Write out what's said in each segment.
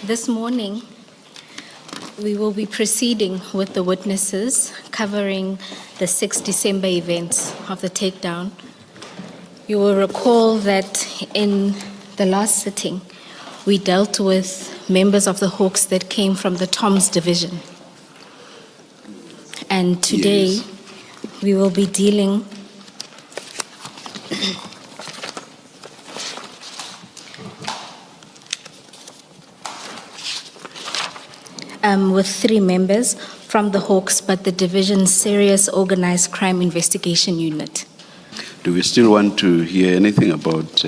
This morning, we will be proceeding with the witnesses covering the 6 December events of the takedown. You will recall that in the last sitting, we dealt with members of the Hawks that came from the Toms division. And today, we will be dealing with 3 members from the Hawks, but the division's Serious Organized Crime Investigation Unit. Do we still want to hear anything about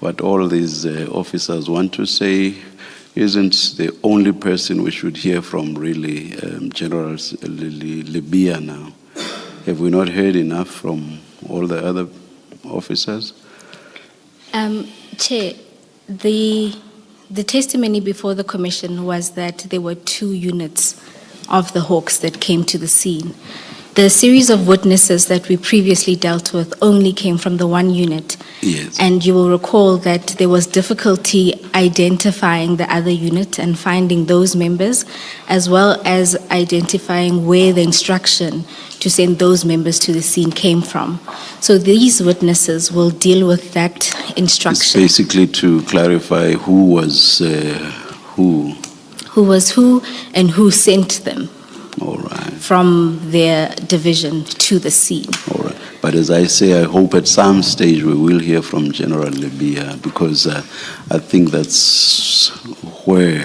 what all these officers want to say? Isn't the only person we should hear from really General Libya now? Have we not heard enough from all the other officers? Chair, the testimony before the commission was that there were 2 units of the Hawks that came to the scene. The series of witnesses that we previously dealt with only came from the 1 unit. Yes. And you will recall that there was difficulty identifying the other unit and finding those members, as well as identifying where the instruction to send those members to the scene came from. So these witnesses will deal with that instruction. It's basically to clarify who was who. Who was who and who sent them. All right. From their division to the scene. All right. But as I say, I hope at some stage we will hear from General Libya, because I think that's where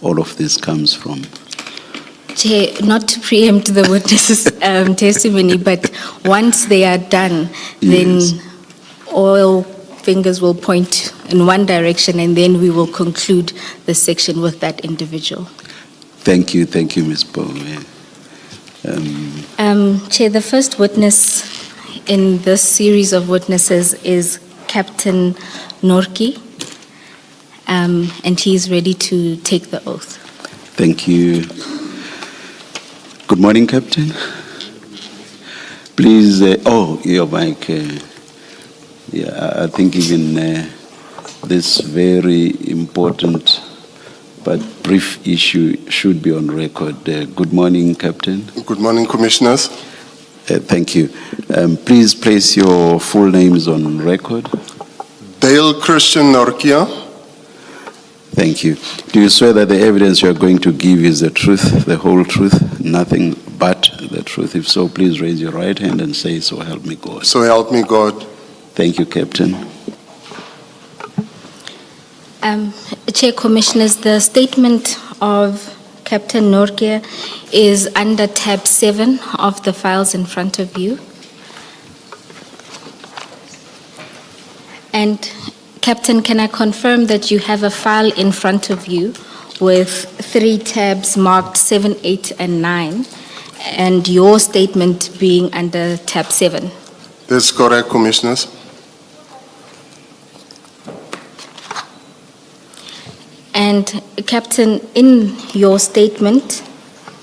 all of this comes from. Chair, not to preempt the witnesses' testimony, but once they are done, Yes. then all fingers will point in one direction, and then we will conclude the section with that individual. Thank you, Ms. Bowe. Chair, the first witness in this series of witnesses is Captain Norki, and he's ready to take the oath. Thank you. Good morning, Captain. Please, your mic. I think even this very important but brief issue should be on record. Good morning, Captain. Good morning, Commissioners. Thank you. Please place your full names on record. Dale Christian Norkia. Thank you. Do you swear that the evidence you are going to give is the truth, the whole truth, nothing but the truth? If so, please raise your right hand and say, "So help me God." So help me God. Thank you, Captain. Chair, Commissioners, the statement of Captain Norkia is under tab 7 of the files in front of you. And Captain, can I confirm that you have a file in front of you with 3 tabs marked 7, 8, and 9, and your statement being under tab 7? That's correct, Commissioners. And Captain, in your statement,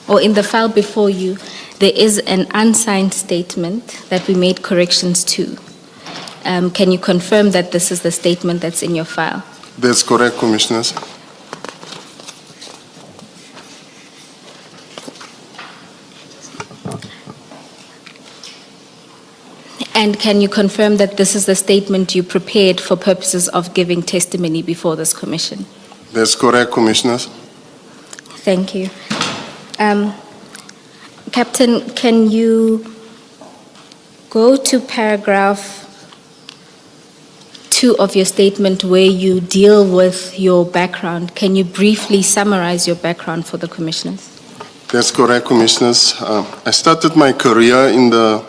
or in the file before you, there is an unsigned statement that we made corrections to. Can you confirm that this is the statement that's in your file? That's correct, Commissioners. And can you confirm that this is the statement you prepared for purposes of giving testimony before this commission? That's correct, Commissioners. Thank you. Captain, can you go to paragraph 2 of your statement where you deal with your background? Can you briefly summarize your background for the commissioners? That's correct, Commissioners. I started my career in the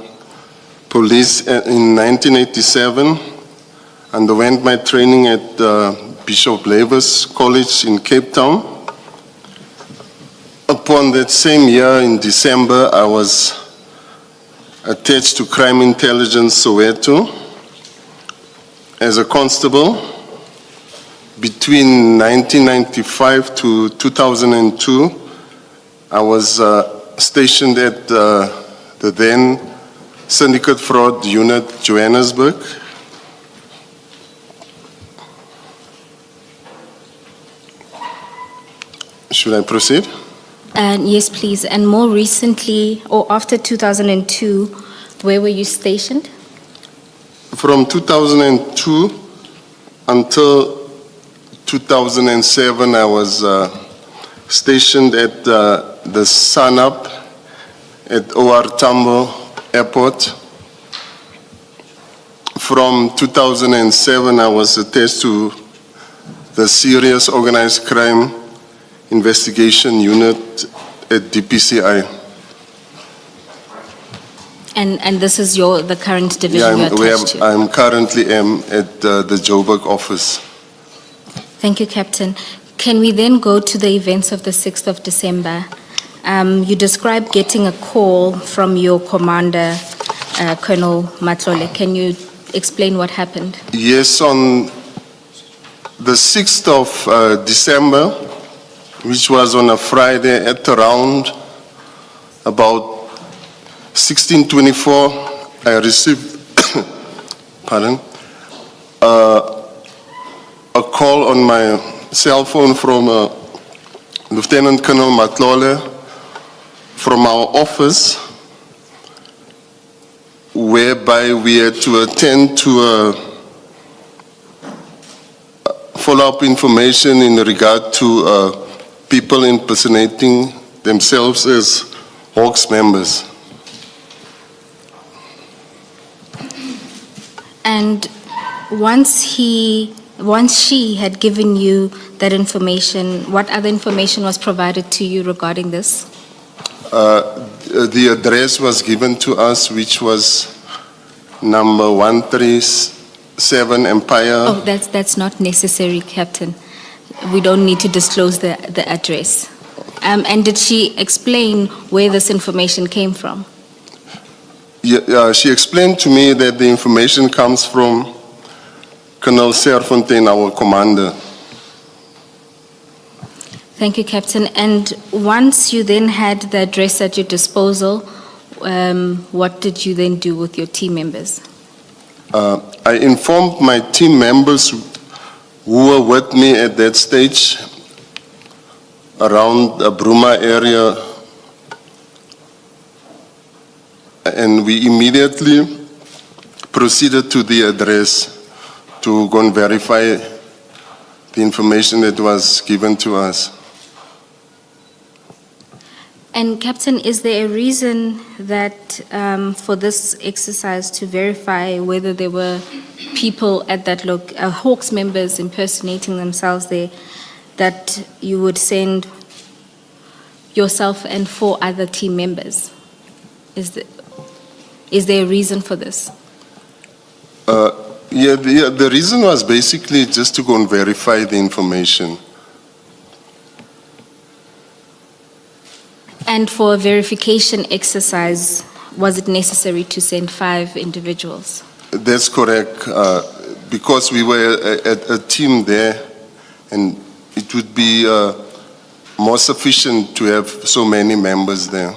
police in 1987, underwent my training at Bishop Lavis College in Cape Town. Upon that same year, in December, I was attached to Crime Intelligence Soweto as a constable. Between 1995 to 2002, I was stationed at the then Syndicate Fraud Unit, Johannesburg. Should I proceed? And yes, please. And more recently, or after 2002, where were you stationed? From 2002 until 2007, I was stationed at the Sun-Up at OR Tambo Airport. From 2007, I was attached to the Serious Organized Crime Investigation Unit at DPCI. And this is the current division you're attached to? I'm currently at the Joburg office. Thank you, Captain. Can we then go to the events of the 6th of December? You described getting a call from your commander, Colonel Matlole. Can you explain what happened? Yes, on the 6th of December, which was on a Friday at around about 16:24, I received a call on my cell phone from Lieutenant Colonel Matlole from our office, whereby we had to attend to follow-up information in regard to people impersonating themselves as Hawks members. And once she had given you that information, what other information was provided to you regarding this? The address was given to us, which was number 137 Empire. Oh, that's not necessary, Captain. We don't need to disclose the address. And did she explain where this information came from? Yeah, she explained to me that the information comes from Colonel Serfontaine, our commander. Thank you, Captain. And once you then had the address at your disposal, what did you then do with your team members? I informed my team members who were with me at that stage around the Bruma area, and we immediately proceeded to the address to go and verify the information that was given to us. And Captain, is there a reason that for this exercise to verify whether there were people at that Hawks members impersonating themselves there, that you would send yourself and 4 other team members? Is there a reason for this? The reason was basically just to go and verify the information. And for a verification exercise, was it necessary to send 5 individuals? That's correct, because we were a team there, and it would be more sufficient to have so many members there.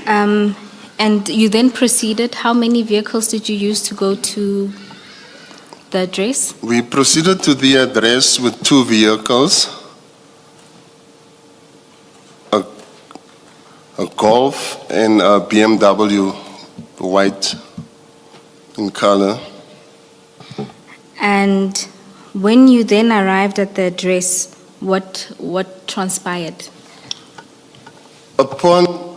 And you then proceeded. How many vehicles did you use to go to the address? We proceeded to the address with 2 vehicles, a Golf and a BMW, white in color. And when you then arrived at the address, what transpired? Upon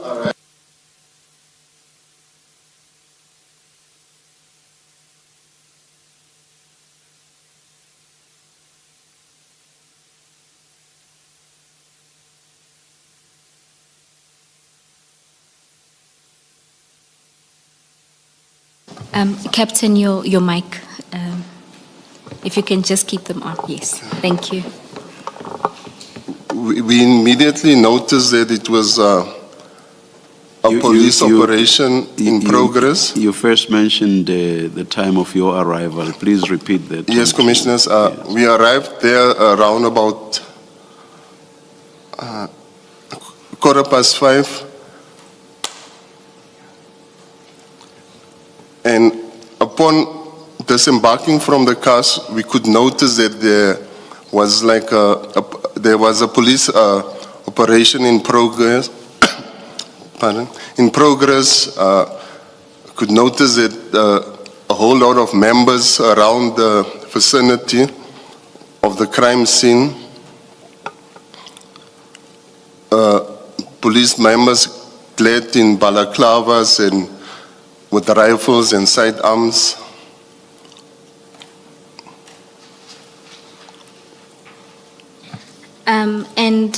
Captain, your mic, if you can just keep them on. Yes, thank you. we immediately noticed that it was a police operation in progress. You first mentioned the time of your arrival. Please repeat that. Yes, Commissioners. We arrived there around about 5:15. And upon disembarking from the cars, we could notice that there was like there was a police operation in progress. Pardon? In progress, could notice that a whole lot of members around the vicinity of the crime scene, police members clad in balaclavas and with rifles and sidearms. And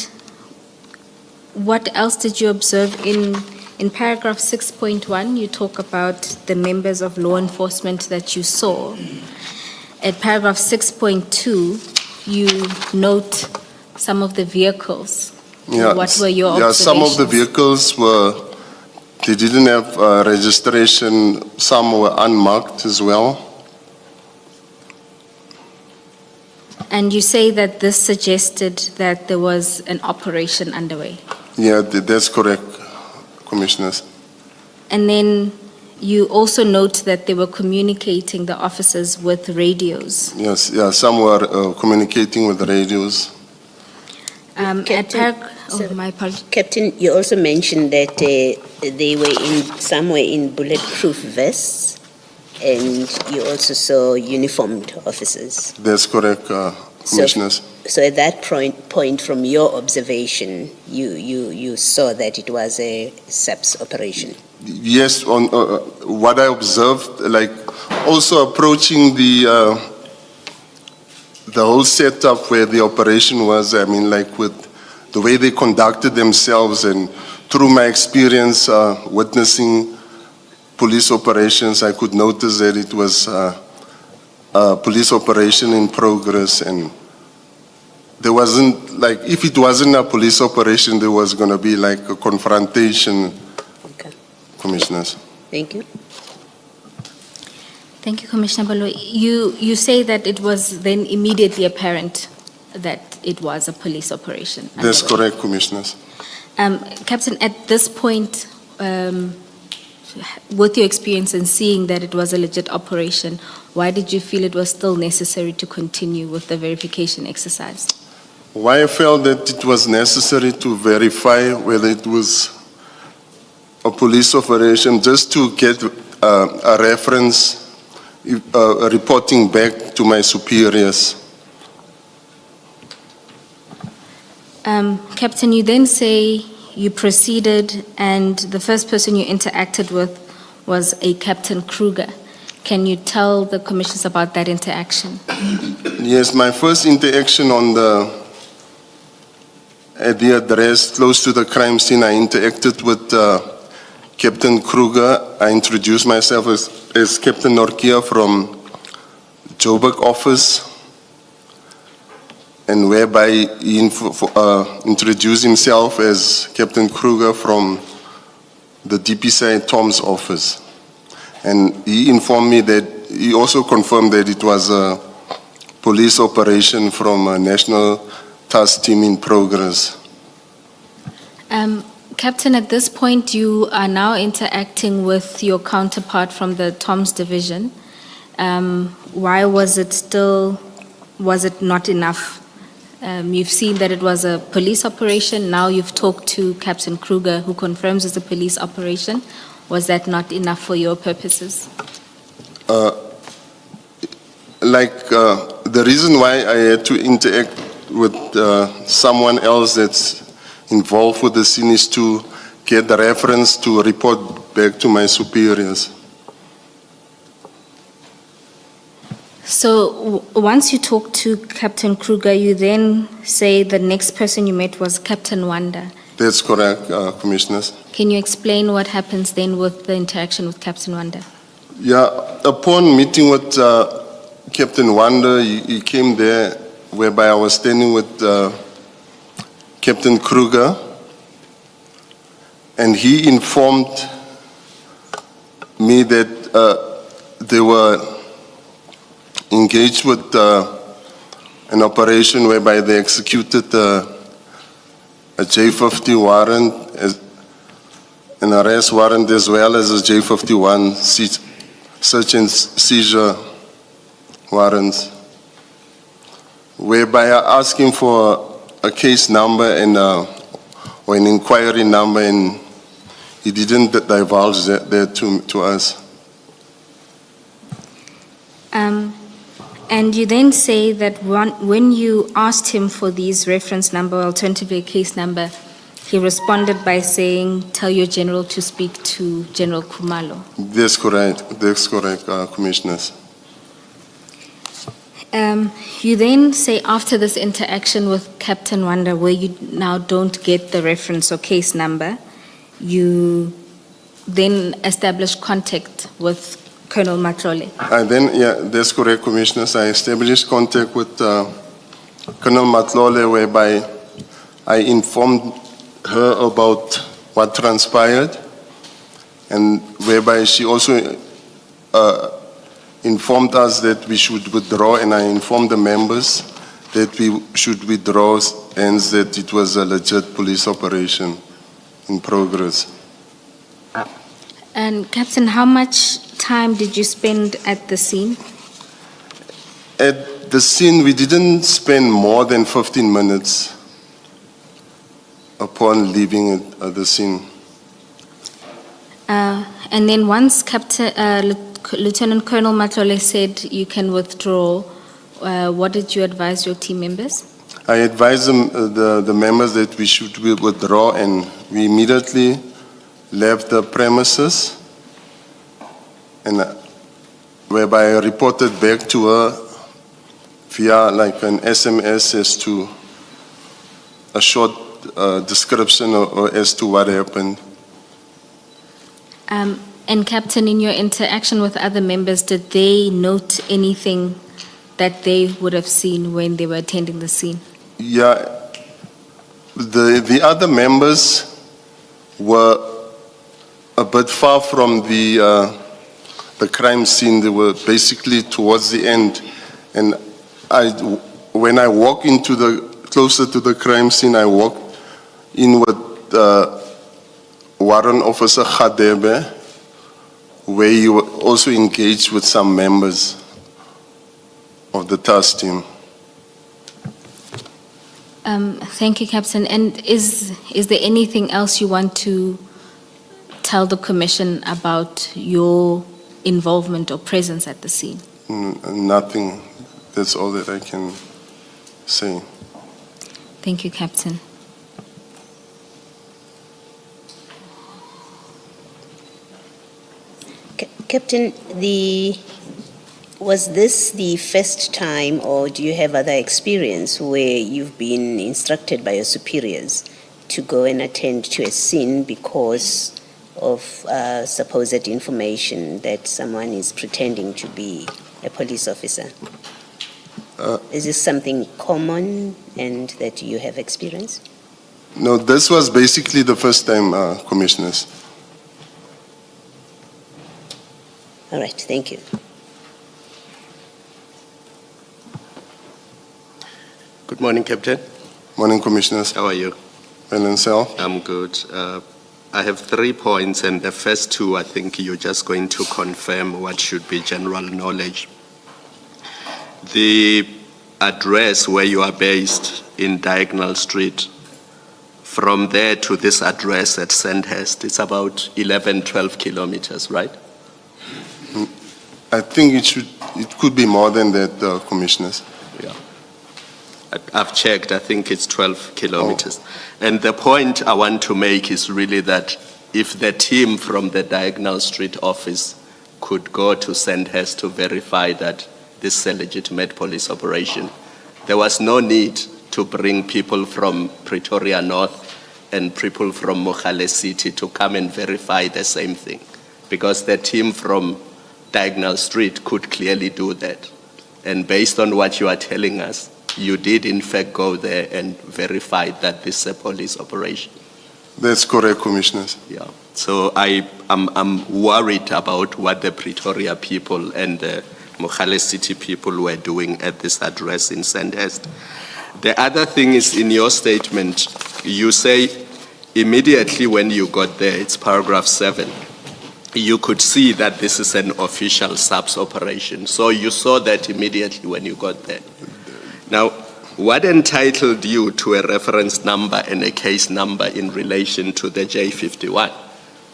what else did you observe in paragraph 6.1? You talk about the members of law enforcement that you saw. At paragraph 6.2, you note some of the vehicles. What were your observations? Some of the vehicles they didn't have registration. Some were unmarked as well. And you say that this suggested that there was an operation underway. Yeah, that's correct, Commissioners. And then you also note that they were communicating, the officers, with radios. Yes, some were communicating with the radios. My apologies. Captain, you also mentioned that they were somewhere in bulletproof vests, and you also saw uniformed officers. That's correct, Commissioners. So at that point, from your observation, you saw that it was a SAPS operation. Yes, on what I observed, like also approaching the whole setup where the operation was. I mean, like with the way they conducted themselves, and through my experience witnessing police operations, I could notice that it was a police operation in progress, and there wasn't, like, if it wasn't a police operation, there was going to be like a confrontation. Okay. Commissioners. Thank you. Thank you, Commissioner Baloyi. You say that it was then immediately apparent that it was a police operation. That's underway. correct, Commissioners. Captain, at this point, with your experience in seeing that it was a legit operation, why did you feel it was still necessary to continue with the verification exercise? Why I felt that it was necessary to verify whether it was a police operation, just to get a reference, reporting back to my superiors. Captain, you then say you proceeded and the first person you interacted with was a Captain Kruger. Can you tell the commissioners about that interaction? Yes, my first interaction at the address close to the crime scene, I interacted with Captain Kruger. I introduced myself as Captain Norkia from Joburg office, and whereby he introduced himself as Captain Kruger from the DPCI Tom's office. And he informed me that, he also confirmed that it was a police operation from a national task team in progress. Captain, at this point you are now interacting with your counterpart from the Tom's division. Why was it not enough? You've seen that it was a police operation. Now you've talked to Captain Kruger, who confirms it's a police operation. Was that not enough for your purposes? The reason why I had to interact with someone else that's involved with the scene is to get the reference to report back to my superiors. So once you talk to Captain Kruger, you then say the next person you met was Captain Wanda. That's correct, Commissioners. Can you explain what happens then with the interaction with Captain Wanda? Yeah, upon meeting with Captain Wanda, he came there, whereby I was standing with Captain Kruger, and he informed me that they were engaged with an operation whereby they executed a J50 warrant, an arrest warrant, as well as a J51 search and seizure warrants. whereby I asked him for a case number and or an inquiry number, and he didn't divulge that to us. And you then say that when you asked him for these reference number, alternatively a case number, he responded by saying, tell your general to speak to General Khumalo. That's correct, Commissioners. You then say after this interaction with Captain Wanda, where you now don't get the reference or case number, you then establish contact with Colonel Matlole. And then, yeah, that's correct, Commissioners. I established contact with Colonel Matlole, whereby I informed her about what transpired, and whereby she also informed us that we should withdraw, and I informed the members that we should withdraw, and that it was a legit police operation in progress. And Captain, how much time did you spend at the scene? At the scene, we didn't spend more than 15 minutes upon leaving at the scene. And then once Lieutenant Colonel Matlole said you can withdraw, what did you advise your team members? I advised the members that we should withdraw, and we immediately left the premises, and whereby I reported back to her via like an SMS as to a short description or as to what happened. And Captain, in your interaction with other members, did they note anything that they would have seen when they were attending the scene? Yeah, the other members were a bit far from the crime scene. They were basically towards the end, and when I walked closer to the crime scene, I walked in with Warrant Officer Khadebe, where he was also engaged with some members of the task team. Thank you, Captain. And is there anything else you want to tell the Commission about your involvement or presence at the scene? Nothing. That's all that I can say. Thank you, Captain. Captain, was this the first time, or do you have other experience where you've been instructed by your superiors to go and attend to a scene because of supposed information that someone is pretending to be a police officer? Is this something common and that you have experienced? No, this was basically the first time, Commissioners. All right, thank you. Good morning, Captain. Morning, Commissioners. How are you? Well, and self? I'm good. I have 3 points, and the first 2, I think you're just going to confirm what should be general knowledge. The address where you are based in Diagonal Street, from there to this address at Sandhurst, it's about 11, 12 kilometers, right? I think it could be more than that, Commissioners. Yeah. I've checked, I think it's 12 kilometers. And the point I want to make is really that if the team from the Diagonal Street office could go to Sandhurst to verify that this is a legitimate police operation, there was no need to bring people from Pretoria North and people from Mogale City to come and verify the same thing, because the team from Diagonal Street could clearly do that. And based on what you are telling us, you did in fact go there and verify that this is a police operation. That's correct, Commissioners. Yeah. So I'm worried about what the Pretoria people and the Mogale City people were doing at this address in Sandhurst. The other thing is, in your statement, you say immediately when you got there, it's paragraph 7, you could see that this is an official SAPS operation. So you saw that immediately when you got there. Now, What entitled you to a reference number and a case number in relation to the J51?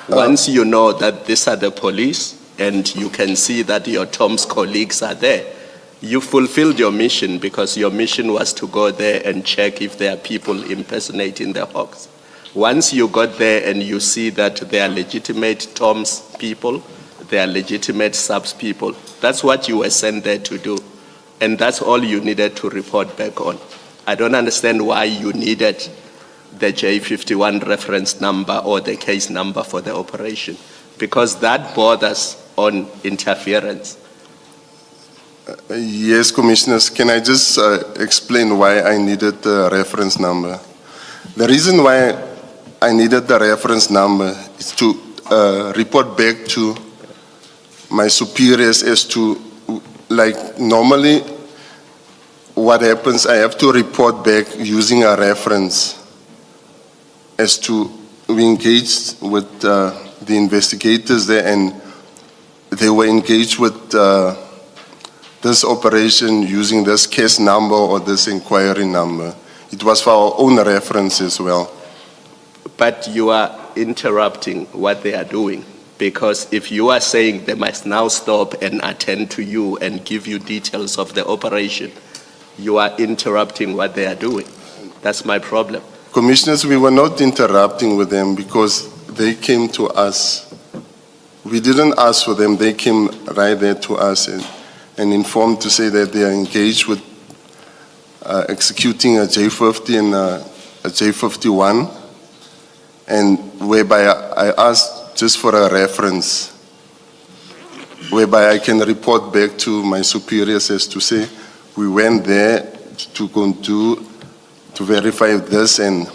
Once you know that these are the police and you can see that your Tom's colleagues are there, you fulfilled your mission because your mission was to go there and check if there are people impersonating the Hawks. Once you got there and you see that they are legitimate Tom's people, they are legitimate subs people, that's what you were sent there to do. And that's all you needed to report back on. I don't understand why you needed the J51 reference number or the case number for the operation, because that borders on interference. Yes, Commissioners, can I just explain why I needed the reference number? The reason why I needed the reference number is to report back to my superiors as to, like, normally what happens, I have to report back using a reference as to we engaged with the investigators there, and they were engaged with this operation using this case number or this inquiry number. It was for our own reference as well. But you are interrupting what they are doing, because if you are saying they must now stop and attend to you and give you details of the operation, you are interrupting what they are doing. That's my problem. Commissioners, we were not interrupting with them because they came to us. We didn't ask for them, they came right there to us and informed to say that they are engaged with executing a J50 and a J51, and whereby I asked just for a reference, whereby I can report back to my superiors as to say, we went there to go to verify this, and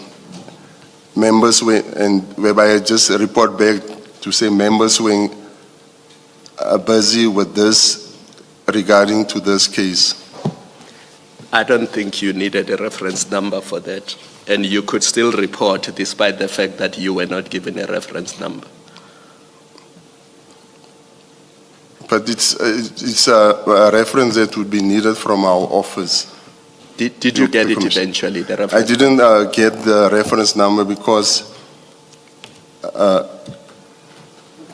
members were, and whereby I just report back to say members were busy with this regarding to this case. I don't think you needed a reference number for that. And you could still report despite the fact that you were not given a reference number. But it's a reference that would be needed from our office. Did you get it eventually, the reference? I didn't get the reference number because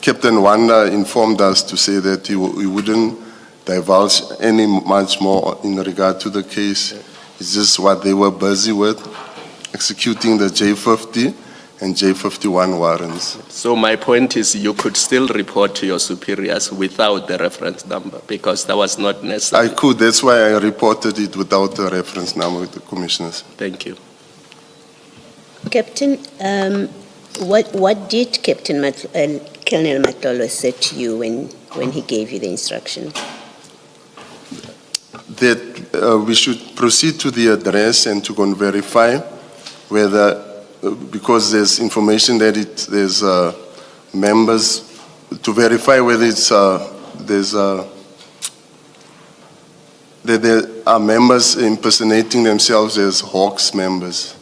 Captain Wanda informed us to say that he wouldn't divulge any much more in regard to the case. It's just what they were busy with, executing the J50 and J51 warrants. So my point is you could still report to your superiors without the reference number because that was not necessary. I could, that's why I reported it without the reference number with the commissioners. Thank you. Captain, what did Colonel Matlolo say to you when he gave you the instruction? That we should proceed to the address and to go and verify whether, because there's information that there's members, to verify whether it's that there are members impersonating themselves as Hawks members.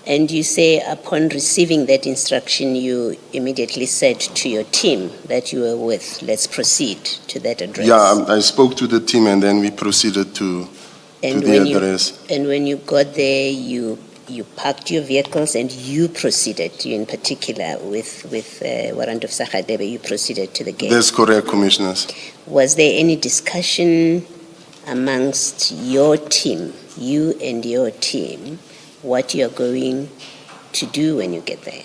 And you say upon receiving that instruction, you immediately said to your team that you were with, let's proceed to that address. Yeah, I spoke to the team and then we proceeded to the address. And when you got there, you parked your vehicles and you proceeded, you in particular, with Warrant of Sakadebe, you proceeded to the gate. That's correct, Commissioners. Was there any discussion amongst your team, you and your team, what you're going to do when you get there?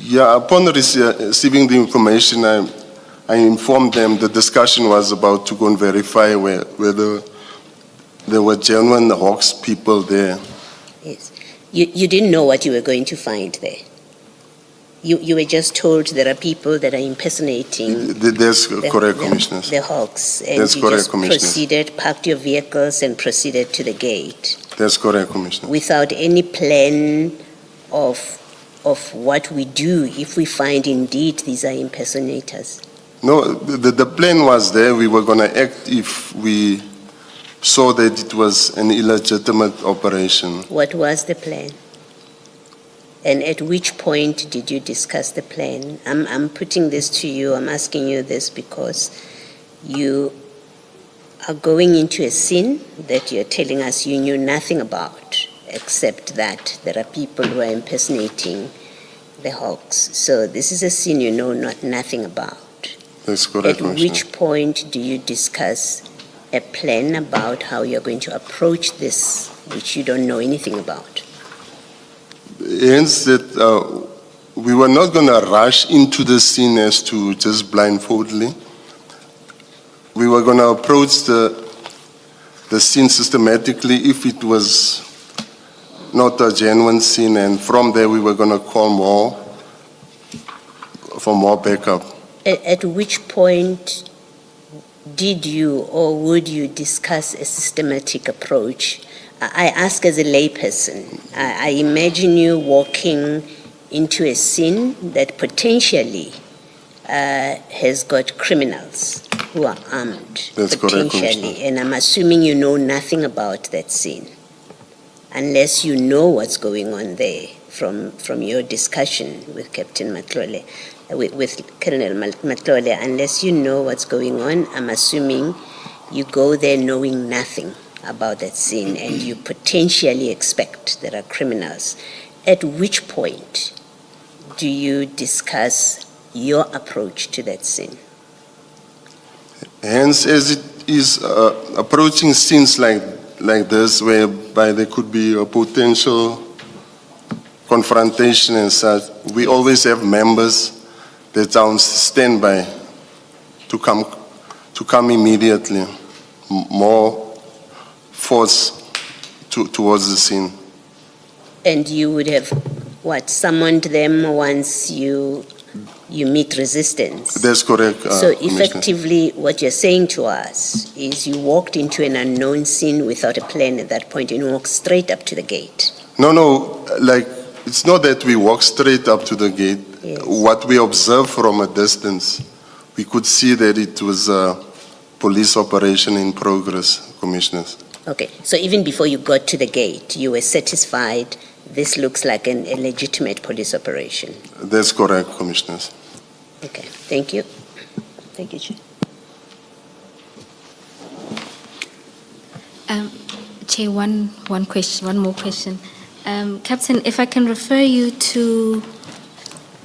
Yeah, upon receiving the information, I informed them the discussion was about to go and verify whether there were genuine Hawks people there. Yes. You didn't know what you were going to find there. You were just told there are people that are impersonating. That's correct, Commissioners. The Hawks. And That's you correct, just Commissioners. proceeded, parked your vehicles and proceeded to the gate. That's correct, Commissioner. Without any plan of what we do if we find indeed these are impersonators. No, the plan was there. We were going to act if we saw that it was an illegitimate operation. What was the plan? And at which point did you discuss the plan? I'm putting this to you, I'm asking you this because you are going into a scene that you're telling us you knew nothing about, except that there are people who are impersonating the hawks. So this is a scene you know nothing about. That's correct, At Commissioner. which point do you discuss a plan about how you're going to approach this, which you don't know anything about? Hence that we were not going to rush into the scene as to just blindfoldly. We were going to approach the scene systematically if it was not a genuine scene, and from there we were going to call for more backup. At which point did you or would you discuss a systematic approach? I ask as a layperson. I imagine you walking into a scene that potentially has got criminals who are armed. That's correct, potentially, Commissioner. and I'm assuming you know nothing about that scene, unless you know what's going on there from your discussion with Captain Matlole, with Colonel Matlole. Unless you know what's going on, I'm assuming you go there knowing nothing about that scene, and you potentially expect there are criminals. At which point do you discuss your approach to that scene? Hence, as it is approaching scenes like this, whereby there could be a potential confrontation and such, we always have members that are on standby to come immediately, more force towards the scene. And you would have, summoned them once you meet resistance? That's correct. So Commissioner. effectively, what you're saying to us is you walked into an unknown scene without a plan at that point, and you walked straight up to the gate. No, like, it's not that we walk straight up to the gate. Yes. What we observed from a distance, we could see that it was a police operation in progress, Commissioners. Okay, so even before you got to the gate, you were satisfied this looks like a legitimate police operation? That's correct, Commissioners. Okay, thank you. Thank you, Chair. Chair, one more question. Captain, if I can refer you to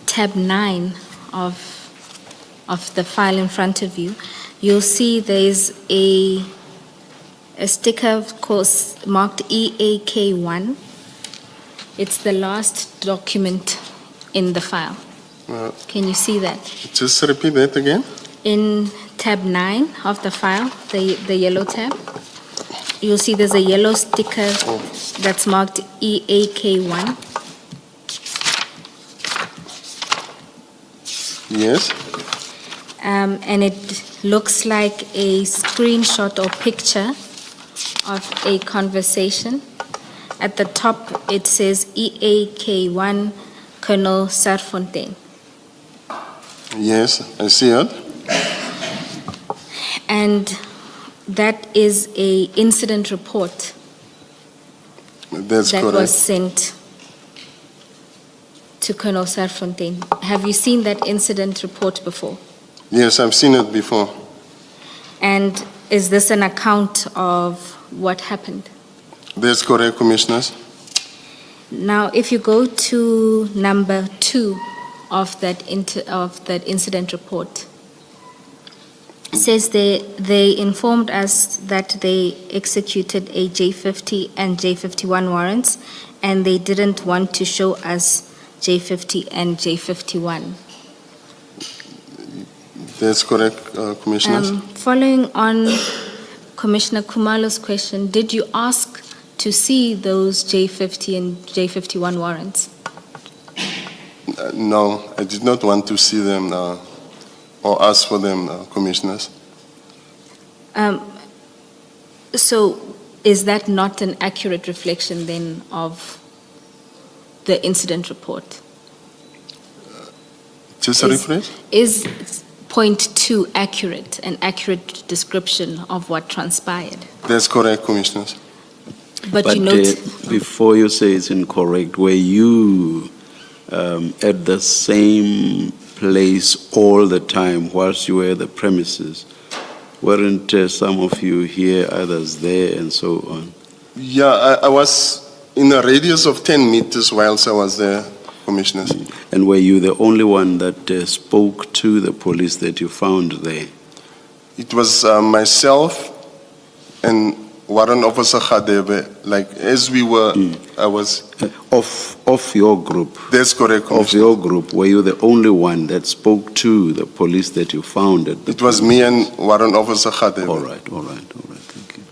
tab 9 of the file in front of you, you'll see there's a sticker, of course, marked EAK1. It's the last document in the file. Can you see that? Just repeat that again. In tab 9 of the file, the yellow tab, you'll see there's a yellow sticker that's marked EAK1. Yes. And it looks like a screenshot or picture of a conversation. At the top, it says EAK1, Colonel Sarfontaine. Yes, I see it. And that is a incident report That's that correct. was sent to Colonel Sarfontaine. Have you seen that incident report before? Yes, I've seen it before. And is this an account of what happened? That's correct, Commissioners. Now, if you go to number 2 of that incident report, it says they informed us that they executed a J50 and J51 warrants, and they didn't want to show us J50 and J51. That's correct, Commissioners. Following on Commissioner Kumalo's question, did you ask to see those J50 and J51 warrants? No, I did not want to see them or ask for them, Commissioners. So is that not an accurate reflection then of the incident report? Just a rephrase? Is point 2 accurate, an accurate description of what transpired? That's correct, Commissioners. But you note... before you say it's incorrect, were you at the same place all the time whilst you were at the premises Weren't some of you here, others there, and so on? Yeah, I was in a radius of 10 meters whilst I was there, Commissioners. And were you the only one that spoke to the police that you found there? It was myself and Warrant Officer Khadebe. Like, as we were, I was... Of your group? That's correct, Of Commissioner. your group, were you the only one that spoke to the police that you found at the It was me and Warrant Officer Khadebe. All right, thank you.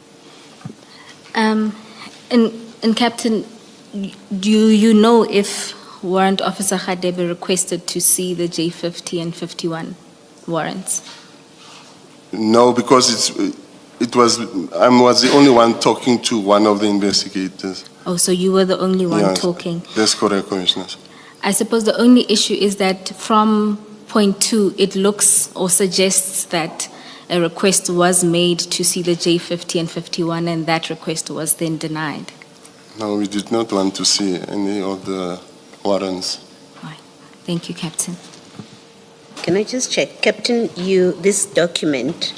And Captain, do you know if Warrant Officer Khadebe requested to see the J50 and 51 warrants? No, because I was the only one talking to one of the investigators. Oh, so you were the only one Yes, talking. That's correct, Commissioners. I suppose the only issue is that from point 2, it looks or suggests that a request was made to see the J50 and 51, and that request was then denied. No, we did not want to see any of the warrants. Right. Thank you, Captain. Can I just check? Captain, this document,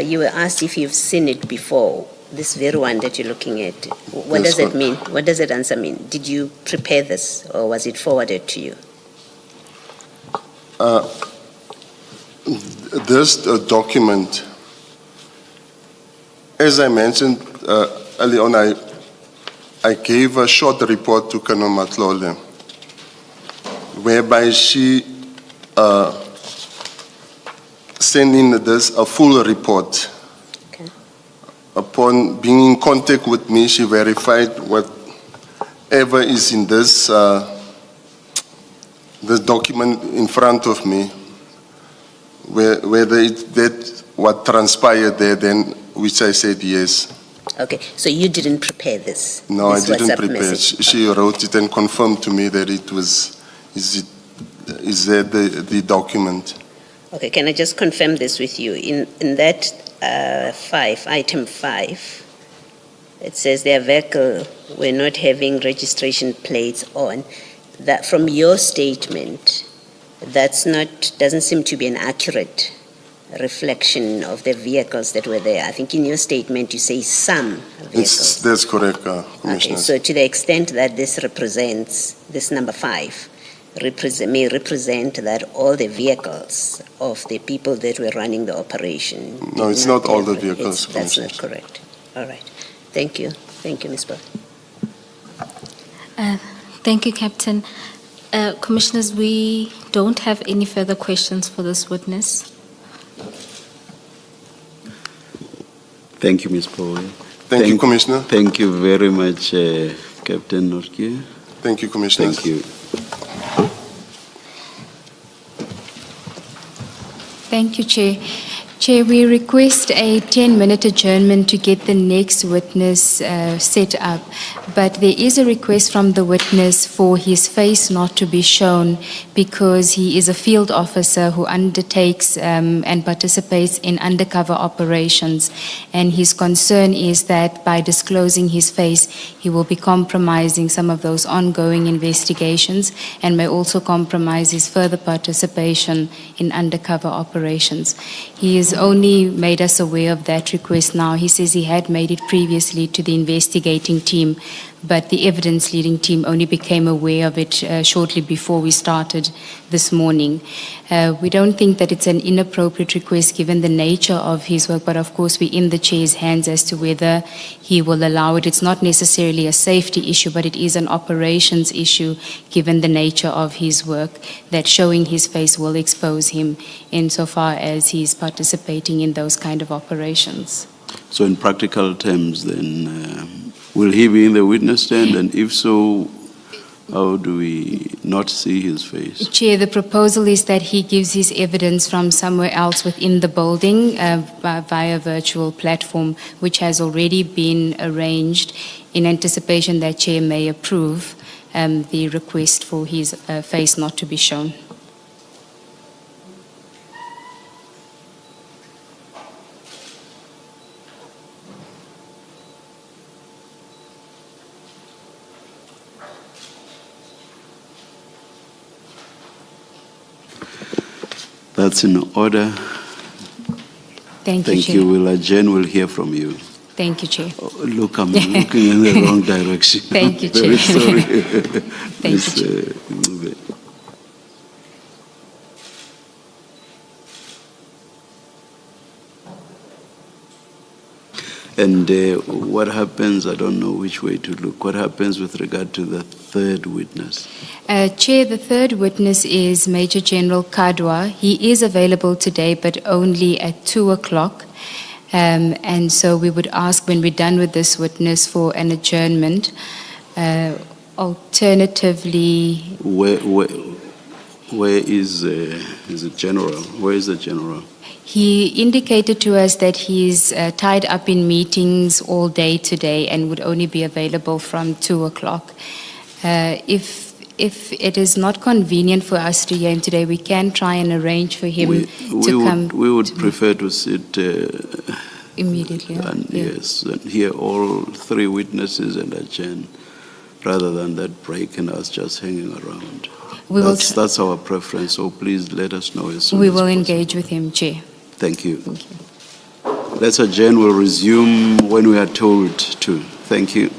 you were asked if you've seen it before, this very one that you're looking at. What Yes, does it ma'am. mean? What does that answer mean? Did you prepare this or was it forwarded to you? This document, as I mentioned early on, I gave a short report to Colonel Matlole, whereby she sent in a full report. Okay. Upon being in contact with me, she verified whatever is in this document in front of me, whether that what transpired there, then which I said yes. Okay, so you didn't prepare this? No, this I didn't WhatsApp prepare. message? She wrote it and confirmed to me that it was. Is that the document? Okay, can I just confirm this with you? In that item 5, it says their vehicle were not having registration plates on. That from your statement, doesn't seem to be an accurate reflection of the vehicles that were there. I think in your statement you say some vehicles. That's correct, Okay, Commissioner. so to the extent that this number 5, may represent that all the vehicles of the people that were running the operation. No, did it's not all the have- vehicles, That's Commissioner. not correct. All right. Thank you. Thank you, Ms. Bell. Thank you, Captain. Commissioners, we don't have any further questions for this witness. Thank you, Ms. Paul. Thank you, Commissioner. Thank you very much, Captain Norkie. Thank you, Commissioner. Thank you. Thank you, Chair. Chair, we request a 10-minute adjournment to get the next witness set up, but there is a request from the witness for his face not to be shown because he is a field officer who undertakes and participates in undercover operations, and his concern is that by disclosing his face, he will be compromising some of those ongoing investigations and may also compromise his further participation in undercover operations. He has only made us aware of that request now. He says he had made it previously to the investigating team, but the evidence leading team only became aware of it shortly before we started this morning. We don't think that it's an inappropriate request given the nature of his work, but of course we're in the chair's hands as to whether he will allow it. It's not necessarily a safety issue, but it is an operations issue given the nature of his work, that showing his face will expose him insofar as he's participating in those kind of operations. So in practical terms, then, will he be in the witness stand? And if so, how do we not see his face? Chair, the proposal is that he gives his evidence from somewhere else within the building via virtual platform, which has already been arranged in anticipation that Chair may approve the request for his face not to be shown. That's in order. Thank you, Thank Chair. you. We'll adjourn. We'll hear from you. Thank you, Chair. Oh, look, I'm looking in the wrong direction. Thank you, Very Chair. sorry. Thank Miss, you, Chair. Ncube. And what happens, I don't know which way to look, what happens with regard to the third witness? Chair, the third witness is Major General Kadwa. He is available today, but only at 2 o'clock. And so we would ask when we're done with this witness for an adjournment. Alternatively, Where is the general? Where is the general? he indicated to us that he's tied up in meetings all day today and would only be available from 2 o'clock. If it is not convenient for us to hear him today, we can try and arrange for him to come. We would prefer to sit immediately. and Yeah. yes, and hear all three witnesses and adjourn, rather than that break and us just hanging around. We will That's our preference. So please let us know as soon We as will possible. engage with him, Chair. Thank you. Thank you. Let's adjourn. We'll resume when we are told to. Thank you.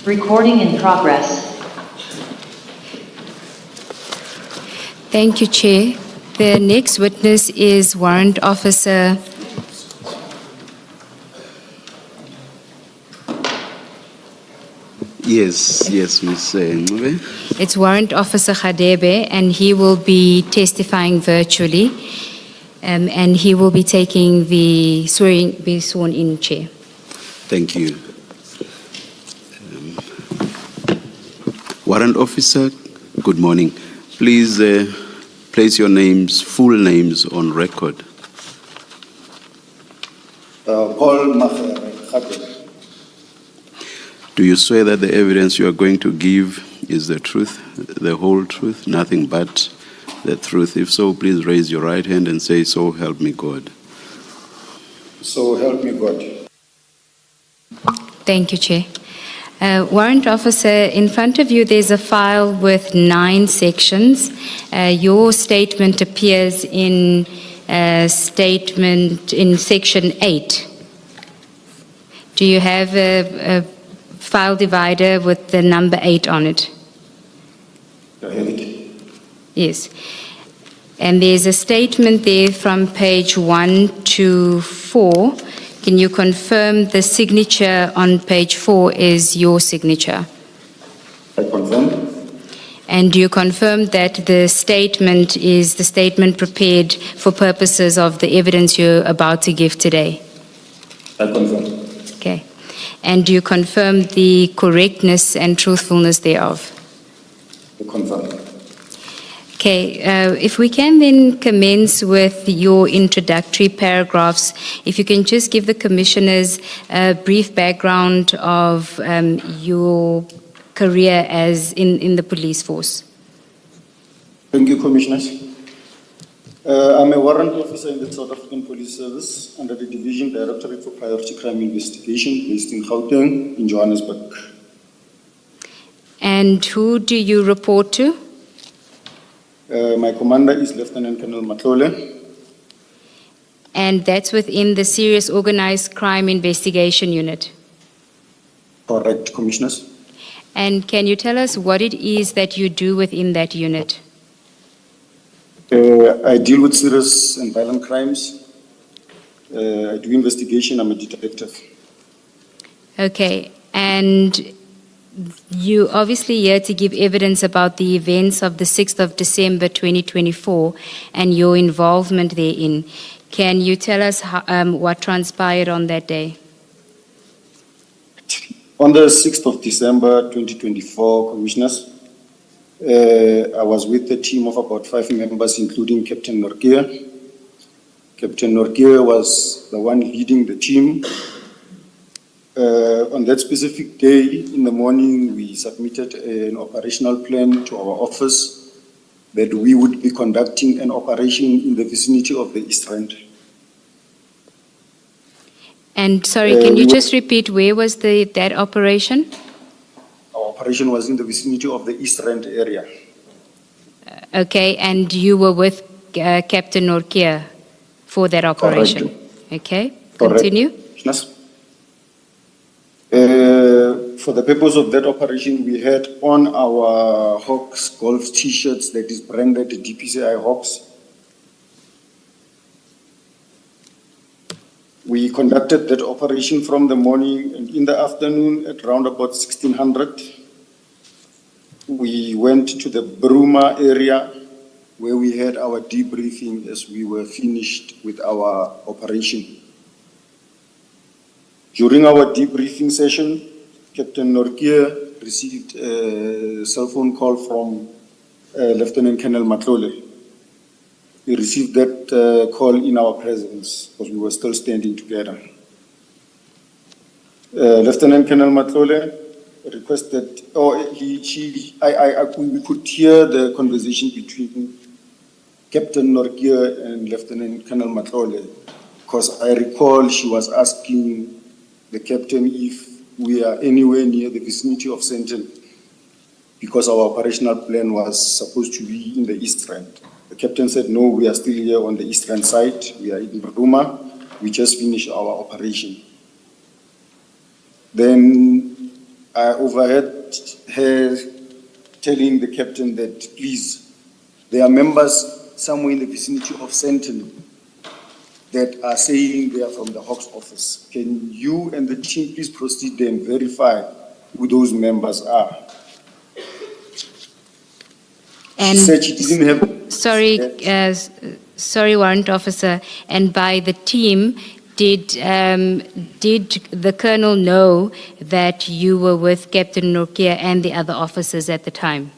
Recording in progress. Thank you, Chair. The next witness is Warrant Officer Yes, Ms. Ngube. It's Warrant Officer Khadebe, and he will be testifying virtually, and he will be taking the be sworn in, Chair. Thank you. Warrant Officer, good morning. Please place your names, full names on record. Paul Khadebe. Do you swear that the evidence you are going to give is the truth, the whole truth, nothing but the truth? If so, please raise your right hand and say, "So help me God." So help me God. Thank you, Chair. Warrant Officer, in front of you there's a file with 9 sections. Your statement appears in section 8. Do you have a file divider with the number 8 on it? I have it. Yes. And there's a statement there from page 1 to 4. Can you confirm the signature on page 4 is your signature? I confirm. And do you confirm that the statement is the statement prepared for purposes of the evidence you're about to give today? I confirm. Okay. And do you confirm the correctness and truthfulness thereof? I confirm. Okay, if we can then commence with your introductory paragraphs, if you can just give the commissioners a brief background of your career as in the police force. Thank you, Commissioners. I'm a warrant officer in the South African Police Service under the Division Directorate for Priority Crime Investigation based in Gauteng, in Johannesburg. And who do you report to? My commander is Lieutenant Colonel Matlole. And that's within the Serious Organized Crime Investigation Unit. Correct, Commissioners. And can you tell us what it is that you do within that unit? I deal with serious and violent crimes. I do investigation. I'm a detective. Okay, and you obviously here to give evidence about the events of the 6th of December 2024 and your involvement therein. Can you tell us what transpired on that day? On the 6th of December 2024, Commissioners, I was with a team of about 5 members, including Captain Norkia. Captain Norkia was the one leading the team. On that specific day, in the morning, we submitted an operational plan to our office that we would be conducting an operation in the vicinity of the East Rand. And sorry, can you just repeat, where was that operation? Our operation was in the vicinity of the East Rand area. Okay, and you were with Captain Norkia for that operation? Correct. Okay, Correct. continue. Yes. For the purpose of that operation, we had on our Hawks golf t-shirts that is branded DPCI Hawks. We conducted that operation from the morning, and in the afternoon at around about 1600, we went to the Bruma area where we had our debriefing as we were finished with our operation. During our debriefing session, Captain Norkia received a cell phone call from Lieutenant Colonel Matlole. We received that call in our presence because we were still standing together. Lieutenant Colonel Matlole requested, we could hear the conversation between Captain Norkia and Lieutenant Colonel Matlole, because I recall she was asking the captain if we are anywhere near the vicinity of Sandton, because our operational plan was supposed to be in the East Rand. The captain said, no, we are still here on the East Rand side. We are in Bruma. We just finished our operation. Then I overheard her telling the captain that, please, there are members somewhere in the vicinity of Sentinel that are saying they are from the Hawks office. Can you and the team please proceed there and verify who those members are? She And said she didn't have. sorry, Warrant Officer, and by the team, did the Colonel know that you were with Captain Norkia and the other officers at the time?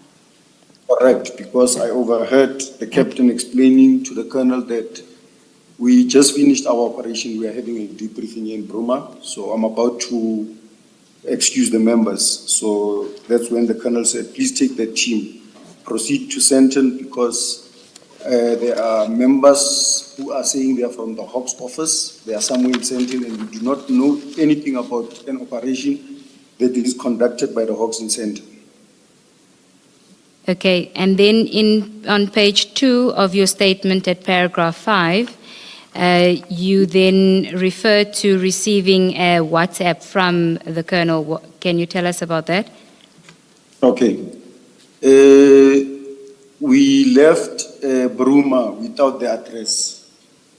Correct, because I overheard the captain explaining to the colonel that we just finished our operation. We are having a debriefing in Bruma, so I'm about to excuse the members. So that's when the colonel said, please take the team, proceed to Sentinel, because there are members who are saying they are from the Hawks office. They are somewhere in Sentinel, and we do not know anything about an operation that is conducted by the Hawks in Sentinel. Okay, and then on page 2 of your statement at paragraph 5, you then refer to receiving a WhatsApp from the Colonel. Can you tell us about that? Okay. We left Bruma without the address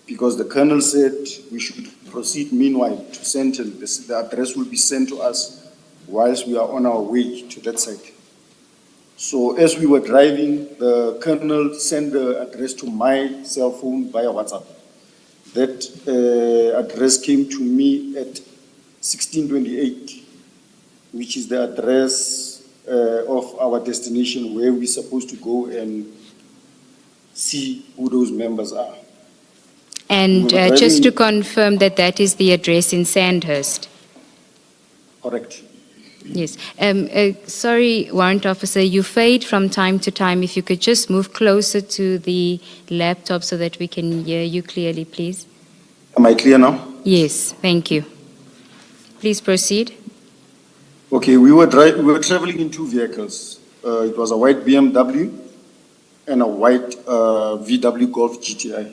because the colonel said we should proceed meanwhile to Sentinel. The address will be sent to us whilst we are on our way to that site. So as we were driving, the colonel sent the address to my cell phone via WhatsApp. That address came to me at 1628, which is the address of our destination where we're supposed to go and see who those members are. And We were just to driving- confirm that that is the address in Sandhurst. Correct. Yes. Sorry, Warrant Officer, you fade from time to time. If you could just move closer to the laptop so that we can hear you clearly, please. Am I clear now? Yes, thank you. Please proceed. Okay, we were traveling in two vehicles. It was a white BMW and a white VW Golf GTI.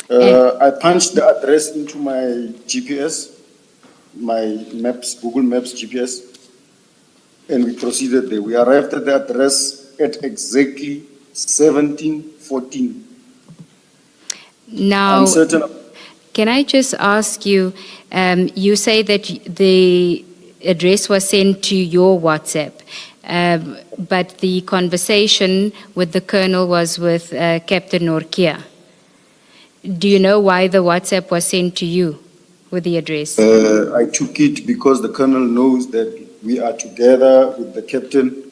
I punched the address into my GPS, my maps, Google Maps GPS, and we proceeded there. We arrived at the address at exactly 1714. Now, I'm certain. can I just ask you, you say that the address was sent to your WhatsApp, but the conversation with the Colonel was with Captain Norkia. Do you know why the WhatsApp was sent to you with the address? I took it because the colonel knows that we are together with the captain.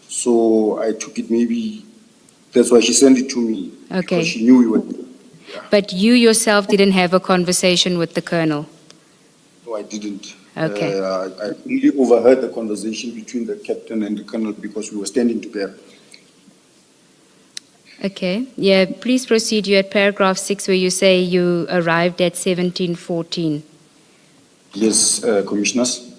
So I took it, maybe that's why she sent it to me. Okay. Because she knew we were. But you yourself didn't have a conversation with the Colonel? No, I didn't. Okay. I only overheard the conversation between the captain and the colonel because we were standing together. Okay. Yeah, please proceed. You're at paragraph 6 where you say you arrived at 1714. Yes, commissioners.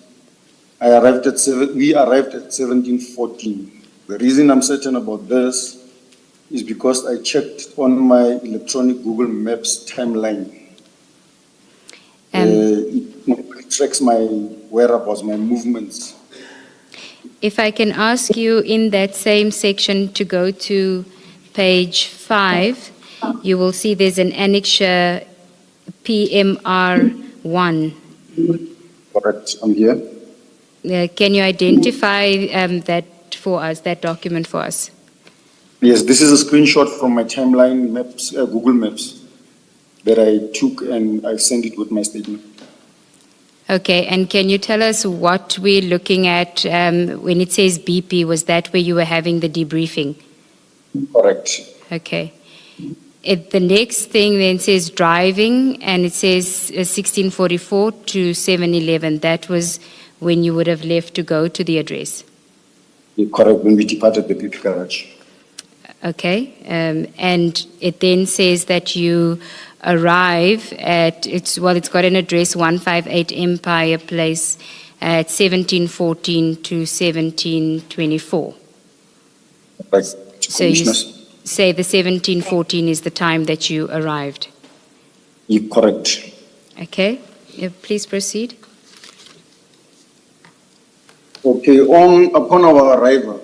We arrived at 1714. The reason I'm certain about this is because I checked on my electronic Google Maps timeline. It tracks my whereabouts, my movements. If I can ask you in that same section to go to page 5, you will see there's an annexure PMR1. Correct, I'm here. Can you identify that for us, that document for us? Yes, this is a screenshot from my timeline maps, Google Maps, that I took and I sent it with my statement. Okay, and can you tell us what we're looking at when it says BP? Was that where you were having the debriefing? Correct. Okay. The next thing then says driving, and it says 1644 to 711. That was when you would have left to go to the address. Correct, when we departed the BP garage. Okay, and it then says that you arrive at, it's got an address 158 Empire Place at 1714 to 1724. Right. So you say the 1714 is the time that you arrived. You're correct. Okay, please proceed. Okay, upon our arrival,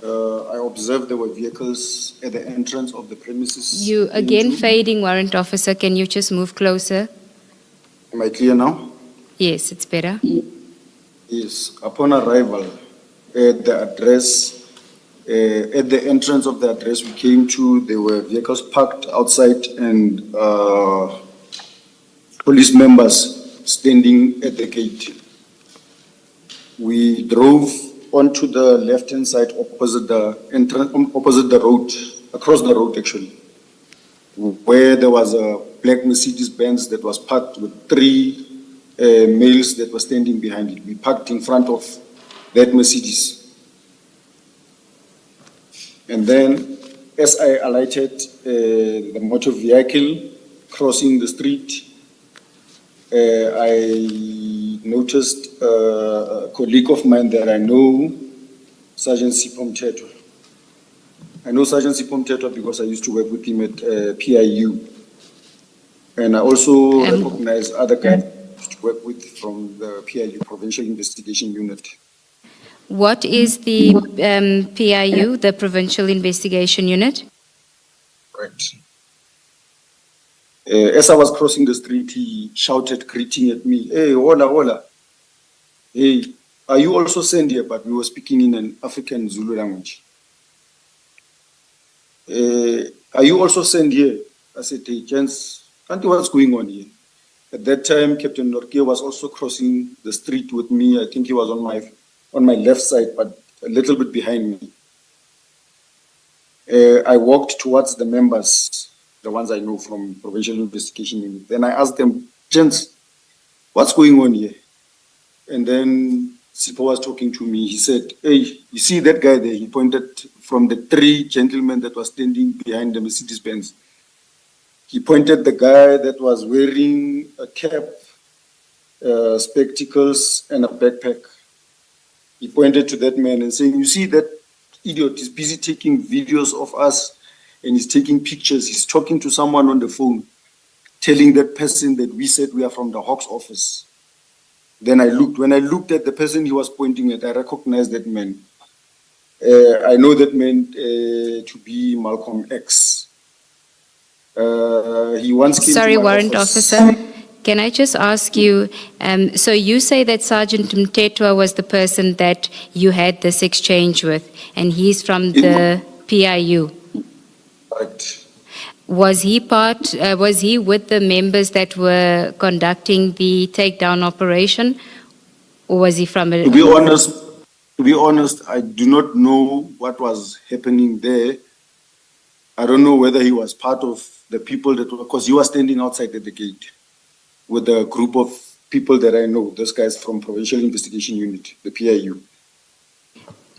I observed there were vehicles at the entrance of the premises. You again into- fading, warrant officer. Can you just move closer? Am I clear now? Yes, it's better. Yes, upon arrival at the address, at the entrance of the address we came to, there were vehicles parked outside and police members standing at the gate. We drove onto the left-hand side opposite the entrance, opposite the road, across the road actually, where there was a black Mercedes-Benz that was parked with three males that were standing behind it. We parked in front of that Mercedes. And then, as I alighted the motor vehicle crossing the street, I noticed a colleague of mine that I know, Sergeant Sipho Mthethwa. I know Sergeant Sipho Mthethwa because I used to work with him at PIU. And I also recognize other guys I used to work with from the PIU, Provincial Investigation Unit. What is the PIU, the Provincial Investigation Unit? Right. As I was crossing the street, he shouted, greeting at me, "Hey, hola, hola. Hey, are you also sent here?" But we were speaking in an African Zulu language. "Are you also sent here?" I said, "Hey, gents, auntie, what's going on here?" At that time, Captain Norkia was also crossing the street with me. I think he was on my left side, but a little bit behind me. I walked towards the members, the ones I know from Provincial Investigation Unit. Then I asked them, "Gents, what's going on here?" And then Sipho was talking to me. He said, "Hey, you see that guy there?" He pointed from the three gentlemen that were standing behind the Mercedes-Benz. He pointed the guy that was wearing a cap, spectacles, and a backpack. He pointed to that man and saying, "You see that idiot is busy taking videos of us and he's taking pictures. He's talking to someone on the phone, telling that person that we said we are from the Hawks office." Then I looked. When I looked at the person he was pointing at, I recognized that man. I know that man to be Malcolm X. He once came Sorry, to my warrant office. officer. Can I just ask you, so you say that Sergeant Mthethwa was the person that you had this exchange with, and he's from the PIU. Right. Was he with the members that were conducting the takedown operation, or was he from a... To be honest, I do not know what was happening there. I don't know whether he was part of the people that were, because he was standing outside at the gate with a group of people that I know. Those guys from Provincial Investigation Unit, the PIU.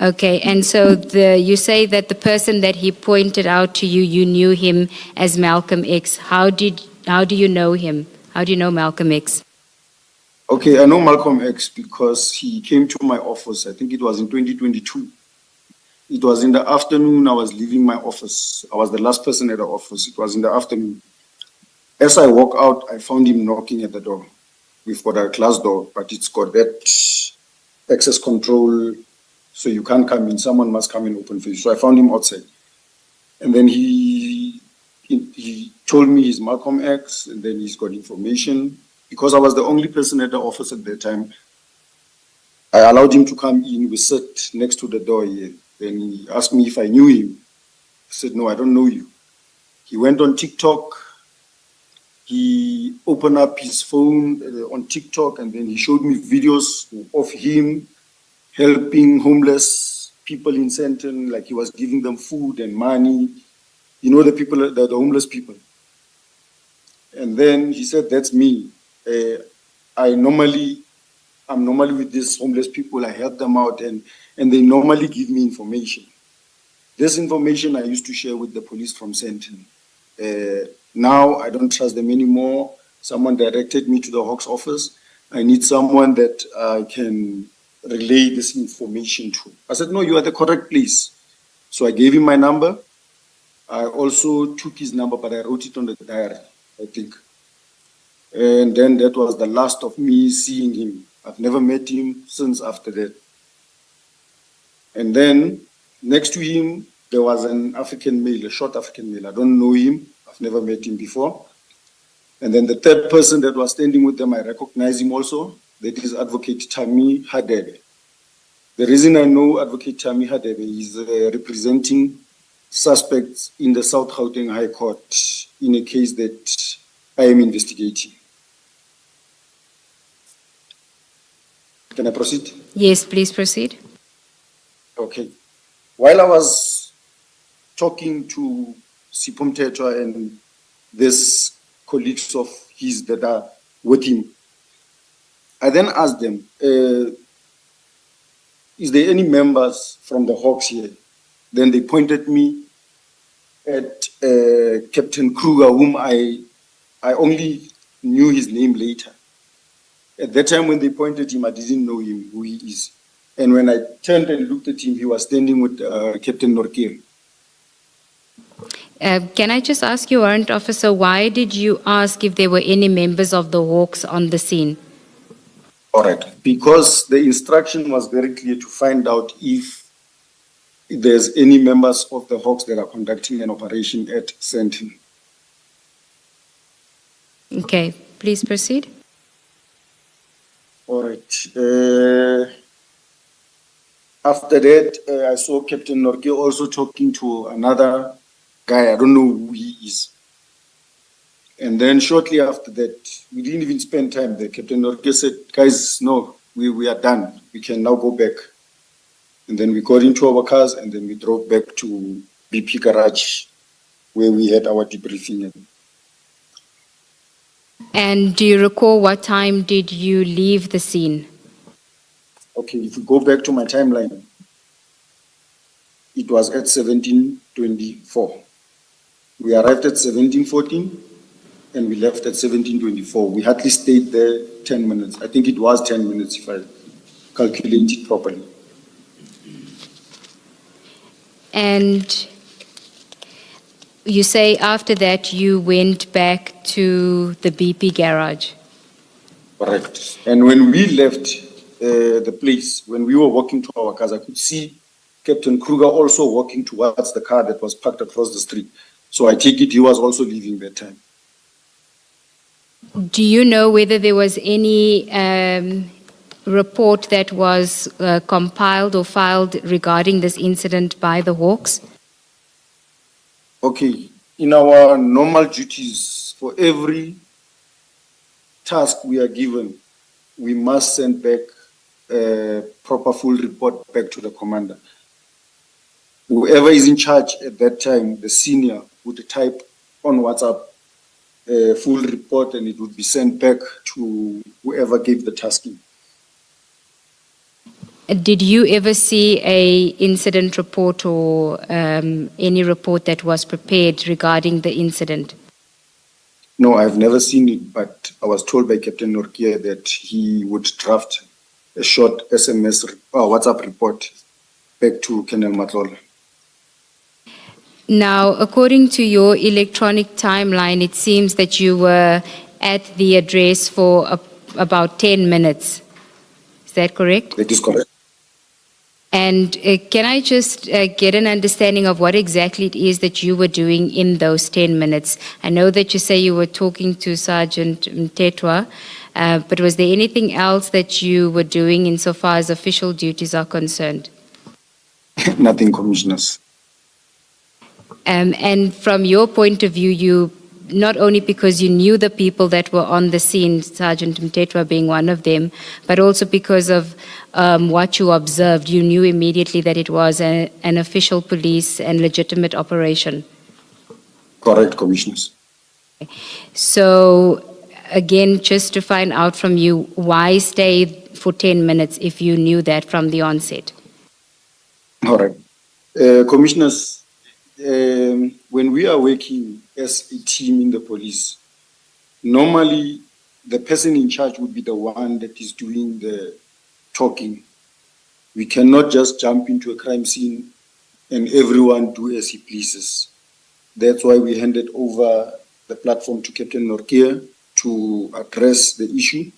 Okay, and so you say that the person that he pointed out to you, you knew him as Malcolm X. How do you know him? How do you know Malcolm X? Okay, I know Malcolm X because he came to my office. I think it was in 2022. It was in the afternoon. I was leaving my office. I was the last person at the office. It was in the afternoon. As I walk out, I found him knocking at the door. We've got a glass door, but it's got that access control, so you can't come in. Someone must come and open for you. So I found him outside. And then he told me he's Malcolm X, and then he's got information. Because I was the only person at the office at that time, I allowed him to come in. We sat next to the door here. Then he asked me if I knew him. I said, "No, I don't know you." He went on TikTok. He opened up his phone on TikTok, and then he showed me videos of him helping homeless people in Sandton, like he was giving them food and money. You know, the homeless people. And then he said, "That's me. I'm normally with these homeless people. I help them out, and they normally give me information. This information I used to share with the police from Sandton. Now I don't trust them anymore. Someone directed me to the Hawks office. I need someone that I can relay this information to." I said, "No, you are the correct place." So I gave him my number. I also took his number, but I wrote it on the diary, I think. And then that was the last of me seeing him. I've never met him since after that. And then next to him, there was an African male, a short African male. I don't know him. I've never met him before. And then the third person that was standing with them, I recognize him also. That is Advocate Tammy Hadebe. The reason I know Advocate Tammy Hadebe is representing suspects in the South Gauteng High Court in a case that I am investigating. Can I proceed? Yes, please proceed. Okay. While I was talking to Sipho Mthethwa and these colleagues of his that are with him, I then asked them, is there any members from the Hawks here? Then they pointed me at Captain Kruger, whom I only knew his name later. At that time when they pointed him, I didn't know him, who he is. And when I turned and looked at him, he was standing with Captain Norkir. Can I just ask you, Warrant Officer, why did you ask if there were any members of the Hawks on the scene? All right. Because the instruction was very clear to find out if there's any members of the Hawks that are conducting an operation at Sentin. Okay, please proceed. All right. After that, I saw Captain Norke also talking to another guy. I don't know who he is. And then shortly after that, we didn't even spend time there. Captain Norke said, guys, no, we are done. We can now go back. And then we got into our cars and then we drove back to BP Garage where we had our debriefing. And do you recall what time did you leave the scene? Okay, if we go back to my timeline, it was at 17:24. We arrived at 17:14 and we left at 17:24. We hardly stayed there 10 minutes. I think it was 10 minutes if I calculated properly. And you say after that you went back to the BP garage? Correct. And when we left the place, when we were walking to our cars, I could see Captain Kruger also walking towards the car that was parked across the street. So I take it he was also leaving that time. Do you know whether there was any report that was compiled or filed regarding this incident by the Hawks? Okay, in our normal duties, for every task we are given, we must send back a proper full report back to the commander. Whoever is in charge at that time, the senior, would type on WhatsApp a full report and it would be sent back to whoever gave the tasking. Did you ever see a incident report or any report that was prepared regarding the incident? No, I've never seen it, but I was told by Captain Norkia that he would draft a short SMS WhatsApp report back to Colonel Matlola. Now, according to your electronic timeline, it seems that you were at the address for about 10 minutes. Is that correct? That is correct. And can I just get an understanding of what exactly it is that you were doing in those 10 minutes? I know that you say you were talking to Sergeant Mthethwa, but was there anything else that you were doing insofar as official duties are concerned? Nothing, Commissioners. And from your point of view, you not only because you knew the people that were on the scene, Sergeant Mthethwa being one of them, but also because of what you observed, you knew immediately that it was an official police and legitimate operation. Correct, Commissioners. So, again, just to find out from you, why stay for 10 minutes if you knew that from the onset? All right. Commissioners, when we are working as a team in the police, normally the person in charge would be the one that is doing the talking. We cannot just jump into a crime scene and everyone do as he pleases. That's why we handed over the platform to Captain Norkia to address the issue.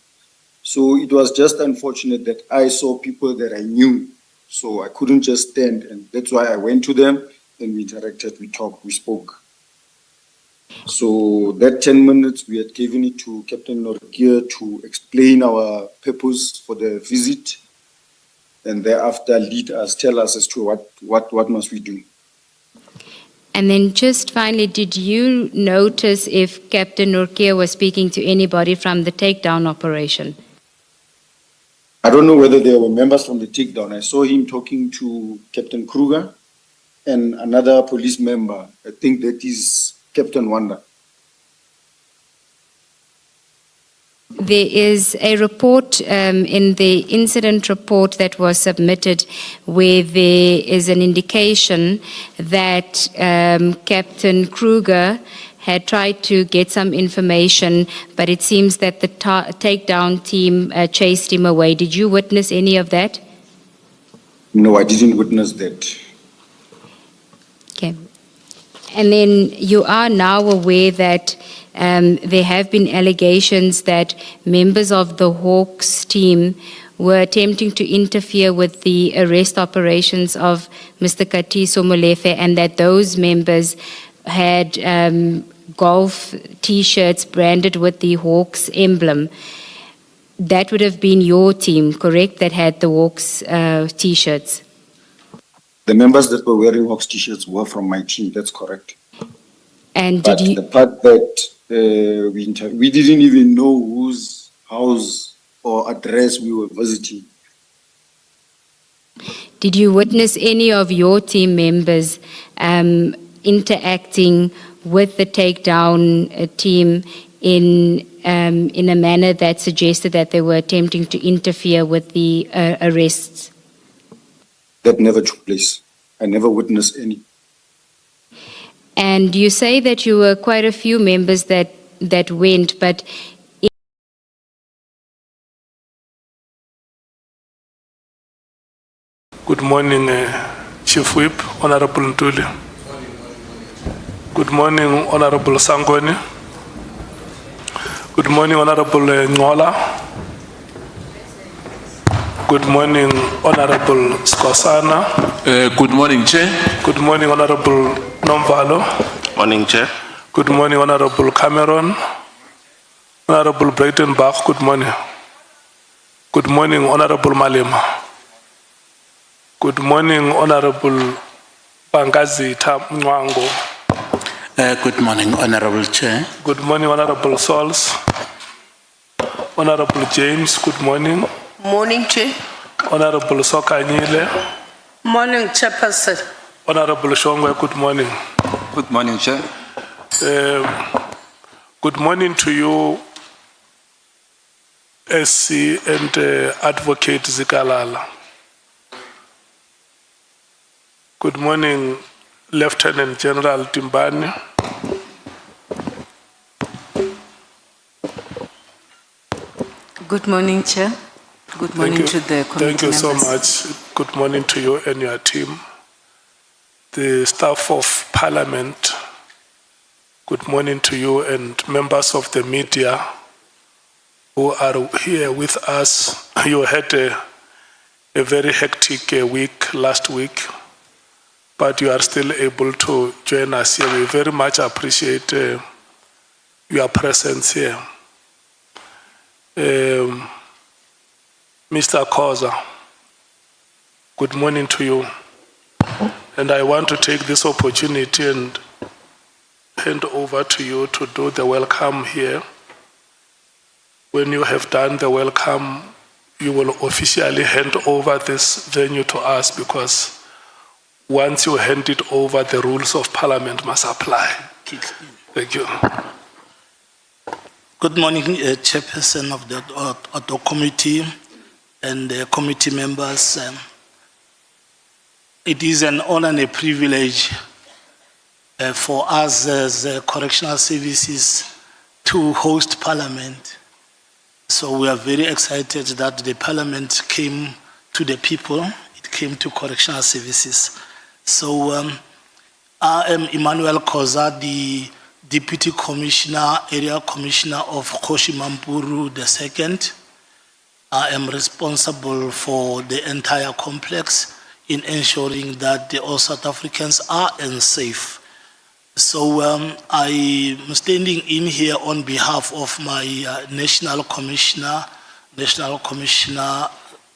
So it was just unfortunate that I saw people that I knew So I couldn't just stand, and that's why I went to them and we interacted, we talked, we spoke. So that 10 minutes, we had given it to Captain Norgia to explain our purpose for the visit, and thereafter lead us, tell us as to what must we do. And then just finally, did you notice if Captain Norkia was speaking to anybody from the takedown operation? I don't know whether there were members from the takedown. I saw him talking to Captain Kruger and another police member. I think that is Captain Wanda. There is a report in the incident report that was submitted where there is an indication that Captain Kruger had tried to get some information, but it seems that the takedown team chased him away. Did you witness any of that? No, I didn't witness that. Okay. And then you are now aware that there have been allegations that members of the Hawks team were attempting to interfere with the arrest operations of Mr. Katiso Molefe, and that those members had golf T-shirts branded with the Hawks emblem. That would have been your team, correct, that had the Hawks T-shirts? The members that were wearing Hawks T-shirts were from my team, that's correct. And But did you... the part that we didn't even know whose house or address we were visiting. Did you witness any of your team members interacting with the takedown team in a manner that suggested that they were attempting to interfere with the arrests? That never took place. I never witnessed any. And you say that you were quite a few members that went, but Good morning, Chief Whip, Honorable Ntuli. Good morning, Honorable Sangoni. Good morning, Honorable Ngola. Good morning, Honorable Skosana. Good morning, Chair. Good morning, Honorable Nomvalo. Morning, Chair. Good morning, Honorable Cameron. Honorable Breitenbach, good morning. Good morning, Honorable Malema. Good morning, Honorable Bangazita Mwango. Good morning, Honorable Chair. Good morning, Honorable Sols. Honorable James, good morning. Morning, Chair. Honorable Sokanyile. Morning, Chairperson. Honorable Shongwe, good morning. Good morning, Chair. Good morning to you, SC and Advocate Zikalala. Good morning, Lieutenant General Dimpane. Good morning, Chair. Good morning to the committee Thank you so members. much. Good morning to you and your team. The staff of Parliament, good morning to you, and members of the media who are here with us. You had a very hectic week last week, but you are still able to join us here. We very much appreciate your presence here. Mr. Koza, good morning to you. And I want to take this opportunity and hand over to you to do the welcome here. When you have done the welcome, you will officially hand over this venue to us, because once you hand it over, the rules of Parliament must apply. Thank you. Good morning, Chairperson of the Auto Committee and committee members. It is an honor and a privilege for us as correctional services to host Parliament. So we are very excited that the Parliament came to the people, it came to correctional services. So I am Emmanuel Koza, the Deputy Commissioner, Area Commissioner of Koshimampuru II. I am responsible for the entire complex, in ensuring that all South Africans are safe. So I'm standing in here on behalf of my National Commissioner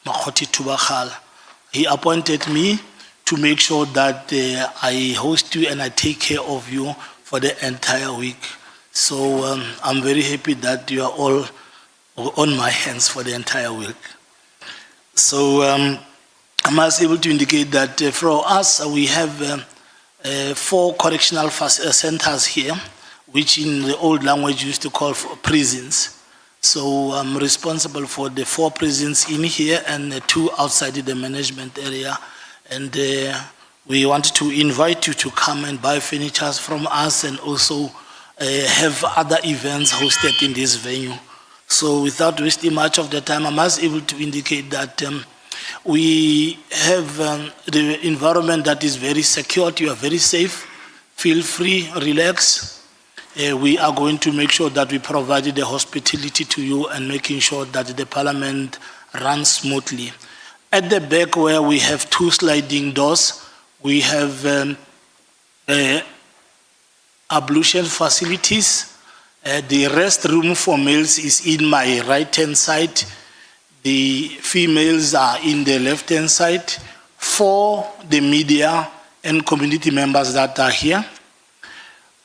Makgoti Thubagala. He appointed me to make sure that I host you and I take care of you for the entire week. So I'm very happy that you are all on my hands for the entire week. So I must able to indicate that for us, we have 4 correctional centers here, which in the old language used to call for prisons. So I'm responsible for the 4 prisons in here and 2 outside the management area. And we want to invite you to come and buy furniture from us and also have other events hosted in this venue. So without wasting much of the time, I must able to indicate that we have the environment that is very secure. You are very safe. Feel free, relax. We are going to make sure that we provide the hospitality to you and making sure that the parliament runs smoothly. At the back where we have 2 sliding doors, we have ablution facilities. The restroom for males is in my right-hand side. The females are in the left-hand side. For the media and community members that are here.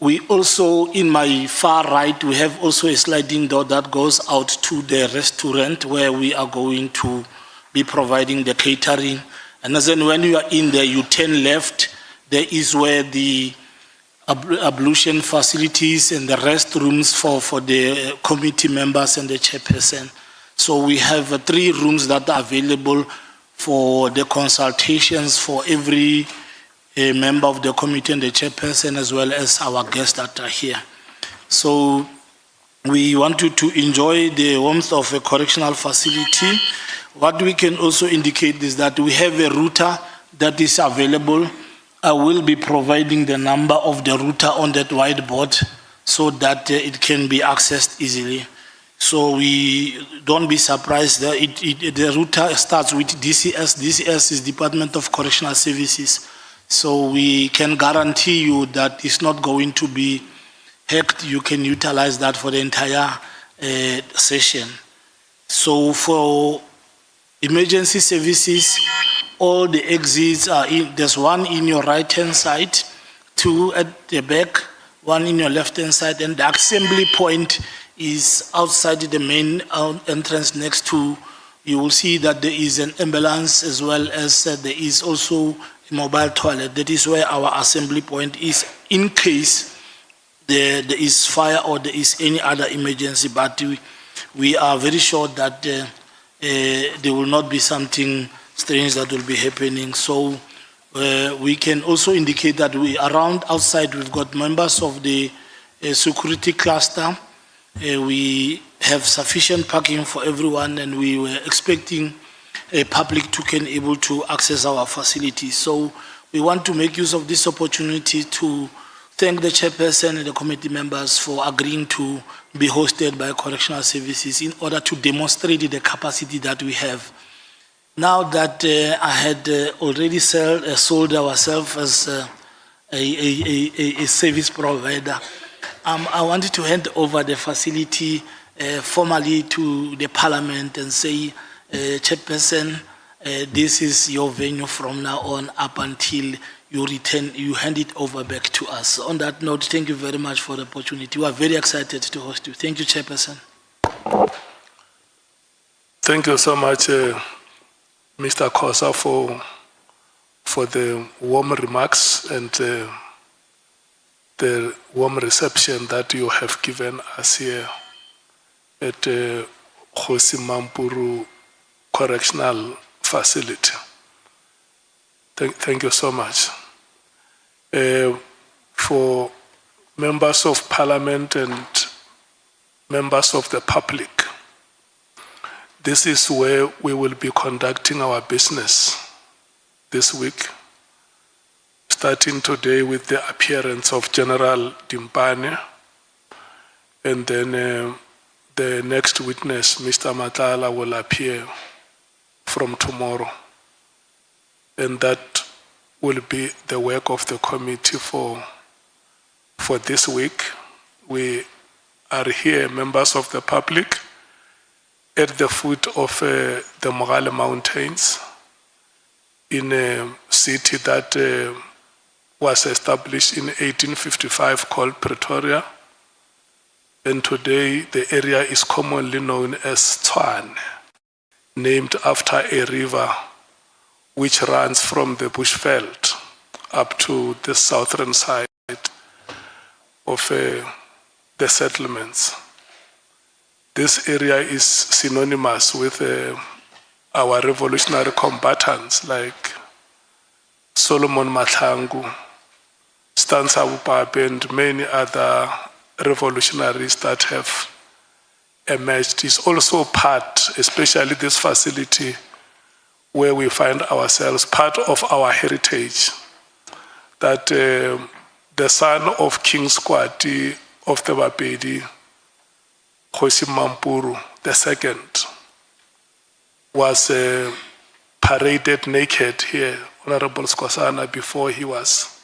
We also, in my far right, we have also a sliding door that goes out to the restaurant where we are going to be providing the catering. And then when you are in there, you turn left, there is where the ablution facilities and the restrooms for the committee members and the chairperson. So we have 3 rooms that are available for the consultations for every member of the committee and the chairperson, as well as our guests that are here. So we want you to enjoy the warmth of a correctional facility. What we can also indicate is that we have a router that is available. I will be providing the number of the router on that whiteboard so that it can be accessed easily. So we don't be surprised that the router starts with DCS. DCS is Department of Correctional Services. So we can guarantee you that it's not going to be hacked. You can utilize that for the entire session. So for emergency services, all the exits are in. There's 1 in your right-hand side, 2 at the back, 1 in your left-hand side, and the assembly point is outside the main entrance next to. You will see that there is an ambulance as well as there is also a mobile toilet. That is where our assembly point is in case there is fire or there is any other emergency. But we are very sure that there will not be something strange that will be happening. So we can also indicate that we around outside we've got members of the security cluster. We have sufficient parking for everyone, and we were expecting a public to can able to access our facilities. So we want to make use of this opportunity to thank the chairperson and the committee members for agreeing to be hosted by Correctional Services in order to demonstrate the capacity that we have. Now that I had already sold ourselves as a service provider, I wanted to hand over the facility formally to the parliament and say, chairperson, this is your venue from now on up until you hand it over back to us. On that note, thank you very much for the opportunity. We are very excited to host you. Thank you, chairperson. Thank you so much, Mr. Khosa, for the warm remarks and the warm reception that you have given us here at Kgosi Mampuru Correctional Facility. Thank you so much. For members of parliament and members of the public, this is where we will be conducting our business this week, starting today with the appearance of General Dimpane, and then the next witness, Mr. Matala, will appear from tomorrow. and that will be the work of the committee for this week. We are here, members of the public, at the foot of the Mogale Mountains, in a city that was established in 1855 called Pretoria. And today the area is commonly known as Tshwane, named after a river which runs from the bushveld up to the southern side of the settlements. This area is synonymous with our revolutionary combatants like Solomon Mahlangu, Stanza Upape, and many other revolutionaries that have emerged. Is also part, especially this facility where we find ourselves, part of our heritage, that the son of King Squati of the Bapedi, Kgosi Mampuru II, was paraded naked here, Honorable Skosana, before he was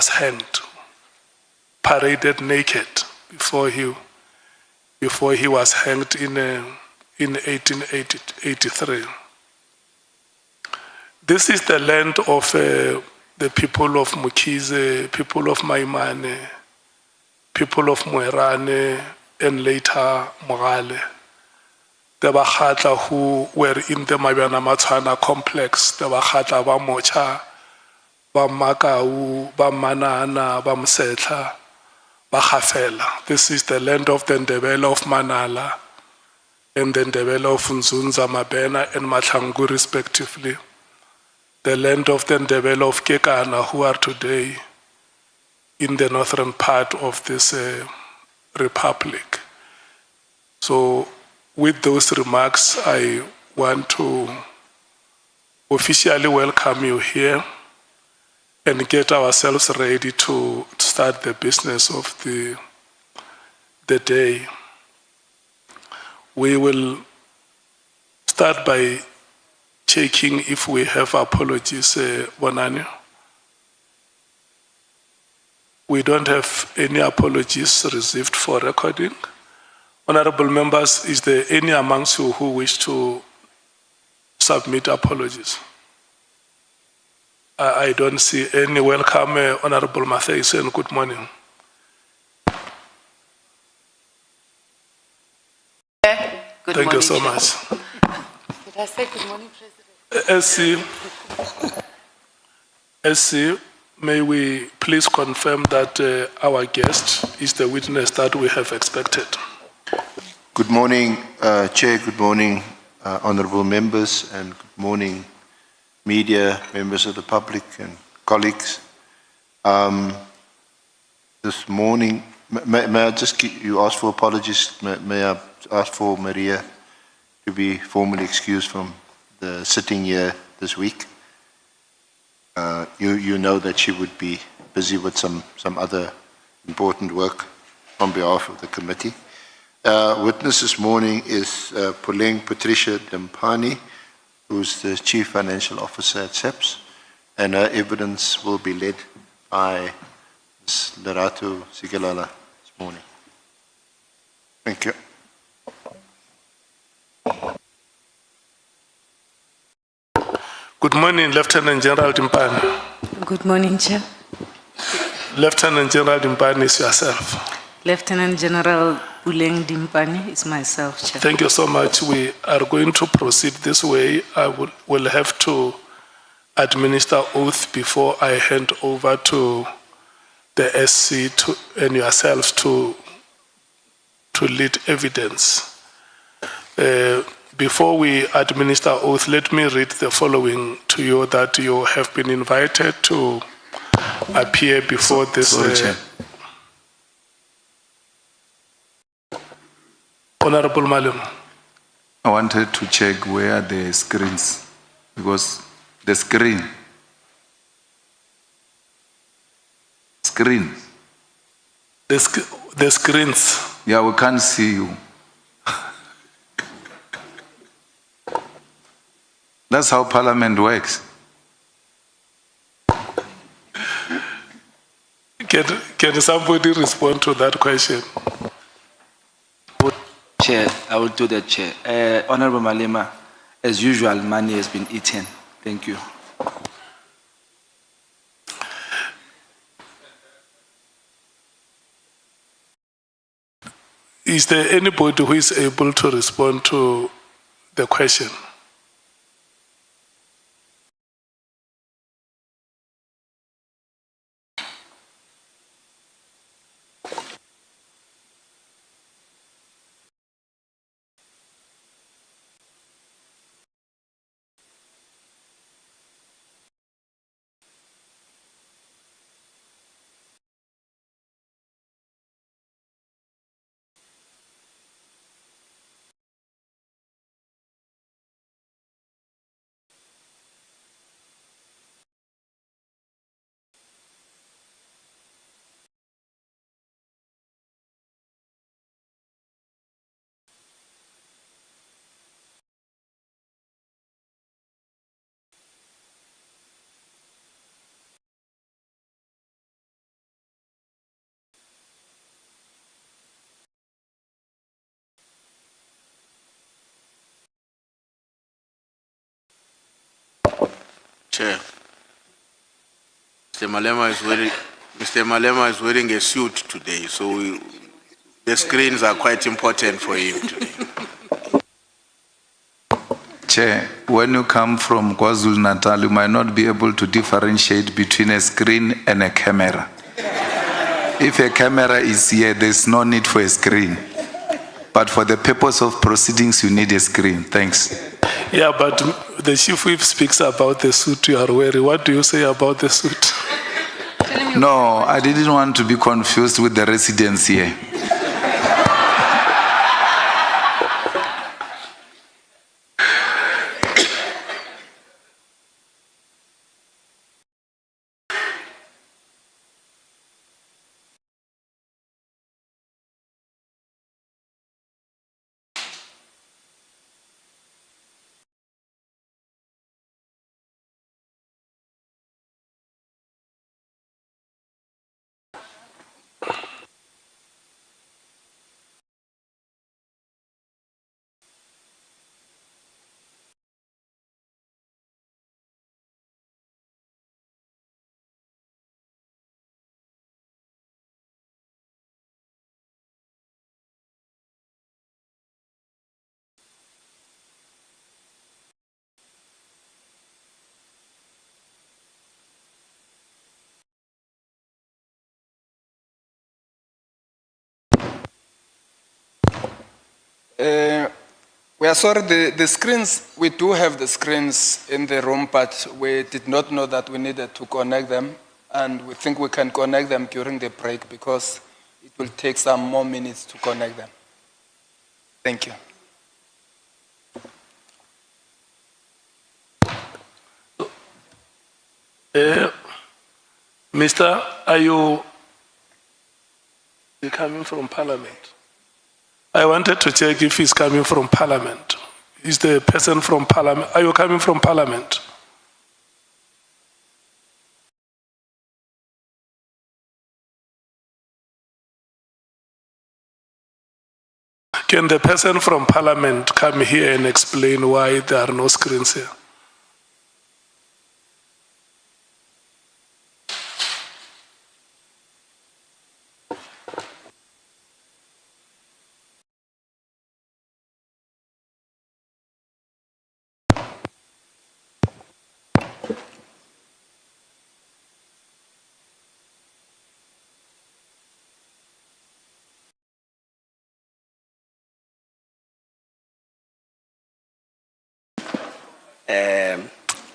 hanged. Paraded naked before he was hanged in 1883. This is the land of the people of Mukize, people of Maimane, people of Moerane, and later Mogale. The Bakhatla who were in the Mabiana Matshwana complex, the Bakhatla ba Mocha, ba Makau, ba Manana, ba Msetla, ba Khafela. This is the land of the Ndebele of Manala and the Ndebele of Nzunza, Mabena, and Mahlangu respectively. The land of the Ndebele of Kekana, who are today in the northern part of this republic. So with those remarks, I want to officially welcome you here and get ourselves ready to start the business of the day. We will start by checking if we have apologies, Bonani. We don't have any apologies received for recording. Honorable members, is there any amongst you who wish to submit apologies? I don't see any. Welcome, Honorable Mathais, and good morning. Thank you so much. Did I say good morning, President? SC, may we please confirm that our guest is the witness that we have expected? Good morning, Chair. Good morning, honorable members, and good morning, media, members of the public, and colleagues. This morning, may I just you ask for apologies? May I ask for Maria to be formally excused from the sitting here this week? You know that she would be busy with some other important work on behalf of the committee. Witness this morning is Puleng Patricia Dimpane, who's the Chief Financial Officer at SEPS, and her evidence will be led by Ms. Lerato Sigalala this morning. Thank you. Good morning, Lieutenant General Dimpane. Good morning, Chair. Lieutenant General Dimpane is yourself. Lieutenant General Puleng Dimpane is myself, Chair. Thank you so much. We are going to proceed this way. I will have to administer oath before I hand over to the SC and yourselves to lead evidence. Before we administer oath, let me read the following to you that you have been invited to appear before this. Honorable Malum. I wanted to check where are the screens, because the screen. The screens. Yeah, we can't see you. That's how Parliament works. Can somebody respond to that question? Chair, I will do that, Chair. Honorable Malema, as usual, money has been eaten. Thank you. Is there anybody who is able to respond to the question? Chair, Mr. Malema is wearing a suit today, so the screens are quite important for him today. Chair, when you come from KwaZulu-Natal, you might not be able to differentiate between a screen and a camera. If a camera is here, there's no need for a screen. But for the purpose of proceedings, you need a screen. Thanks. Yeah, but the chief whip speaks about the suit you are wearing. What do you say about the suit? No, I didn't want to be confused with the residents here. We are sorry, the screens, we do have the screens in the room, but we did not know that we needed to connect them, and we think we can connect them during the break because it will take some more minutes to connect them. Thank you. Mister, are you coming from Parliament? I wanted to check if he's coming from Parliament. Is the person from Parliament? Are you coming from Parliament? Can the person from Parliament come here and explain why there are no screens here?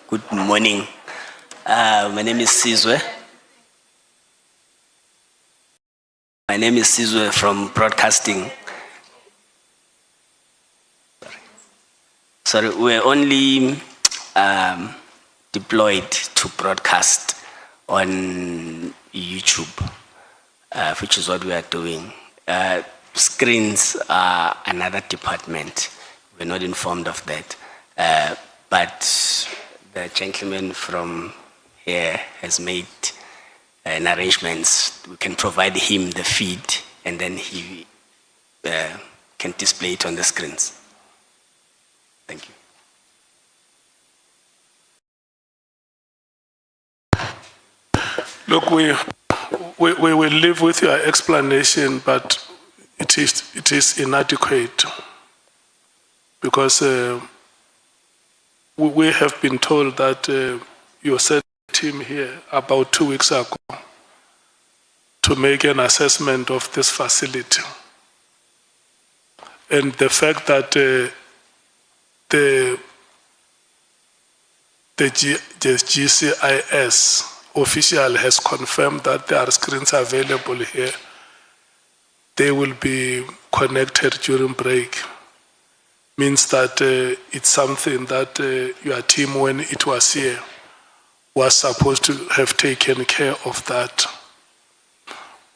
Good morning. My name is Sizwe. My name is Sizwe from Broadcasting. Sorry, we're only deployed to broadcast on YouTube, which is what we are doing. Screens are another department. We're not informed of that. but the gentleman from here has made an arrangements. We can provide him the feed, and then he can display it on the screens. Thank you. Look, we will live with your explanation, but it is inadequate because we have been told that you sent a team here about 2 weeks ago to make an assessment of this facility. And the fact that the GCIS official has confirmed that there are screens available here, they will be connected during break, means that it's something that your team, when it was here, was supposed to have taken care of that.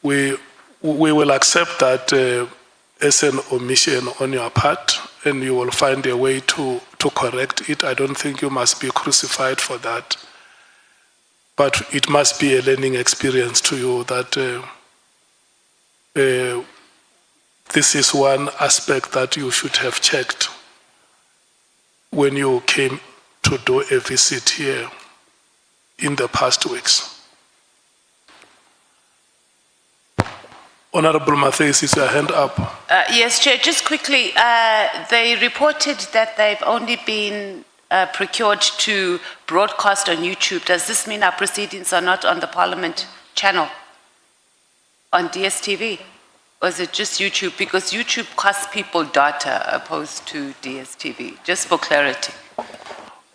We will accept that as an omission on your part, and you will find a way to correct it. I don't think you must be crucified for that. But it must be a learning experience to you that this is one aspect that you should have checked when you came to do a visit here in the past weeks. Honorable Matthews, is your hand up? Yes, Chair, just quickly, they reported that they've only been procured to broadcast on YouTube. Does this mean our proceedings are not on the Parliament channel, on DSTV? Or is it just YouTube? Because YouTube costs people data opposed to DSTV, just for clarity.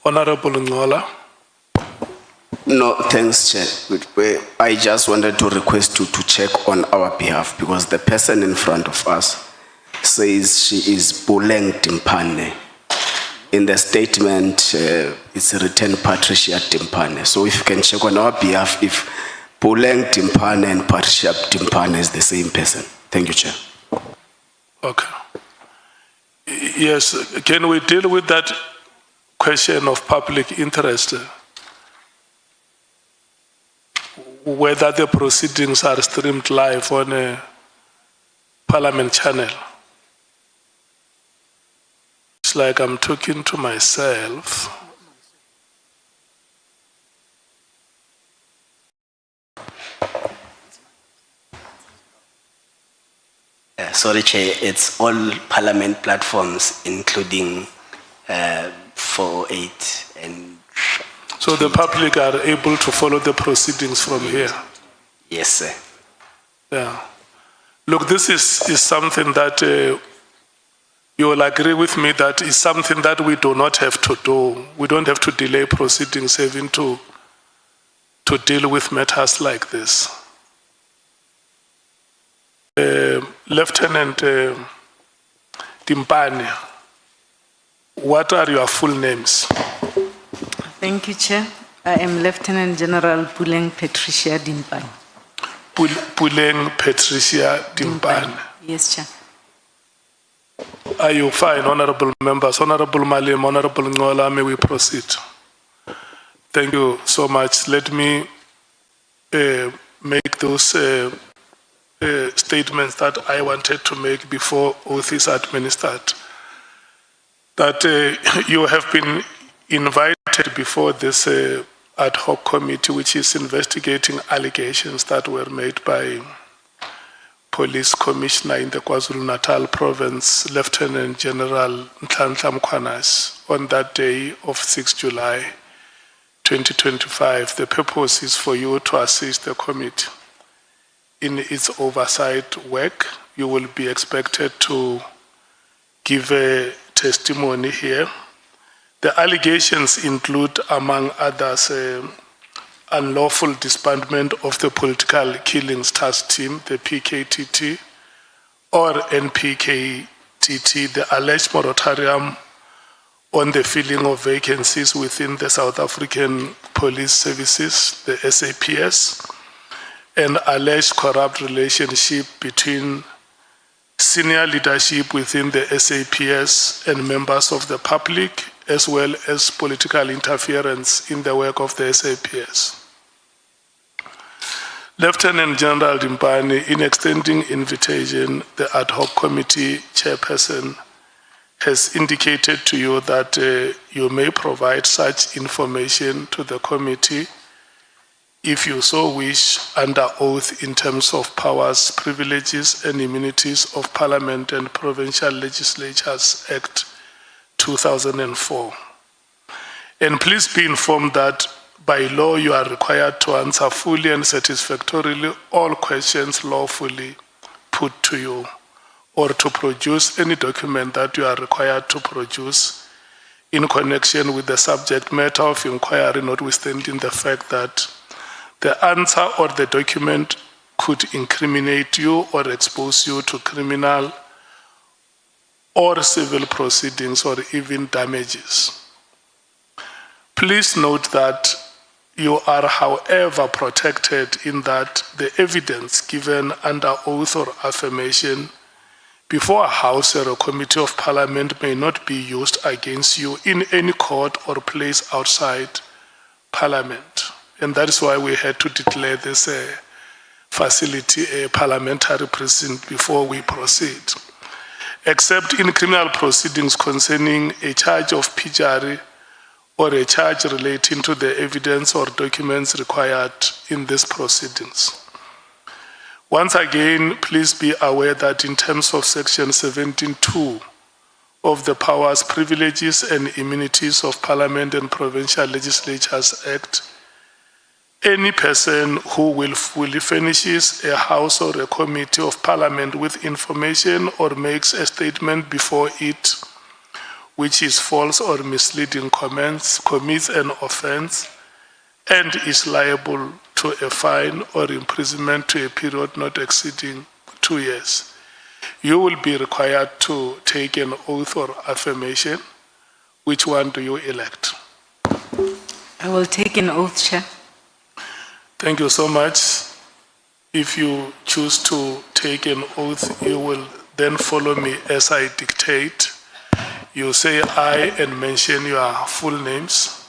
Honorable Ngola. No, thanks, Chair. I just wanted to request you to check on our behalf because the person in front of us says she is Puleng Dimpane. In the statement, it's written Patricia Dimpane. So if you can check on our behalf if Puleng Dimpane and Patricia Dimpane is the same person. Thank you, Chair. Okay. Yes, can we deal with that question of public interest? Whether the proceedings are streamed live on a Parliament channel. It's like I'm talking to myself. Sorry, Chair, it's all Parliament platforms, including 408 and... So the public are able to follow the proceedings from here? Yes, sir. Yeah. Look, this is something that you will agree with me that is something that we do not have to do. We don't have to delay proceedings even to deal with matters like this. Lieutenant Dimpane, what are your full names? Thank you, Chair. I am Lieutenant General Puleng Patricia Dimpane. Puleng Patricia Dimpane. Yes, Chair. Are you fine, honorable members? Honorable Malim, Honorable Ngola, may we proceed? Thank you so much. Let me make those statements that I wanted to make before oath is administered. That you have been invited before this ad hoc committee, which is investigating allegations that were made by Police Commissioner in the KwaZulu-Natal Province, Lieutenant General Nhlanhla Mkhwanazi, on that day of 6 July 2025. The purpose is for you to assist the committee in its oversight work. You will be expected to give a testimony here. The allegations include, among others, unlawful disbandment of the Political Killings Task Team, the PKTT, or NPKTT, the alleged moratorium on the filling of vacancies within the South African Police Services, the SAPS, and alleged corrupt relationship between senior leadership within the SAPS and members of the public, as well as political interference in the work of the SAPS. Lieutenant General Dimpane, in extending invitation, the ad hoc committee chairperson has indicated to you that you may provide such information to the committee if you so wish under oath in terms of powers, privileges and immunities of Parliament and Provincial Legislatures Act 2004. And please be informed that by law you are required to answer fully and satisfactorily all questions lawfully put to you, or to produce any document that you are required to produce in connection with the subject matter of inquiry, notwithstanding the fact that the answer or the document could incriminate you or expose you to criminal or civil proceedings or even damages. Please note that you are, however, protected in that the evidence given under oath or affirmation before a House or a Committee of Parliament may not be used against you in any court or place outside Parliament. And that is why we had to declare this facility a parliamentary precinct before we proceed. Except in criminal proceedings concerning a charge of perjury or a charge relating to the evidence or documents required in these proceedings. Once again, please be aware that in terms of Section 17(2) of the Powers, Privileges and Immunities of Parliament and Provincial Legislatures Act, any person who willfully furnishes a House or a Committee of Parliament with information or makes a statement before it which is false or misleading commits an offense and is liable to a fine or imprisonment to a period not exceeding 2 years. You will be required to take an oath or affirmation. Which one do you elect? I will take an oath, Chair. Thank you so much. If you choose to take an oath, you will then follow me as I dictate. You say "I" and mention your full names.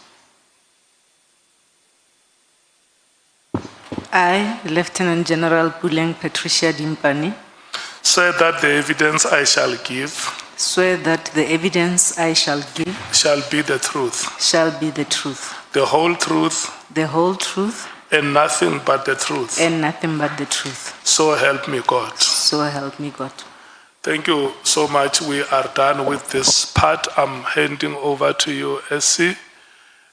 I, Lieutenant General Puleng Patricia Dimpane, Swear that the evidence I shall give swear that the evidence I shall give shall be the truth, shall be the truth, the whole truth, the whole truth, and nothing but the truth. and nothing but the truth. So help me God. So help me God. Thank you so much. We are done with this part. I'm handing over to you, SC,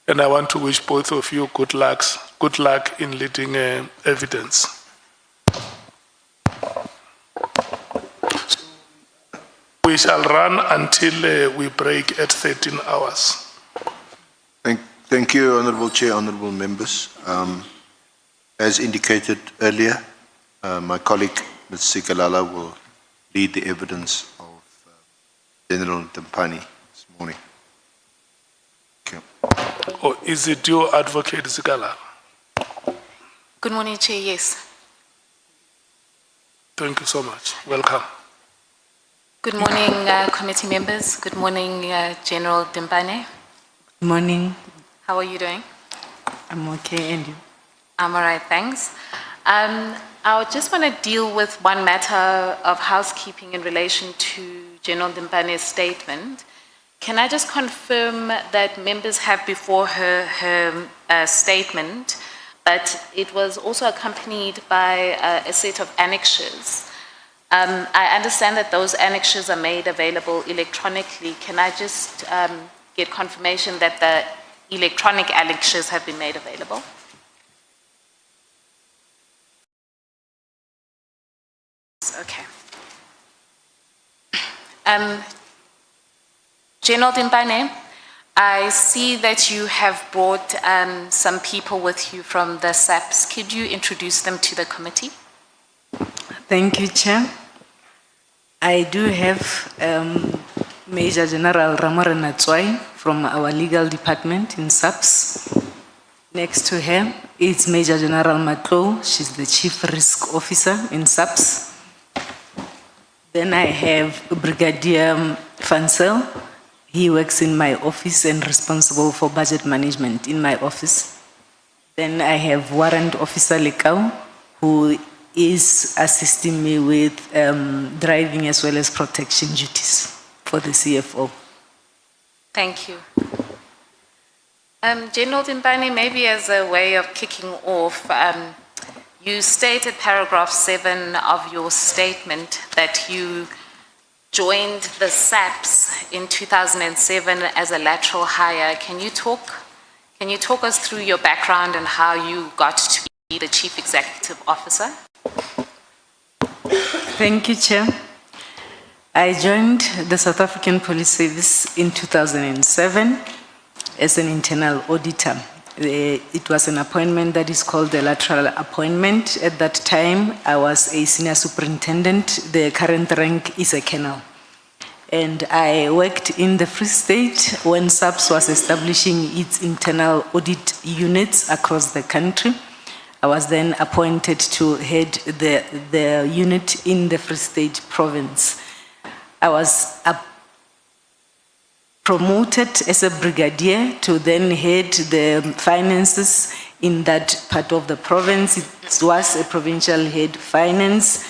and I want to wish both of you good luck in leading evidence. We shall run until we break at 13 hours. Thank you, Honourable Chair, Honourable Members. As indicated earlier, my colleague, Ms. Sigalala, will lead the evidence of General Dimpane this morning. Thank you. Or is it your Advocate Zigala? Good morning, Chair. Yes. Thank you so much. Welcome. Good morning, committee members. Good morning, General Dimpane. Good morning. How are you doing? I'm okay, and you? I'm all right, thanks. I just want to deal with one matter of housekeeping in relation to General Dimpane's statement. Can I just confirm that members have before her statement, but it was also accompanied by a set of annexures. I understand that those annexures are made available electronically. Can I just get confirmation that the electronic annexures have been made available? Okay. General Dimpane, I see that you have brought some people with you from the SAPS. Could you introduce them to the committee? Thank you, Chair. I do have Major General Ramorena Tswai from our legal department in SAPS. Next to her is Major General Matlo. She's the Chief Risk Officer in SAPS. Then I have Brigadier Fansel. He works in my office and responsible for budget management in my office. Then I have Warrant Officer Lekau, who is assisting me with driving as well as protection duties for the CFO. Thank you. General Dimpane, maybe as a way of kicking off, you stated paragraph 7 of your statement that you joined the SAPS in 2007 as a lateral hire. Can you talk us through your background and how you got to be the Chief Executive Officer? Thank you, Chair. I joined the South African Police Service in 2007 as an internal auditor. It was an appointment that is called a lateral appointment. At that time, I was a senior superintendent. The current rank is a colonel. And I worked in the Free State when SAPS was establishing its internal audit units across the country. I was then appointed to head the unit in the Free State province. I was promoted as a brigadier to then head the finances in that part of the province. It was a provincial head finance.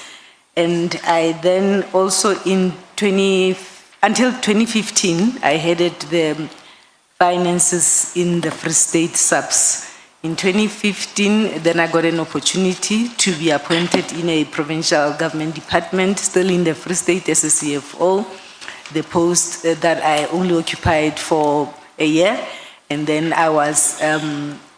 And I then also until 2015, I headed the finances in the Free State SAPS. In 2015, then I got an opportunity to be appointed in a provincial government department, still in the Free State as a CFO, the post that I only occupied for a year. And then I was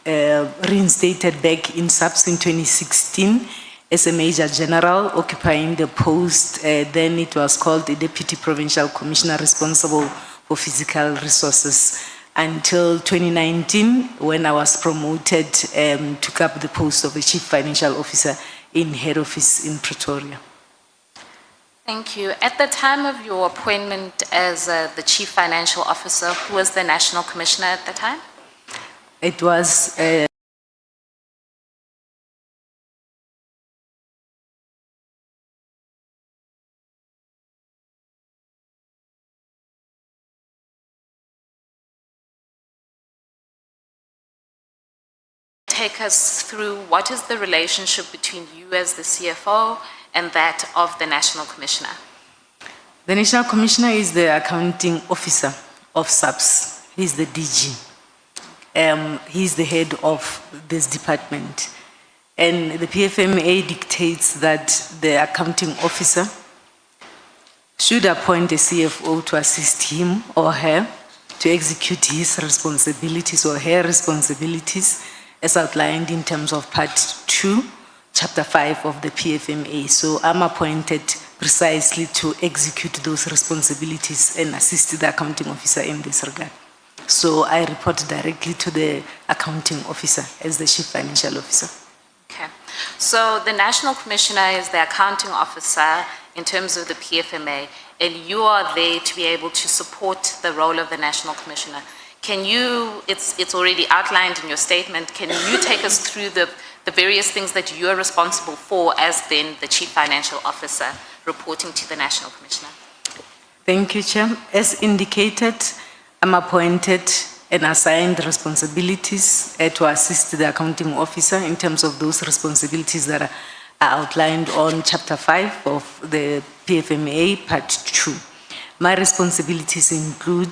reinstated back in SAPS in 2016 as a Major General, occupying the post, then it was called the Deputy Provincial Commissioner responsible for physical resources, until 2019, when I was promoted, took up the post of the Chief Financial Officer in head office in Pretoria. Thank you. At the time of your appointment as the Chief Financial Officer, who was the National Commissioner at the time? It was take us through what is the relationship between you as the CFO and that of the National Commissioner? The National Commissioner is the accounting officer of SAPS. He's the DG. He's the head of this department. And the PFMA dictates that the accounting officer should appoint a CFO to assist him or her to execute his responsibilities or her responsibilities as outlined in terms of Part 2, Chapter 5 of the PFMA. So I'm appointed precisely to execute those responsibilities and assist the accounting officer in this regard. So I report directly to the accounting officer as the Chief Financial Officer. Okay. So the National Commissioner is the accounting officer in terms of the PFMA, and you are there to be able to support the role of the National Commissioner. Can you, it's already outlined in your statement, can you take us through the various things that you are responsible for as then the Chief Financial Officer reporting to the National Commissioner? Thank you, Chair. As indicated, I'm appointed and assigned responsibilities to assist the accounting officer in terms of those responsibilities that are outlined on Chapter 5 of the PFMA, Part 2. My responsibilities include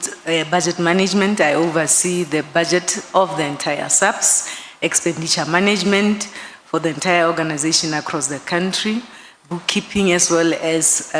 budget management. I oversee the budget of the entire SAPS, expenditure management for the entire organization across the country, bookkeeping as well as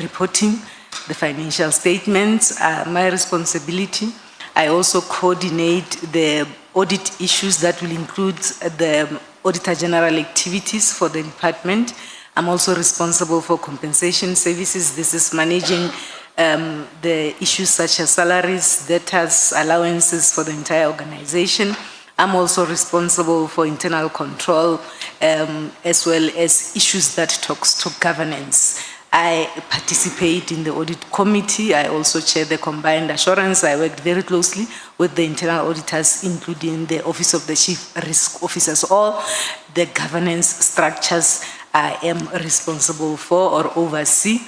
reporting the financial statements are my responsibility. I also coordinate the audit issues that will include the Auditor General activities for the department. I'm also responsible for compensation services. This is managing the issues such as salaries, debtors, allowances for the entire organization. I'm also responsible for internal control as well as issues that talks to governance. I participate in the audit committee. I also chair the combined assurance. I worked very closely with the internal auditors, including the Office of the Chief Risk Officers. All the governance structures I am responsible for or oversee,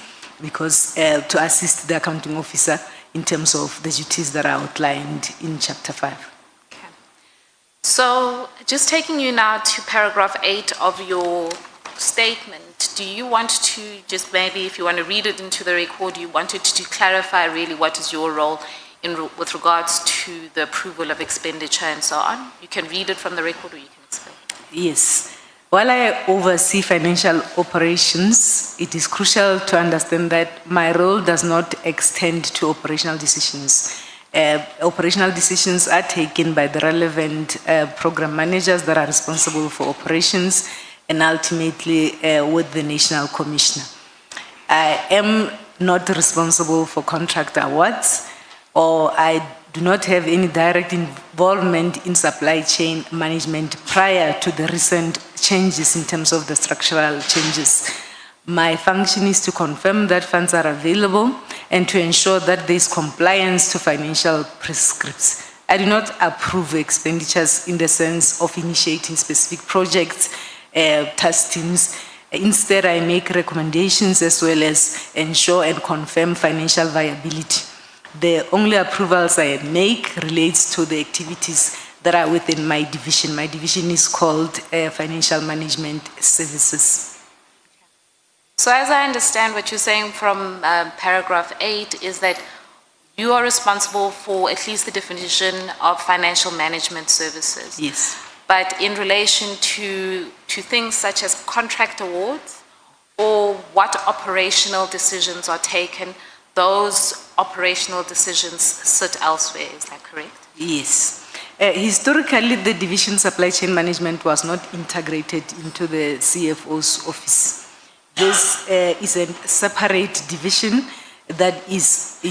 because to assist the accounting officer in terms of the duties that are outlined in Chapter 5. So just taking you now to paragraph 8 of your statement, do you want to just maybe, if you want to read it into the record, you wanted to clarify really what is your role with regards to the approval of expenditure and so on? You can read it from the record or you can explain. Yes. While I oversee financial operations, it is crucial to understand that my role does not extend to operational decisions. Operational decisions are taken by the relevant program managers that are responsible for operations and ultimately with the National Commissioner. I am not responsible for contract awards, or I do not have any direct involvement in supply chain management prior to the recent changes in terms of the structural changes. My function is to confirm that funds are available and to ensure that there is compliance to financial prescripts. I do not approve expenditures in the sense of initiating specific projects, task teams. Instead, I make recommendations as well as ensure and confirm financial viability. The only approvals I make relates to the activities that are within my division. My division is called Financial Management Services. So as I understand what you're saying from paragraph 8 is that you are responsible for at least the definition of financial management services. Yes. But in relation to things such as contract awards or what operational decisions are taken, those operational decisions sit elsewhere, is that correct? Yes. Historically, the division supply chain management was not integrated into the CFO's office. This is a separate division that is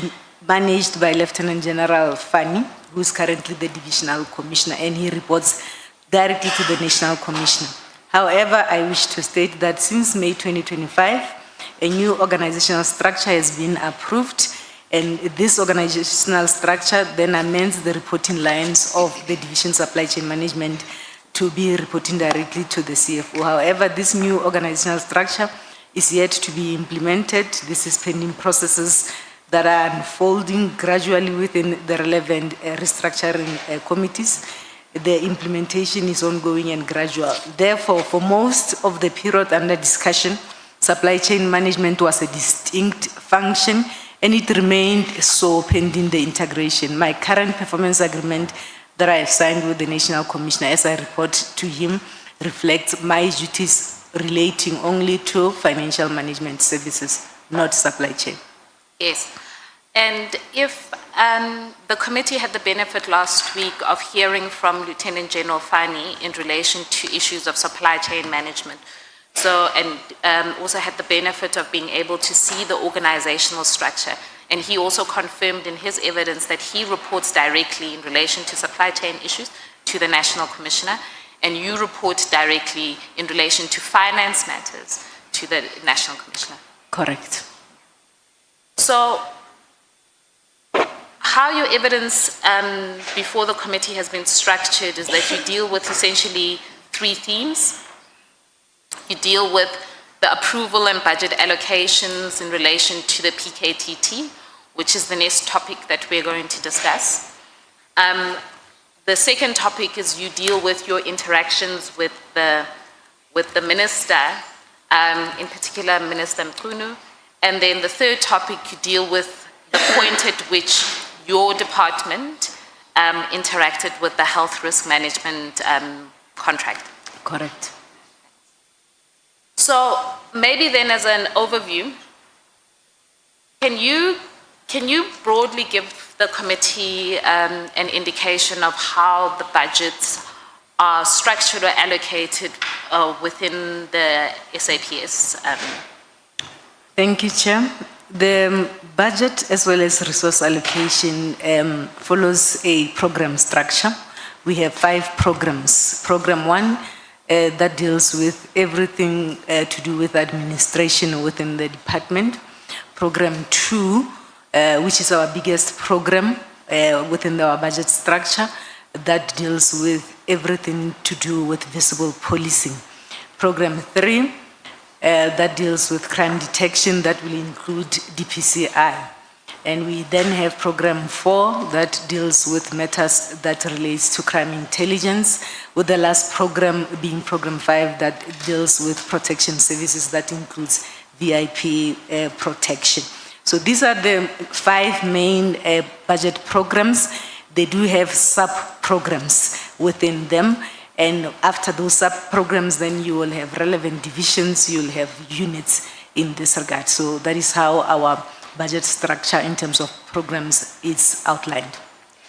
managed by Lieutenant General Fani, who is currently the divisional commissioner, and he reports directly to the National Commissioner. However, I wish to state that since May 2025, a new organizational structure has been approved, and this organizational structure then amends the reporting lines of the division supply chain management to be reporting directly to the CFO. However, this new organizational structure is yet to be implemented. This is pending processes that are unfolding gradually within the relevant restructuring committees. The implementation is ongoing and gradual. Therefore, for most of the period under discussion, supply chain management was a distinct function and it remained so pending the integration. My current performance agreement that I have signed with the National Commissioner as I report to him reflects my duties relating only to financial management services, not supply chain. Yes. And if the committee had the benefit last week of hearing from Lieutenant General Fani in relation to issues of supply chain management, and also had the benefit of being able to see the organizational structure. And he also confirmed in his evidence that he reports directly in relation to supply chain issues to the National Commissioner, and you report directly in relation to finance matters to the National Commissioner. Correct. So, how your evidence before the committee has been structured is that you deal with essentially 3 themes. You deal with the approval and budget allocations in relation to the PKTT, which is the next topic that we're going to discuss. The second topic is you deal with your interactions with the minister, in particular Minister Mkunu. And then the third topic, you deal with the point at which your department interacted with the health risk management contract. Correct. So maybe then as an overview, can you broadly give the committee an indication of how the budgets are structured or allocated within the SAPS? Thank you, Chair. The budget as well as resource allocation follows a program structure. We have 5 programs. Program 1 that deals with everything to do with administration within the department. Program 2, which is our biggest program within our budget structure, that deals with everything to do with visible policing. Program 3, that deals with crime detection, that will include DPCI. And we then have program 4 that deals with matters that relates to crime intelligence, with the last program being program 5 that deals with protection services that includes VIP protection. So these are the 5 main budget programs. They do have sub-programs within them. And after those sub-programs, then you will have relevant divisions, you'll have units in this regard. So that is how our budget structure in terms of programs is outlined.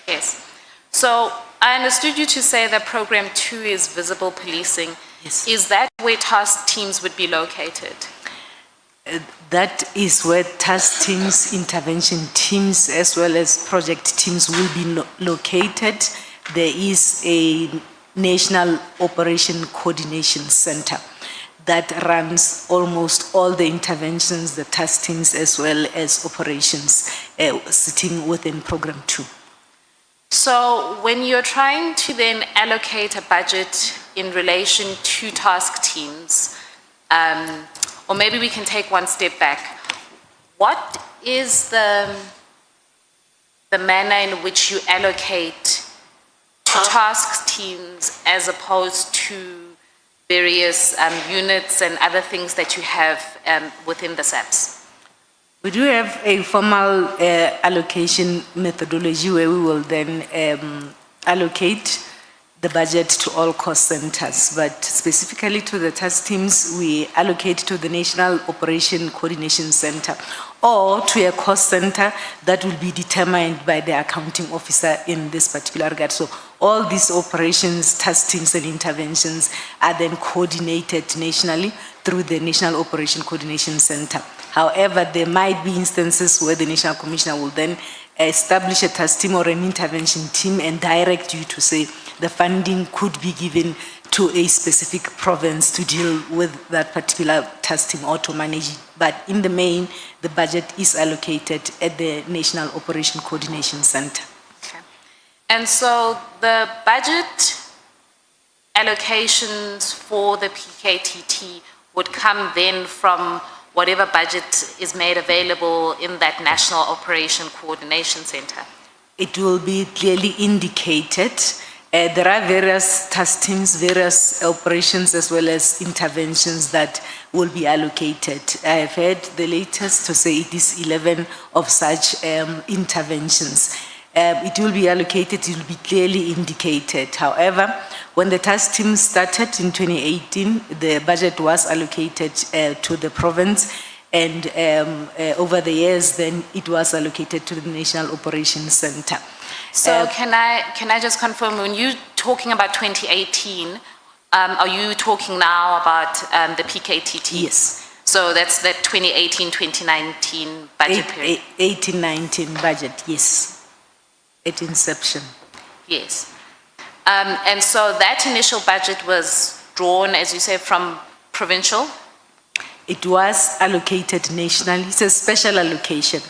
Yes. So I understood you to say that program 2 is visible policing. Yes. Is that where task teams would be located? That is where task teams, intervention teams, as well as project teams will be located. There is a National Operation Coordination Center that runs almost all the interventions, the task teams, as well as operations sitting within program 2. So when you're trying to then allocate a budget in relation to task teams, or maybe we can take one step back, what is the manner in which you allocate to task teams as opposed to various units and other things that you have within the SAPS? We do have a formal allocation methodology where we will then allocate the budget to all cost centers, but specifically to the task teams, we allocate to the National Operation Coordination Center or to a cost center that will be determined by the accounting officer in this particular regard. So all these operations, task teams and interventions are then coordinated nationally through the National Operation Coordination Center. However, there might be instances where the National Commissioner will then establish a task team or an intervention team and direct you to say the funding could be given to a specific province to deal with that particular task team or to manage it. But in the main, the budget is allocated at the National Operation Coordination Center. Okay. And so the budget allocations for the PKTT would come then from whatever budget is made available in that National Operation Coordination Center? It will be clearly indicated. There are various task teams, various operations as well as interventions that will be allocated. I have heard the latest to say it is 11 of such interventions. It will be allocated, it will be clearly indicated. However, when the task team started in 2018, the budget was allocated to the province, and over the years, then it was allocated to the National Operations Center. So can I just confirm, when you're talking about 2018, are you talking now about the PKTT? Yes. So that's the 2018-2019 budget period? 18-19 budget, yes. At inception. Yes. And so that initial budget was drawn, as you said, from provincial? It was allocated nationally. It's a special allocation.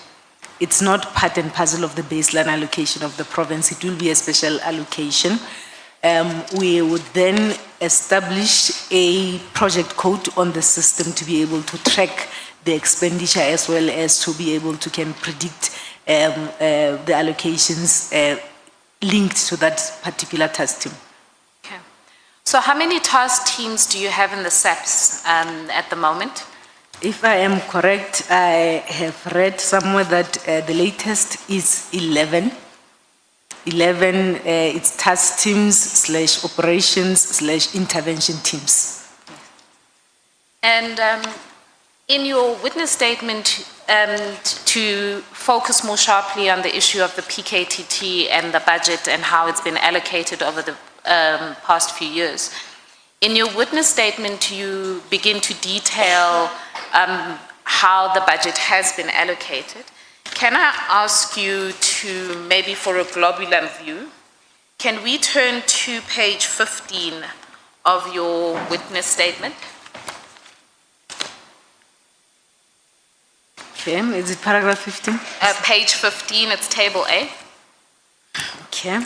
It's not part and parcel of the baseline allocation of the province. It will be a special allocation. We would then establish a project code on the system to be able to track the expenditure as well as to be able to can predict the allocations linked to that particular task team. Okay. So how many task teams do you have in the SAPS at the moment? If I am correct, I have read somewhere that the latest is 11. 11, it's task teams / operations / intervention teams. And in your witness statement, to focus more sharply on the issue of the PKTT and the budget and how it's been allocated over the past few years, in your witness statement, you begin to detail how the budget has been allocated. Can I ask you to, maybe for a globular view, can we turn to page 15 of your witness statement? Okay, is it paragraph 15? Page 15, it's table A. Okay.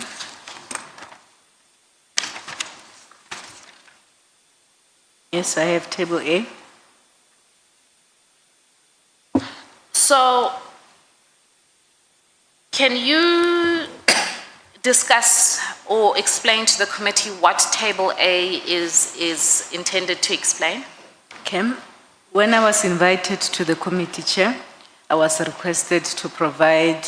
Yes, I have table A. So Can you discuss or explain to the committee what Table A is intended to explain? Kim, when I was invited to the committee chair, I was requested to provide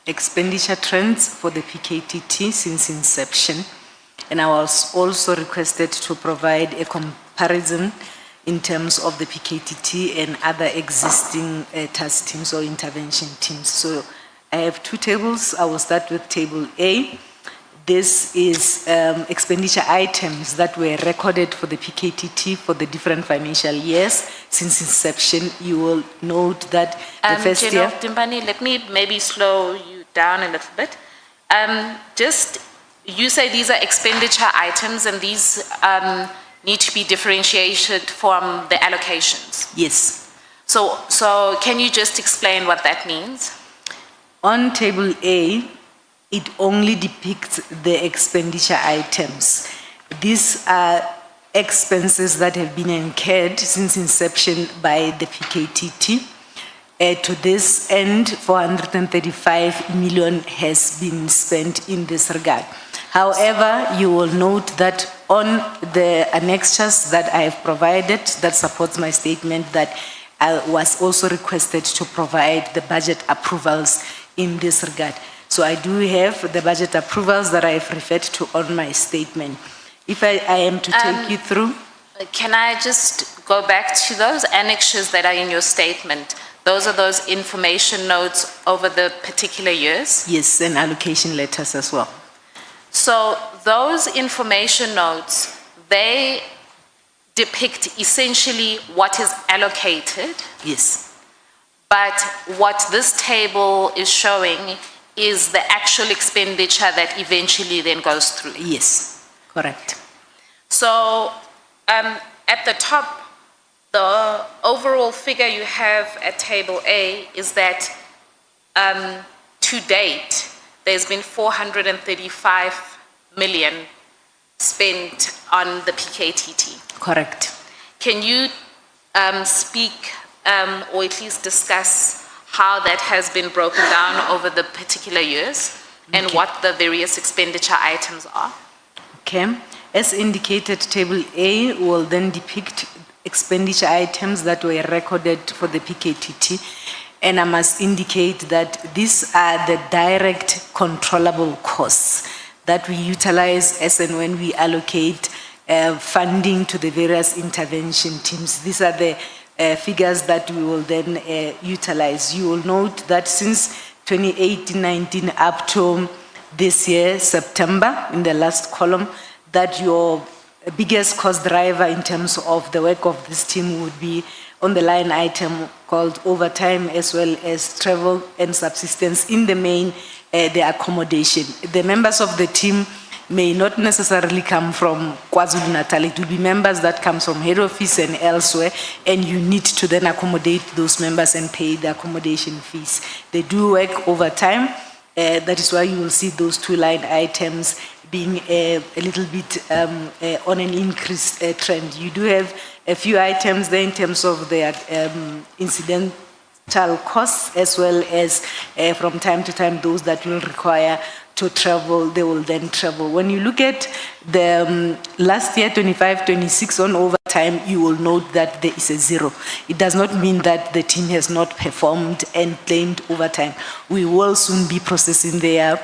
expenditure trends for the PKTT since inception. And I was also requested to provide a comparison in terms of the PKTT and other existing task teams or intervention teams. So I have two tables. I will start with Table A. This is expenditure items that were recorded for the PKTT for the different financial years since inception. You will note that the first year... Dimpane, let me maybe slow you down a little bit. You say these are expenditure items and these need to be differentiated from the allocations. Yes. So can you just explain what that means? On Table A, it only depicts the expenditure items. These are expenses that have been incurred since inception by the PKTT. To this end, 435 million has been spent in this regard. However, you will note that on the annexures that I have provided that supports my statement that I was also requested to provide the budget approvals in this regard. So I do have the budget approvals that I have referred to on my statement. If I am to take you through. Can I just go back to those annexures that are in your statement? Those are those information notes over the particular years? Yes, and allocation letters as well. So those information notes, they depict essentially what is allocated. Yes. But what this table is showing is the actual expenditure that eventually then goes through. Yes, correct. So at the top, the overall figure you have at Table A is that to date, there's been 435 million spent on the PKTT. Correct. Can you speak or at least discuss how that has been broken down over the particular years and what the various expenditure items are? Okay. As indicated, Table A will then depict expenditure items that were recorded for the PKTT. And I must indicate that these are the direct controllable costs that we utilize as and when we allocate funding to the various intervention teams. These are the figures that we will then utilize. You will note that since 2018-19 up to this year, September, in the last column, that your biggest cost driver in terms of the work of this team would be on the line item called overtime as well as travel and subsistence, in the main, the accommodation. The members of the team may not necessarily come from KwaZulu-Natal. It will be members that come from head office and elsewhere, and you need to then accommodate those members and pay the accommodation fees. They do work overtime. That is why you will see those two line items being a little bit on an increased trend. You do have a few items there in terms of their incidental costs, as well as from time to time those that will require to travel, they will then travel. When you look at the last year, 25-26 on overtime, you will note that there is a zero. It does not mean that the team has not performed and claimed overtime. We will soon be processing their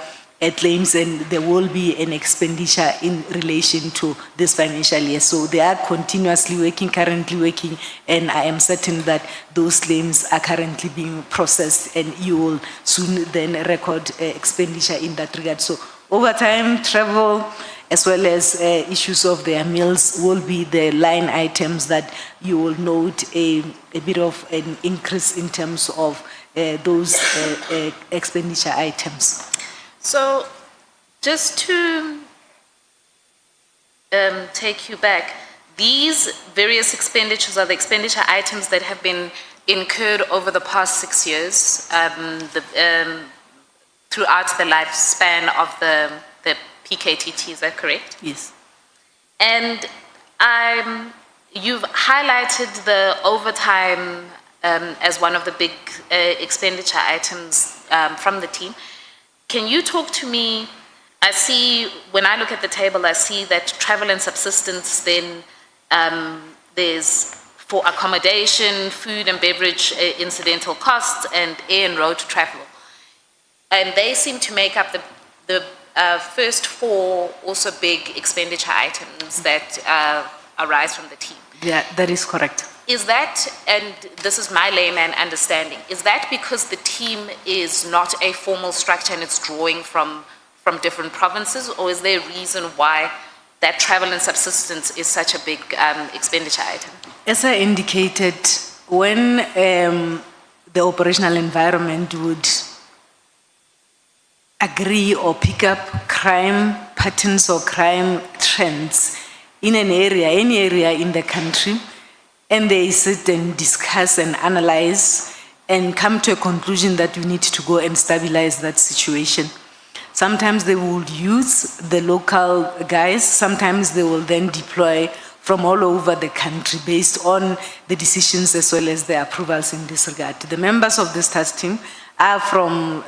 claims, and there will be an expenditure in relation to this financial year. So they are continuously working, currently working, and I am certain that those claims are currently being processed, and you will soon then record expenditure in that regard. So overtime, travel, as well as issues of their meals will be the line items that you will note a bit of an increase in terms of those expenditure items. So just to take you back, these various expenditures are the expenditure items that have been incurred over the past 6 years throughout the lifespan of the PKTT, is that correct? Yes. And you've highlighted the overtime as one of the big expenditure items from the team. Can you talk to me? I see, when I look at the table, I see that travel and subsistence, then there's for accommodation, food and beverage incidental costs, and air and road travel. And they seem to make up the first four also big expenditure items that arise from the team. Yeah, that is correct. Is that, and this is my layman understanding, is that because the team is not a formal structure and it's drawing from different provinces, or is there a reason why that travel and subsistence is such a big expenditure item? As I indicated, when the operational environment would agree or pick up crime patterns or crime trends in an area, any area in the country, and they sit and discuss and analyze and come to a conclusion that we need to go and stabilize that situation. Sometimes they will use the local guys, sometimes they will then deploy from all over the country based on the decisions as well as the approvals in this regard. The members of this task team are from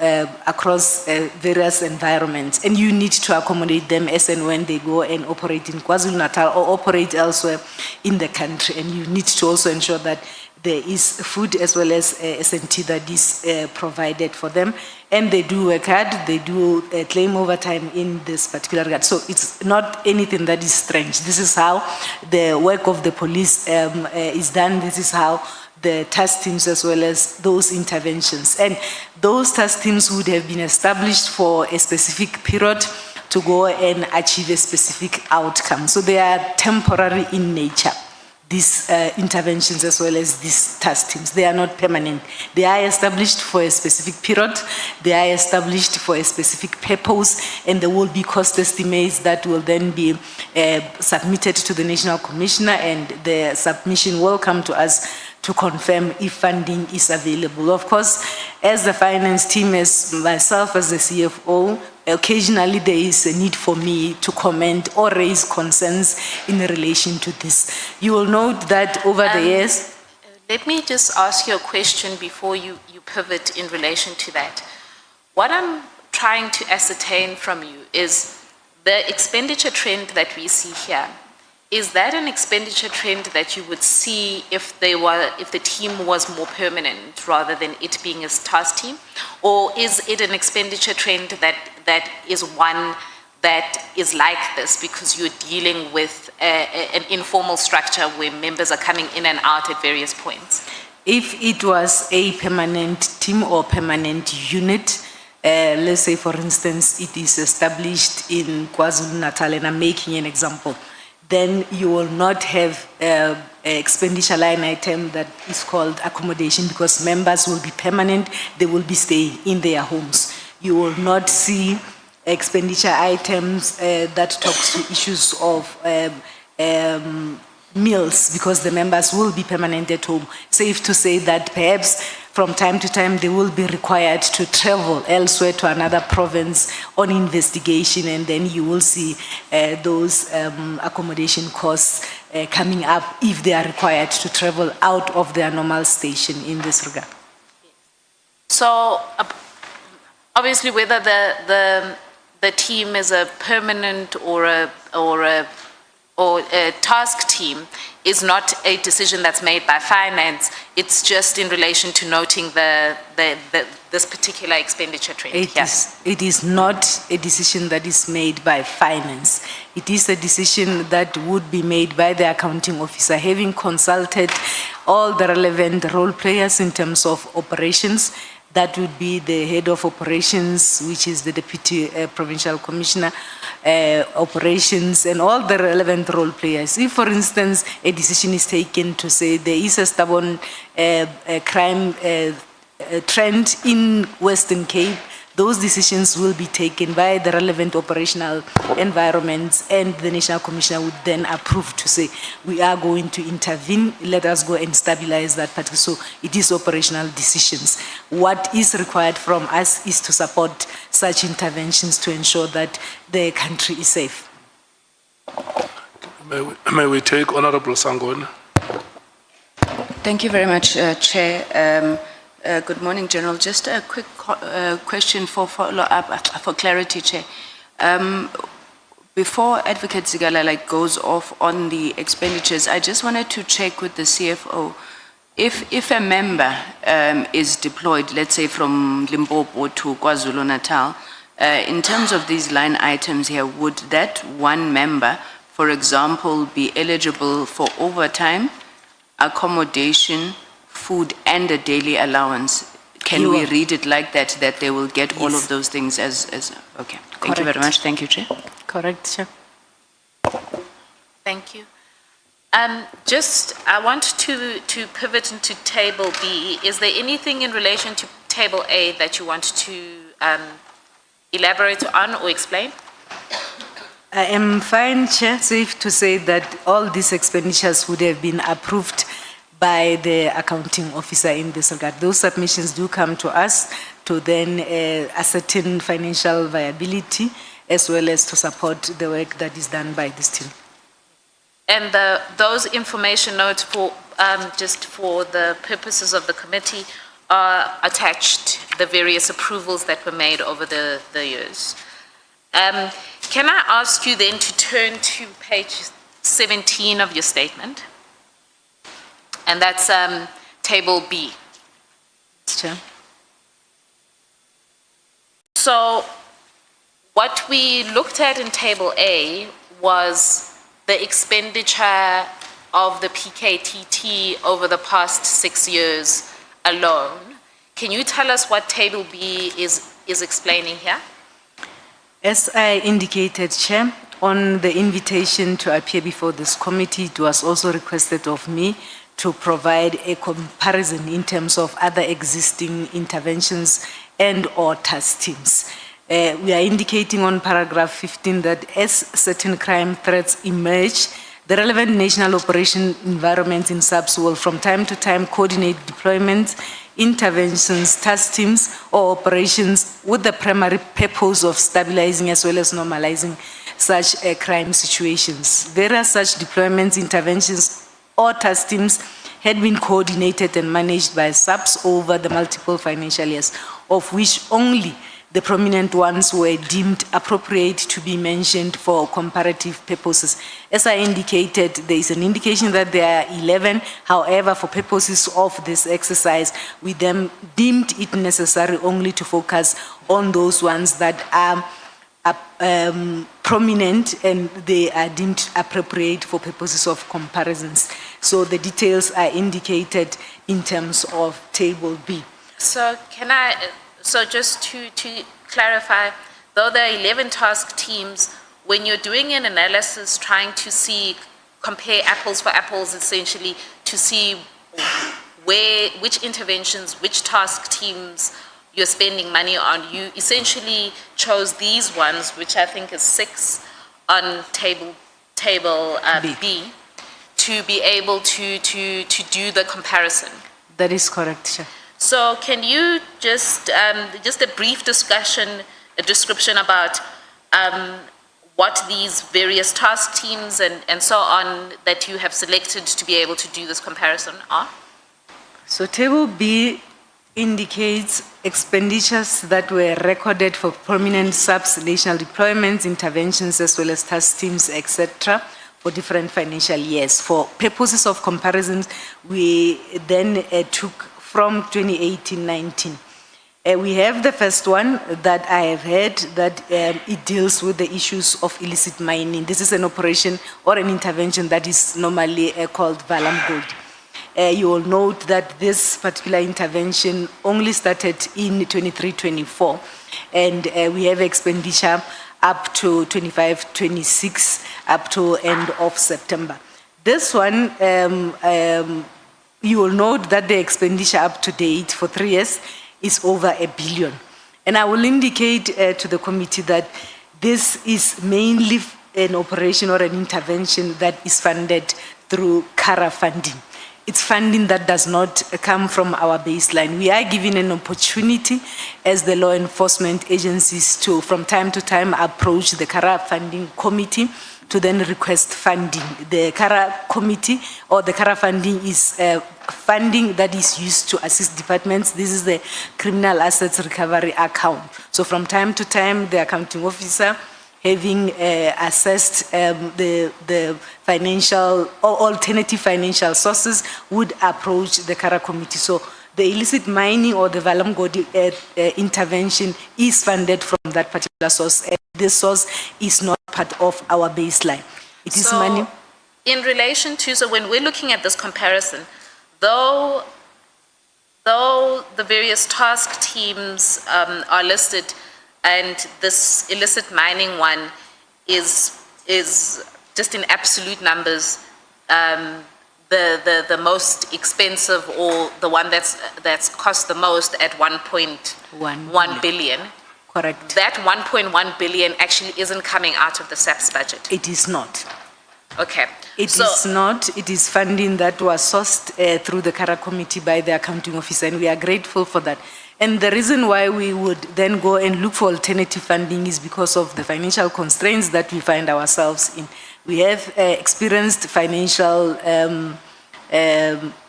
across various environments, and you need to accommodate them as and when they go and operate in KwaZulu-Natal or operate elsewhere in the country. And you need to also ensure that there is food as well as S&T that is provided for them. And they do work hard, they do claim overtime in this particular regard. So it's not anything that is strange. This is how the work of the police is done. This is how the task teams as well as those interventions. And those task teams would have been established for a specific period to go and achieve a specific outcome. So they are temporary in nature, these interventions as well as these task teams. They are not permanent. They are established for a specific period, they are established for a specific purpose, and there will be cost estimates that will then be submitted to the National Commissioner, and the submission will come to us to confirm if funding is available. Of course, as the finance team, as myself as the CFO, occasionally there is a need for me to comment or raise concerns in relation to this. You will note that over the years... Let me just ask you a question before you pivot in relation to that. What I'm trying to ascertain from you is the expenditure trend that we see here. Is that an expenditure trend that you would see if the team was more permanent rather than it being a task team? Or is it an expenditure trend that is one that is like this because you're dealing with an informal structure where members are coming in and out at various points? If it was a permanent team or permanent unit, let's say for instance, it is established in KwaZulu-Natal, and I'm making an example, then you will not have an expenditure line item that is called accommodation, because members will be permanent, they will be staying in their homes. You will not see expenditure items that talks to issues of meals, because the members will be permanent at home. Safe to say that perhaps from time to time they will be required to travel elsewhere to another province on investigation, and then you will see those accommodation costs coming up if they are required to travel out of their normal station in this regard. So obviously whether the team is a permanent or a task team is not a decision that's made by finance. It's just in relation to noting this particular expenditure trend. It is not a decision that is made by finance. It is a decision that would be made by the accounting officer, having consulted all the relevant role players in terms of operations. That would be the head of operations, which is the deputy provincial commissioner, operations, and all the relevant role players. If, for instance, a decision is taken to say there is a stubborn crime trend in Western Cape, those decisions will be taken by the relevant operational environments, and the National Commissioner would then approve to say, we are going to intervene, let us go and stabilize that particular. So it is operational decisions. What is required from us is to support such interventions to ensure that the country is safe. May we take Honorable Sangone? Thank you very much, Chair. Good morning, General. Just a quick question for follow-up, for clarity, Chair. Before Advocate Zigalala goes off on the expenditures, I just wanted to check with the CFO. If a member is deployed, let's say from Limpopo to KwaZulu-Natal, in terms of these line items here, would that one member, for example, be eligible for overtime, accommodation, food, and a daily allowance? Can we read it like that, that they will get all of those things as okay. Thank you very much. Thank you, Chair. Correct, Chair. Thank you. I want to pivot into Table B. Is there anything in relation to Table A that you want to elaborate on or explain? I am fine, Chair. Safe to say that all these expenditures would have been approved by the accounting officer in this regard. Those submissions do come to us to then ascertain financial viability as well as to support the work that is done by this team. And those information notes for just for the purposes of the committee are attached, the various approvals that were made over the years. Can I ask you then to turn to page 17 of your statement? And that's Table B. Sure. So what we looked at in Table A was the expenditure of the PKTT over the past 6 years alone. Can you tell us what Table B is explaining here? As I indicated, Chair, on the invitation to appear before this committee, it was also requested of me to provide a comparison in terms of other existing interventions and or task teams. We are indicating on paragraph 15 that as certain crime threats emerge, the relevant national operation environments in SAPS will from time to time coordinate deployments, interventions, task teams, or operations with the primary purpose of stabilizing as well as normalizing such crime situations. Various such deployments, interventions, or task teams had been coordinated and managed by SAPS over the multiple financial years, of which only the prominent ones were deemed appropriate to be mentioned for comparative purposes. As I indicated, there is an indication that there are 11. However, for purposes of this exercise, we then deemed it necessary only to focus on those ones that are prominent and they are deemed appropriate for purposes of comparisons. So the details are indicated in terms of Table B. So so just to clarify, though there are 11 task teams, when you're doing an analysis trying to compare apples for apples essentially, to see which interventions, which task teams you're spending money on, you essentially chose these ones, which I think is 6 on table B, to be able to do the comparison. That is correct, Chair. So can you just a brief description about what these various task teams and so on that you have selected to be able to do this comparison are? So Table B indicates expenditures that were recorded for prominent SAPS national deployments, interventions, as well as task teams, etc., for different financial years. For purposes of comparisons, we then took from 2018-19. We have the first one that I have heard that it deals with the issues of illicit mining. This is an operation or an intervention that is normally called Valam Gold. You will note that this particular intervention only started in 23-24, and we have expenditure up to 25-26, up to end of September. This one, you will note that the expenditure up to date for 3 years is over R1 billion. And I will indicate to the committee that this is mainly an operation or an intervention that is funded through CARA funding. It's funding that does not come from our baseline. We are given an opportunity as the law enforcement agencies to, from time to time, approach the CARA funding committee to then request funding. The CARA committee or the CARA funding is funding that is used to assist departments. This is the criminal assets recovery account. So from time to time, the accounting officer, having assessed the financial or alternative financial sources, would approach the CARA committee. So the illicit mining or the Valamgodi intervention is funded from that particular source, and this source is not part of our baseline. It is money. In relation to, so when we're looking at this comparison, though the various task teams are listed, and this illicit mining one is just in absolute numbers the most expensive, or the one that's cost the most at 1.1 billion. Correct. That 1.1 billion actually isn't coming out of the SAPS budget. It is not. Okay. It is not. It is funding that was sourced through the CARA committee by the accounting officer, and we are grateful for that. And the reason why we would then go and look for alternative funding is because of the financial constraints that we find ourselves in. We have experienced financial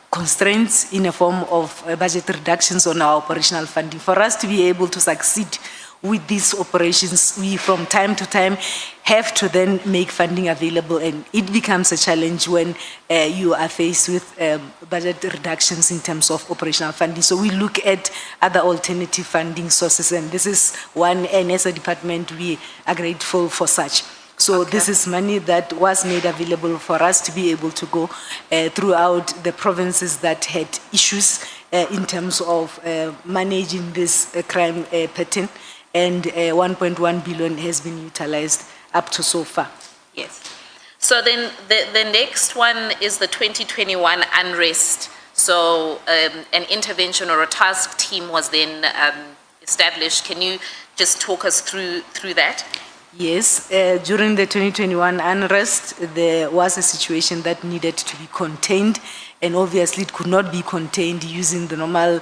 constraints in a form of budget reductions on our operational funding. For us to be able to succeed with these operations, we from time to time have to then make funding available, and it becomes a challenge when you are faced with budget reductions in terms of operational funding. So we look at other alternative funding sources, and this is one, and as a department we are grateful for such. So this is money that was made available for us to be able to go throughout the provinces that had issues in terms of managing this crime pattern, and 1.1 billion has been utilized up to so far. Yes. So then the next one is the 2021 unrest. So an intervention or a task team was then established. Can you just talk us through that? Yes, during the 2021 unrest, there was a situation that needed to be contained, and obviously it could not be contained using the normal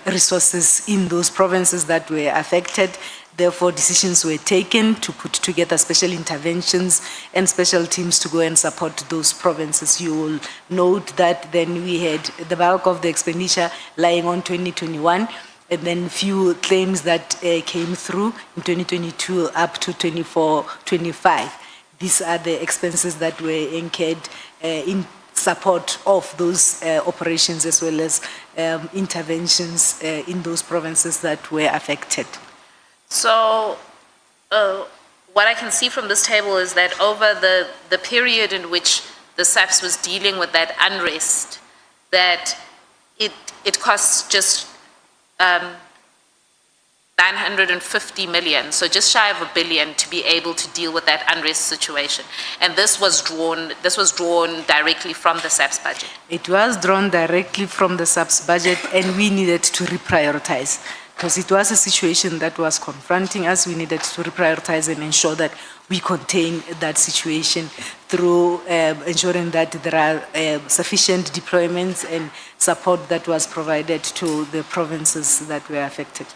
resources in those provinces that were affected. Therefore, decisions were taken to put together special interventions and special teams to go and support those provinces. You will note that then we had the bulk of the expenditure lying on 2021, and then few claims that came through in 2022 up to 24-25. These are the expenses that were incurred in support of those operations, as well as interventions in those provinces that were affected. So what I can see from this table is that over the period in which the SAPS was dealing with that unrest, that it costs just 950 million, so just shy of $1 billion, to be able to deal with that unrest situation. And this was drawn directly from the SAPS budget. It was drawn directly from the SAPS budget, and we needed to reprioritize, because it was a situation that was confronting us. We needed to reprioritize and ensure that we contain that situation through ensuring that there are sufficient deployments and support that was provided to the provinces that were affected.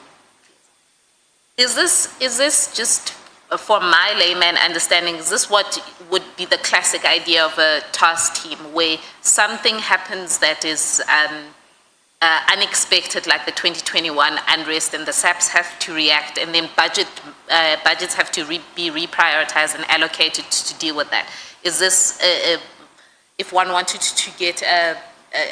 Is this just, for my layman understanding, is this what would be the classic idea of a task team, where something happens that is unexpected, like the 2021 unrest, and the SAPS have to react, and then budgets have to be reprioritized and allocated to deal with that? Is this, if one wanted to get a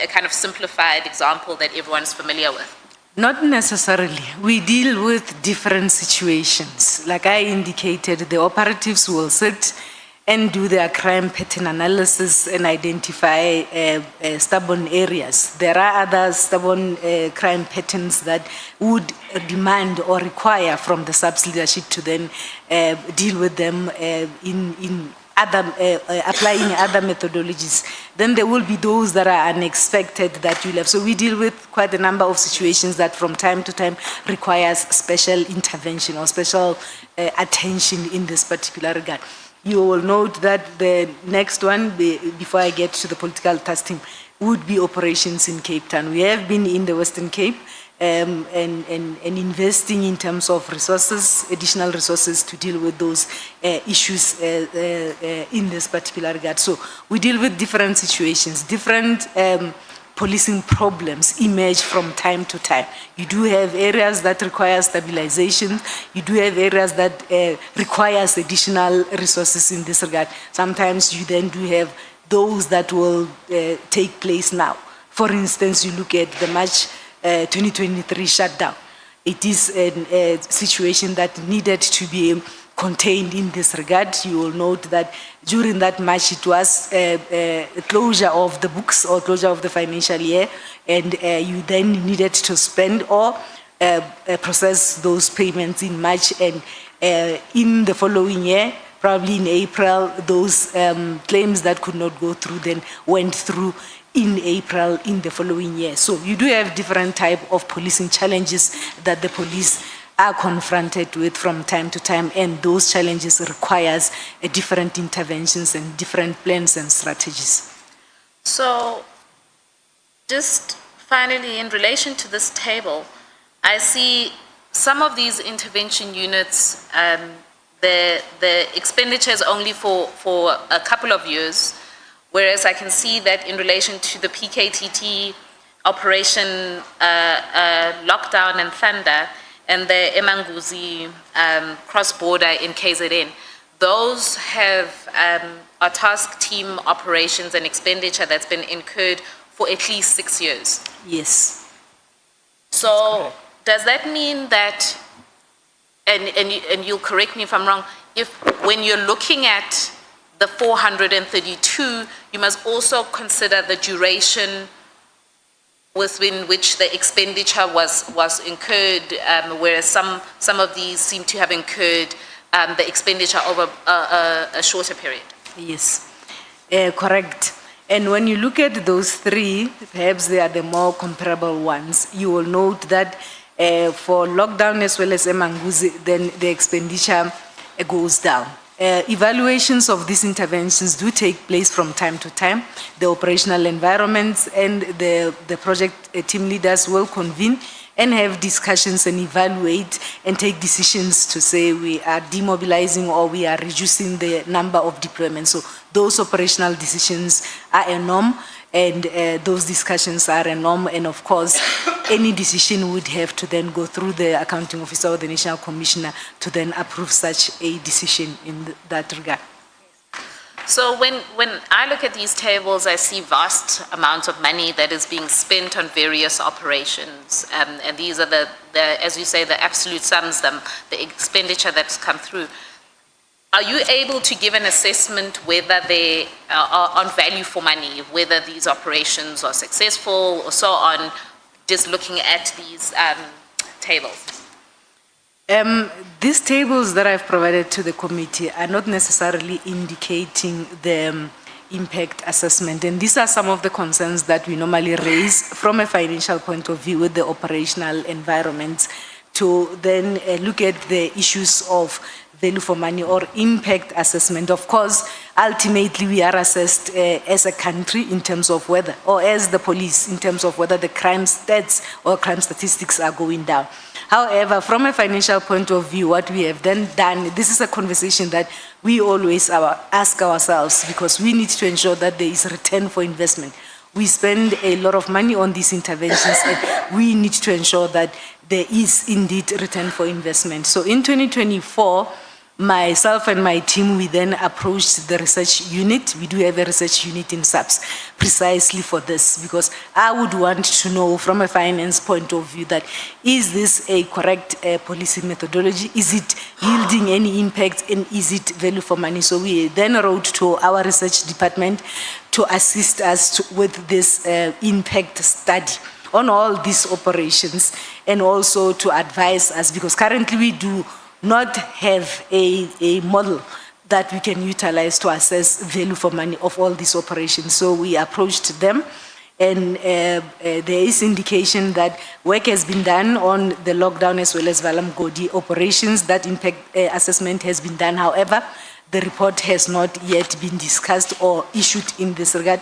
kind of simplified example that everyone's familiar with? Not necessarily. We deal with different situations. Like I indicated, the operatives will sit and do their crime pattern analysis and identify stubborn areas. There are other stubborn crime patterns that would demand or require from the SAPS leadership to then deal with them in other, applying other methodologies. Then there will be those that are unexpected that you'll have. So we deal with quite a number of situations that from time to time requires special intervention or special attention in this particular regard. You will note that the next one, before I get to the political task team, would be operations in Cape Town. We have been in the Western Cape, and investing in terms of resources, additional resources to deal with those issues in this particular regard. So we deal with different situations, different policing problems emerge from time to time. You do have areas that require stabilization. You do have areas that requires additional resources in this regard. Sometimes you then do have those that will take place now. For instance, you look at the March 2023 shutdown. It is a situation that needed to be contained in this regard. You will note that during that March, it was a closure of the books or closure of the financial year, and you then needed to spend or process those payments in March, and in the following year, probably in April, those claims that could not go through then went through in April in the following year. So you do have different type of policing challenges that the police are confronted with from time to time, and those challenges requires different interventions and different plans and strategies. So, just finally, in relation to this table, I see some of these intervention units, the expenditure is only for a couple of years, whereas I can see that in relation to the PKTT operation lockdown and thunder, and the Emanguzi cross-border in KZN, those have a task team operations and expenditure that's been incurred for at least 6 years. Yes. So does that mean that, and you'll correct me if I'm wrong, if when you're looking at the 432, you must also consider the duration within which the expenditure was incurred, whereas some of these seem to have incurred the expenditure over a shorter period. Yes, correct. And when you look at those three, perhaps they are the more comparable ones. You will note that for lockdown as well as Emanguzi, then the expenditure goes down. Evaluations of these interventions do take place from time to time. The operational environments and the project team leaders will convene and have discussions and evaluate and take decisions to say we are demobilizing or we are reducing the number of deployments. So those operational decisions are a norm, and those discussions are a norm, and of course any decision would have to then go through the accounting officer or the national commissioner to then approve such a decision in that regard. So when I look at these tables, I see vast amounts of money that is being spent on various operations, and these are the as you say, the absolute sums, the expenditure that's come through. Are you able to give an assessment whether they are on value for money, whether these operations are successful or so on, just looking at these tables? These tables that I've provided to the committee are not necessarily indicating the impact assessment, and these are some of the concerns that we normally raise from a financial point of view with the operational environment, to then look at the issues of value for money or impact assessment. Of course, ultimately we are assessed as a country in terms of whether, or as the police in terms of whether the crime stats or crime statistics are going down. However, from a financial point of view, what we have then done, this is a conversation that we always ask ourselves, because we need to ensure that there is return for investment. We spend a lot of money on these interventions, and we need to ensure that there is indeed return for investment. So in 2024, myself and my team, we then approached the research unit. We do have a research unit in SAPS precisely for this, because I would want to know from a finance point of view that is this a correct policy methodology? Is it yielding any impact, and is it value for money? So we then wrote to our research department to assist us with this impact study on all these operations, and also to advise us, because currently we do not have a model that we can utilize to assess value for money of all these operations. So we approached them, and there is indication that work has been done on the lockdown as well as Valamgodi operations. That impact assessment has been done. However, the report has not yet been discussed or issued in this regard,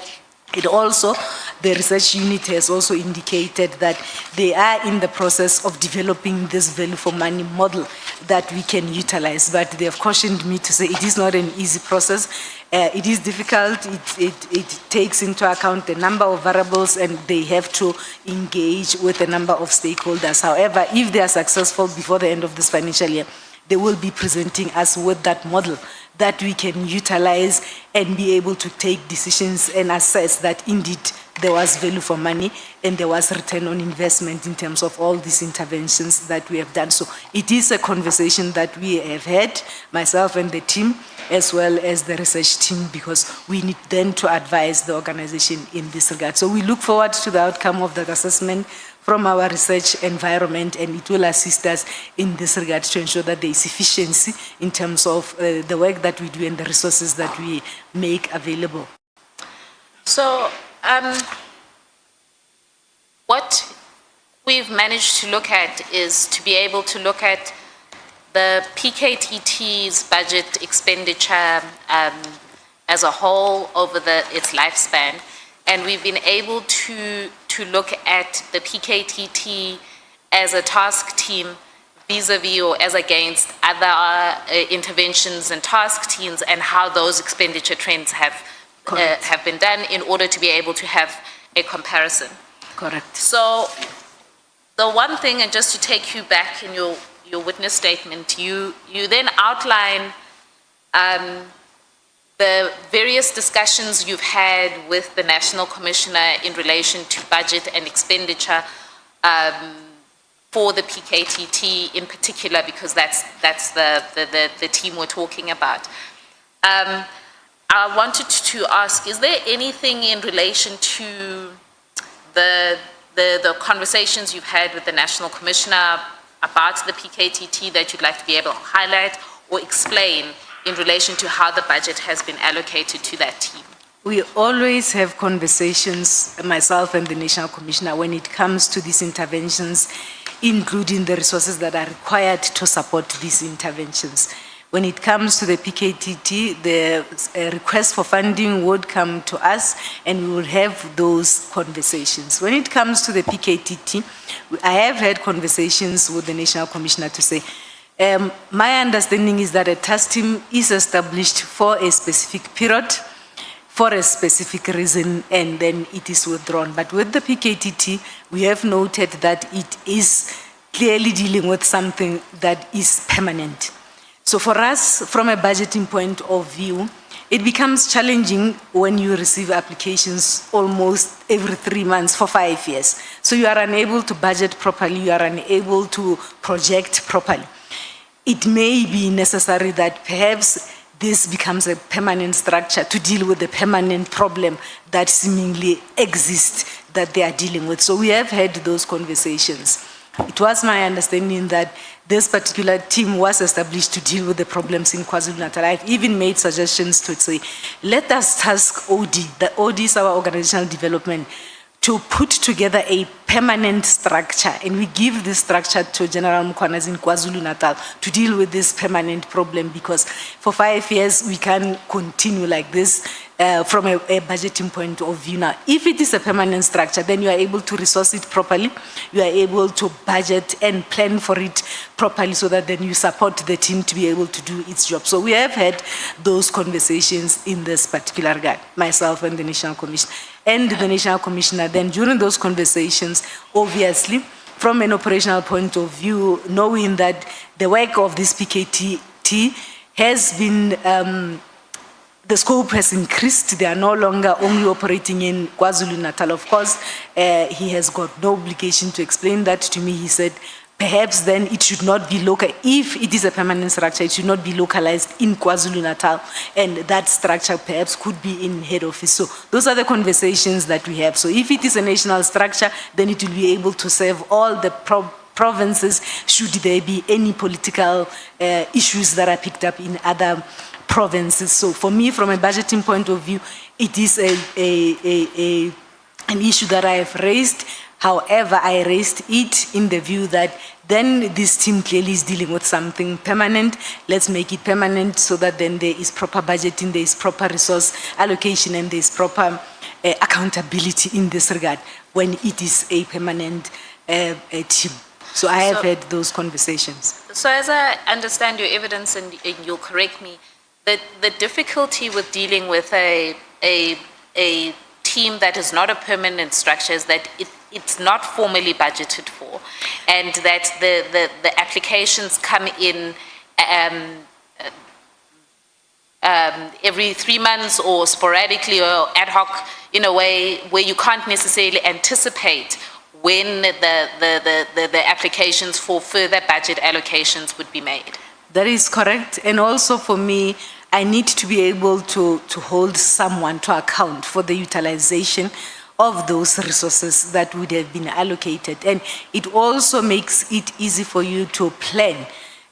And also, the research unit has also indicated that they are in the process of developing this value for money model that we can utilize. But they have cautioned me to say it is not an easy process. It is difficult. It takes into account the number of variables, and they have to engage with a number of stakeholders. However, if they are successful before the end of this financial year, they will be presenting us with that model that we can utilize and be able to take decisions and assess that indeed there was value for money and there was return on investment in terms of all these interventions that we have done. So it is a conversation that we have had, myself and the team, as well as the research team, because we need then to advise the organization in this regard. So we look forward to the outcome of that assessment from our research environment, and it will assist us in this regard to ensure that there is efficiency in terms of the work that we do and the resources that we make available. So, what we've managed to look at is to be able to look at the PKTT's budget expenditure as a whole over its lifespan, and we've been able to look at the PKTT as a task team vis-a-vis or as against other interventions and task teams, and how those expenditure trends have been done in order to be able to have a comparison. Correct. So the one thing, and just to take you back in your witness statement, you then outline the various discussions you've had with the National Commissioner in relation to budget and expenditure for the PKTT in particular, because that's the team we're talking about. I wanted to ask, is there anything in relation to the conversations you've had with the National Commissioner about the PKTT that you'd like to be able to highlight or explain in relation to how the budget has been allocated to that team? We always have conversations, myself and the National Commissioner, when it comes to these interventions, including the resources that are required to support these interventions. When it comes to the PKTT, the request for funding would come to us and we will have those conversations. When it comes to the PKTT, I have had conversations with the National Commissioner to say, my understanding is that a task team is established for a specific period, for a specific reason, and then it is withdrawn. But with the PKTT, we have noted that it is clearly dealing with something that is permanent. So for us, from a budgeting point of view, it becomes challenging when you receive applications almost every 3 months for 5 years. So you are unable to budget properly, you are unable to project properly. It may be necessary that perhaps this becomes a permanent structure to deal with the permanent problem that seemingly exists that they are dealing with. So we have had those conversations. It was my understanding that this particular team was established to deal with the problems in KwaZulu-Natal. I've even made suggestions to say, let us task OD, the OD is our organizational development, to put together a permanent structure, and we give this structure to General Mkwanas in KwaZulu-Natal to deal with this permanent problem, because for 5 years we can continue like this from a budgeting point of view. Now, if it is a permanent structure, then you are able to resource it properly, you are able to budget and plan for it properly, so that then you support the team to be able to do its job. So we have had those conversations in this particular regard, myself and the National Commissioner. And the National Commissioner, then during those conversations, obviously, from an operational point of view, knowing that the work of this PKTT has been, the scope has increased, they are no longer only operating in KwaZulu-Natal. Of course, he has got no obligation to explain that to me. He said, perhaps then it should not be local. If it is a permanent structure, it should not be localized in KwaZulu-Natal, and that structure perhaps could be in head office. So those are the conversations that we have. So if it is a national structure, then it will be able to serve all the provinces should there be any political issues that are picked up in other provinces. So for me, from a budgeting point of view, it is an issue that I have raised. However, I raised it in the view that then this team clearly is dealing with something permanent. Let's make it permanent so that then there is proper budgeting, there is proper resource allocation, and there is proper accountability in this regard when it is a permanent team. So I have had those conversations. So as I understand your evidence, and you'll correct me, that the difficulty with dealing with a team that is not a permanent structure is that it's not formally budgeted for, and that the applications come in every 3 months or sporadically or ad hoc in a way where you can't necessarily anticipate when the applications for further budget allocations would be made. That is correct. And also for me, I need to be able to hold someone to account for the utilization of those resources that would have been allocated. And it also makes it easy for you to plan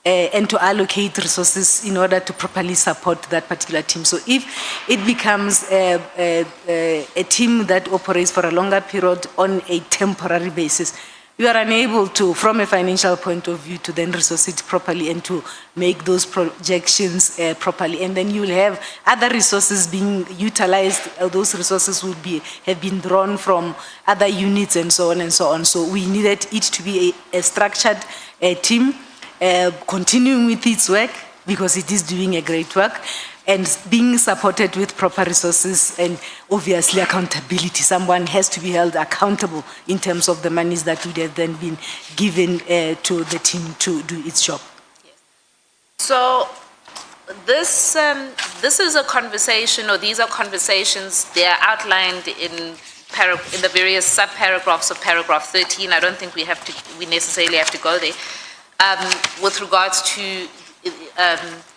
and to allocate resources in order to properly support that particular team. So if it becomes a team that operates for a longer period on a temporary basis, you are unable to, from a financial point of view, to then resource it properly and to make those projections properly. And then you will have other resources being utilized. Those resources would have been drawn from other units and so on and so on. So we needed it to be a structured team, continuing with its work because it is doing a great work, and being supported with proper resources and obviously accountability. Someone has to be held accountable in terms of the monies that would have then been given to the team to do its job. So this is a conversation, or these are conversations, they are outlined in the various sub-paragraphs of paragraph 13. I don't think we necessarily have to go there. With regards to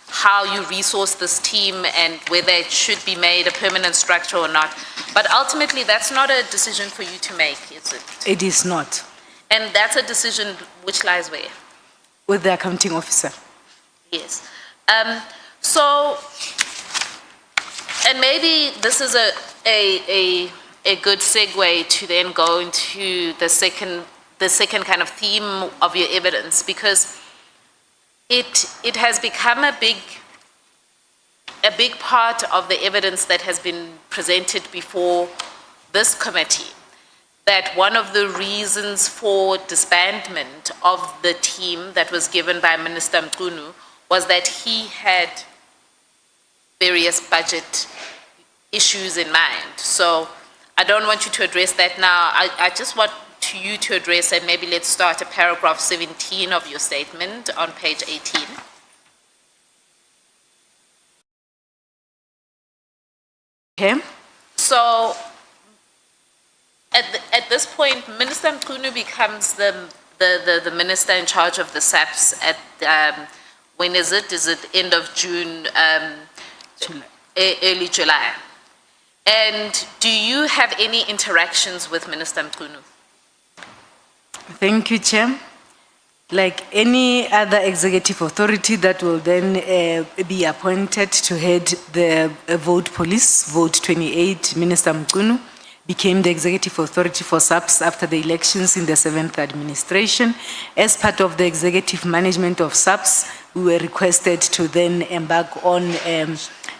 how you resource this team and whether it should be made a permanent structure or not. But ultimately, that's not a decision for you to make, is it? It is not. And that's a decision which lies where? With the accounting officer. Yes. So, and maybe this is a good segue to then go into the second kind of theme of your evidence, because it has become a big part of the evidence that has been presented before this committee, that one of the reasons for disbandment of the team that was given by Minister Mqunu was that he had various budget issues in mind. So I don't want you to address that now. I just want you to address, and maybe let's start at paragraph 17 of your statement on page 18. Okay. So at this point, Minister Mqunu becomes the minister in charge of the SAPS at, when is it? Is it end of June, early July? And do you have any interactions with Minister Mqunu? Thank you, Chair. Like any other executive authority that will then be appointed to head the vote police, vote 28, Minister Mqunu became the executive authority for SAPS after the elections in the 7th administration. As part of the executive management of SAPS, we were requested to then embark on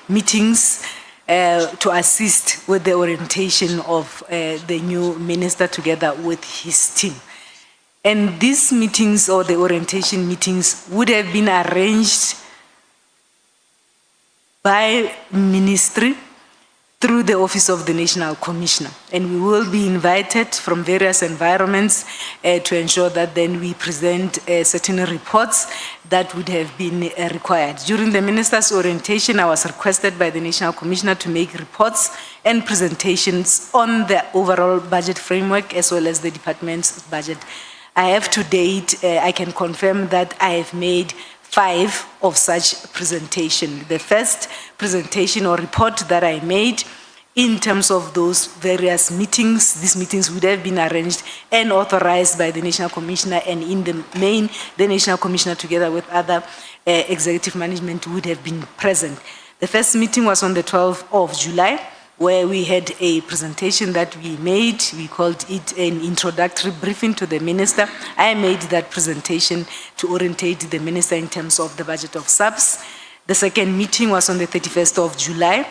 meetings to assist with the orientation of the new minister together with his team. And these meetings, or the orientation meetings, would have been arranged by ministry through the Office of the National Commissioner. And we will be invited from various environments to ensure that then we present certain reports that would have been required. During the minister's orientation, I was requested by the National Commissioner to make reports and presentations on the overall budget framework as well as the department's budget. I have to date, I can confirm that I have made 5 of such presentation. The first presentation or report that I made in terms of those various meetings, these meetings would have been arranged and authorized by the National Commissioner, and in the main, the National Commissioner together with other executive management would have been present. The first meeting was on the 12th of July, where we had a presentation that we made. We called it an introductory briefing to the minister. I made that presentation to orientate the minister in terms of the budget of SAPS. The second meeting was on the 31st of July,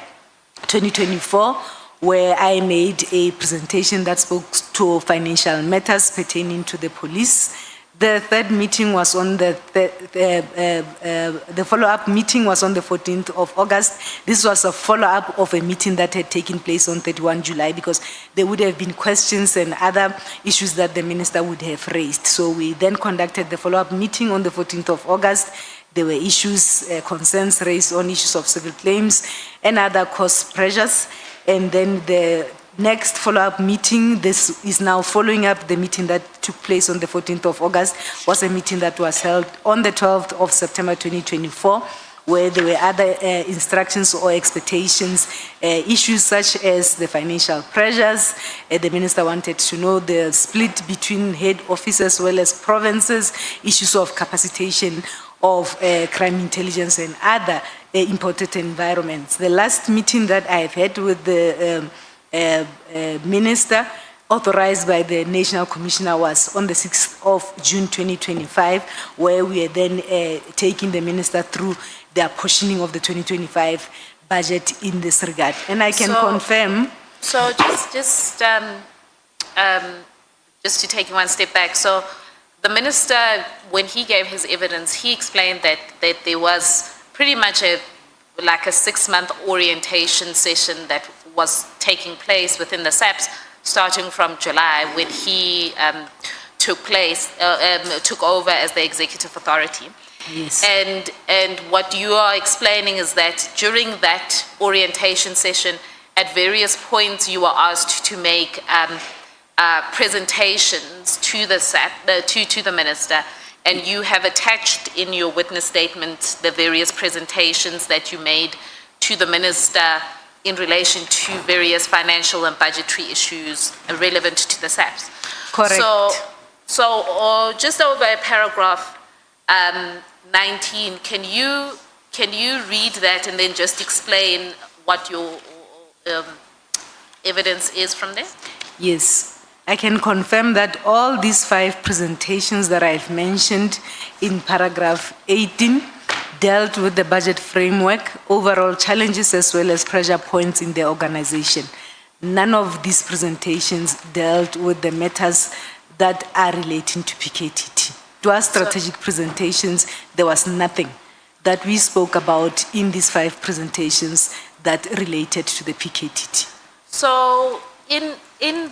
2024, where I made a presentation that spoke to financial matters pertaining to the police. The third meeting was on the follow-up meeting was on the 14th of August. This was a follow-up of a meeting that had taken place on 31 July because there would have been questions and other issues that the minister would have raised. So we then conducted the follow-up meeting on the 14th of August. There were issues, concerns raised on issues of civil claims and other cost pressures. And then the next follow-up meeting, this is now following up the meeting that took place on the 14th of August, was a meeting that was held on the 12th of September 2024, where there were other instructions or expectations, issues such as the financial pressures. The minister wanted to know the split between head office as well as provinces, issues of capacitation of crime intelligence and other important environments. The last meeting that I've had with the minister, authorized by the National Commissioner, was on the 6th of June 2025, where we are then taking the minister through the apportioning of the 2025 budget in this regard. And I can confirm. So just to take one step back. So the minister, when he gave his evidence, he explained that there was pretty much like a 6-month orientation session that was taking place within the SAPS starting from July when he took over as the executive authority. Yes. And what you are explaining is that during that orientation session, at various points you were asked to make presentations to the SAP, to the minister, and you have attached in your witness statement the various presentations that you made to the minister in relation to various financial and budgetary issues relevant to the SAPs. Correct. So just over paragraph 19, can you read that and then just explain what your evidence is from there? Yes. I can confirm that all these 5 presentations that I've mentioned in paragraph 18 dealt with the budget framework, overall challenges as well as pressure points in the organization. None of these presentations dealt with the matters that are relating to PKTT. To our strategic presentations, there was nothing that we spoke about in these 5 presentations that related to the PKTT. So in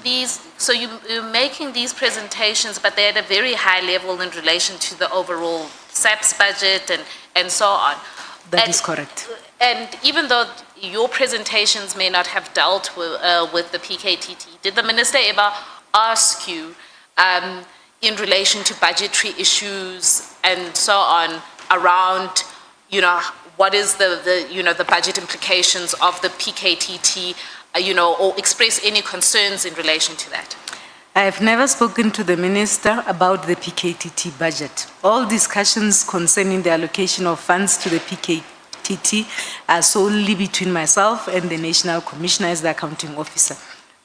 these, so you're making these presentations, but they're at a very high level in relation to the overall SAPS budget and so on. That is correct. And even though your presentations may not have dealt with the PKTT, did the minister ever ask you in relation to budgetary issues and so on around, what is the budget implications of the PKTT, or express any concerns in relation to that? I have never spoken to the minister about the PKTT budget. All discussions concerning the allocation of funds to the PKTT are solely between myself and the National Commissioner as the accounting officer.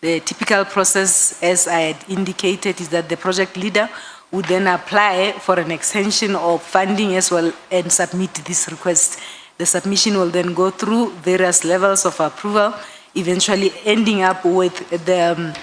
The typical process, as I had indicated, is that the project leader would then apply for an extension of funding as well and submit this request. The submission will then go through various levels of approval, eventually ending up with the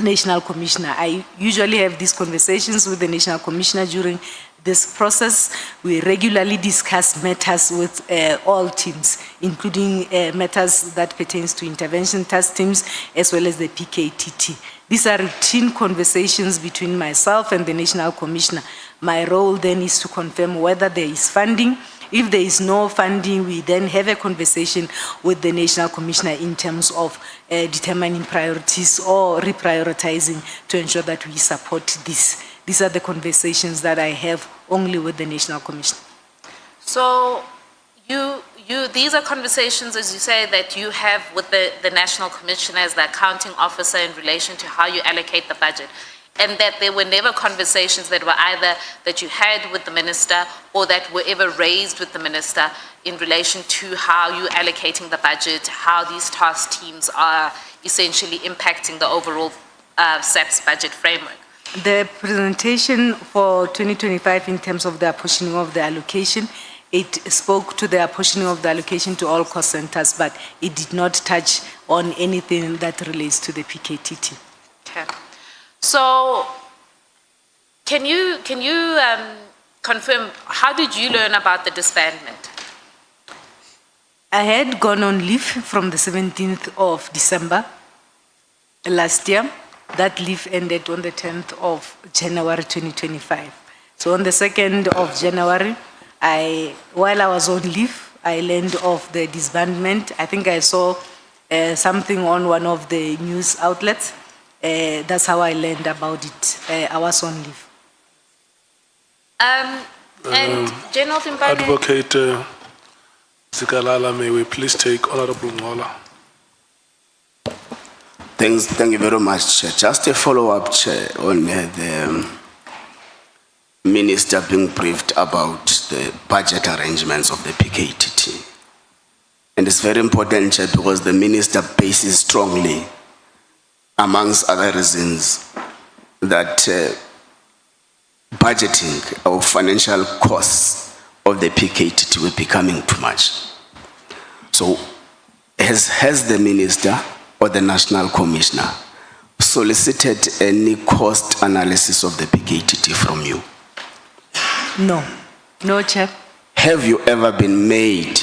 National Commissioner. I usually have these conversations with the National Commissioner during this process. We regularly discuss matters with all teams, including matters that pertains to intervention task teams as well as the PKTT. These are routine conversations between myself and the National Commissioner. My role then is to confirm whether there is funding. If there is no funding, we then have a conversation with the National Commissioner in terms of determining priorities or reprioritizing to ensure that we support this. These are the conversations that I have only with the National Commissioner. So these are conversations, as you say, that you have with the National Commissioner as the accounting officer in relation to how you allocate the budget. And that there were never conversations that were either that you had with the minister or that were ever raised with the minister in relation to how you're allocating the budget, how these task teams are essentially impacting the overall SAPS budget framework. The presentation for 2025 in terms of the apportioning of the allocation It spoke to the apportioning of the allocation to all cost centers, but it did not touch on anything that relates to the PKTT. Okay. So, can you confirm, how did you learn about the disbandment? I had gone on leave from the 17th of December last year. That leave ended on the 10th of January 2025. So on the 2nd of January, while I was on leave, I learned of the disbandment. I think I saw something on one of the news outlets. That's how I learned about it. I was on leave. And General Dimpane, Advocate Zikalala, may we please take Honorable Ngola. Thank you very much, Chair. Just a follow-up, Chair, on the Minister being briefed about the budget arrangements of the PKTT. And it's very important, Chair, because the Minister bases strongly, amongst other reasons, that budgeting of financial costs of the PKTT will be becoming too much. So has the Minister or the National Commissioner solicited any cost analysis of the PKTT from you? No, Chair. Have you ever been made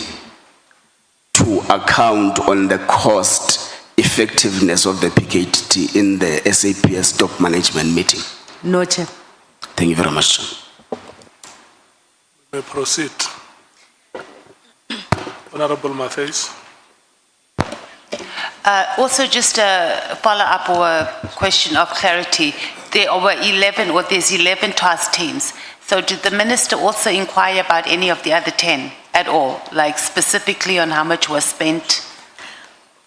to account on the cost effectiveness of the PKTT in the SAPS stock management meeting? No, Chair. Thank you very much, Chair. May proceed. Honorable Matthews. Also, just a follow-up or a question of clarity. There were 11, or there's 11 task teams. So did the Minister also inquire about any of the other 10 at all, like specifically on how much was spent?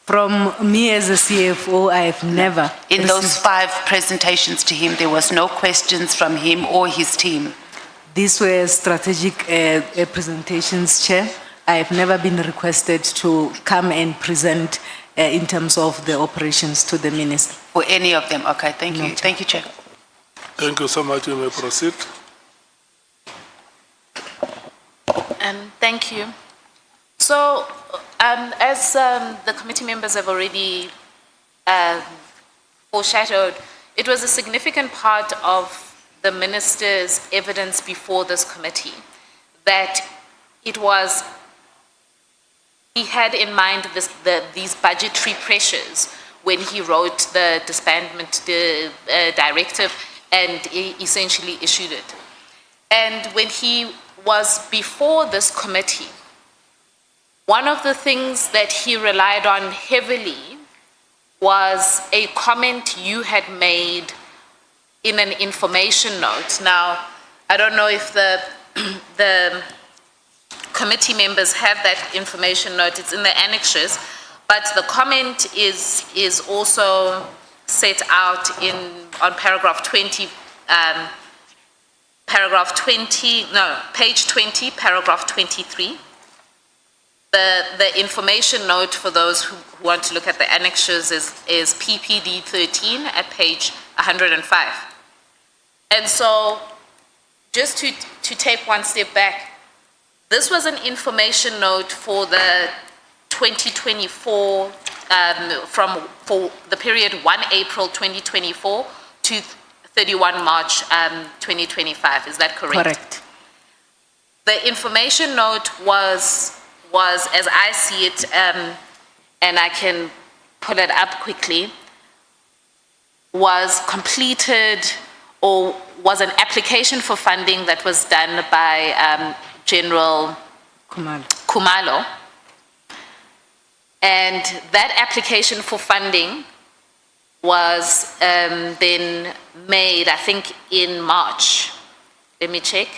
From me as a CFO, I have never. In those 5 presentations to him, there was no questions from him or his team? These were strategic presentations, Chair. I have never been requested to come and present in terms of the operations to the Minister. For any of them? Okay, thank you. Thank you, Chair. Thank you so much. You may proceed. Thank you. So, as the committee members have already foreshadowed, it was a significant part of the Minister's evidence before this committee that he had in mind these budgetary pressures when he wrote the disbandment directive and essentially issued it. And when he was before this committee, one of the things that he relied on heavily was a comment you had made in an information note. Now, I don't know if the committee members have that information note. It's in the annexures, but the comment is also set out on paragraph 20, page 20, paragraph 23. The information note for those who want to look at the annexures is PPD 13 at page 105. And so, just to take one step back, this was an information note for the 2024, for the period 1 April 2024 to 31 March 2025. Is that correct? Correct. The information note was, as I see it, and I can pull it up quickly, was completed or was an application for funding that was done by General Kumalo. And that application for funding was then made, I think, in March. Let me check.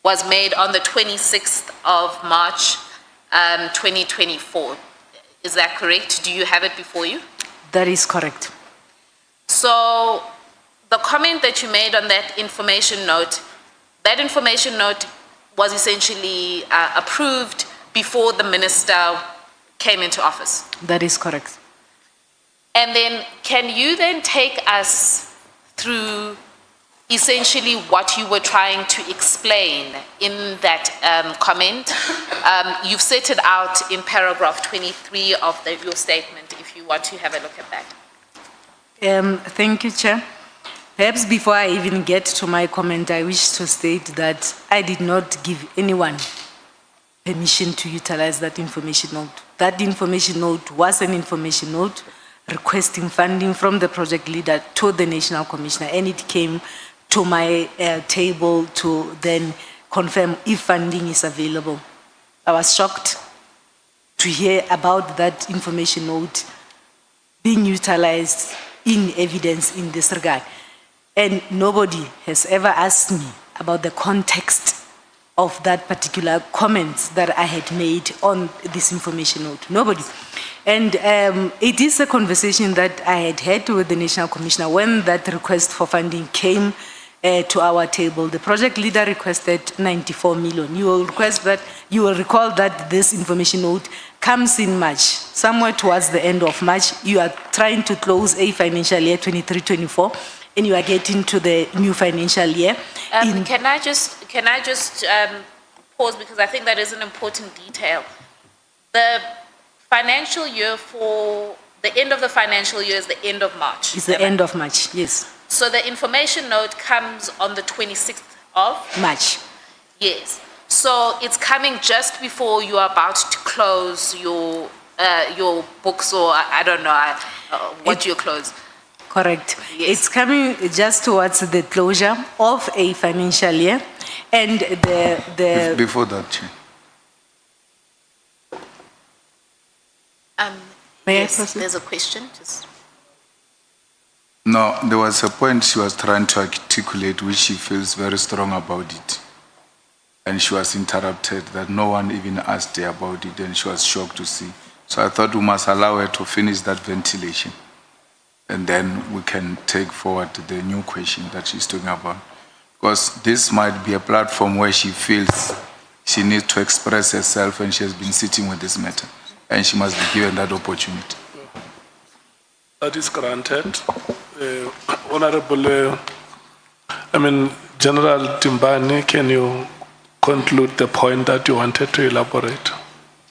Was made on the 26th of March, 2024. Is that correct? Do you have it before you? That is correct. So the comment that you made on that information note was essentially approved before the minister came into office. That is correct. And then can you then take us through essentially what you were trying to explain in that comment. You've set it out in paragraph 23 of your statement, if you want to have a look at that. Thank you, Chair. Perhaps before I even get to my comment, I wish to state that I did not give anyone permission to utilize that information note. That information note was an information note requesting funding from the project leader to the National Commissioner, and it came to my table to then confirm if funding is available. I was shocked to hear about that information note being utilized in evidence in this regard. And nobody has ever asked me about the context of that particular comments that I had made on this information note. Nobody. And it is a conversation that I had had with the National Commissioner when that request for funding came to our table. The project leader requested 94 million. You will recall that this information note comes in March, somewhere towards the end of March. You are trying to close a financial year 23-24, and you are getting to the new financial year. Can I just pause, because I think that is an important detail. The financial year for the end of the financial year is the end of March. It's the end of March, yes. So the information note comes on the 26th of March. Yes. So it's coming just before you are about to close your books, or I don't know what you close. Correct. Yes. It's coming just towards the closure of a financial year, and the Before that, Chair. May I yes, proceed? there's a question. Just No, there was a point she was trying to articulate which she feels very strong about it. And she was interrupted that no one even asked her about it, and she was shocked to see. So I thought we must allow her to finish that ventilation. And then we can take forward the new question that she's talking about. Because this might be a platform where she feels she needs to express herself, and she has been sitting with this matter. And she must be given that opportunity. That is granted. Honorable, General Dimpane, can you conclude the point that you wanted to elaborate?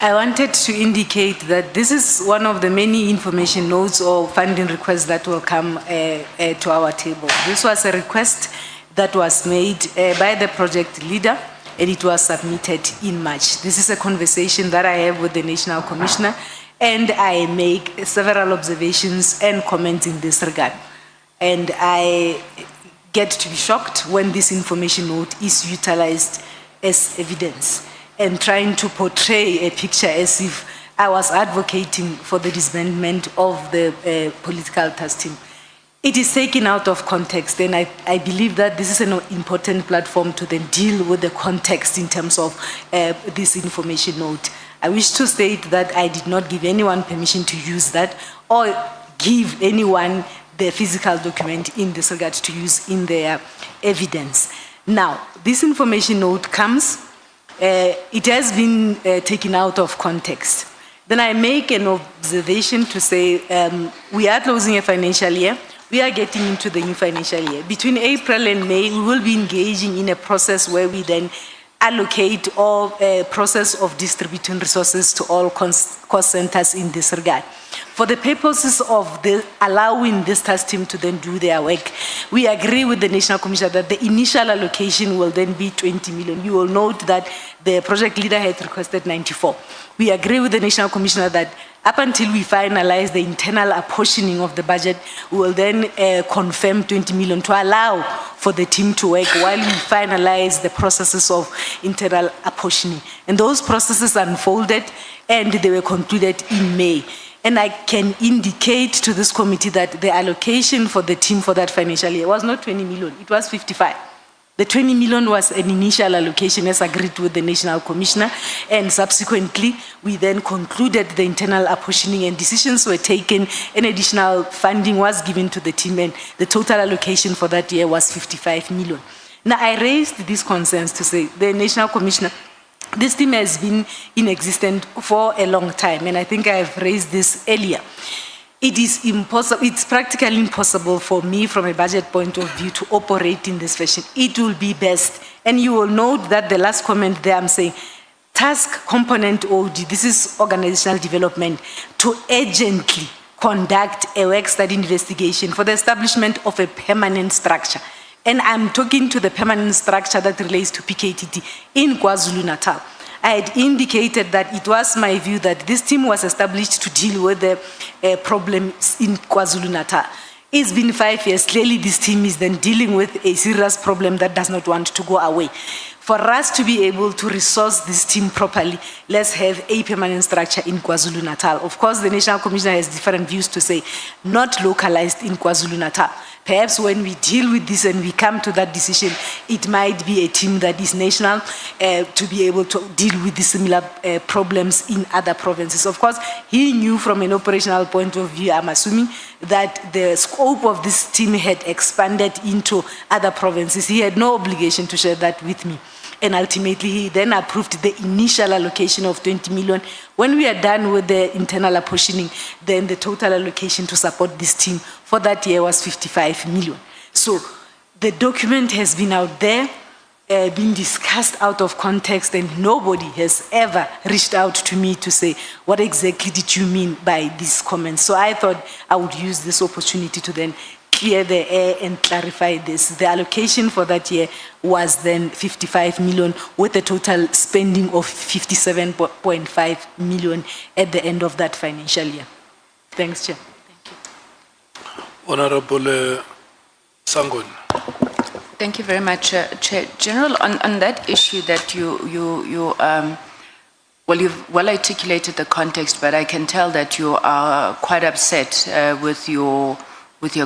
I wanted to indicate that this is one of the many information notes or funding requests that will come to our table. This was a request that was made by the project leader, and it was submitted in March. This is a conversation that I have with the National Commissioner, and I make several observations and comments in this regard. And I get to be shocked when this information note is utilized as evidence and trying to portray a picture as if I was advocating for the disbandment of the political task team. It is taken out of context, and I believe that this is an important platform to then deal with the context in terms of this information note. I wish to state that I did not give anyone permission to use that or give anyone the physical document in this regard to use in their evidence. Now, this information note comes, it has been taken out of context. Then I make an observation to say we are closing a financial year. We are getting into the new financial year. Between April and May, we will be engaging in a process where we then allocate or a process of distributing resources to all cost centers in this regard. For the purposes of allowing this task team to then do their work, we agree with the National Commissioner that the initial allocation will then be 20 million. You will note that the project leader had requested 94. We agree with the National Commissioner that up until we finalize the internal apportioning of the budget, we will then confirm 20 million to allow for the team to work while we finalize the processes of internal apportioning. And those processes unfolded and they were concluded in May. And I can indicate to this committee that the allocation for the team for that financial year was not 20 million, it was 55. The 20 million was an initial allocation as agreed with the National Commissioner, and subsequently we then concluded the internal apportioning and decisions were taken, and additional funding was given to the team, and the total allocation for that year was 55 million. Now I raised these concerns to say the National Commissioner, this team has been in existence for a long time, and I think I have raised this earlier. It is impossible, it's practically impossible for me from a budget point of view to operate in this fashion. It will be best. And you will note that the last comment there, I'm saying, task component OD, this is organizational development, to urgently conduct a work study investigation for the establishment of a permanent structure. And I'm talking to the permanent structure that relates to PKTT in KwaZulu-Natal. I had indicated that it was my view that this team was established to deal with the problems in KwaZulu-Natal. It's been 5 years. Clearly, this team is then dealing with a serious problem that does not want to go away. For us to be able to resource this team properly, let's have a permanent structure in KwaZulu-Natal. Of course, the National Commissioner has different views to say, not localized in KwaZulu-Natal. Perhaps when we deal with this and we come to that decision, it might be a team that is national to be able to deal with the similar problems in other provinces. Of course, he knew from an operational point of view, I'm assuming, that the scope of this team had expanded into other provinces. He had no obligation to share that with me. And ultimately, he then approved the initial allocation of 20 million. When we are done with the internal apportioning, then the total allocation to support this team for that year was 55 million. So the document has been out there, been discussed out of context, and nobody has ever reached out to me to say, what exactly did you mean by these comments? So I thought I would use this opportunity to then clear the air and clarify this. The allocation for that year was then 55 million with a total spending of 57.5 million at the end of that financial year. Thanks, Chair. Honorable Sangon. Thank you very much, Chair. General, on that issue that well, you've well articulated the context, but I can tell that you are quite upset with your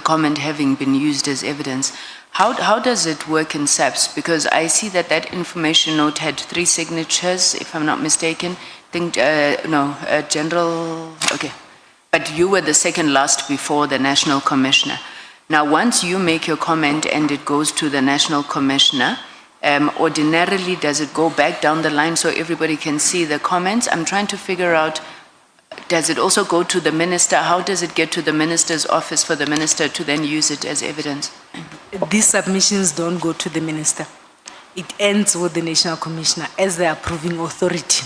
comment having been used as evidence. How does it work in SAPS? Because I see that information note had 3 signatures, if I'm not mistaken. I think, General, okay. But you were the second last before the National Commissioner. Now, once you make your comment and it goes to the National Commissioner, ordinarily, does it go back down the line so everybody can see the comments? I'm trying to figure out, does it also go to the minister? How does it get to the minister's office for the minister to then use it as evidence? These submissions don't go to the minister. It ends with the National Commissioner as the approving authority.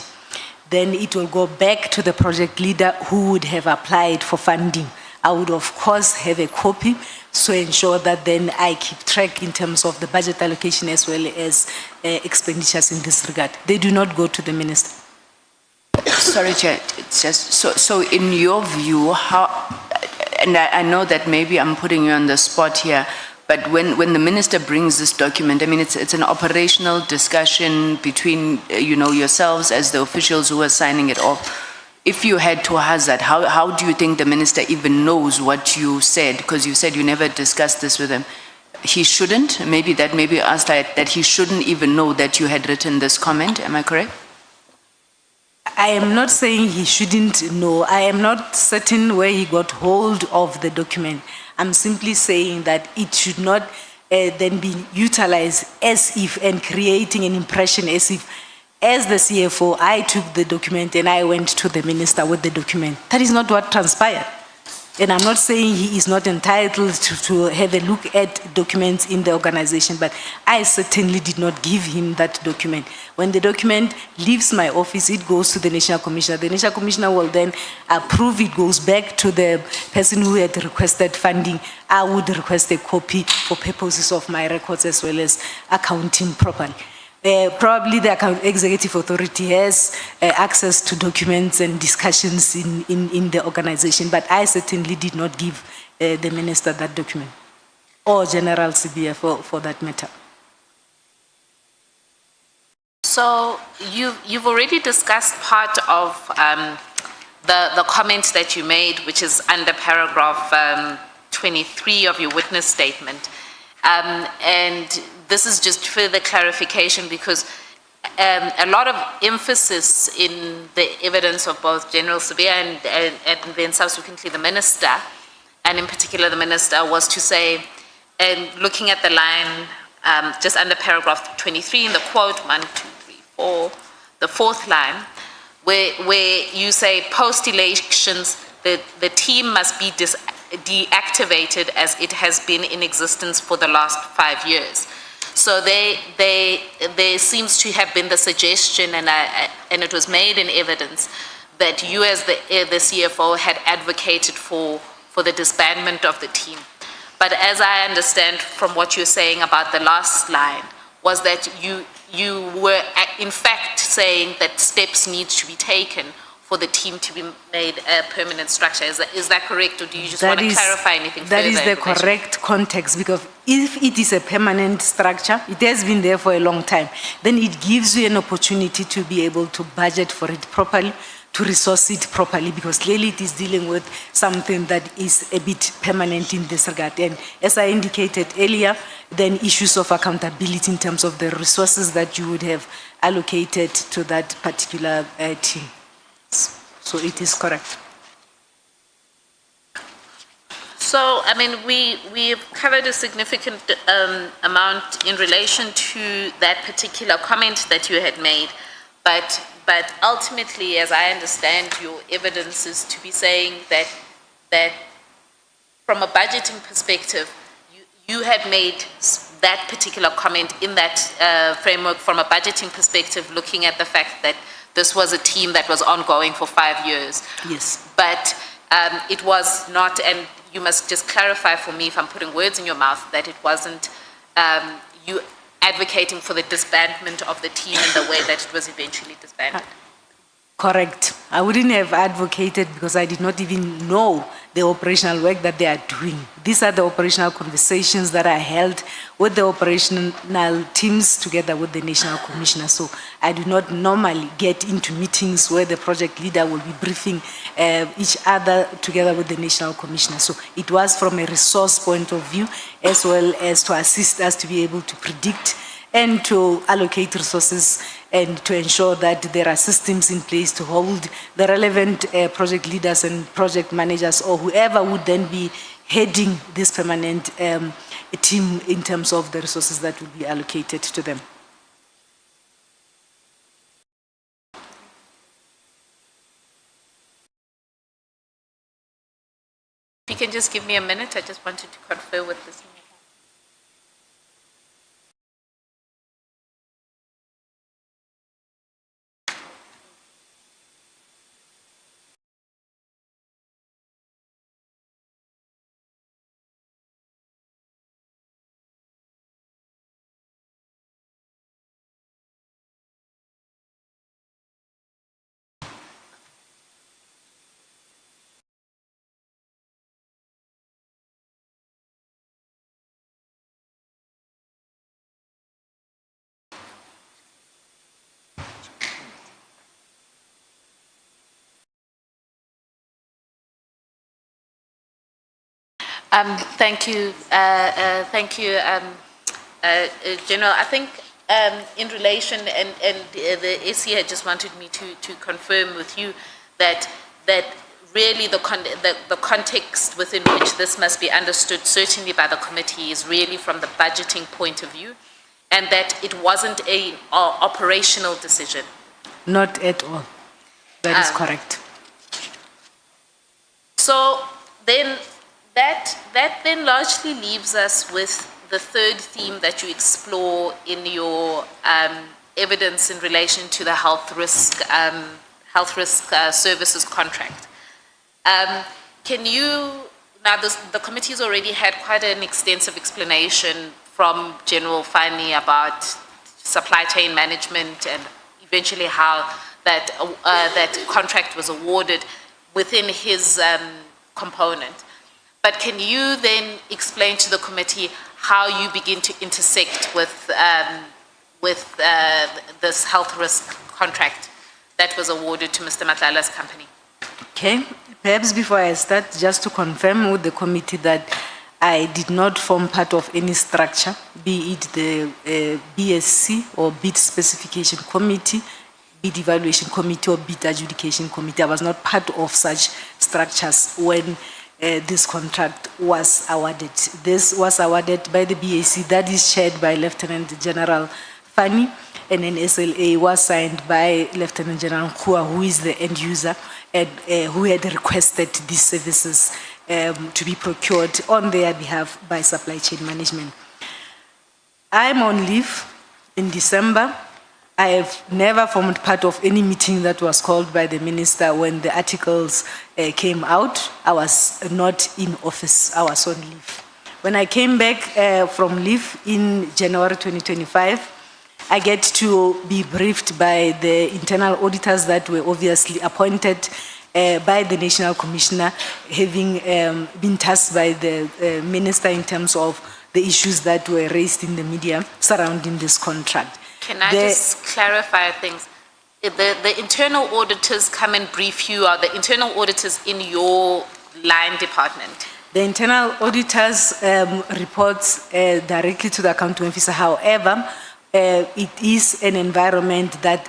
Then it will go back to the project leader who would have applied for funding. I would, of course, have a copy to ensure that then I keep track in terms of the budget allocation as well as expenditures in this regard. They do not go to the minister. Sorry, Chair, it's just, so in your view, how, and I know that maybe I'm putting you on the spot here, but when the minister brings this document, I mean, it's an operational discussion between, yourselves as the officials who are signing it off. If you had to hazard, how do you think the minister even knows what you said? Because you said you never discussed this with him. He shouldn't, maybe asked that he shouldn't even know that you had written this comment, am I correct? I am not saying he shouldn't know. I am not certain where he got hold of the document. I'm simply saying that it should not then be utilized as if and creating an impression as if, as the CFO, I took the document and I went to the minister with the document. That is not what transpired. And I'm not saying he is not entitled to have a look at documents in the organization, but I certainly did not give him that document. When the document leaves my office, it goes to the National Commissioner. The National Commissioner will then approve it, goes back to the person who had requested funding. I would request a copy for purposes of my records as well as accounting properly. Probably the executive authority has access to documents and discussions in the organization, but I certainly did not give the minister that document, or General CBF for that matter. So you've already discussed part of the comments that you made, which is under paragraph 23 of your witness statement. And this is just further clarification because a lot of emphasis in the evidence of both General Sibia and then subsequently the minister, and in particular the minister, was to say, and looking at the line just under paragraph 23 in the quote, 1, 2, 3, 4, the 4th line, where you say post-elections the team must be deactivated as it has been in existence for the last 5 years. So there seems to have been the suggestion, and it was made in evidence, that you as the CFO had advocated for the disbandment of the team. But as I understand from what you're saying about the last line, was that you were in fact saying that steps need to be taken for the team to be made a permanent structure. Is that correct, or do you just want to clarify anything further? That is the correct context, because if it is a permanent structure, it has been there for a long time, then it gives you an opportunity to be able to budget for it properly, to resource it properly, because clearly it is dealing with something that is a bit permanent in this regard. And as I indicated earlier, then issues of accountability in terms of the resources that you would have allocated to that particular team. So it is correct. So, I mean, we've covered a significant amount in relation to that particular comment that you had made, but ultimately, as I understand, your evidence is to be saying that from a budgeting perspective, you had made that particular comment in that framework from a budgeting perspective, looking at the fact that this was a team that was ongoing for 5 years. Yes. But it was not, and you must just clarify for me if I'm putting words in your mouth, that it wasn't you advocating for the disbandment of the team in the way that it was eventually disbanded. Correct. I wouldn't have advocated because I did not even know the operational work that they are doing. These are the operational conversations that are held with the operational teams together with the National Commissioner. So I do not normally get into meetings where the project leader will be briefing each other together with the National Commissioner. So it was from a resource point of view, as well as to assist us to be able to predict and to allocate resources and to ensure that there are systems in place to hold the relevant project leaders and project managers or whoever would then be heading this permanent team in terms of the resources that will be allocated to them. If you can just give me a minute, I just wanted to confer with this. Thank you, General. I think in relation, and the AC had just wanted me to confirm with you that really the context within which this must be understood, certainly by the committee, is really from the budgeting point of view, and that it wasn't an operational decision. Not at all. That is correct. So then that then largely leaves us with the third theme that you explore in your evidence in relation to the health risk services contract. Can you, now the committee's already had quite an extensive explanation from General Fani about supply chain management and eventually how that contract was awarded within his component. But can you then explain to the committee how you begin to intersect with this health risk contract that was awarded to Mr. Matlala's company? Okay, perhaps before I start, just to confirm with the committee that I did not form part of any structure, be it the BSc or bid specification committee, bid evaluation committee or bid adjudication committee. I was not part of such structures when this contract was awarded. This was awarded by the BAC, that is chaired by Lieutenant General Fani, and an SLA was signed by Lieutenant General Kua, who is the end user, who had requested these services to be procured on their behalf by supply chain management. I'm on leave in December. I have never formed part of any meeting that was called by the minister when the articles came out. I was not in office, I was on leave. When I came back from leave in January 2025, I get to be briefed by the internal auditors that were obviously appointed by the National Commissioner, having been tasked by the minister in terms of the issues that were raised in the media surrounding this contract. Can I just clarify things? The internal auditors come and brief you, are the internal auditors in your line department? The internal auditors reports directly to the accounting officer. However, it is an environment that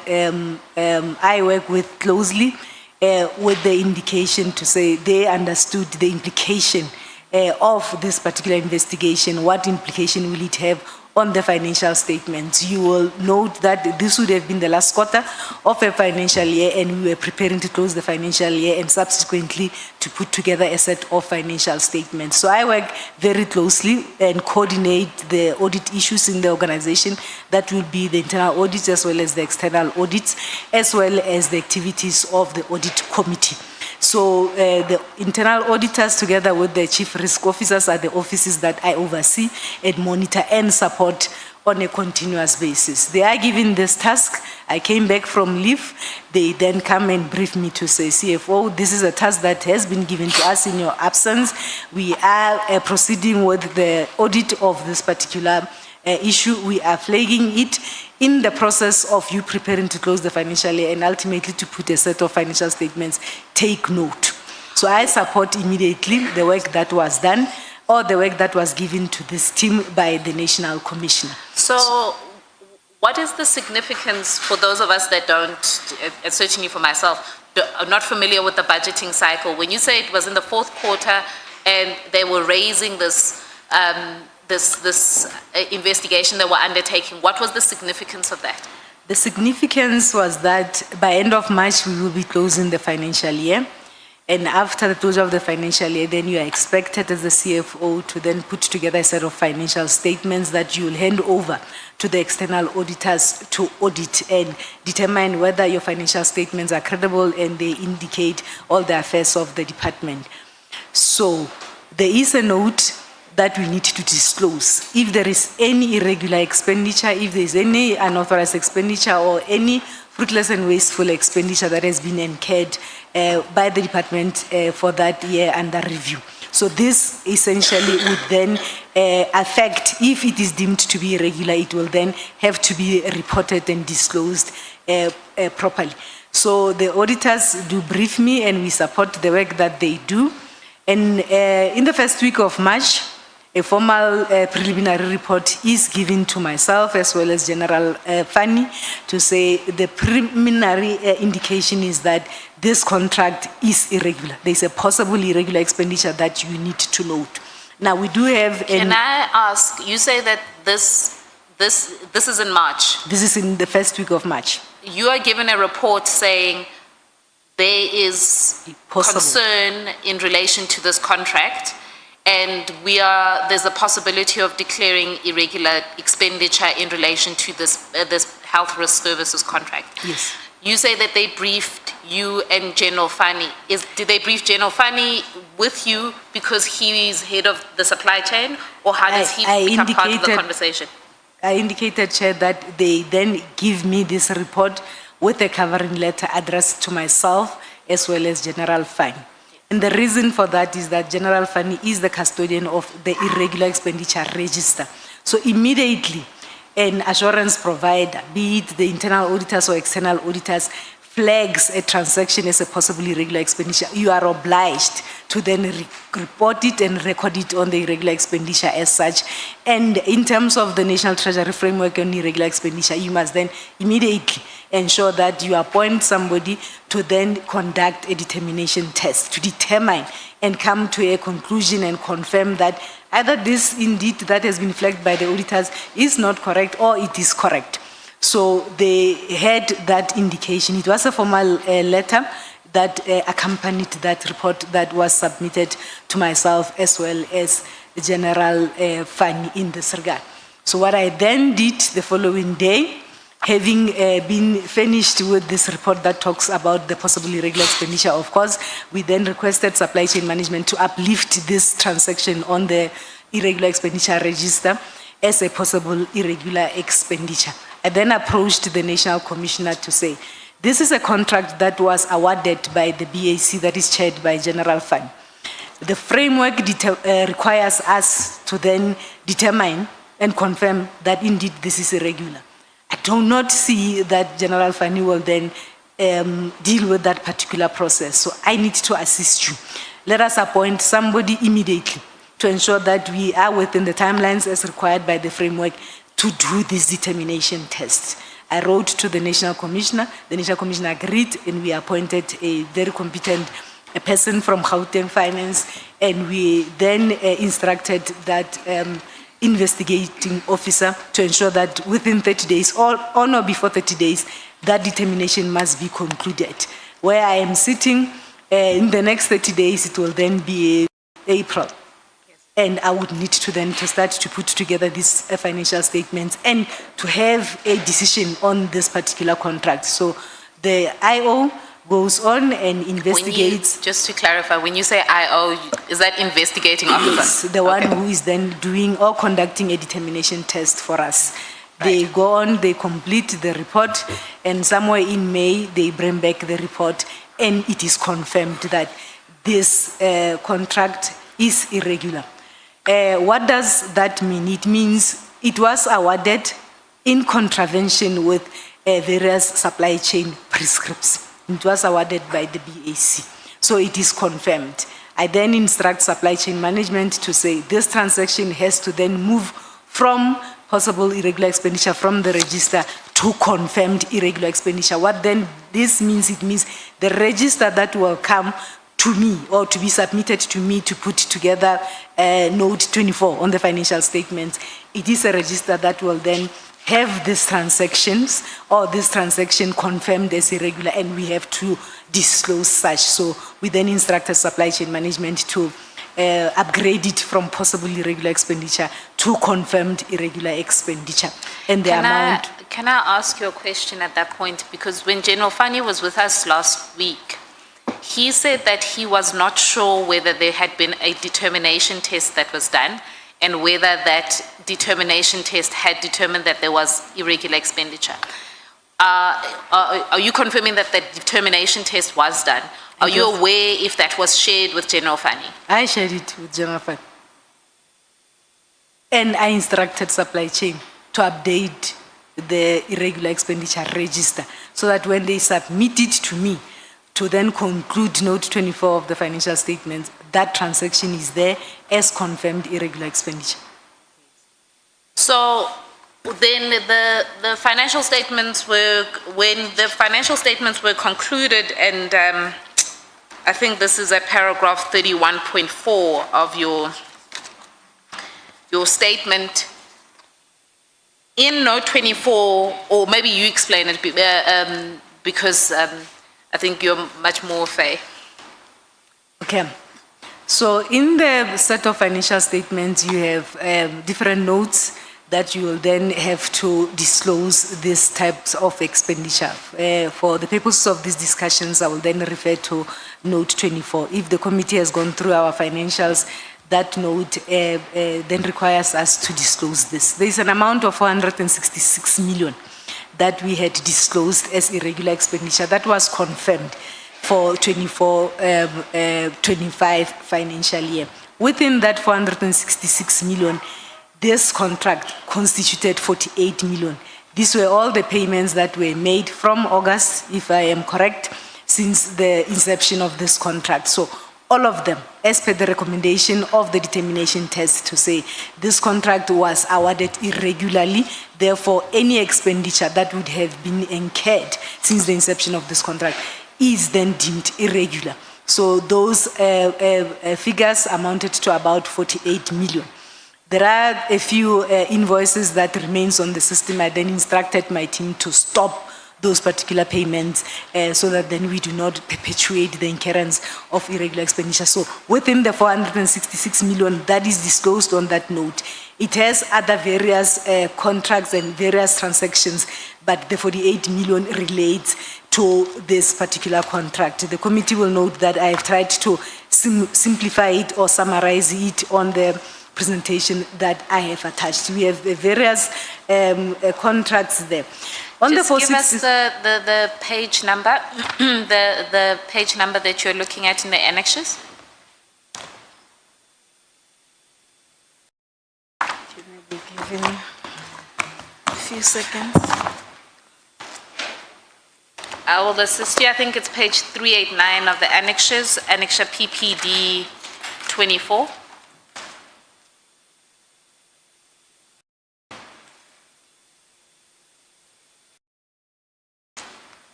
I work with closely with the indication to say they understood the implication of this particular investigation. What implication will it have on the financial statements? You will note that this would have been the last quarter of a financial year, and we were preparing to close the financial year and subsequently to put together a set of financial statements. So I work very closely and coordinate the audit issues in the organization. That will be the internal audits as well as the external audits, as well as the activities of the audit committee. So the internal auditors together with the chief risk officers are the offices that I oversee and monitor and support on a continuous basis. They are given this task. I came back from leave. They then come and brief me to say, CFO, this is a task that has been given to us in your absence. We are proceeding with the audit of this particular issue. We are flagging it in the process of you preparing to close the financial year and ultimately to put a set of financial statements. Take note. So I support immediately the work that was done or the work that was given to this team by the National Commissioner. So what is the significance for those of us that don't, and certainly for myself, are not familiar with the budgeting cycle? When you say it was in the fourth quarter and they were raising this this investigation they were undertaking, what was the significance of that? The significance was that by end of March, we will be closing the financial year. And after the closure of the financial year, then you are expected as the CFO to then put together a set of financial statements that you will hand over to the external auditors to audit and determine whether your financial statements are credible and they indicate all the affairs of the department. So there is a note that we need to disclose. If there is any irregular expenditure, if there is any unauthorized expenditure or any fruitless and wasteful expenditure that has been incurred by the department for that year under review. So this essentially would then affect, if it is deemed to be irregular, it will then have to be reported and disclosed properly. So the auditors do brief me and we support the work that they do. And in the first week of March, a formal preliminary report is given to myself as well as General Fanny to say the preliminary indication is that this contract is irregular. There's a possible irregular expenditure that you need to note. Now we do have. Can I ask? You say that this is in March. This is in the first week of March. You are given a report saying there is concern in relation to this contract. And there's a possibility of declaring irregular expenditure in relation to this health risk services contract. Yes. You say that they briefed you and General Fani. Did they brief General Fani with you because he is head of the supply chain, or how does he become part of the conversation? I indicated, Chair, that they then give me this report with a covering letter addressed to myself as well as General Fani. And the reason for that is that General Fani is the custodian of the irregular expenditure register. So immediately, an assurance provider, be it the internal auditors or external auditors, flags a transaction as a possibly irregular expenditure, you are obliged to then report it and record it on the irregular expenditure as such. And in terms of the National Treasury Framework on irregular expenditure, you must then immediately ensure that you appoint somebody to then conduct a determination test to determine and come to a conclusion and confirm that either this indeed that has been flagged by the auditors is not correct or it is correct. So they had that indication. It was a formal letter that accompanied that report that was submitted to myself as well as General Fani in this regard. So what I then did the following day, having been finished with this report that talks about the possible irregular expenditure, of course, we then requested supply chain management to uplift this transaction on the irregular expenditure register as a possible irregular expenditure. I then approached the National Commissioner to say, this is a contract that was awarded by the BAC that is chaired by General Fund. The framework requires us to then determine and confirm that indeed this is irregular. I do not see that General Fani will then deal with that particular process. So I need to assist you. Let us appoint somebody immediately to ensure that we are within the timelines as required by the framework to do this determination test. I wrote to the National Commissioner, the National Commissioner agreed, and we appointed a very competent person from Gauteng Finance, and we then instructed that investigating officer to ensure that within 30 days or on or before 30 days, that determination must be concluded. Where I am sitting, in the next 30 days, it will then be April. And I would need to then to start to put together these financial statements and to have a decision on this particular contract. So the IO goes on and investigates. Just to clarify, when you say IO, is that investigating officer? Yes, the one who is then doing or conducting a determination test for us. They go on, they complete the report, and somewhere in May, they bring back the report, and it is confirmed that this contract is irregular. What does that mean? It means it was awarded in contravention with various supply chain prescripts. It was awarded by the BAC. So it is confirmed. I then instruct supply chain management to say this transaction has to then move from possible irregular expenditure from the register to confirmed irregular expenditure. What then this means? It means the register that will come to me or to be submitted to me to put together note 24 on the financial statements. It is a register that will then have these transactions or this transaction confirmed as irregular, and we have to disclose such. So we then instructed supply chain management to upgrade it from possible irregular expenditure to confirmed irregular expenditure. And the amount... Can I ask you a question at that point? Because when General Fani was with us last week, he said that he was not sure whether there had been a determination test that was done and whether that determination test had determined that there was irregular expenditure. Are you confirming that the determination test was done? Are you aware if that was shared with General Fani? I shared it with General Fani. And I instructed supply chain to update the irregular expenditure register so that when they submit it to me, to then conclude note 24 of the financial statements, that transaction is there as confirmed irregular expenditure. So then the financial statements were, when the financial statements were concluded, and I think this is at paragraph 31.4 of your statement. In note 24, or maybe you explain it because I think you're much more fair. Okay. So in the set of financial statements, you have different notes that you will then have to disclose these types of expenditure. For the purposes of these discussions, I will then refer to note 24. If the committee has gone through our financials, that note then requires us to disclose this. There is an amount of 466 million that we had disclosed as irregular expenditure that was confirmed for 24-25 financial year. Within that 466 million, this contract constituted 48 million. These were all the payments that were made from August, if I am correct, since the inception of this contract. So all of them, as per the recommendation of the determination test to say this contract was awarded irregularly, therefore any expenditure that would have been incurred since the inception of this contract is then deemed irregular. So those figures amounted to about 48 million. There are a few invoices that remains on the system. I then instructed my team to stop those particular payments so that then we do not perpetuate the incurrence of irregular expenditure. So within the 466 million that is disclosed on that note, it has other various contracts and various transactions, but the 48 million relates to this particular contract. The committee will note that I have tried to simplify it or summarize it on the presentation that I have attached. We have the various contracts there. On Just the give us the page number, the page number that you're looking at in the annexes. Give me a few seconds. I will assist you. I think it's page 389 of the annexes, annexure PPD 24.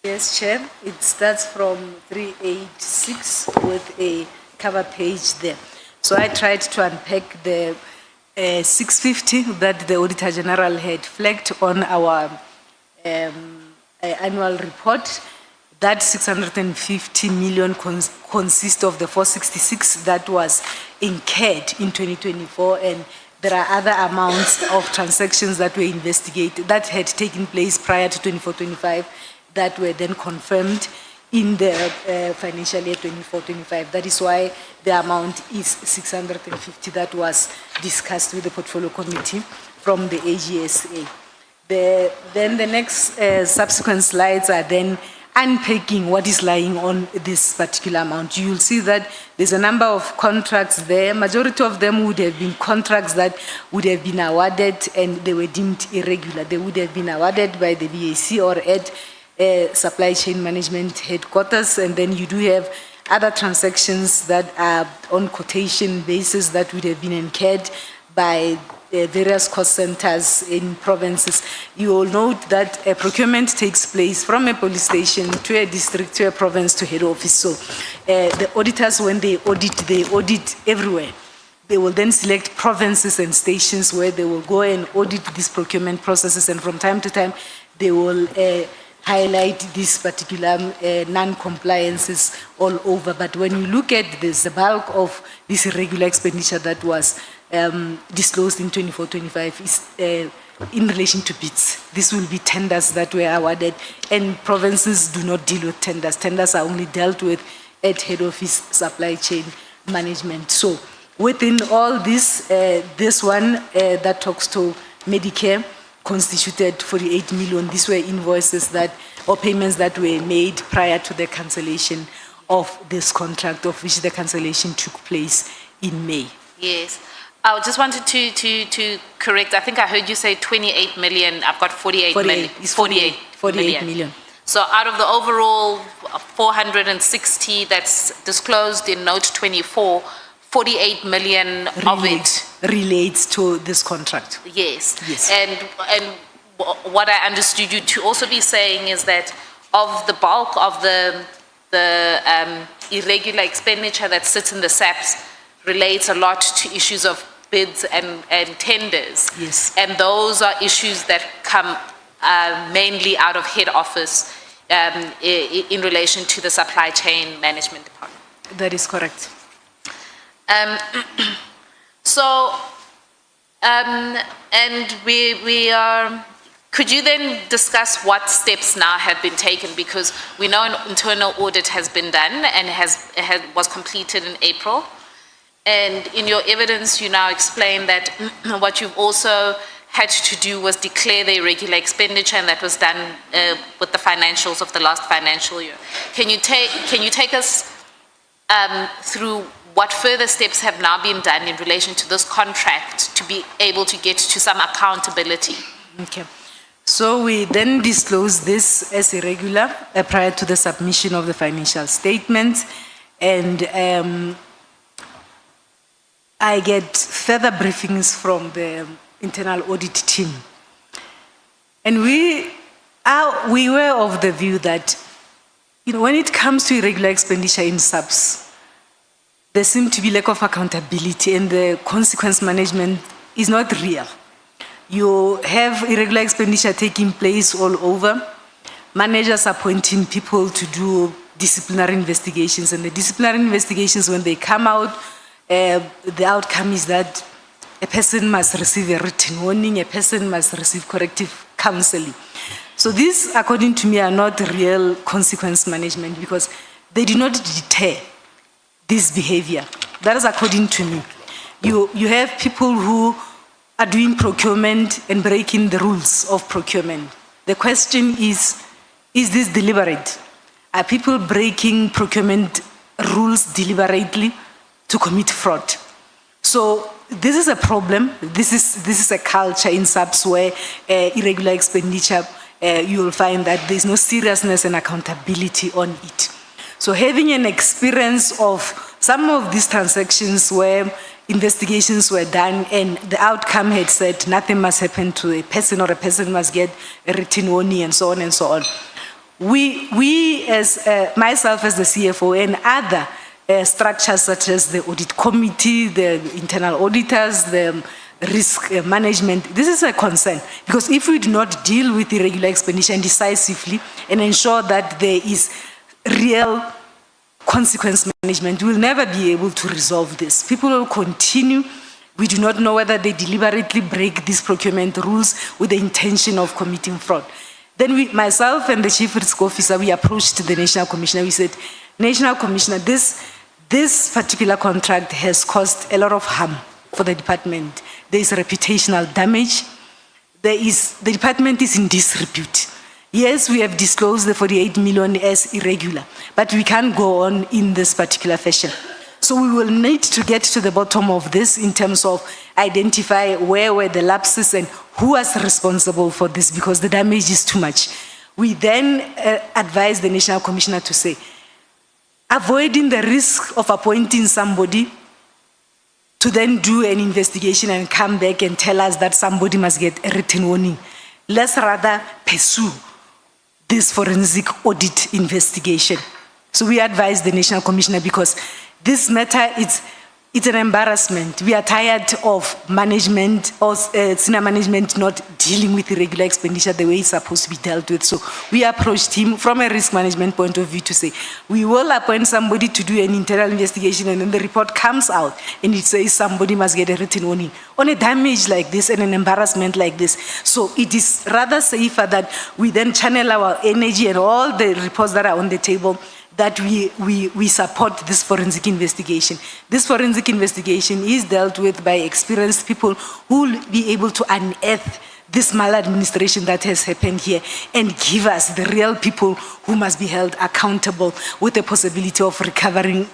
Yes, Chair. It starts from 386 with a cover page there. So I tried to unpack the 650 that the Auditor General had flagged on our annual report. That 650 million consists of the 466 that was incurred in 2024, and there are other amounts of transactions that were investigated, that had taken place prior to 24-25, that were then confirmed in the financial year 24-25. That is why the amount is 650 that was discussed with the Portfolio Committee from the AGSA. Then the next subsequent slides are then unpacking what is lying on this particular amount. You will see that there's a number of contracts there. Majority of them would have been contracts that would have been awarded and they were deemed irregular. They would have been awarded by the BAC or at supply chain management headquarters, and then you do have other transactions that are on quotation basis that would have been incurred by various cost centers in provinces. You will note that a procurement takes place from a police station to a district, to a province, to head office. So the auditors, when they audit everywhere. They will then select provinces and stations where they will go and audit these procurement processes, and from time to time they will highlight these particular non-compliances all over. But when you look at this, the bulk of this irregular expenditure that was disclosed in 24-25 is in relation to bids. This will be tenders that were awarded, and provinces do not deal with tenders. Tenders are only dealt with at head office supply chain management. So within all this, this one that talks to Medicare constituted 48 million. These were invoices that, or payments that were made prior to the cancellation of this contract, of which the cancellation took place in May. Yes. I just wanted to correct. I think I heard you say 28 million. I've got 48 million. It's 48 million. So out of the overall 460 that's disclosed in note 24, 48 million of it relates to this contract. Yes. Yes. And what I understood you to also be saying is that of the bulk of the irregular expenditure that sits in the SAPs relates a lot to issues of bids and tenders. Yes. And those are issues that come mainly out of head office in relation to the supply chain management department. That is correct. And we are, could you then discuss what steps now have been taken? Because we know an internal audit has been done and was completed in April. And in your evidence, you now explain that what you've also had to do was declare the irregular expenditure, and that was done with the financials of the last financial year. Can you take us through what further steps have now been done in relation to this contract to be able to get to some accountability? Okay. So we then disclose this as irregular prior to the submission of the financial statements, and I get further briefings from the internal audit team. And we were of the view that, when it comes to irregular expenditure in subs, there seems to be lack of accountability and the consequence management is not real. You have irregular expenditure taking place all over. Managers appointing people to do disciplinary investigations, and the disciplinary investigations, when they come out, the outcome is that a person must receive a written warning, a person must receive corrective counseling. So these, according to me, are not real consequence management because they do not deter this behavior. That is according to me. You have people who are doing procurement and breaking the rules of procurement. The question is this deliberate? Are people breaking procurement rules deliberately to commit fraud? So this is a problem. This is a culture in SAPS where irregular expenditure, you will find that there's no seriousness and accountability on it. So having an experience of some of these transactions where investigations were done and the outcome had said nothing must happen to a person or a person must get a written warning and so on and so on. We as myself as the CFO and other structures such as the audit committee, the internal auditors, the risk management, this is a concern because if we do not deal with irregular expenditure decisively and ensure that there is real consequence management, we will never be able to resolve this. People will continue. We do not know whether they deliberately break these procurement rules with the intention of committing fraud. Then myself and the Chief Risk Officer, we approached the National Commissioner. We said, National Commissioner, this particular contract has caused a lot of harm for the department. There is reputational damage. The department is in disrepute. Yes, we have disclosed the 48 million as irregular, but we can't go on in this particular fashion. So we will need to get to the bottom of this in terms of identify where were the lapses and who was responsible for this because the damage is too much. We then advise the National Commissioner to say, avoiding the risk of appointing somebody to then do an investigation and come back and tell us that somebody must get a written warning. Let's rather pursue this forensic audit investigation. So we advise the National Commissioner because this matter, it's an embarrassment. We are tired of management or senior management not dealing with irregular expenditure the way it's supposed to be dealt with. So we approached him from a risk management point of view to say, we will appoint somebody to do an internal investigation and then the report comes out and it says somebody must get a written warning on a damage like this and an embarrassment like this. So it is rather safer that we then channel our energy and all the reports that are on the table that we support this forensic investigation. This forensic investigation is dealt with by experienced people who will be able to unearth this maladministration that has happened here and give us the real people who must be held accountable with the possibility of recovering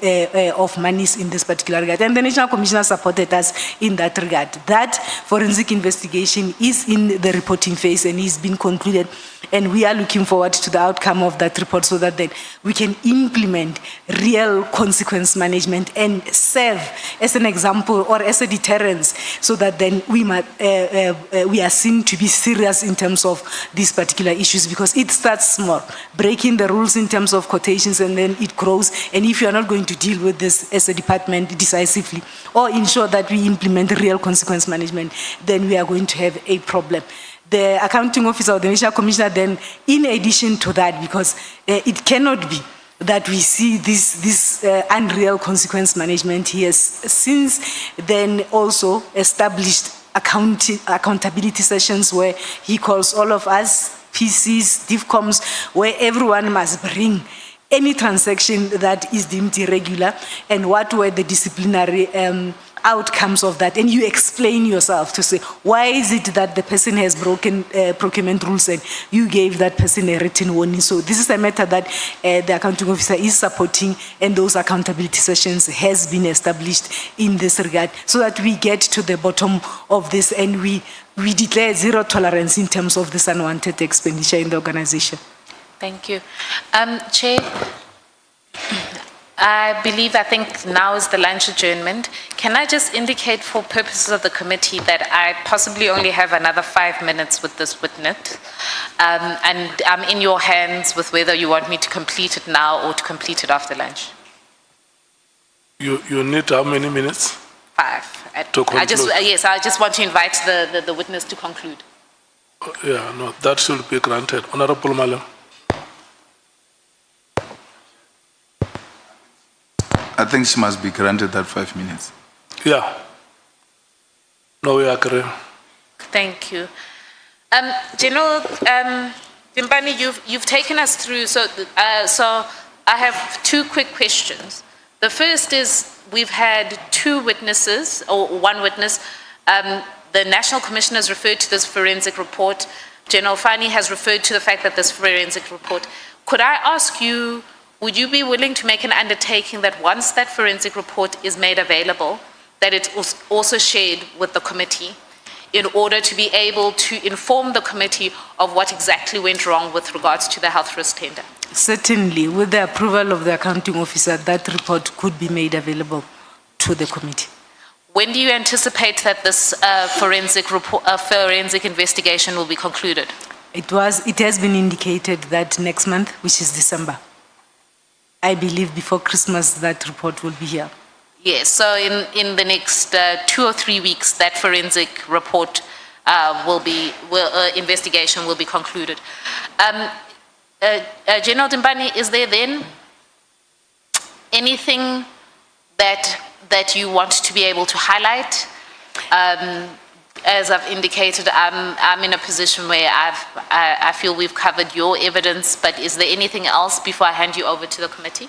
of monies in this particular regard. And the National Commissioner supported us in that regard. That forensic investigation is in the reporting phase and is being concluded, and we are looking forward to the outcome of that report so that then we can implement real consequence management and serve as an example or as a deterrence so that then we are seen to be serious in terms of these particular issues because it starts small, breaking the rules in terms of quotations and then it grows. And if you are not going to deal with this as a department decisively or ensure that we implement real consequence management, then we are going to have a problem. The accounting officer or the National Commissioner then, in addition to that, because it cannot be that we see this unreal consequence management, he has since then also established accountability sessions where he calls all of us, PCs, DIFCOMs, where everyone must bring any transaction that is deemed irregular and what were the disciplinary outcomes of that, and you explain yourself to say, why is it that the person has broken procurement rules and you gave that person a written warning? So this is a matter that the accounting officer is supporting, and those accountability sessions has been established in this regard so that we get to the bottom of this and we declare zero tolerance in terms of this unwanted expenditure in the organization. Thank you. Chair, I think now is the lunch adjournment. Can I just indicate for purposes of the committee that I possibly only have another 5 minutes with this witness? And I'm in your hands with whether you want me to complete it now or to complete it after lunch. You need how many minutes? 5. To I just, conclude. yes, I just want to invite the witness to conclude. Yeah, no, that should be granted. Honorable Malema. I think she must be granted that 5 minutes. Yeah. No, we agree. Thank you. General Dimpane, you've taken us through, so I have 2 quick questions. The first is, we've had 2 witnesses, or 1 witness. The National Commission has referred to this forensic report. General Fani has referred to the fact that this forensic report. Could I ask you, would you be willing to make an undertaking that once that forensic report is made available, that it was also shared with the committee in order to be able to inform the committee of what exactly went wrong with regards to the health risk tender? Certainly, with the approval of the accounting officer, that report could be made available to the committee. When do you anticipate that this forensic investigation will be concluded? It has been indicated that next month, which is December. I believe before Christmas that report will be here. Yes, so in the next 2 or 3 weeks, that forensic report investigation will be concluded. General Dimpane, is there then anything that you want to be able to highlight? As I've indicated, I'm in a position where I feel we've covered your evidence, but is there anything else before I hand you over to the committee?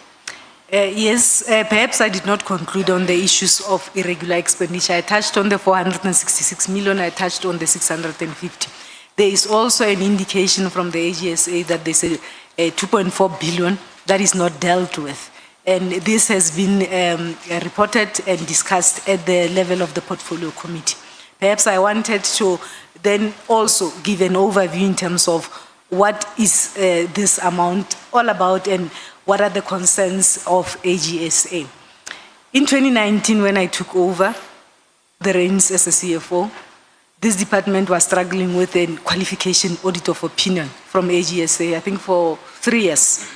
Yes, perhaps I did not conclude on the issues of irregular expenditure. I touched on the 466 million, I touched on the 650. There is also an indication from the AGSA that there's a 2.4 billion that is not dealt with. And this has been reported and discussed at the level of the portfolio committee. Perhaps I wanted to then also give an overview in terms of what is this amount all about and what are the concerns of AGSA. In 2019, when I took over the reins as a CFO, this department was struggling with a qualification audit of opinion from AGSA, I think for 3 years.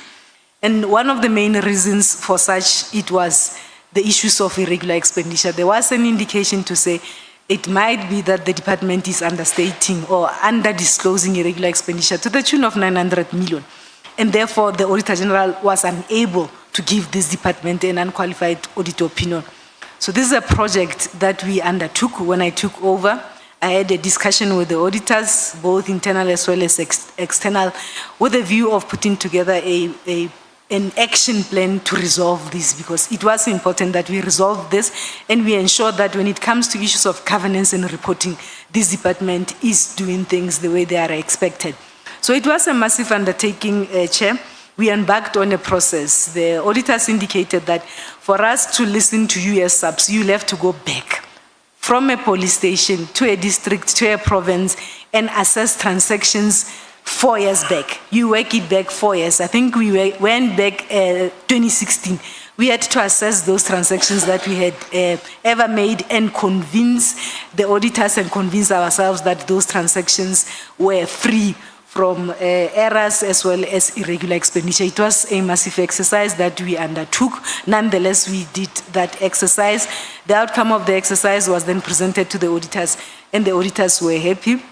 And one of the main reasons for such, it was the issues of irregular expenditure. There was an indication to say it might be that the department is understating or under-disclosing irregular expenditure to the tune of 900 million. And therefore, the Auditor General was unable to give this department an unqualified audit opinion. So this is a project that we undertook when I took over. I had a discussion with the auditors, both internal as well as external, with a view of putting together an action plan to resolve this, because it was important that we resolve this and we ensure that when it comes to issues of governance and reporting, this department is doing things the way they are expected. So it was a massive undertaking, Chair. We embarked on a process. The auditors indicated that for us to listen to you as subs, you'll have to go back from a police station to a district to a province and assess transactions 4 years back. You work it back 4 years. I think we went back 2016. We had to assess those transactions that we had ever made and convince the auditors and convince ourselves that those transactions were free from errors as well as irregular expenditure. It was a massive exercise that we undertook. Nonetheless, we did that exercise. The outcome of the exercise was then presented to the auditors, and the auditors were happy.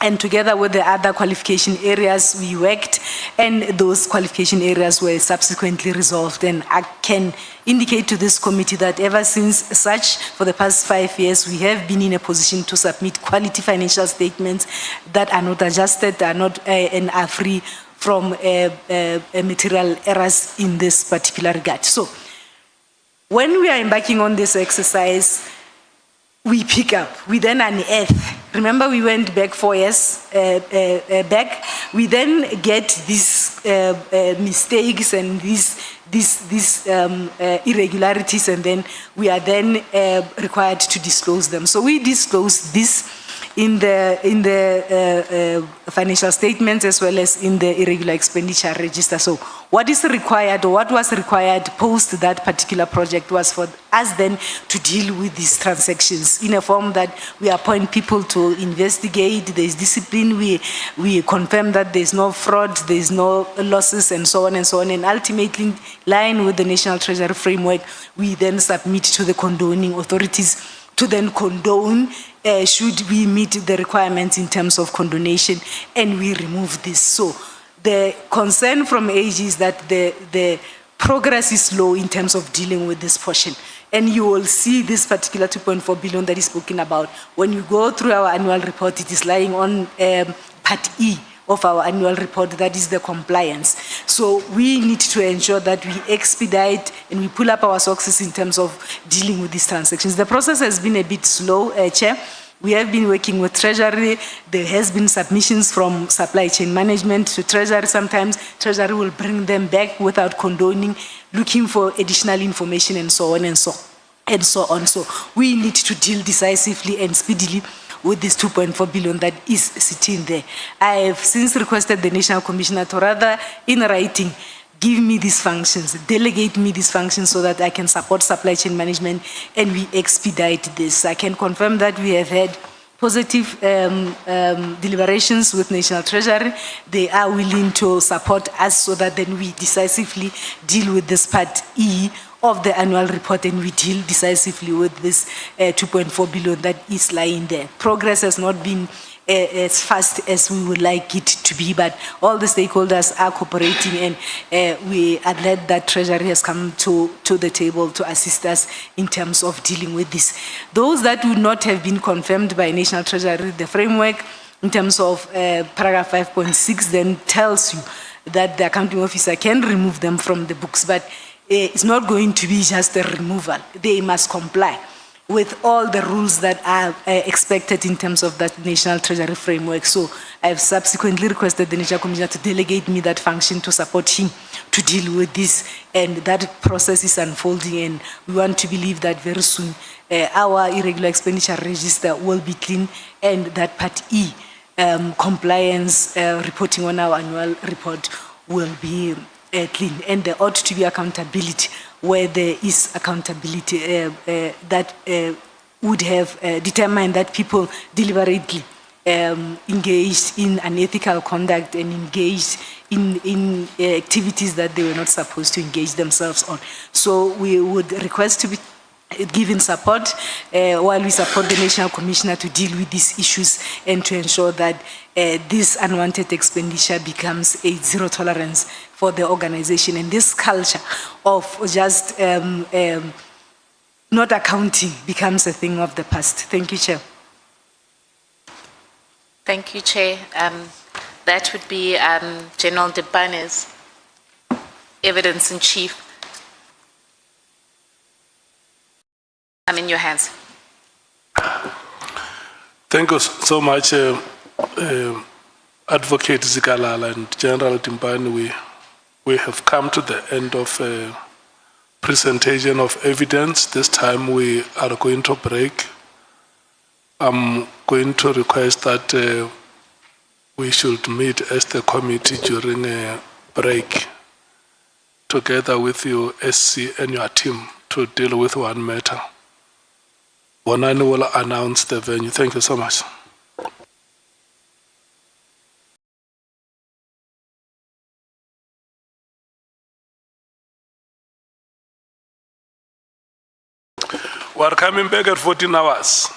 And together with the other qualification areas, we worked, and those qualification areas were subsequently resolved. And I can indicate to this committee that ever since such, for the past 5 years, we have been in a position to submit quality financial statements that are not adjusted, are not and are free from material errors in this particular regard. So, when we are embarking on this exercise, we pick up, we then unearth. Remember, we went back 4 years back. We then get these mistakes and these irregularities, and then we are then required to disclose them. So we disclose this in the financial statements as well as in the irregular expenditure register. So what is required, or what was required post that particular project, was for us then to deal with these transactions in a form that we appoint people to investigate, there's discipline, we confirm that there's no fraud, there's no losses, and so on and so on. And ultimately, in line with the National Treasury Framework, we then submit to the condoning authorities to then condone should we meet the requirements in terms of condonation, and we remove this. So the concern from AG is that the progress is slow in terms of dealing with this portion. And you will see this particular 2.4 billion that is spoken about. When you go through our annual report, it is lying on Part E of our annual report, that is the compliance. So we need to ensure that we expedite and we pull up our socks in terms of dealing with these transactions. The process has been a bit slow, Chair. We have been working with Treasury. There has been submissions from supply chain management to Treasury. Sometimes Treasury will bring them back without condoning, looking for additional information and so on and so on. So we need to deal decisively and speedily with this 2.4 billion that is sitting there. I have since requested the National Commissioner to rather, in writing, give me these functions, delegate me these functions so that I can support supply chain management and we expedite this. I can confirm that we have had positive deliberations with National Treasury. They are willing to support us so that then we decisively deal with this Part E of the annual report and we deal decisively with this 2.4 billion that is lying there. Progress has not been as fast as we would like it to be, but all the stakeholders are cooperating, and we are glad that Treasury has come to the table to assist us in terms of dealing with this. Those that would not have been confirmed by National Treasury, the framework in terms of paragraph 5.6 then tells you that the accounting officer can remove them from the books, but it's not going to be just a removal. They must comply with all the rules that are expected in terms of that National Treasury Framework. So I've subsequently requested the National Commissioner to delegate me that function to support him to deal with this, and that process is unfolding, and we want to believe that very soon our irregular expenditure register will be clean, and that Part E compliance reporting on our annual report will be clean, and there ought to be accountability where there is accountability that would have determined that people deliberately engaged in unethical conduct and engaged in activities that they were not supposed to engage themselves on. So we would request to be given support while we support the National Commissioner to deal with these issues and to ensure that this unwanted expenditure becomes a zero tolerance for the organization, and this culture of just not accounting becomes a thing of the past. Thank you, Chair. Thank you, Chair. That would be General Dimpane's evidence in chief. I'm in your hands. Thank you so much, Advocate Zikalala and General Dimpane. We have come to the end of presentation of evidence. This time we are going to break. I'm going to request that we should meet as the committee during a break together with your SC and your team to deal with one matter. Bonani will announce the venue. Thank you so much. We're coming back at 14 hours.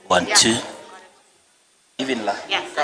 1, 2. Even la. Yes.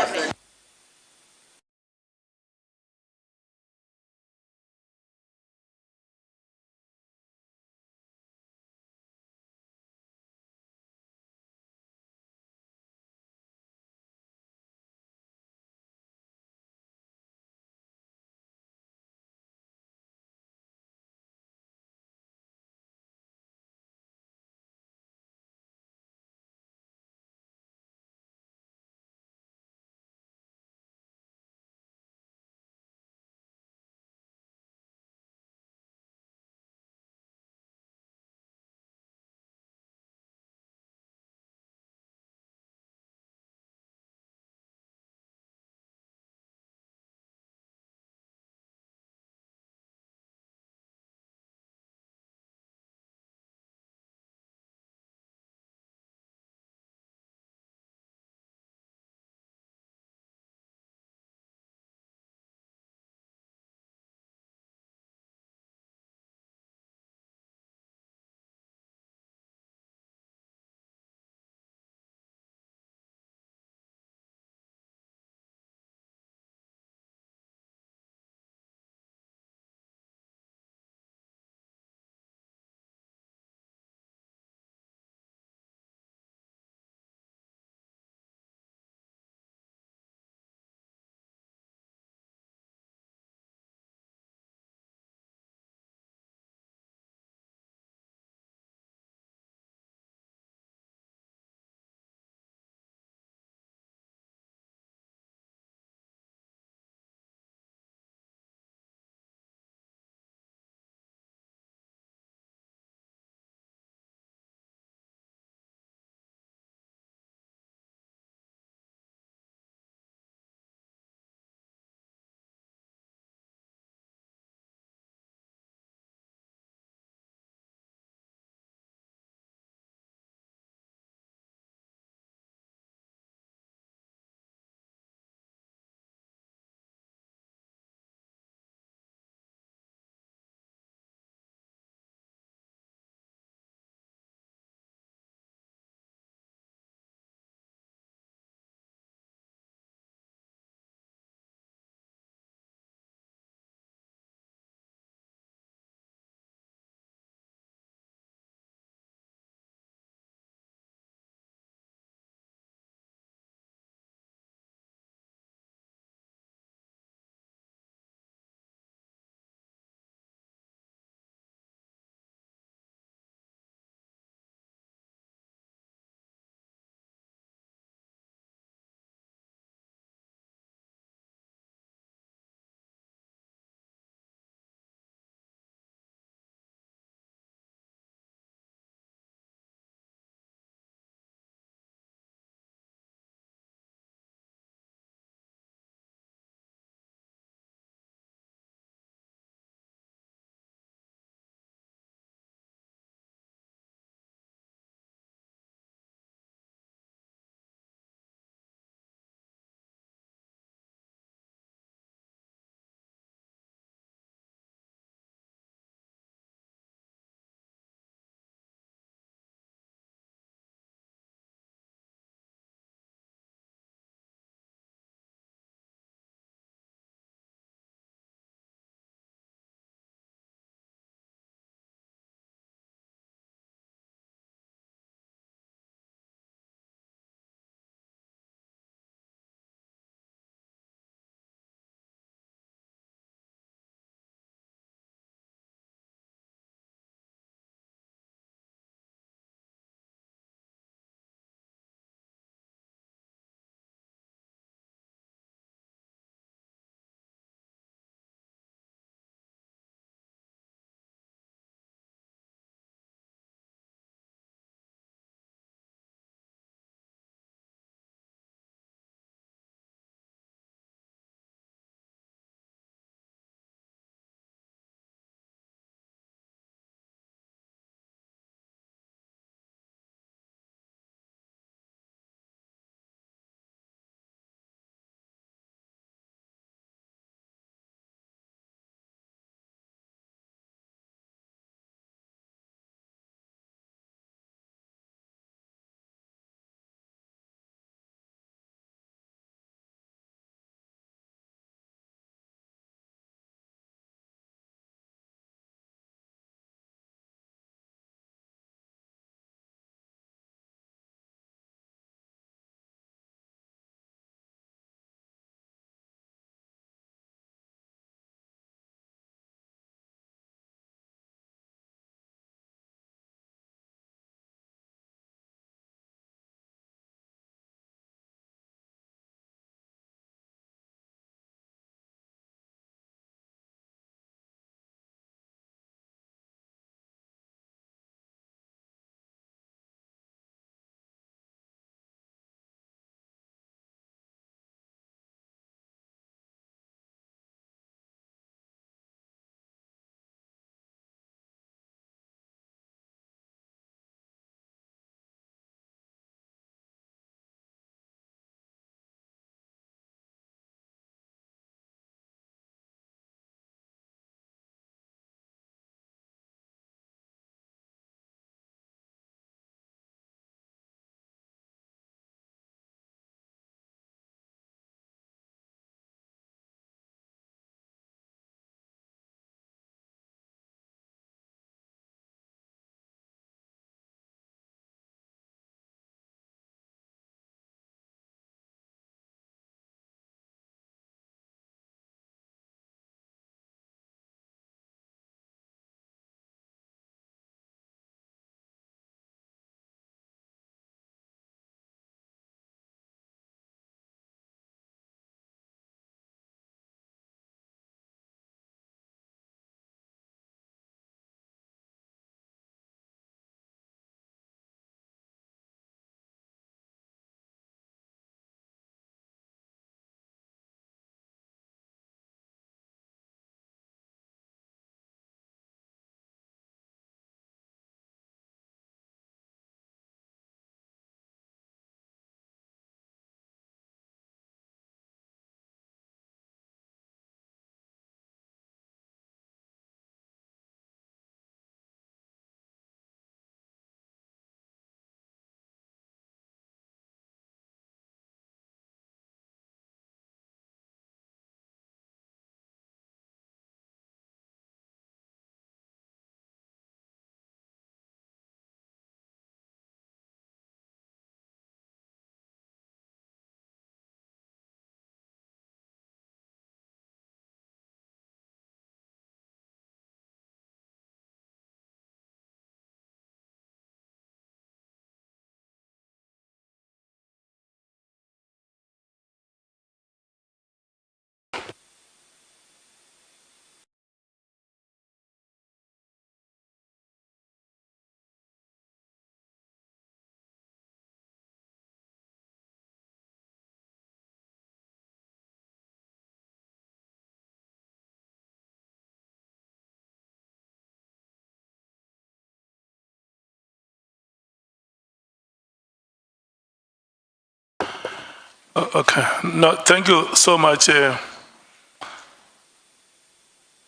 Okay. No, thank you so much,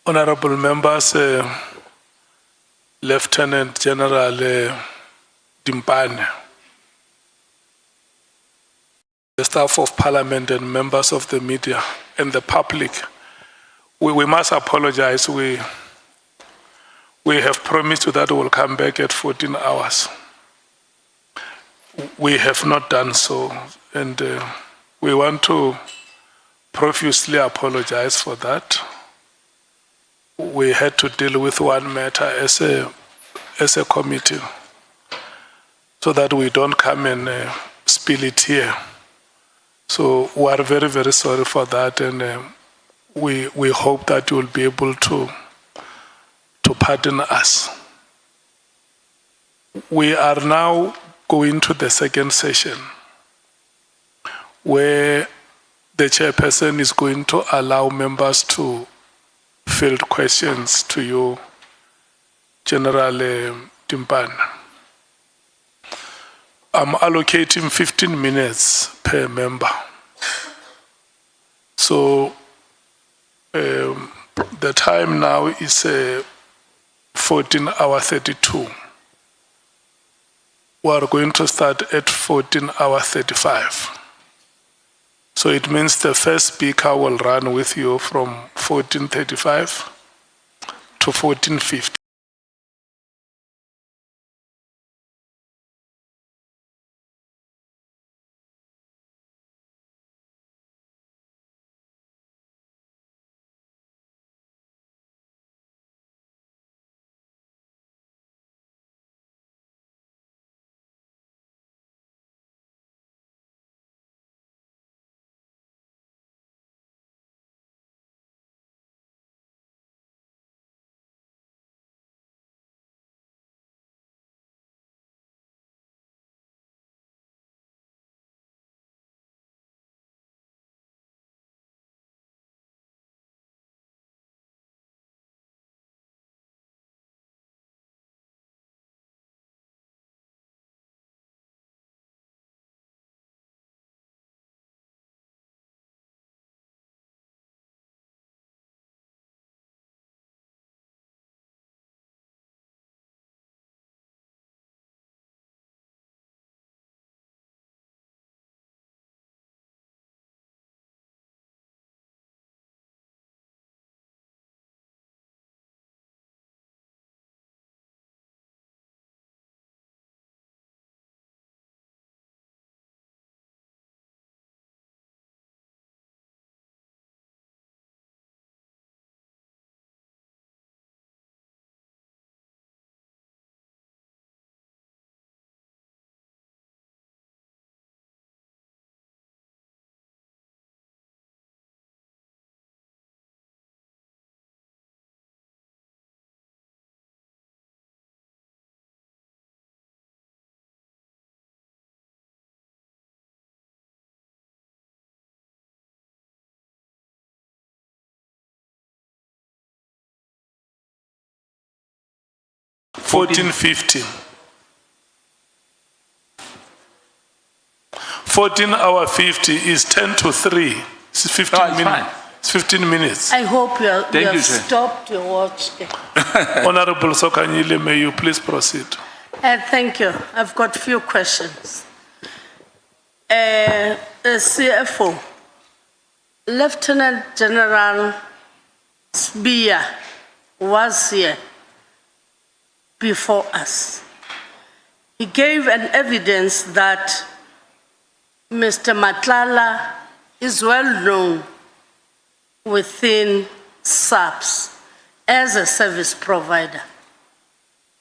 honorable members, Lieutenant General Dimpane, the staff of Parliament and members of the media and the public. We must apologize. We have promised you that we'll come back at 14 hours. We have not done so, and we want to profusely apologize for that. We had to deal with one matter as a committee so that we don't come and spill it here. So we are very, very sorry for that, and we hope that you will be able to pardon us. We are now going to the second session, where the chairperson is going to allow members to field questions to you, General Dimpane. I'm allocating 15 minutes per member. So the time now is 14:32. We are going to start at 14:35. So it means the first speaker will run with you from 14:35 to 14:50. $14.50. 14:50 is 10 to 3. It's 15 No, it's minutes. fine. It's 15 minutes. I hope you Thank you, have sir. stopped your watch. Honorable Sokanyile, may you please proceed? Thank you. I've got few questions. CFO, Lieutenant General Sbiya was here before us. He gave an evidence that Mr. Matlala is well known within SAPS as a service provider.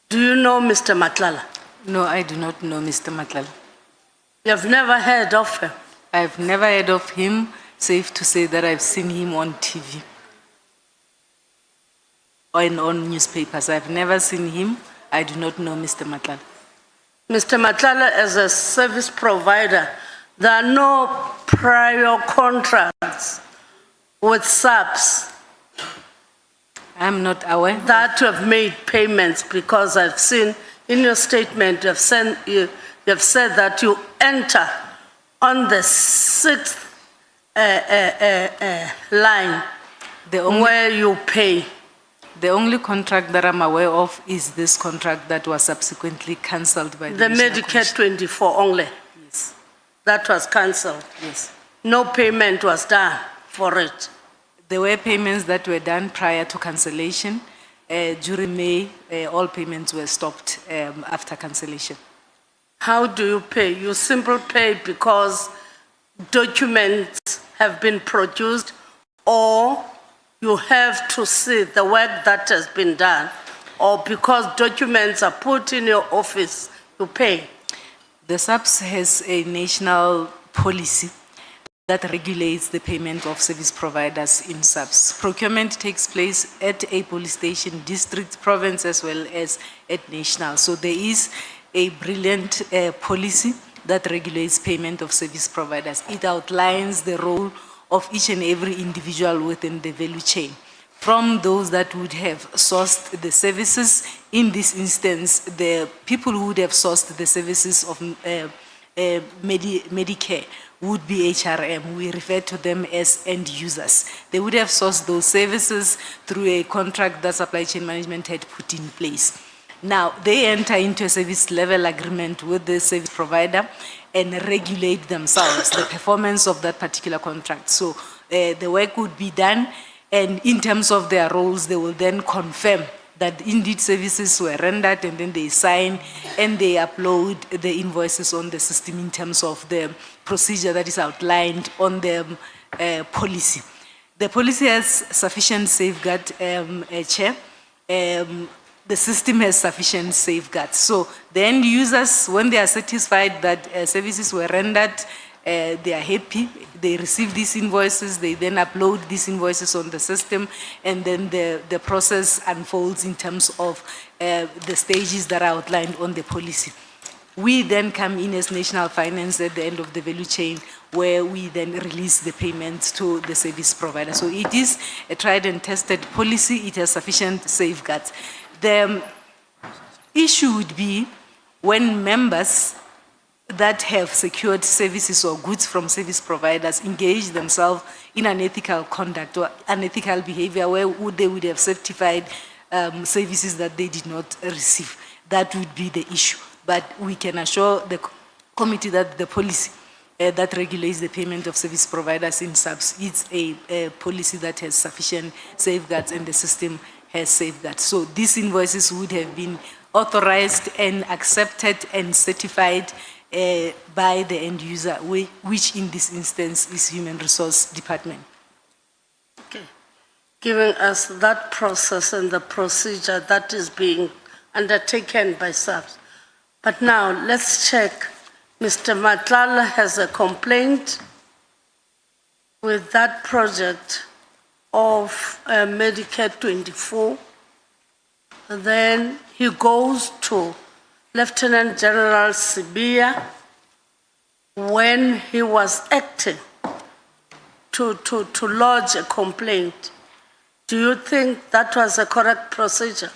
Do you know Mr. Matlala? No, I do not know Mr. Matlala. You have never heard of him? I've never heard of him, safe to say that I've seen him on TV or on newspapers. I've never seen him. I do not know Mr. Matlala. Mr. Matlala, as a service provider, there are no prior contracts with SAPS. I'm not aware. That you have made payments, because I've seen in your statement you have said that you enter on the sixth line where you pay. The only contract that I'm aware of is this contract that was subsequently cancelled by The National Medicare Commission. 24 only. Yes. That was cancelled. Yes. No payment was done for it. There were payments that were done prior to cancellation. During May, all payments were stopped after cancellation. How do you pay? You simply pay because documents have been produced, or you have to see the work that has been done, or because documents are put in your office, you pay. The SAPS has a national policy that regulates the payment of service providers in SAPS. Procurement takes place at a police station, district, province, as well as at national. So there is a brilliant policy that regulates payment of service providers. It outlines the role of each and every individual within the value chain. From those that would have sourced the services, in this instance, the people who would have sourced the services of Medicare would be HRM. We refer to them as end users. They would have sourced those services through a contract that supply chain management had put in place. Now, they enter into a service level agreement with the service provider and regulate themselves, the performance of that particular contract. So the work would be done, and in terms of their roles, they will then confirm that indeed services were rendered, and then they sign and they upload the invoices on the system in terms of the procedure that is outlined on the policy. The policy has sufficient safeguard, Chair. The system has sufficient safeguards. So the end users, when they are satisfied that services were rendered, they are happy, they receive these invoices, they then upload these invoices on the system, and then the process unfolds in terms of the stages that are outlined on the policy. We then come in as national finance at the end of the value chain, where we then release the payments to the service provider. So it is a tried and tested policy, it has sufficient safeguards. The issue would be when members that have secured services or goods from service providers engage themselves in unethical conduct or unethical behavior, where they would have certified services that they did not receive. That would be the issue. But we can assure the committee that the policy that regulates the payment of service providers in SAPS is a policy that has sufficient safeguards, and the system has safeguards. So these invoices would have been authorized and accepted and certified by the end user, which in this instance is Human Resource Department. Okay. Giving us that process and the procedure that is being undertaken by SAPS. But now let's check. Mr. Matlala has a complaint with that project of Medicare 24. And then he goes to Lieutenant General Sibia when he was acting to lodge a complaint. Do you think that was a correct procedure?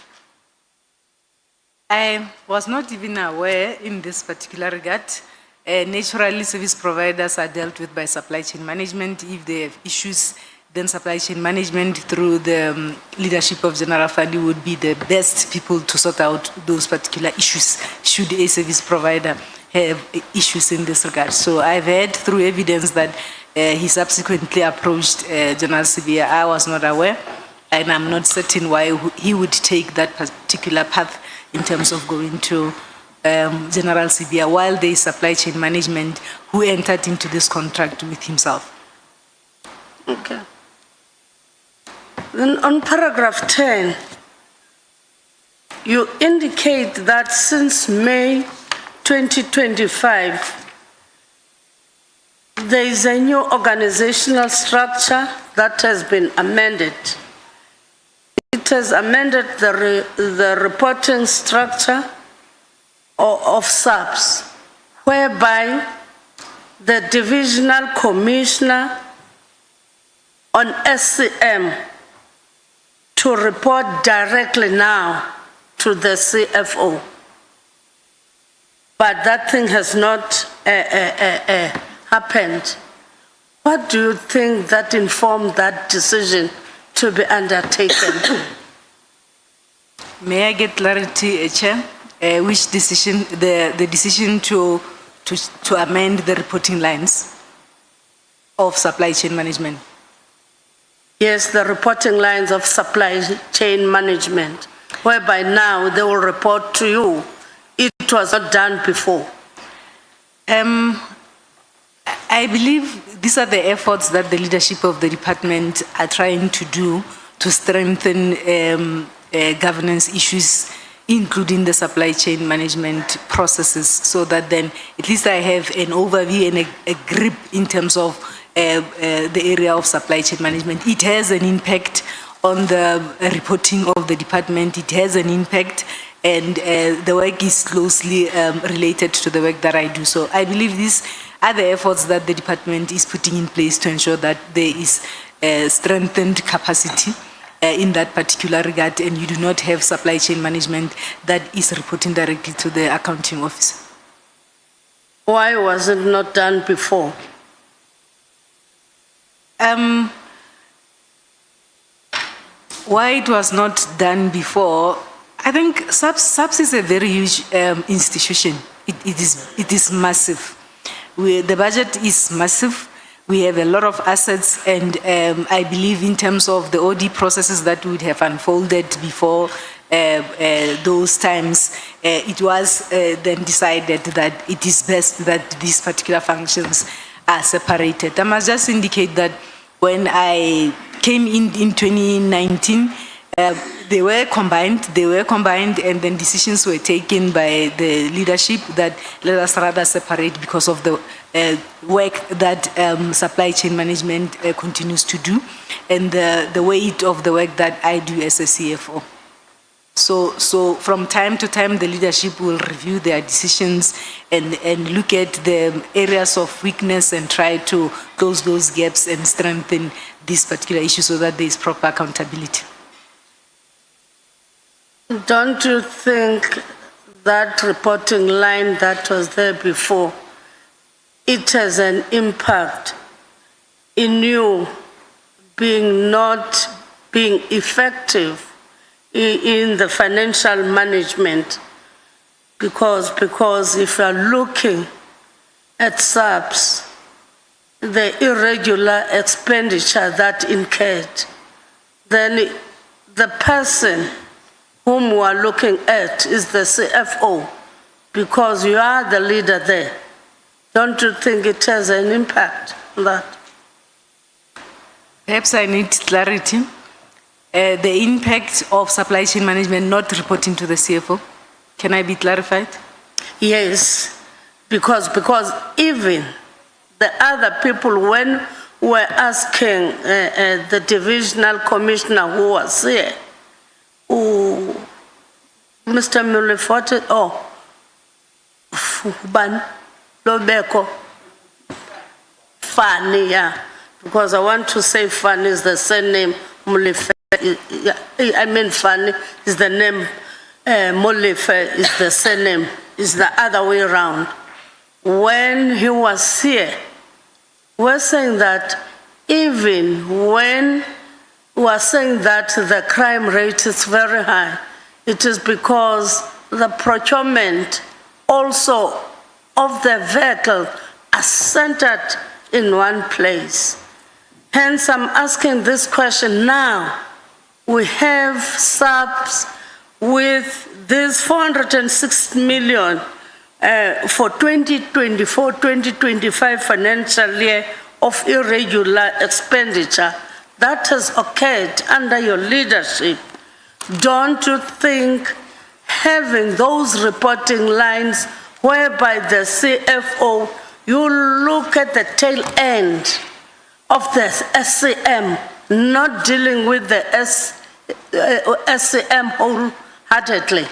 I was not even aware in this particular regard. Naturally, service providers are dealt with by supply chain management. If they have issues, then supply chain management through the leadership of General Fadi would be the best people to sort out those particular issues, should a service provider have issues in this regard. So I've heard through evidence that he subsequently approached General Sibia. I was not aware, and I'm not certain why he would take that particular path in terms of going to General Sibia, while there is supply chain management who entered into this contract with himself. Okay. Then on paragraph 10, you indicate that since May 2025, there is a new organizational structure that has been amended. It has amended the reporting structure of SAPS, whereby the divisional commissioner on SCM to report directly now to the CFO. But that thing has not happened. What do you think that informed that decision to be undertaken? May I get clarity, Chair? Which decision, the decision to amend the reporting lines of supply chain management? Yes, the reporting lines of supply chain management, whereby now they will report to you. It was not done before. I believe these are the efforts that the leadership of the department are trying to do to strengthen governance issues, including the supply chain management processes, so that then at least I have an overview and a grip in terms of the area of supply chain management. It has an impact on the reporting of the department. It has an impact, and the work is closely related to the work that I do. So I believe these are the efforts that the department is putting in place to ensure that there is strengthened capacity in that particular regard, and you do not have supply chain management that is reporting directly to the accounting officer. Why was it not done before? Why it was not done before, I think SAPS is a very huge institution. It is massive. The budget is massive. We have a lot of assets, and I believe in terms of the OD processes that would have unfolded before those times, it was then decided that it is best that these particular functions are separated. I must just indicate that when I came in 2019, they were combined, and then decisions were taken by the leadership that let us rather separate because of the work that supply chain management continues to do, and the weight of the work that I do as a CFO. So from time to time, the leadership will review their decisions and look at the areas of weakness and try to close those gaps and strengthen this particular issue so that there is proper accountability. Don't you think that reporting line that was there before, it has an impact in you not being effective in the financial management? Because if you are looking at SAPS, the irregular expenditure that incurred, then the person whom we are looking at is the CFO, because you are the leader there. Don't you think it has an impact on that? Perhaps I need clarity. The impact of supply chain management not reporting to the CFO. Can I be clarified? Yes, because even the other people, when we're asking the divisional commissioner who was here, Mr. Mulefote, Ban Lobeko, Fanny, yeah, because I want to say Fanny is the same name, Mulefe, I mean Fanny is the name, Mulefe is the same name, is the other way around. When he was here, we're saying that even when we're saying that the crime rate is very high, it is because the procurement also of the vehicle are centered in one place. Hence, I'm asking this question now. We have SAPS with this 406 million for 2024-2025 financial year of irregular expenditure that has occurred under your leadership. Don't you think having those reporting lines whereby the CFO, you look at the tail end of the SCM, not dealing with the SCM wholeheartedly?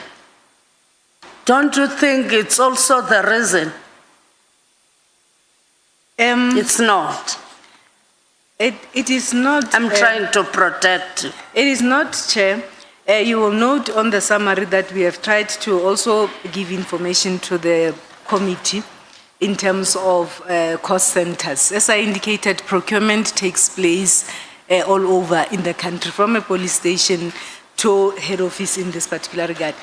Don't you think it's also the reason? It's not. It is not. I'm trying to protect you. It is not, Chair. You will note on the summary that we have tried to also give information to the committee in terms of cost centers. As I indicated, procurement takes place all over in the country, from a police station to head office in this particular regard.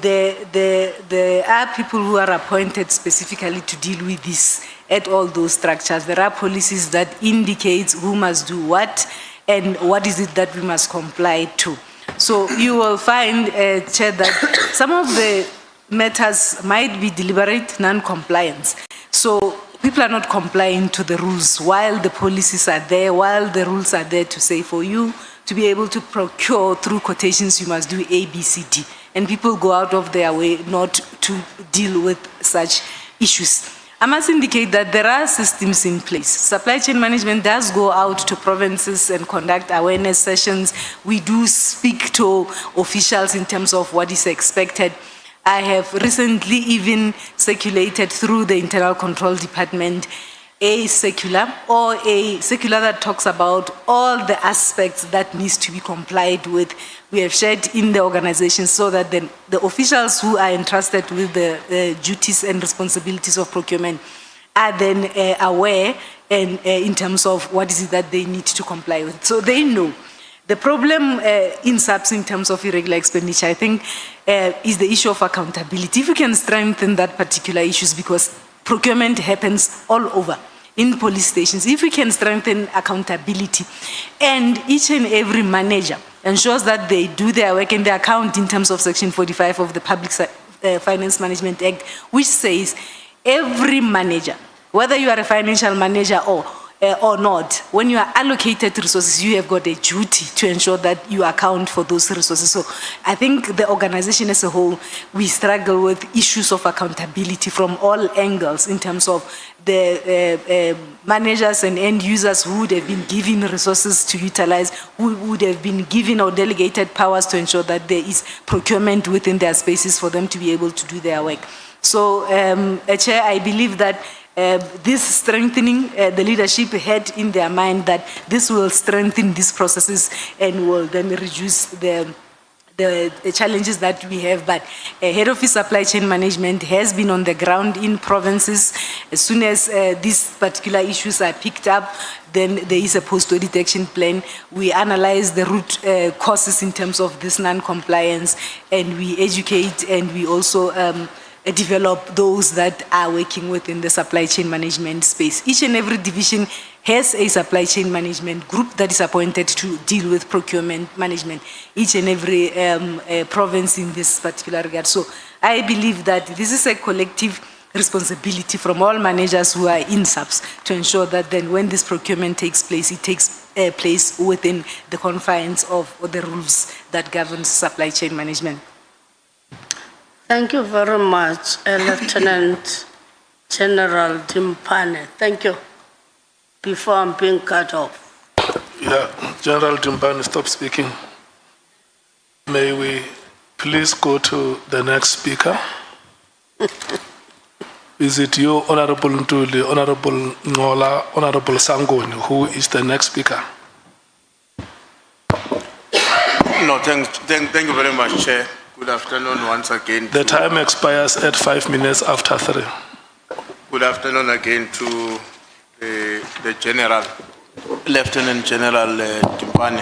There are people who are appointed specifically to deal with this at all those structures. There are policies that indicate who must do what and what is it that we must comply to. So you will find, Chair, that some of the matters might be deliberate non-compliance. So people are not complying to the rules while the policies are there, while the rules are there to say for you to be able to procure through quotations, you must do A, B, C, D. And people go out of their way not to deal with such issues. I must indicate that there are systems in place. Supply chain management does go out to provinces and conduct awareness sessions. We do speak to officials in terms of what is expected. I have recently even circulated through the Internal Control Department a circular that talks about all the aspects that needs to be complied with. We have shared in the organization so that then the officials who are entrusted with the duties and responsibilities of procurement are then aware and in terms of what is it that they need to comply with. So they know. The problem in SAPS in terms of irregular expenditure, I think, is the issue of accountability. If we can strengthen that particular issues, because procurement happens all over in police stations, if we can strengthen accountability and each and every manager ensures that they do their work and their account in terms of Section 45 of the Public Finance Management Act, which says every manager, whether you are a financial manager or not, when you are allocated resources, you have got a duty to ensure that you account for those resources. So I think the organization as a whole, we struggle with issues of accountability from all angles in terms of the managers and end users who would have been given resources to utilize, who would have been given or delegated powers to ensure that there is procurement within their spaces for them to be able to do their work. So, Chair, I believe that this strengthening, the leadership had in their mind that this will strengthen these processes and will then reduce the challenges that we have. But head office supply chain management has been on the ground in provinces. As soon as these particular issues are picked up, then there is a post-audit action plan. We analyze the root causes in terms of this non-compliance, and we educate, and we also develop those that are working within the supply chain management space. Each and every division has a supply chain management group that is appointed to deal with procurement management, each and every province in this particular regard. So I believe that this is a collective responsibility from all managers who are in SAPS to ensure that then when this procurement takes place, it takes place within the confines of the rules that govern supply chain management. Thank you very much, Lieutenant General Dimpane. Thank you. Before I'm being cut off. Yeah, General Dimpane, stop speaking. May we please go to the next speaker? Is it you, Honorable Ntuli, Honorable Ngola, Honorable Sangoni, who is the next speaker? No, thank you very much, Chair. Good afternoon once again. The time expires at 5 minutes after 3. Good afternoon again to the General, Lieutenant General Dimpane.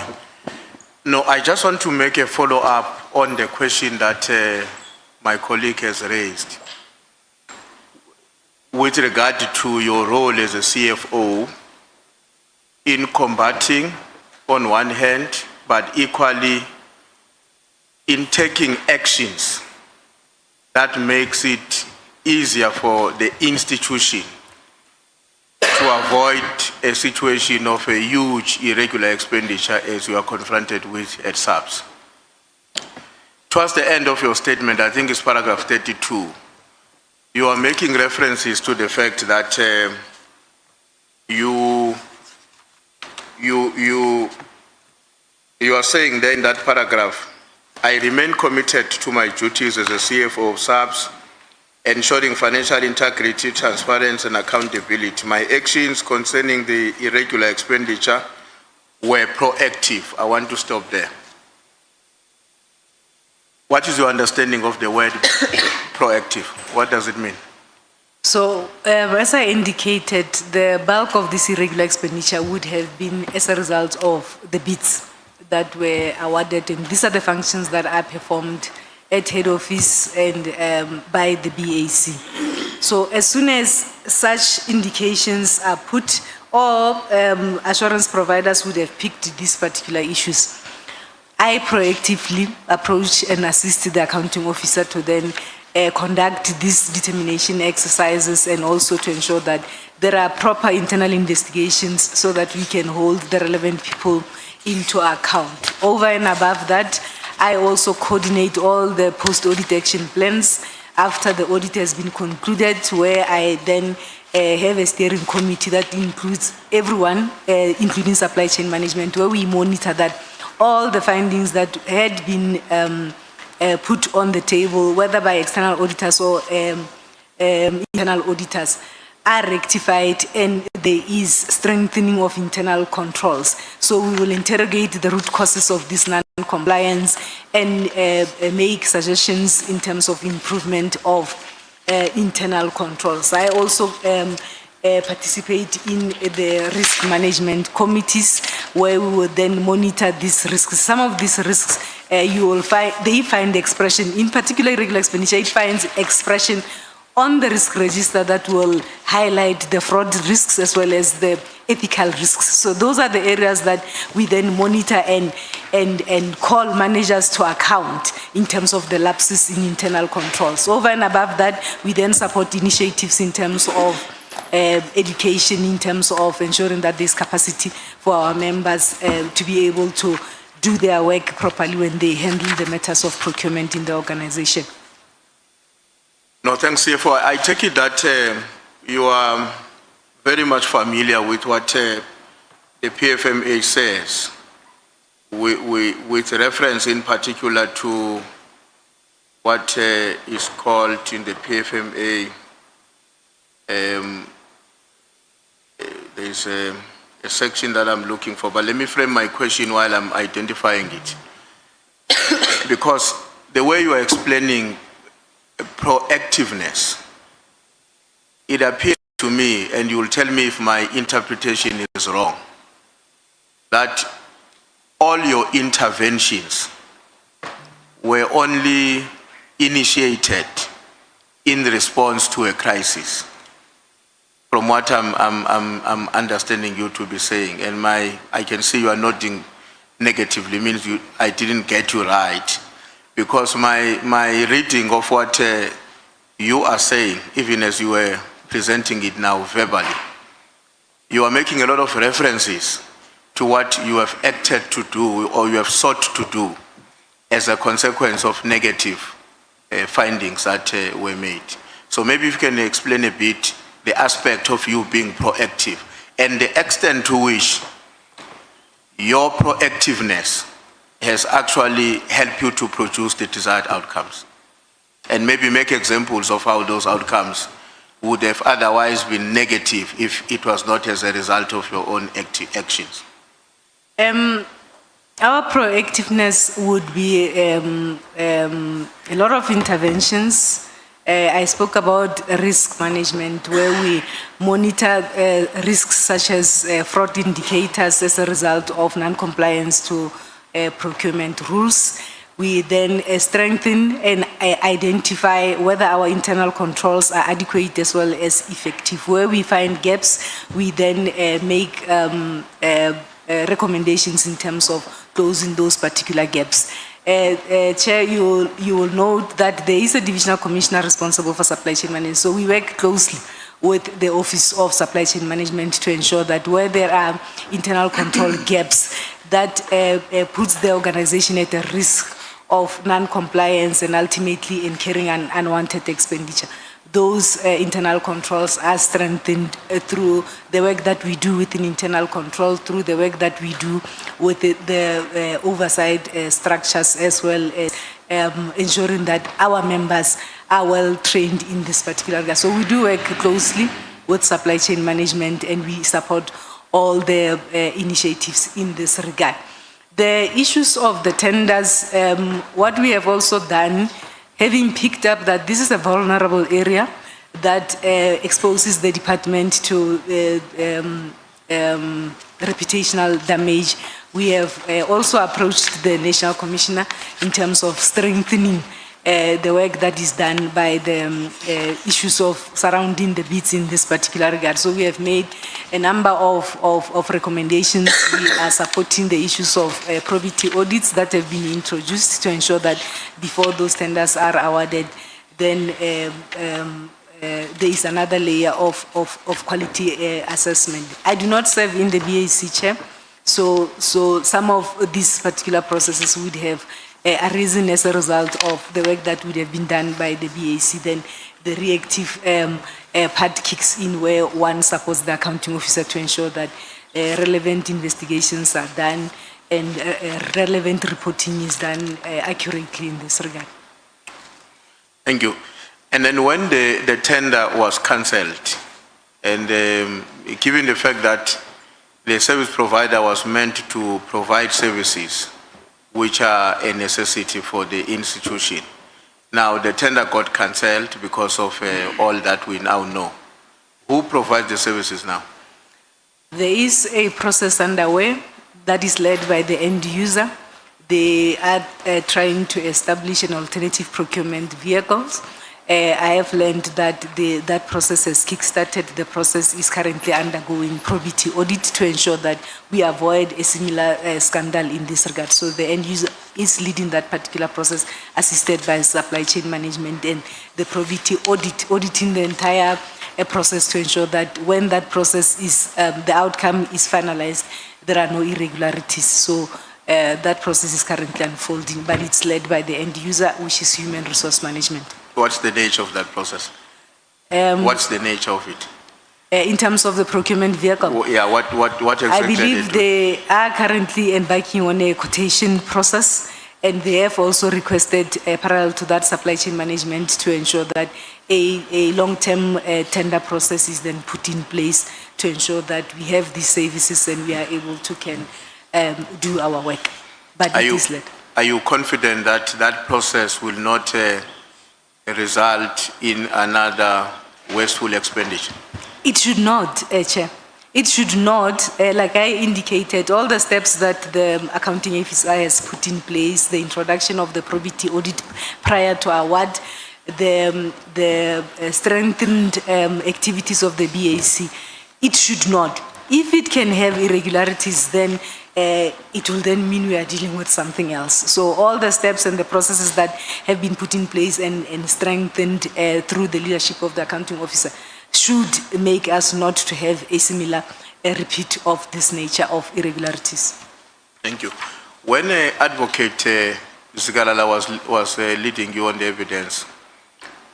No, I just want to make a follow-up on the question that my colleague has raised with regard to your role as a CFO in combating on one hand, but equally in taking actions that makes it easier for the institution to avoid a situation of a huge irregular expenditure as you are confronted with at SAPS. Towards the end of your statement, I think it's paragraph 32, you are making references to the fact that you are saying there in that paragraph, I remain committed to my duties as a CFO of SAPS, ensuring financial integrity, transparency, and accountability. My actions concerning the irregular expenditure were proactive. I want to stop there. What is your understanding of the word proactive? What does it mean? So, as I indicated, the bulk of this irregular expenditure would have been as a result of the bids that were awarded, and these are the functions that are performed at head office and by the BAC. So, as soon as such indications are put, or assurance providers would have picked these particular issues, I proactively approach and assist the accounting officer to then conduct these determination exercises and also to ensure that there are proper internal investigations so that we can hold the relevant people into account. Over and above that, I also coordinate all the post-audit action plans after the audit has been concluded, where I then have a steering committee that includes everyone, including supply chain management, where we monitor that all the findings that had been put on the table, whether by external auditors or internal auditors, are rectified, and there is strengthening of internal controls. So we will interrogate the root causes of this non-compliance and make suggestions in terms of improvement of internal controls. I also participate in the risk management committees, where we will then monitor these risks. Some of these risks you will find, they find expression, in particular irregular expenditure, it finds expression on the risk register that will highlight the fraud risks as well as the ethical risks. So those are the areas that we then monitor and call managers to account in terms of the lapses in internal controls. Over and above that, we then support initiatives in terms of education, in terms of ensuring that there's capacity for our members to be able to do their work properly when they handle the matters of procurement in the organization. No, thanks, CFO. I take it that you are very much familiar with what the PFMA says, with reference in particular to what is called in the PFMA, there's a section that I'm looking for, but let me frame my question while I'm identifying it. Because the way you are explaining proactiveness, it appears to me, and you will tell me if my interpretation is wrong, that all your interventions were only initiated in response to a crisis, from what I'm understanding you to be saying. And I can see you are nodding negatively, means I didn't get you right. Because my reading of what you are saying, even as you were presenting it now verbally, you are making a lot of references to what you have acted to do or you have sought to do as a consequence of negative findings that were made. So maybe if you can explain a bit the aspect of you being proactive and the extent to which your proactiveness has actually helped you to produce the desired outcomes. And maybe make examples of how those outcomes would have otherwise been negative if it was not as a result of your own actions. Our proactiveness would be a lot of interventions. I spoke about risk management, where we monitor risks such as fraud indicators as a result of non-compliance to procurement rules. We then strengthen and identify whether our internal controls are adequate as well as effective. Where we find gaps, we then make recommendations in terms of closing those particular gaps. Chair, you will note that there is a divisional commissioner responsible for supply chain management. So we work closely with the Office of Supply Chain Management to ensure that where there are internal control gaps, that puts the organization at a risk of non-compliance and ultimately incurring an unwanted expenditure. Those internal controls are strengthened through the work that we do within internal control, through the work that we do with the oversight structures, as well as ensuring that our members are well trained in this particular area. So we do work closely with supply chain management, and we support all the initiatives in this regard. The issues of the tenders, what we have also done, having picked up that this is a vulnerable area, that exposes the department to reputational damage. We have also approached the National Commissioner in terms of strengthening the work that is done by the issues of surrounding the bids in this particular regard. So we have made a number of recommendations. We are supporting the issues of probity audits that have been introduced to ensure that before those tenders are awarded, then there is another layer of quality assessment. I do not serve in the BAC, Chair, so some of these particular processes would have arisen as a result of the work that would have been done by the BAC. Then the reactive part kicks in where one supports the accounting officer to ensure that relevant investigations are done and relevant reporting is done accurately in this regard. Thank you. And then when the tender was cancelled, and given the fact that the service provider was meant to provide services which are a necessity for the institution, now the tender got cancelled because of all that we now know. Who provides the services now? There is a process underway that is led by the end user. They are trying to establish an alternative procurement vehicles. I have learned that that process has kick-started. The process is currently undergoing probity audit to ensure that we avoid a similar scandal in this regard. So the end user is leading that particular process, assisted by supply chain management and the probity auditing the entire process to ensure that when that process is, the outcome is finalized, there are no irregularities. So that process is currently unfolding, but it's led by the end user, which is human resource management. What's the nature of that process? What's the nature of it? In terms of the procurement vehicle? Yeah, what exactly? I believe they are currently embarking on a quotation process, and they have also requested parallel to that supply chain management to ensure that a long-term tender process is then put in place to ensure that we have these services and we are able to do our work. But it is led. Are you confident that that process will not result in another wasteful expenditure? It should not, Chair. It should not. Like I indicated, all the steps that the accounting officer has put in place, the introduction of the probity audit prior to award, the strengthened activities of the BAC, it should not. If it can have irregularities, then it will then mean we are dealing with something else. So all the steps and the processes that have been put in place and strengthened through the leadership of the accounting officer should make us not to have a similar repeat of this nature of irregularities. Thank you. When Advocate Zigalala was leading you on the evidence,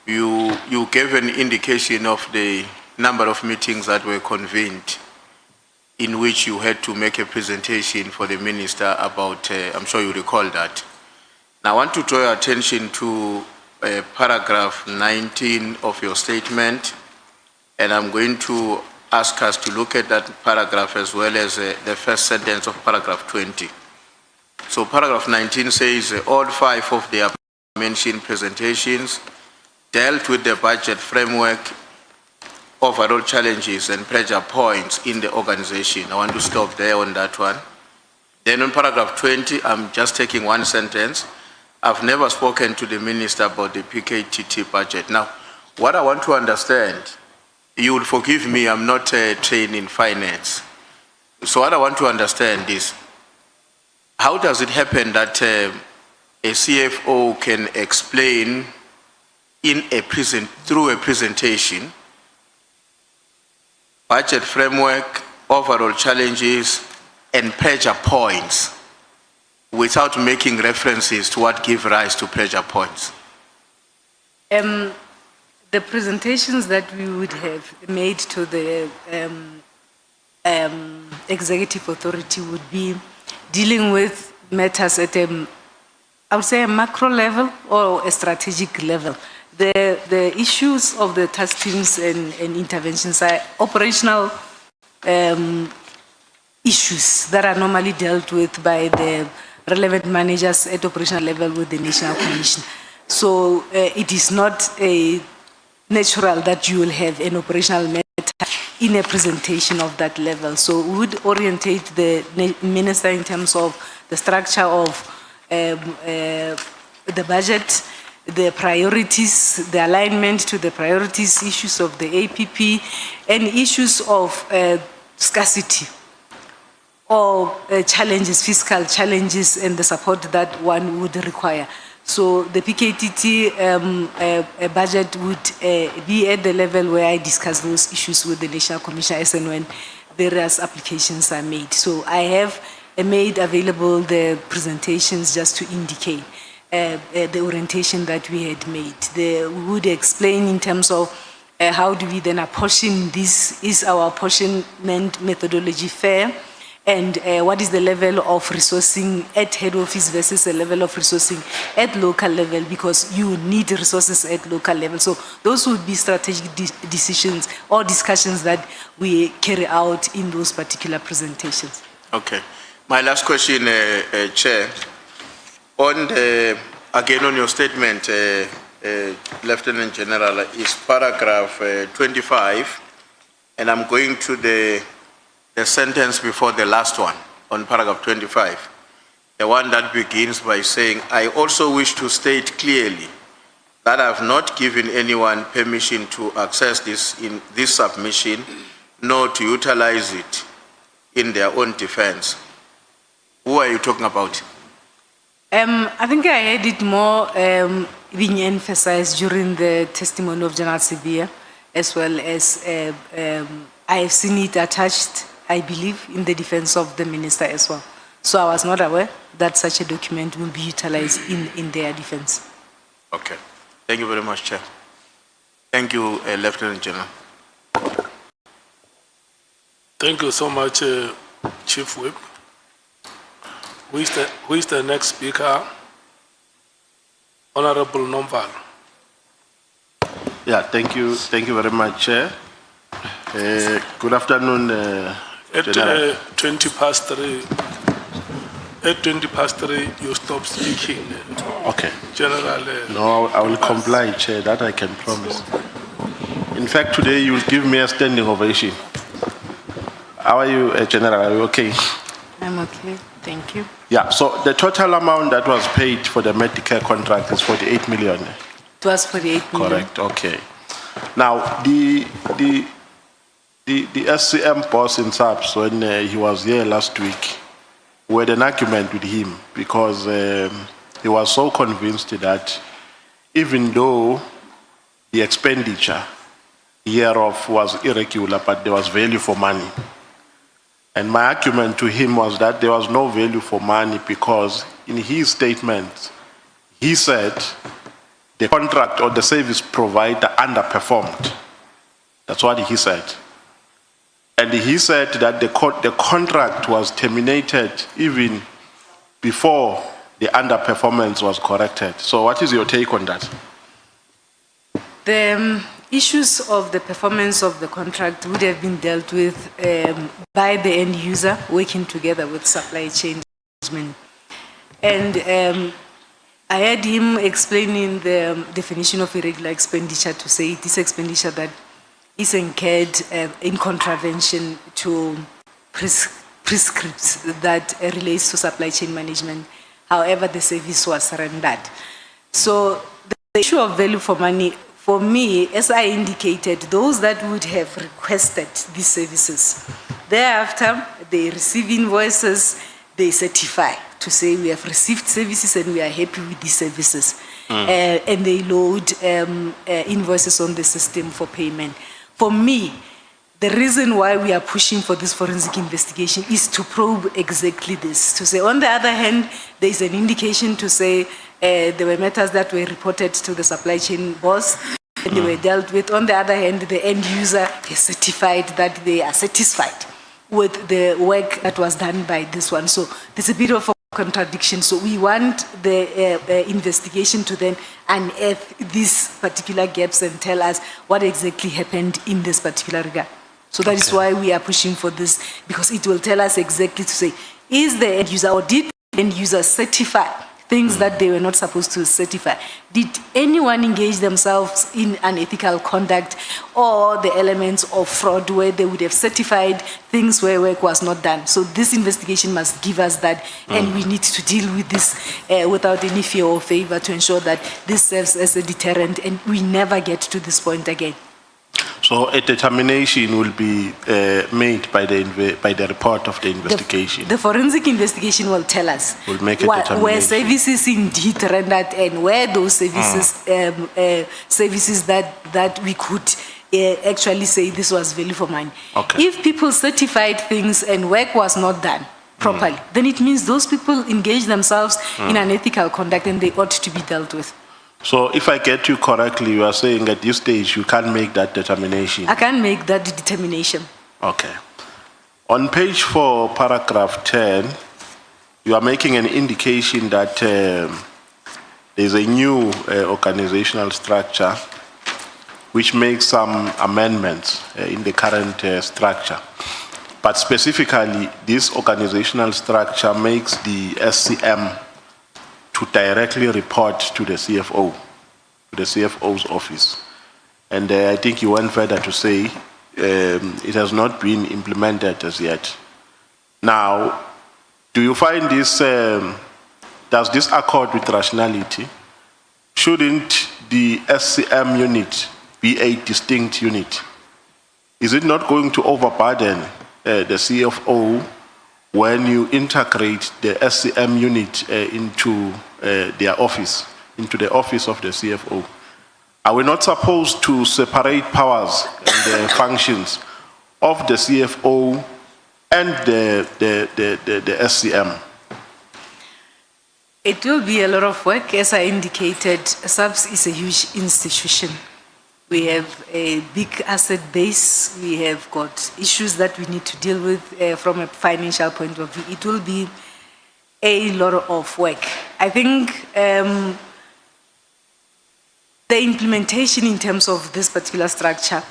you gave an indication of the number of meetings that were convened in which you had to make a presentation for the minister about, I'm sure you recall that. Now I want to draw your attention to paragraph 19 of your statement, and I'm going to ask us to look at that paragraph as well as the first sentence of paragraph 20. So paragraph 19 says, all 5 of the mentioned presentations dealt with the budget framework, overall challenges and pressure points in the organization. I want to stop there on that one. Then on paragraph 20, I'm just taking one sentence. I've never spoken to the minister about the PKTT budget. Now, what I want to understand, you will forgive me, I'm not trained in finance. So what I want to understand is, how does it happen that a CFO can explain through a presentation budget framework, overall challenges, and pressure points without making references to what give rise to pressure points? The presentations that we would have made to the executive authority would be dealing with matters at I would say a macro level or a strategic level. The issues of the task teams and interventions are operational issues that are normally dealt with by the relevant managers at operational level with the National Commission. So it is not a natural that you will have an operational matter in a presentation of that level. So we would orientate the minister in terms of the structure of the budget, the priorities, the alignment to the priorities, issues of the APP, and issues of scarcity or challenges, fiscal challenges, and the support that one would require. So the PKTT budget would be at the level where I discuss those issues with the National Commission as and when various applications are made. So I have made available the presentations just to indicate the orientation that we had made. We would explain in terms of how do we then apportion this, is our apportionment methodology fair, and what is the level of resourcing at head office versus the level of resourcing at local level, because you need resources at local level. So those would be strategic decisions or discussions that we carry out in those particular presentations. Okay. My last question, Chair. On the, again on your statement, Lieutenant General, is paragraph 25, and I'm going to the sentence before the last one on paragraph 25. The one that begins by saying, I also wish to state clearly that I have not given anyone permission to access this in this submission, nor to utilize it in their own defense. Who are you talking about? I think I had it more being emphasized during the testimony of General Sibia, as well as I have seen it attached, I believe, in the defense of the minister as well. So I was not aware that such a document will be utilized in their defense. Okay. Thank you very much, Chair. Thank you, Lieutenant General. Thank you so much, Chief Whip. Who is the next speaker? Honorable Nomval. Yeah, thank you very much, Chair. Good afternoon, At General. 20 past 3, at 20 past 3, you stop speaking. Okay. General. No, I will comply, Chair, that I can promise. In fact, today you will give me a standing ovation. How are you, General? Are you okay? I'm okay, thank you. Yeah, so the total amount that was paid for the Medicare contract is 48 million. It was 48 million. Correct, okay. Now, the SCM boss in SAPS, when he was here last week, we had an argument with him because he was so convinced that even though the expenditure hereof was irregular, but there was value for money. And my argument to him was that there was no value for money because in his statement, he said the contract or the service provider underperformed. That's what he said. And he said that the contract was terminated even before the underperformance was corrected. So what is your take on that? The issues of the performance of the contract would have been dealt with by the end user working together with supply chain management. And I heard him explaining the definition of irregular expenditure to say it is expenditure that is incurred in contravention to prescripts that relates to supply chain management. However, the service was rendered. So the issue of value for money, for me, as I indicated, those that would have requested these services, thereafter they receive invoices, they certify to say we have received services and we are happy with these services. And they load invoices on the system for payment. For me, the reason why we are pushing for this forensic investigation is to probe exactly this. To say, on the other hand, there is an indication to say there were matters that were reported to the supply chain boss and they were dealt with. On the other hand, the end user has certified that they are satisfied with the work that was done by this one. So there's a bit of a contradiction. So we want the investigation to then unearth these particular gaps and tell us what exactly happened in this particular regard. So that is why we are pushing for this, because it will tell us exactly to say, is the end user or did the end user certify things that they were not supposed to certify. Did anyone engage themselves in unethical conduct or the elements of fraud where they would have certified things where work was not done? So this investigation must give us that, and we need to deal with this without any fear or favor to ensure that this serves as a deterrent and we never get to this point again. So a determination will be made by the report of the investigation. The forensic investigation will tell us Will make a where determination. services indeed rendered and where those services services that we could actually say this was value for money. Okay. If people certified things and work was not done properly, then it means those people engage themselves in unethical conduct and they ought to be dealt with. So if I get you correctly, you are saying at this stage you can't make that determination. I can't make that determination. Okay. On page 4, paragraph 10, you are making an indication that there's a new organizational structure which makes some amendments in the current structure. But specifically, this organizational structure makes the SCM to directly report to the CFO, to the CFO's office. And I think you went further to say it has not been implemented as yet. Now, do you find this, does this accord with rationality? Shouldn't the SCM unit be a distinct unit? Is it not going to overburden the CFO when you integrate the SCM unit into their office, into the office of the CFO? Are we not supposed to separate powers and the functions of the CFO and the SCM? It will be a lot of work. As I indicated, SAPS is a huge institution. We have a big asset base. We have got issues that we need to deal with from a financial point of view. It will be a lot of work. I think the implementation in terms of this particular structure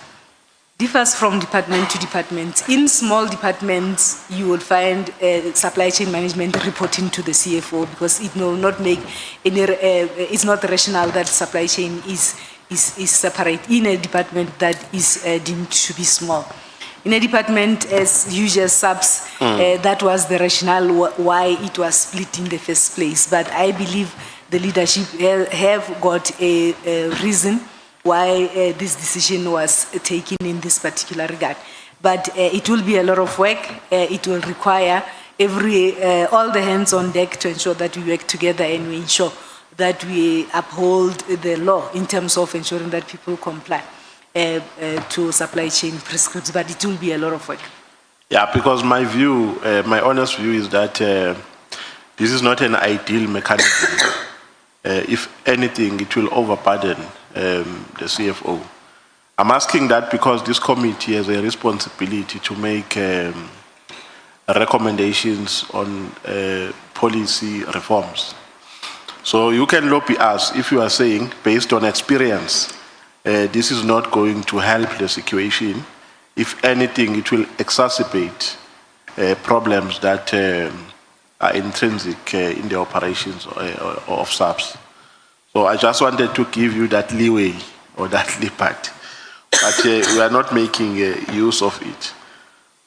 differs from department to department. In small departments, you will find supply chain management reporting to the CFO because it will not make any, it's not rational that supply chain is separate in a department that is deemed to be small. In a department as huge as SAPS, that was the rationale why it was split in the first place. But I believe the leadership have got a reason why this decision was taken in this particular regard. But it will be a lot of work. It will require all the hands on deck to ensure that we work together and we ensure that we uphold the law in terms of ensuring that people comply to supply chain prescriptions, but it will be a lot of work. Yeah, because my view, my honest view is that this is not an ideal mechanism. If anything, it will overburden the CFO. I'm asking that because this committee has a responsibility to make recommendations on policy reforms. So you can lobby us if you are saying, based on experience, this is not going to help the situation. If anything, it will exacerbate problems that are intrinsic in the operations of SAPS. So I just wanted to give you that leeway or that liberty, but we are not making use of it.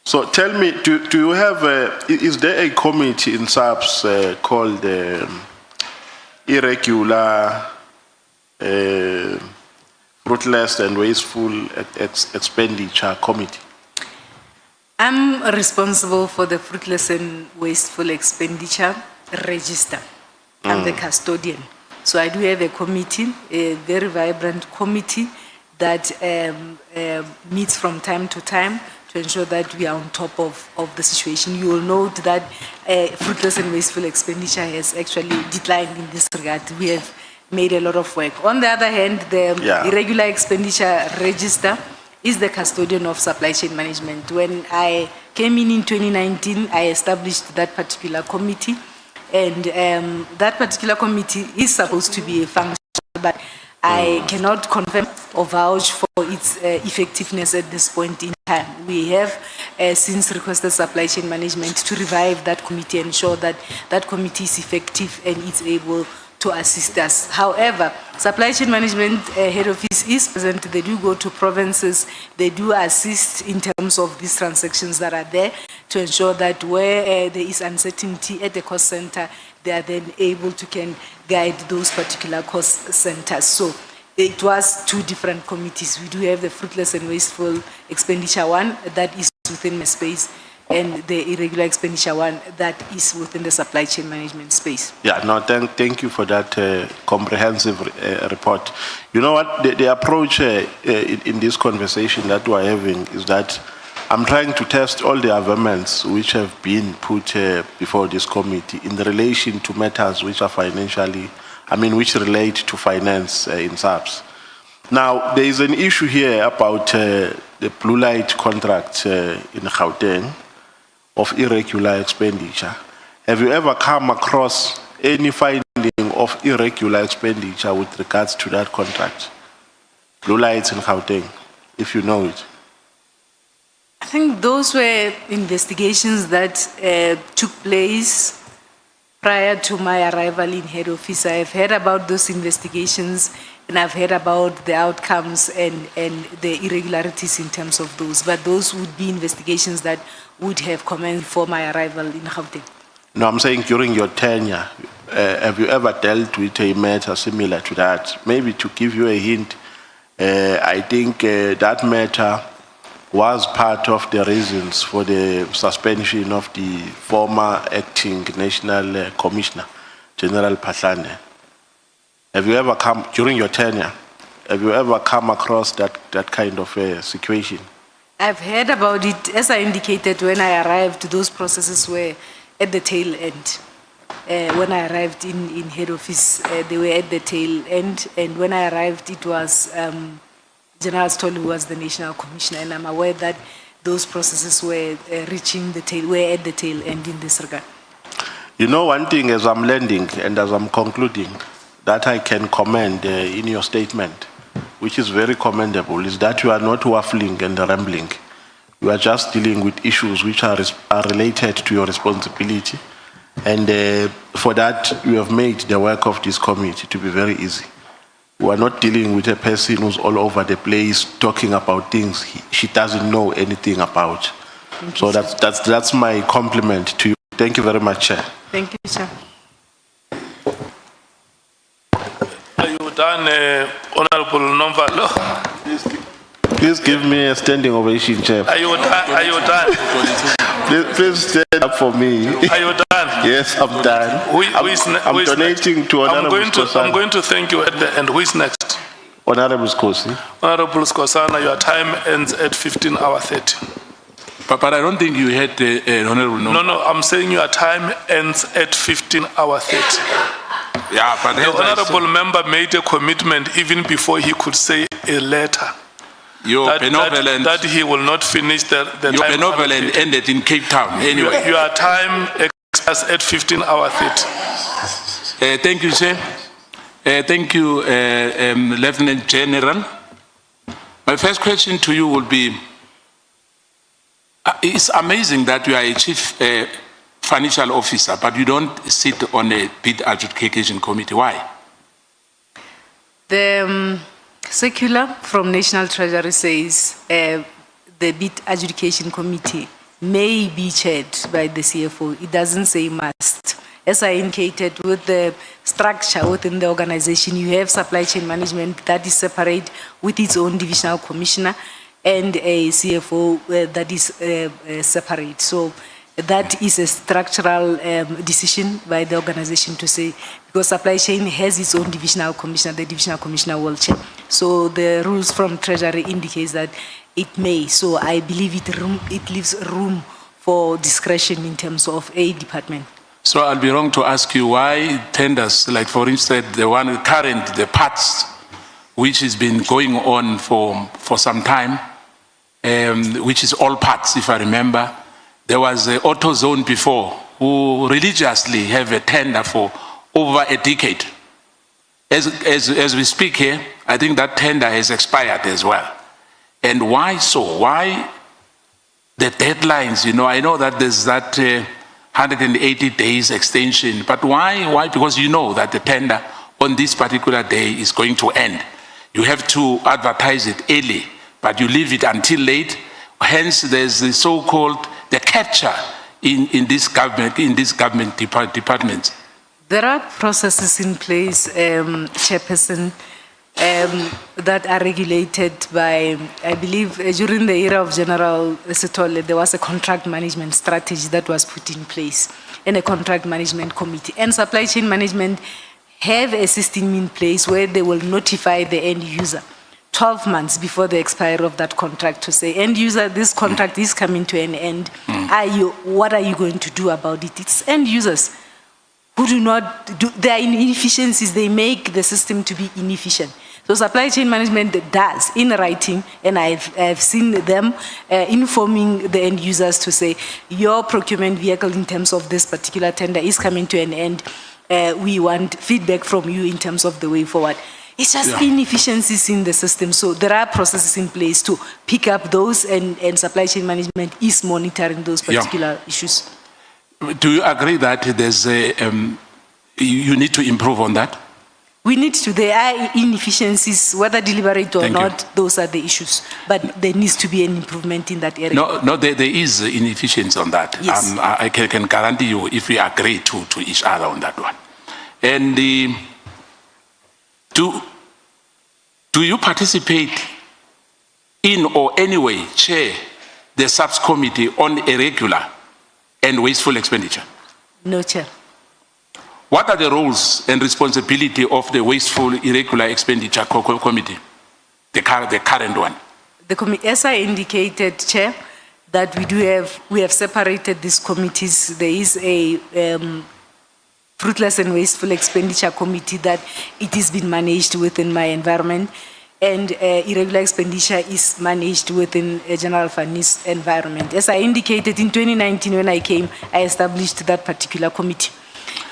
So tell me, do you have, is there a committee in SAPS called Irregular, Fruitless and Wasteful Expenditure Committee? I'm responsible for the Fruitless and Wasteful Expenditure Register. I'm the custodian. So I do have a committee, a very vibrant committee that meets from time to time to ensure that we are on top of the situation. You will note that fruitless and wasteful expenditure has actually declined in this regard. We have made a lot of work. On the other hand, the irregular expenditure register is the custodian of supply chain management. When I came in 2019, I established that particular committee, and that particular committee is supposed to be a function, but I cannot confirm or vouch for its effectiveness at this point in time. We have since requested supply chain management to revive that committee and ensure that that committee is effective and it's able to assist us. However, supply chain management head office is present. They do go to provinces. They do assist in terms of these transactions that are there to ensure that where there is uncertainty at the cost center, they are then able to can guide those particular cost centers. So it was two different committees. We do have the fruitless and wasteful expenditure one that is within the space, and the irregular expenditure one that is within the supply chain management space. Yeah, no, thank you for that comprehensive report. You know what, the approach in this conversation that we're having is that I'm trying to test all the amendments which have been put before this committee in relation to matters which are financially, which relate to finance in SAPS. Now, there is an issue here about the blue light contract in Gauteng of irregular expenditure. Have you ever come across any finding of irregular expenditure with regards to that contract? Blue lights in Gauteng, if you know it. I think those were investigations that took place prior to my arrival in head office. I have heard about those investigations and I've heard about the outcomes and the irregularities in terms of those. But those would be investigations that would have commenced for my arrival in Gauteng. No, I'm saying during your tenure, have you ever dealt with a matter similar to that? Maybe to give you a hint, I think that matter was part of the reasons for the suspension of the former acting National Commissioner, General Patlane. Have you ever come, during your tenure, have you ever come across that kind of situation? I've heard about it. As I indicated, when I arrived, those processes were at the tail end. When I arrived in head office, they were at the tail end. And when I arrived, it was General Stoli who was the National Commissioner, and I'm aware that those processes were reaching the tail, were at the tail end in this regard. You know, one thing as I'm landing and as I'm concluding that I can commend in your statement, which is very commendable, is that you are not waffling and rambling. You are just dealing with issues which are related to your responsibility. And for that, you have made the work of this committee to be very easy. We are not dealing with a person who's all over the place talking about things she doesn't know anything about. So that's my compliment to you. Thank you very much, Chair. Thank you, Chair. Are you done, Honorable Nomvalo? Please give me a standing ovation, Chair. Are you done? Please stand up for me. Are you done? Yes, I'm done. I'm donating to Honorable Skosana. I'm going to thank you at the end. Who is next? Honorable Skosi. Honorable Skosana, your time ends at 15:30. But I don't think you had the Honorable No, I'm saying your time ends at 15:30. Yeah, but the honorable member made a commitment even before he could say a letter. Your benevolent, that he will not finish the your time. Your benevolent ended in Cape Town. Anyway, your time expires at 15:30. Thank you, Chair. Thank you, Lieutenant General. My first question to you will be: it's amazing that you are a chief financial officer, but you don't sit on a bid adjudication committee. Why? The circular from National Treasury says the bid adjudication committee may be chaired by the CFO. It doesn't say must. As I indicated, with the structure within the organization, you have supply chain management that is separate with its own divisional commissioner and a CFO that is separate. So that is a structural decision by the organization to say, because supply chain has its own divisional commissioner, the divisional commissioner will chair. So the rules from Treasury indicates that it may. So I believe it leaves room for discretion in terms of a department. So I'll be wrong to ask you why tenders, like for instance, the one current, the parts, which has been going on for some time, which is all parts, if I remember. There was an AutoZone before who religiously have a tender for over a decade. As we speak here, I think that tender has expired as well. And why so? Why the deadlines, I know that there's that 180 days extension, but why? Because you know that the tender on this particular day is going to end. You have to advertise it early, but you leave it until late. Hence, there's the so-called the capture in this government departments. There are processes in place, Chairperson, that are regulated by, I believe, during the era of General Sithole, there was a contract management strategy that was put in place and a contract management committee. And supply chain management have a system in place where they will notify the end user 12 months before the expiry of that contract to say, end user, this contract is coming to an end. What are you going to do about it? It's end users who do not do, there are inefficiencies, they make the system to be inefficient. So supply chain management does in writing, and I've seen them informing the end users to say, your procurement vehicle in terms of this particular tender is coming to an end. We want feedback from you in terms of the way forward. It's just inefficiencies in the system. So there are processes in place to pick up those, and supply chain management is monitoring those particular issues. Do you agree that there's you need to improve on that? We need to. There are inefficiencies, whether deliberate or not, those are the issues. But there needs to be an improvement in that area. No, there is inefficiency on that. Yes. I can guarantee you if we agree to each other on that one. And do you participate in or anyway chair the subcommittee on irregular and wasteful expenditure? No, Chair. What are the roles and responsibility of the wasteful irregular expenditure committee, the current one? As I indicated, Chair, that we have separated these committees. There is a fruitless and wasteful expenditure committee that it has been managed within my environment, and irregular expenditure is managed within a general fund's environment. As I indicated in 2019 when I came, I established that particular committee.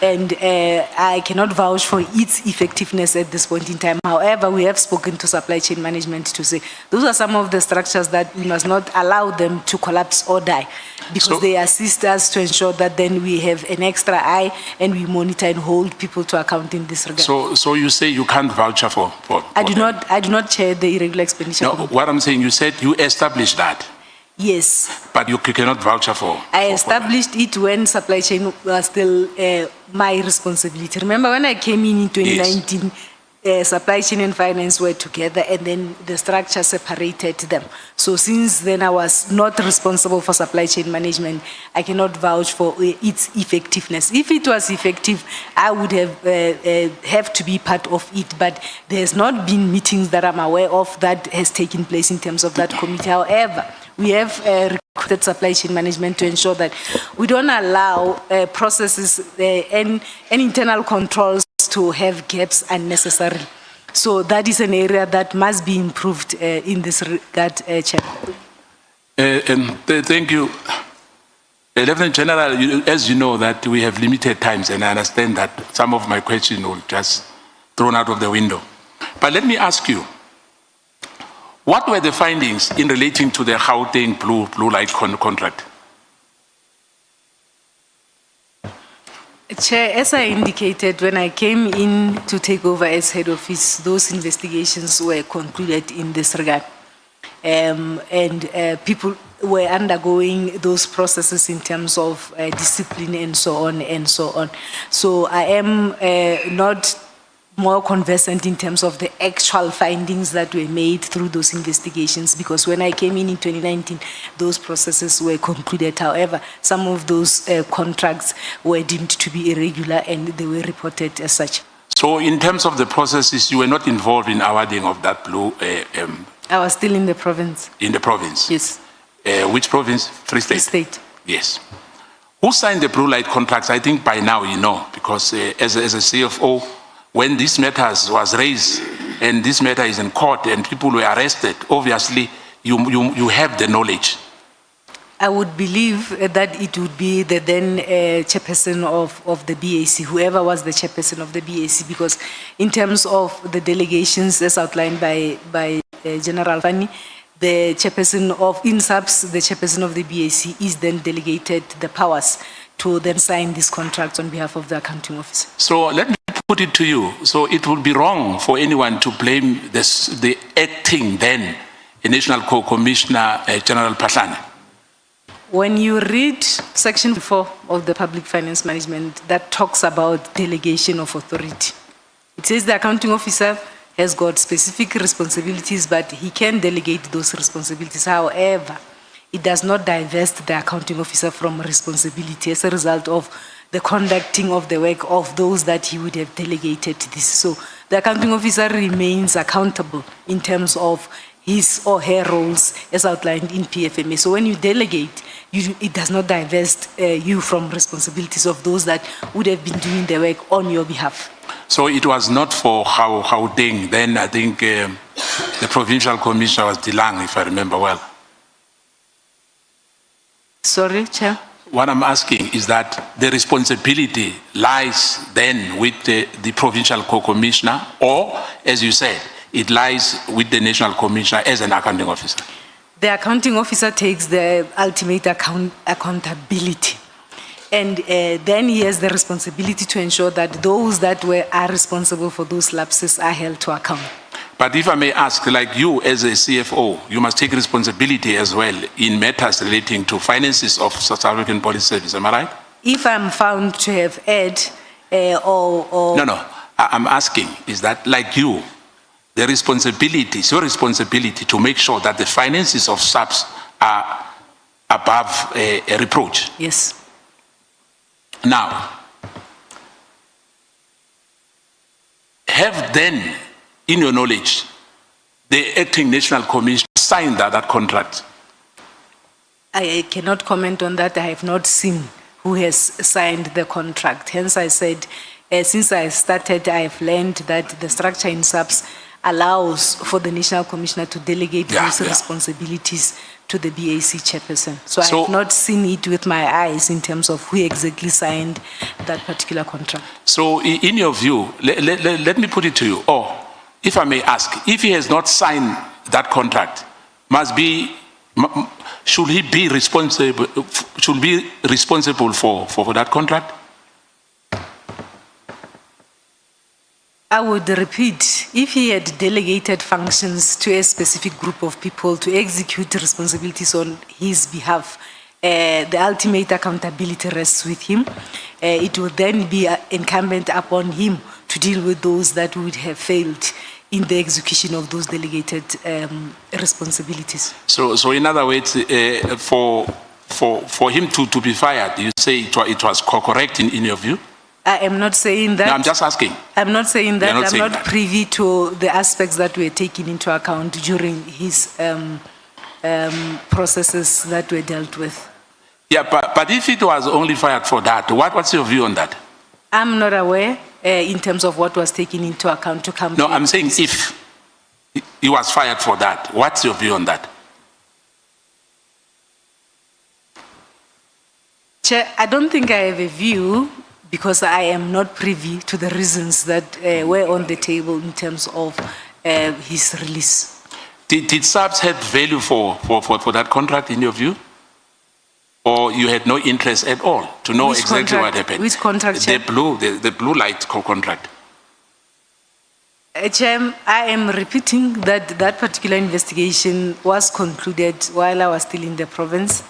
And I cannot vouch for its effectiveness at this point in time. However, we have spoken to supply chain management to say those are some of the structures that we must not allow them to collapse or die, because they assist us to ensure that then we have an extra eye and we monitor and hold people to account in this regard. So you say you can't vouch for I do not chair the irregular expenditure. No, what I'm saying, you said you established that. Yes. But you cannot vouch for. I established it when supply chain was still my responsibility. Remember when I came in 2019, supply chain and finance were together, and then the structure separated them. So since then I was not responsible for supply chain management. I cannot vouch for its effectiveness. If it was effective, I would have to be part of it, but there's not been meetings that I'm aware of that has taken place in terms of that committee. However, we have recruited supply chain management to ensure that we don't allow processes and internal controls to have gaps unnecessarily. So that is an area that must be improved in this regard, Chair. Thank you. Lieutenant General, as you know that we have limited times, and I understand that some of my questions will just thrown out of the window. But let me ask you, what were the findings in relating to the Gauteng blue light contract? Chair, as I indicated, when I came in to take over as head office, those investigations were concluded in this regard. People were undergoing those processes in terms of discipline and so on and so on. So I am not more conversant in terms of the actual findings that were made through those investigations, because when I came in 2019, those processes were concluded. However, some of those contracts were deemed to be irregular and they were reported as such. So in terms of the processes, you were not involved in awarding of that blue? I was still in the province. In the province? Yes. Which province? Free State? Free State. Yes. Who signed the blue light contracts? I think by now you know, because as a CFO, when this matter was raised and this matter is in court and people were arrested, obviously you have the knowledge. I would believe that it would be the then chairperson of the BAC, whoever was the chairperson of the BAC, because in terms of the delegations as outlined by General Fani, the chairperson of INSAPS, the chairperson of the BAC, is then delegated the powers to then sign these contracts on behalf of the accounting officer. So let me put it to you. So it would be wrong for anyone to blame the acting then, National Co-Commissioner General Patlana. When you read section 4 of the Public Finance Management, that talks about delegation of authority. It says the accounting officer has got specific responsibilities, but he can delegate those responsibilities. However, it does not divest the accounting officer from responsibility as a result of the conducting of the work of those that he would have delegated this. So the accounting officer remains accountable in terms of his or her roles as outlined in PFMA. So when you delegate, it does not divest you from responsibilities of those that would have been doing the work on your behalf. So it was not for Gauteng. Then I think the provincial commissioner was Dilang, if I remember well. Sorry, Chair? What I'm asking is that the responsibility lies then with the provincial co-commissioner, or, as you said, it lies with the national commissioner as an accounting officer. The accounting officer takes the ultimate accountability. And then he has the responsibility to ensure that those that are responsible for those lapses are held to account. But if I may ask, like you as a CFO, you must take responsibility as well in matters relating to finances of South African Police Service, am I right? If I'm found to have erred or... No, I'm asking, is that like you, the responsibility, it's your responsibility to make sure that the finances of SAPS are above a reproach. Yes. Now, have then, in your knowledge, the acting national commissioner signed that contract? I cannot comment on that. I have not seen who has signed the contract. Hence I said, since I started, I have learned that the structure in SAPS allows for the national commissioner to delegate those responsibilities to the BAC chairperson. So I have not seen it with my eyes in terms of who exactly signed that particular contract. So in your view, let me put it to you, or if I may ask, if he has not signed that contract, should he be responsible for that contract? I would repeat, if he had delegated functions to a specific group of people to execute responsibilities on his behalf, the ultimate accountability rests with him. It would then be incumbent upon him to deal with those that would have failed in the execution of those delegated responsibilities. So in other words, for him to be fired, you say it was correct in your view? I am not saying that. No, I'm just asking. I'm not saying that. I'm not privy to the aspects that were taken into account during his processes that were dealt with. Yeah, but if it was only fired for that, what's your view on that? I'm not aware in terms of what was taken into account to come. No, I'm saying if he was fired for that, what's your view on that? Chair, I don't think I have a view, because I am not privy to the reasons that were on the table in terms of his release. Did SAPS have value for that contract in your view? Or you had no interest at all to know exactly what happened? Which contract? The blue light contract. Chair, I am repeating that that particular investigation was concluded while I was still in the province.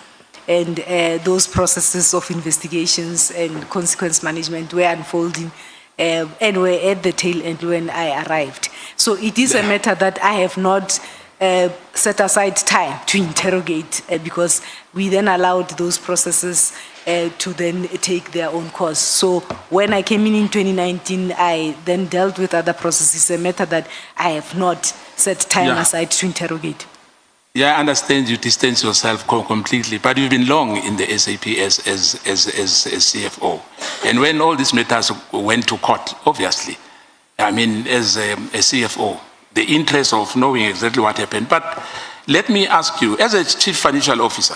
And those processes of investigations and consequence management were unfolding and were at the tail end when I arrived. So it is a matter that I have not set aside time to interrogate because we then allowed those processes to then take their own course. So when I came in 2019, I then dealt with other processes, a matter that I have not set time aside to interrogate. Yeah, I understand you distance yourself completely, but you've been long in the SAP as CFO. And when all these matters went to court, obviously, I mean, as a CFO, the interest of knowing exactly what happened. But let me ask you, as a chief financial officer,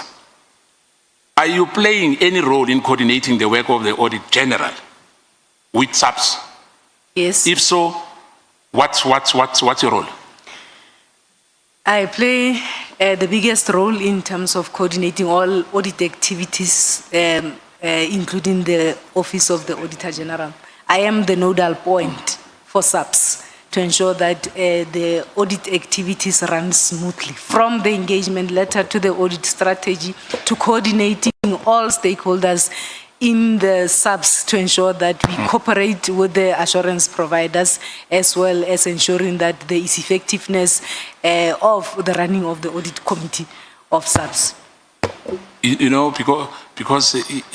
are you playing any role in coordinating the work of the Audit General with SAPS? Yes. If so, what's your role? I play the biggest role in terms of coordinating all audit activities, including the Office of the Auditor General. I am the nodal point for SAPS to ensure that the audit activities run smoothly, from the engagement letter to the audit strategy to coordinating all stakeholders in the SAPS to ensure that we cooperate with the assurance providers, as well as ensuring that there is effectiveness of the running of the audit committee of SAPS. You know, because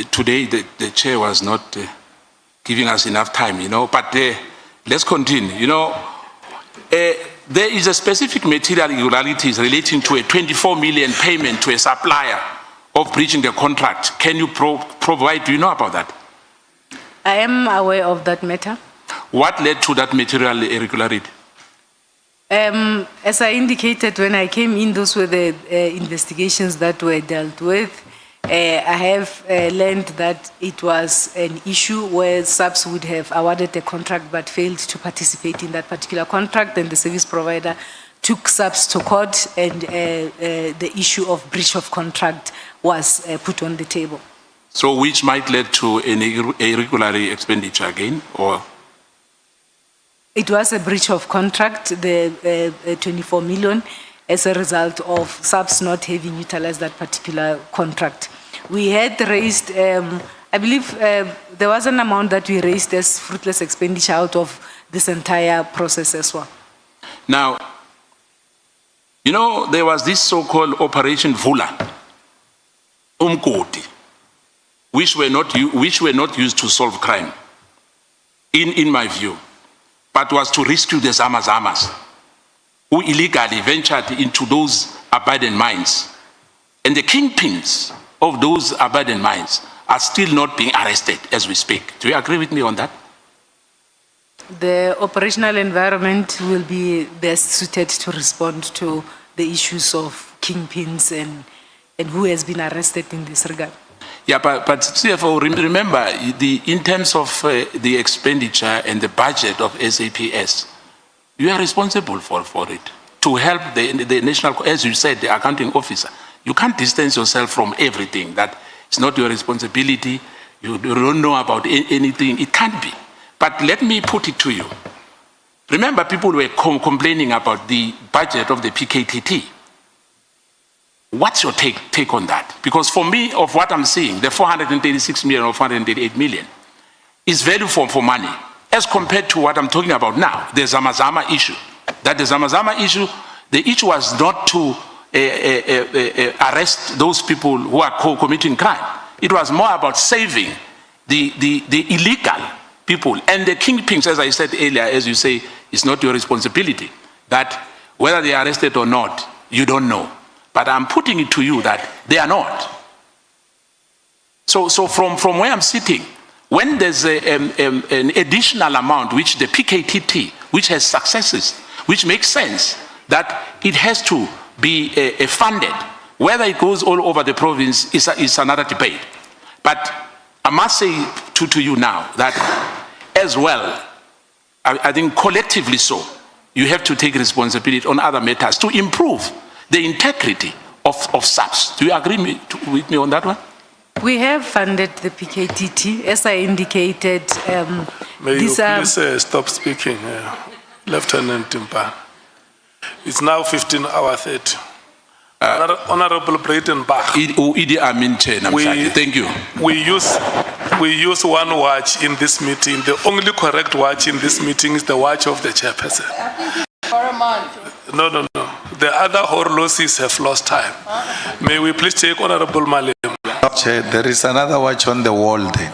today the chair was not giving us enough time, you know, but let's continue. You know, there is a specific material irregularities relating to a 24 million payment to a supplier of breaching the contract. Can you provide, do you know about that? I am aware of that matter. What led to that material irregularity? As I indicated when I came in, those were the investigations that were dealt with. I have learned that it was an issue where SAPS would have awarded a contract but failed to participate in that particular contract, and the service provider took SAPS to court, and the issue of breach of contract was put on the table. So which might lead to an irregular expenditure again, or? It was a breach of contract, the 24 million, as a result of SAPS not having utilized that particular contract. We had raised, I believe there was an amount that we raised as fruitless expenditure out of this entire process as well. Now, you know, there was this so-called Operation Vula, Umkoti, which were not used to solve crime, in my view, but was to rescue the Zamazamas, who illegally ventured into those abandoned mines. And the kingpins of those abandoned mines are still not being arrested as we speak. Do you agree with me on that? The operational environment will be best suited to respond to the issues of kingpins and who has been arrested in this regard. Yeah, but CFO, remember, in terms of the expenditure and the budget of SAPS, you are responsible for it. To help the national, as you said, the accounting officer. You can't distance yourself from everything. That it's not your responsibility. You don't know about anything. It can't be. But let me put it to you. Remember, people were complaining about the budget of the PKTT. What's your take on that? Because for me, of what I'm seeing, the 436 million or 438 million is value for money as compared to what I'm talking about now, the Zamazama issue. That the Zamazama issue, the issue was not to arrest those people who are committing crime. It was more about saving the illegal people. And the kingpins, as I said earlier, as you say, it's not your responsibility. That whether they are arrested or not, you don't know. But I'm putting it to you that they are not. So from where I'm sitting, when there's an additional amount which the PKTT, which has successes, which makes sense, that it has to be funded, whether it goes all over the province is another debate. But I must say to you now that as well, I think collectively so, you have to take responsibility on other matters to improve the integrity of SAPS. Do you agree with me on that one? We have funded the PKTT, as I indicated. May you please stop speaking, Lieutenant Dimpane. It's now 15:30. Honorable Breitenbach. Thank you. We use one watch in this meeting. The only correct watch in this meeting is the watch of the chairperson. For a month. No. The other horologies have lost time. May we please take Honorable Malem. Chair, there is another watch on the wall there.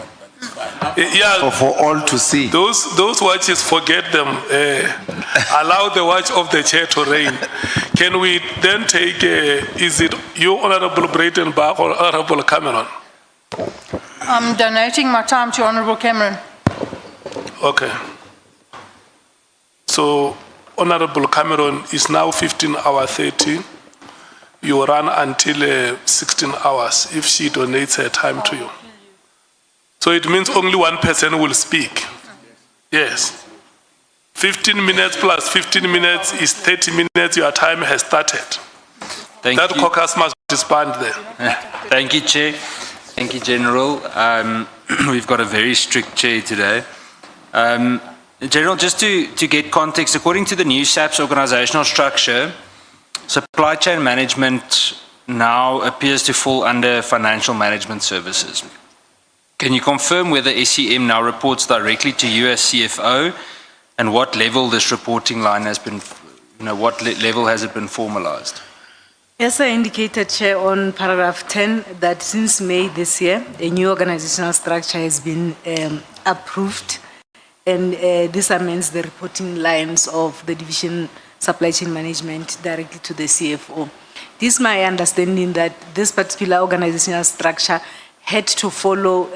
Yeah, for all to see. Those watches, forget them. Allow the watch of the chair to reign. Can we then take, is it you, Honorable Breitenbach, or Honorable Cameron? I'm donating my time to Honorable Cameron. Okay. So, Honorable Cameron, is now 15:30. You run until 16 hours if she donates her time to you. So it means only one person will speak. Yes. 15 minutes plus 15 minutes is 30 minutes. Your time has started. Thank That you. caucus must disband there. Thank you, Chair. Thank you, General. We've got a very strict chair today. General, just to get context, according to the new SAPS organizational structure, supply chain management now appears to fall under financial management services. Can you confirm whether SEM now reports directly to you as CFO, and what level this reporting line has been, what level has it been formalized? As I indicated, Chair, on paragraph 10, that since May this year, a new organizational structure has been approved, and this amends the reporting lines of the division supply chain management directly to the CFO. It is my understanding that this particular organizational structure had to follow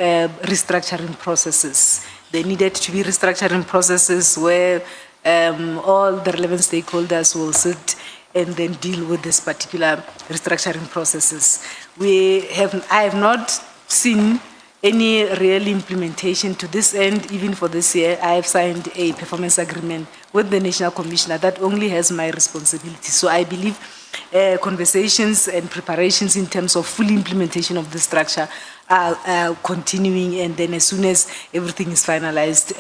restructuring processes. There needed to be restructuring processes where all the relevant stakeholders will sit and then deal with this particular restructuring processes. I have not seen any real implementation to this end. Even for this year, I have signed a performance agreement with the National Commissioner that only has my responsibility. So I believe conversations and preparations in terms of full implementation of the structure are continuing, and then as soon as everything is finalized,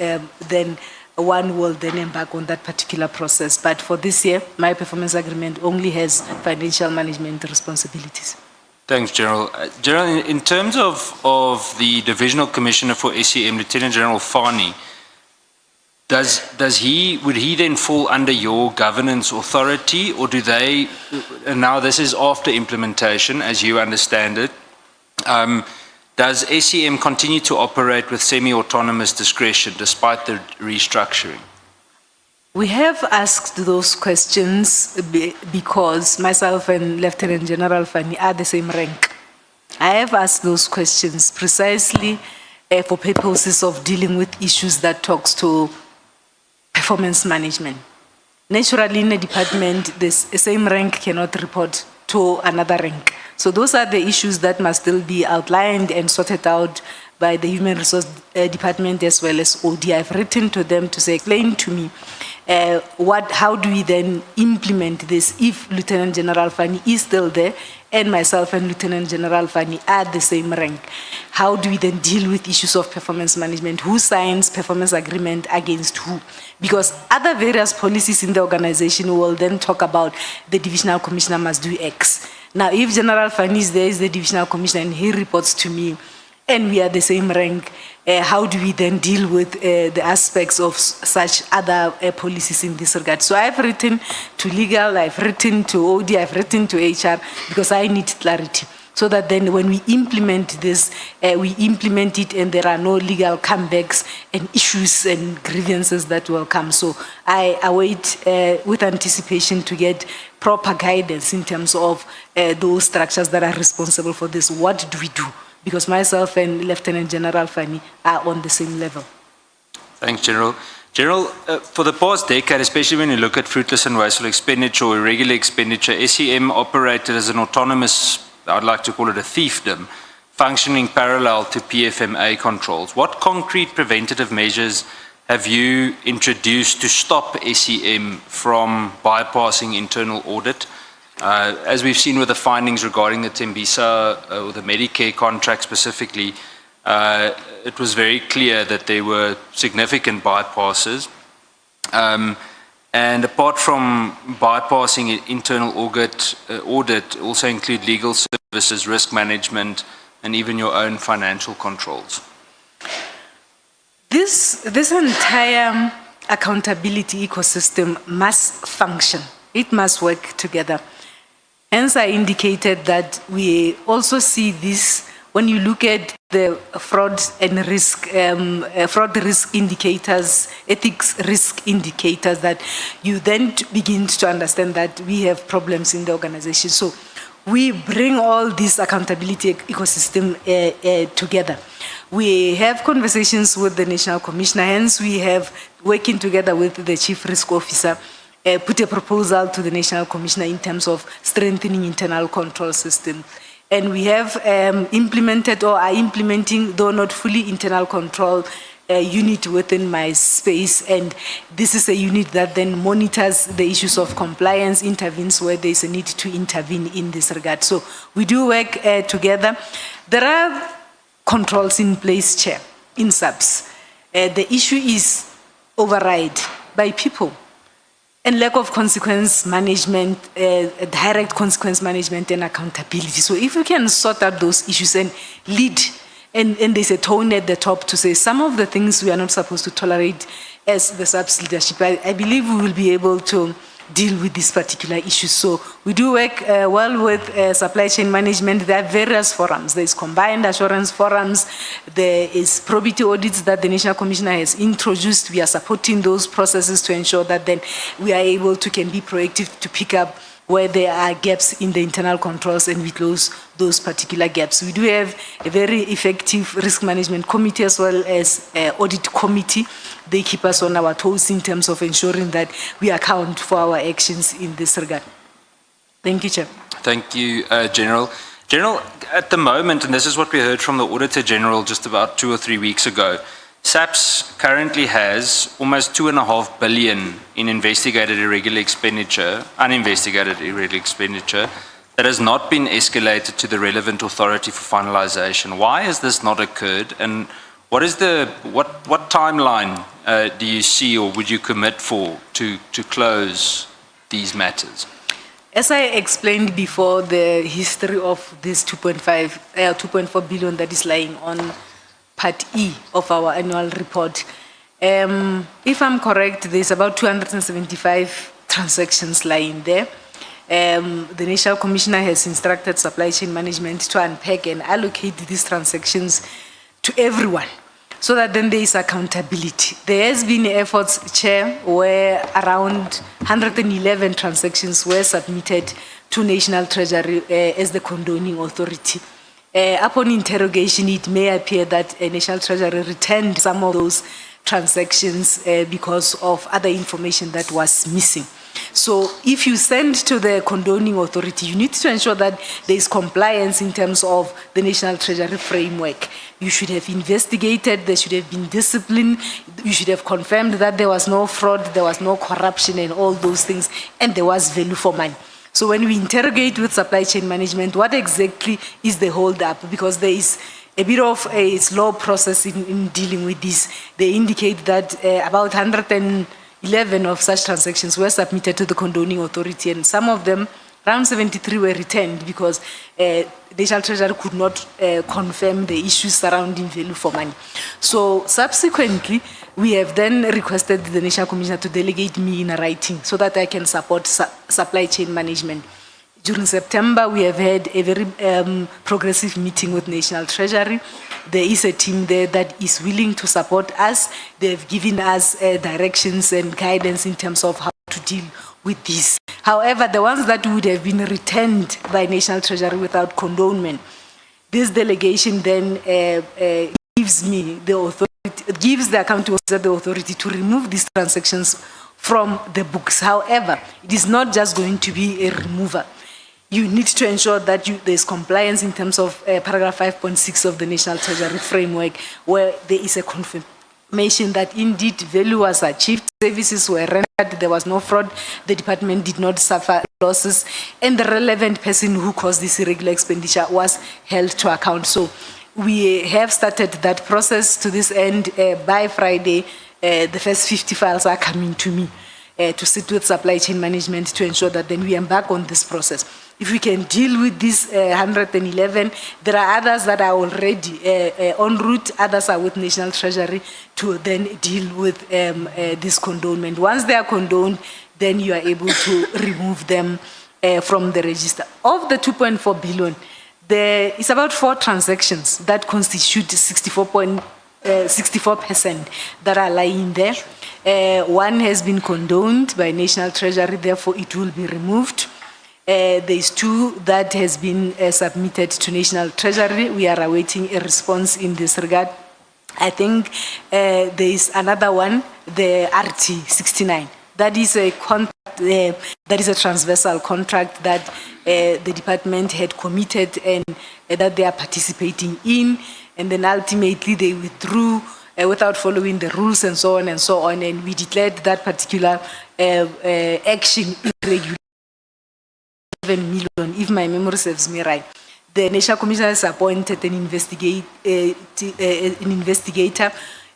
then one will then embark on that particular process. But for this year, my performance agreement only has financial management responsibilities. Thanks, General. General, in terms of the Divisional Commissioner for SEM, Lieutenant General Fani, would he then fall under your governance authority, or do they, and now this is after implementation, as you understand it, does SEM continue to operate with semi-autonomous discretion despite the restructuring? We have asked those questions because myself and Lieutenant General Fani are the same rank. I have asked those questions precisely for purposes of dealing with issues that talks to performance management. Naturally, in a department, the same rank cannot report to another rank. So those are the issues that must still be outlined and sorted out by the Human Resource Department as well as OD. I've written to them to say, explain to me how do we then implement this if Lieutenant General Fani is still there and myself and Lieutenant General Fani are the same rank? How do we then deal with issues of performance management? Who signs performance agreement against who? Because other various policies in the organization will then talk about the divisional commissioner must do X. Now, if General Fani is there, is the divisional commissioner, and he reports to me, and we are the same rank, how do we then deal with the aspects of such other policies in this regard? So I've written to legal, I've written to OD, I've written to HR, because I need clarity, so that then when we implement this, we implement it and there are no legal comebacks and issues and grievances that will come. So I await with anticipation to get proper guidance in terms of those structures that are responsible for this. What do we do? Because myself and Lieutenant General Fani are on the same level. Thanks, General. General, for the past decade, especially when you look at fruitless and wasteful expenditure or irregular expenditure, SEM operated as an autonomous, I'd like to call it a fiefdom, functioning parallel to PFMA controls. What concrete preventative measures have you introduced to stop SEM from bypassing internal audit? As we've seen with the findings regarding the Tembisa or the Medicare contract specifically, it was very clear that there were significant bypasses. And apart from bypassing internal audit also include legal services, risk management, and even your own financial controls. This entire accountability ecosystem must function. It must work together. Hence, I indicated that we also see this when you look at the fraud and risk, fraud risk indicators, ethics risk indicators, that you then begin to understand that we have problems in the organization. So we bring all this accountability ecosystem together. We have conversations with the National Commissioner, hence we have working together with the Chief Risk Officer, put a proposal to the National Commissioner in terms of strengthening internal control system. And we have implemented or are implementing, though not fully, internal control unit within my space, and this is a unit that then monitors the issues of compliance, intervenes where there's a need to intervene in this regard. So we do work together. There are controls in place, Chair, in SAPS. The issue is override by people and lack of consequence management, direct consequence management and accountability. So if we can sort out those issues and lead, and there's a tone at the top to say some of the things we are not supposed to tolerate as the SAPS leadership, I believe we will be able to deal with these particular issues. So we do work well with supply chain management. There are various forums. There is combined assurance forums. There is probity audits that the National Commissioner has introduced. We are supporting those processes to ensure that then we are able to can be proactive to pick up where there are gaps in the internal controls and we close those particular gaps. We do have a very effective risk management committee as well as audit committee. They keep us on our toes in terms of ensuring that we account for our actions in this regard. Thank you, Chair. Thank you, General. General, at the moment, and this is what we heard from the Auditor General just about 2 or 3 weeks ago, SAPS currently has almost 2.5 billion in investigated irregular expenditure, uninvestigated irregular expenditure, that has not been escalated to the relevant authority for finalization. Why has this not occurred? And what is what timeline do you see or would you commit for to close these matters? As I explained before, the history of this 2.4 billion that is lying on Part E of our annual report. If I'm correct, there's about 275 transactions lying there. The National Commissioner has instructed supply chain management to unpack and allocate these transactions to everyone so that then there is accountability. There has been efforts, Chair, where around 111 transactions were submitted to National Treasury as the condoning authority. Upon interrogation, it may appear that National Treasury returned some of those transactions because of other information that was missing. So if you send to the condoning authority, you need to ensure that there is compliance in terms of the National Treasury framework. You should have investigated, there should have been discipline, you should have confirmed that there was no fraud, there was no corruption and all those things, and there was value for money. So when we interrogate with supply chain management, what exactly is the hold-up? Because there is a bit of a slow process in dealing with this. They indicate that about 111 of such transactions were submitted to the condoning authority, and some of them, around 73, were returned because the National Treasury could not confirm the issues surrounding value for money. So subsequently, we have then requested the National Commissioner to delegate me in writing so that I can support supply chain management. During September, we have had a very progressive meeting with National Treasury. There is a team there that is willing to support us. They've given us directions and guidance in terms of how to deal with this. However, the ones that would have been returned by National Treasury without condonement, this delegation then gives me the authority, gives the accounting officer the authority to remove these transactions from the books. However, it is not just going to be a removal. You need to ensure that there's compliance in terms of paragraph 5.6 of the National Treasury framework, where there is a confirmation that indeed value was achieved, services were rendered, there was no fraud, the department did not suffer losses, and the relevant person who caused this irregular expenditure was held to account. So we have started that process. To this end. By Friday, the first 50 files are coming to me to sit with supply chain management to ensure that then we embark on this process. If we can deal with these 111, there are others that are already en route, others are with National Treasury to then deal with this condonement. Once they are condoned, then you are able to remove them from the register. Of the 2.4 billion, there is about 4 transactions that constitute 64% that are lying there. One has been condoned by National Treasury, therefore it will be removed. There is 2 that has been submitted to National Treasury. We are awaiting a response in this regard. I think there is another one, the RT 69. That is a contract, that is a transversal contract that the department had committed and that they are participating in, and then ultimately they withdrew without following the rules and so on and so on, and we declared that particular action irregular. 7 million, if my memory serves me right. The National Commission has appointed an investigator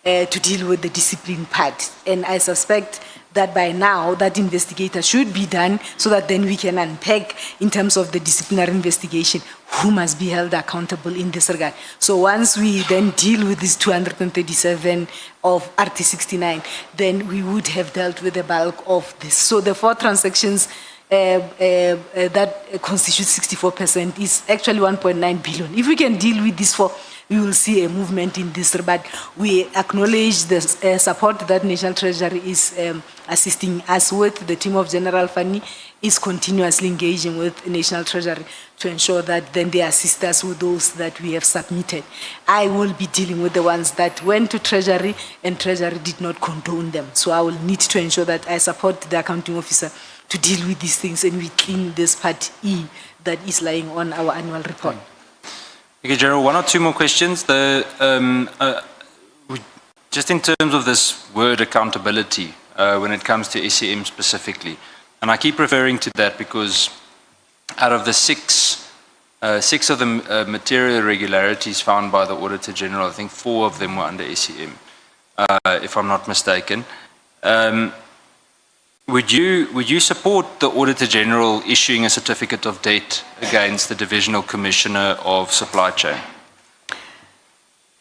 to deal with the discipline part. And I suspect that by now that investigator should be done so that then we can unpack in terms of the disciplinary investigation who must be held accountable in this regard. So once we then deal with this 237 of RT 69, then we would have dealt with the bulk of this. So the 4 transactions that constitutes 64% is actually 1.9 billion. If we can deal with this 4, we will see a movement in this, but we acknowledge the support that National Treasury is assisting us with. The team of General Fani is continuously engaging with National Treasury to ensure that then they assist us with those that we have submitted. I will be dealing with the ones that went to Treasury and Treasury did not condone them. So I will need to ensure that I support the accounting officer to deal with these things and we clean this part E that is lying on our annual report. Okay, General, 1 or 2 more questions. Just in terms of this word accountability, when it comes to SEM specifically, and I keep referring to that because out of the six of the material irregularities found by the Auditor General, I think 4 of them were under SEM, if I'm not mistaken. Would you support the Auditor General issuing a certificate of debt against the Divisional Commissioner of Supply Chain?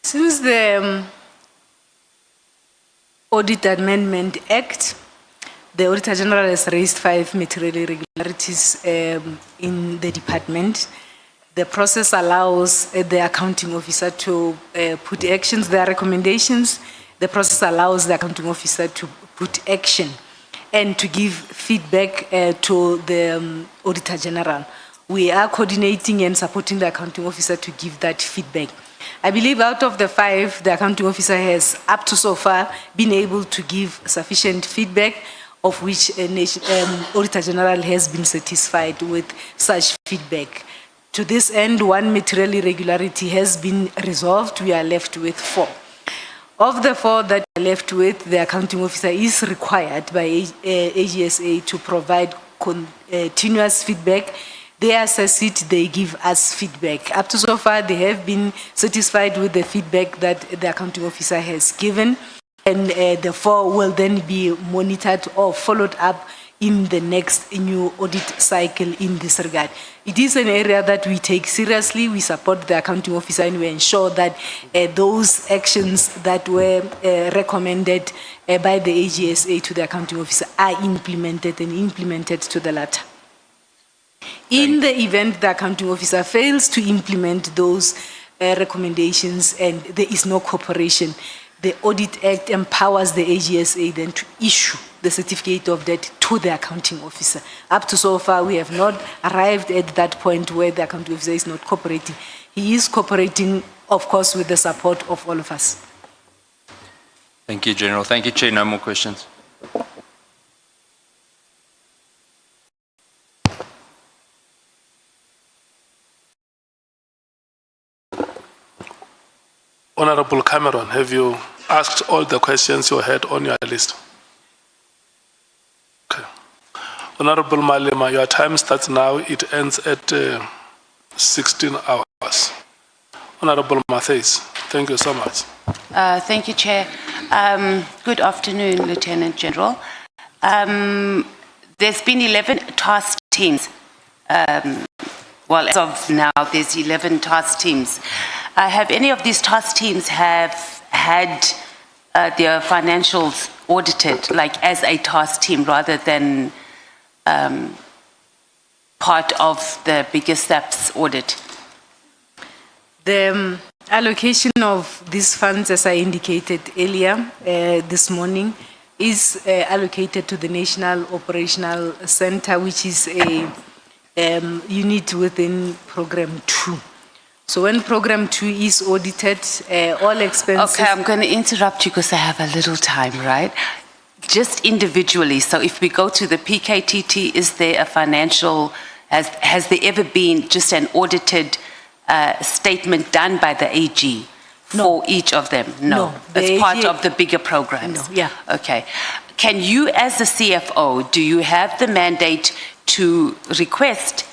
Since the Audit Amendment Act, the Auditor General has raised 5 material irregularities in the department. The process allows the accounting officer to put actions, there are recommendations. The process allows the accounting officer to put action and to give feedback to the Auditor General. We are coordinating and supporting the accounting officer to give that feedback. I believe out of the 5, the accounting officer has up to so far been able to give sufficient feedback, of which Auditor General has been satisfied with such feedback. To this end, 1 material irregularity has been resolved. We are left with 4. Of the 4 that are left with, the accounting officer is required by AGSA to provide continuous feedback. They assess it, they give us feedback. Up to so far, they have been satisfied with the feedback that the accounting officer has given, and the 4 will then be monitored or followed up in the next new audit cycle in this regard. It is an area that we take seriously. We support the accounting officer and we ensure that those actions that were recommended by the AGSA to the accounting officer are implemented and implemented to the latter. In the event the accounting officer fails to implement those recommendations and there is no cooperation, the Audit Act empowers the AGSA then to issue the certificate of debt to the accounting officer. Up to so far, we have not arrived at that point where the accounting officer is not cooperating. He is cooperating, of course, with the support of all of us. Thank you, General. Thank you, Chair. No more questions. Honorable Cameron, have you asked all the questions you had on your list? Okay. Honorable Malema, your time starts now. It ends at 16 hours. Honorable Matthys, thank you so much. Thank you, Chair. Good afternoon, Lieutenant General. There's been 11 task teams. Well, as of now, there's 11 task teams. Have any of these task teams have had their financials audited, like as a task team, rather than part of the bigger SAPS audit? The allocation of these funds, as I indicated earlier this morning, is allocated to the National Operational Center, which is a unit within Program 2. So when Program 2 is audited, all expenses... Okay, I'm going to interrupt you because I have a little time, right? Just individually, so if we go to the PKTT, is there a financial, has there ever been just an audited statement done by the AG for each of them? No. the It's part AG of the bigger programs? No, yeah. Okay. Can you, as the CFO, do you have the mandate to request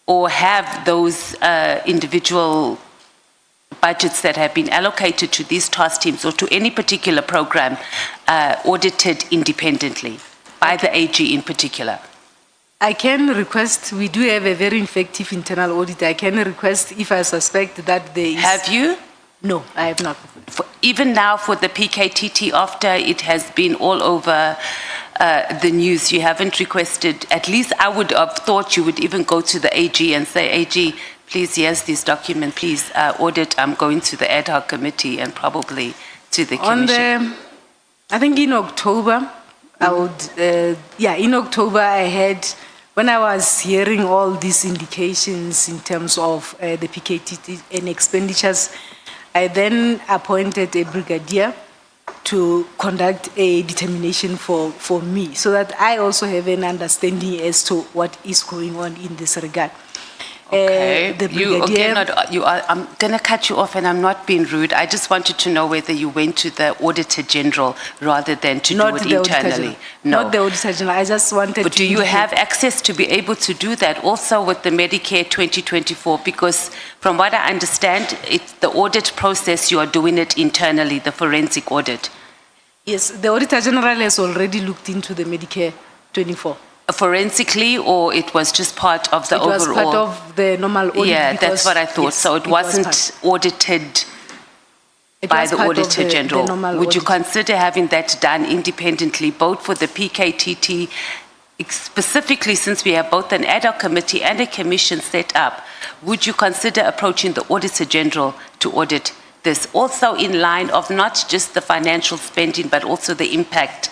or have those individual budgets that have been allocated to these task teams or to any particular program audited independently by the AG in particular? I can request, we do have a very effective internal audit. I can request if I suspect that there is. Have you? No, I have not. Even now for the PKTT, after it has been all over the news, you haven't requested, at least I would have thought you would even go to the AG and say, AG, please, here's this document, please audit. I'm going to the ad hoc committee and probably to the commission. I think in October, I would, in October I had, when I was hearing all these indications in terms of the PKTT and expenditures, I then appointed a brigadier to conduct a determination for me so that I also have an understanding as to what is going on in this regard. Okay. The brigadier, I'm going to cut you off and I'm not being rude. I just wanted to know whether you went to the Auditor General rather than to do it internally. No. Not the Auditor General. I just wanted But to. do you have access to be able to do that also with the Medicare 2024? Because from what I understand, it's the audit process, you are doing it internally, the forensic audit. Yes, the Auditor General has already looked into the Medicare 24. Forensically, or it was just part of the overall? It was part of the normal audit. Yeah, that's what I thought. Yes, So it wasn't audited by was the part of Auditor the General. normal Would you audit. consider having that done independently, both for the PKTT, specifically since we have both an ad hoc committee and a commission set up? Would you consider approaching the Auditor General to audit this, also in line of not just the financial spending, but also the impact?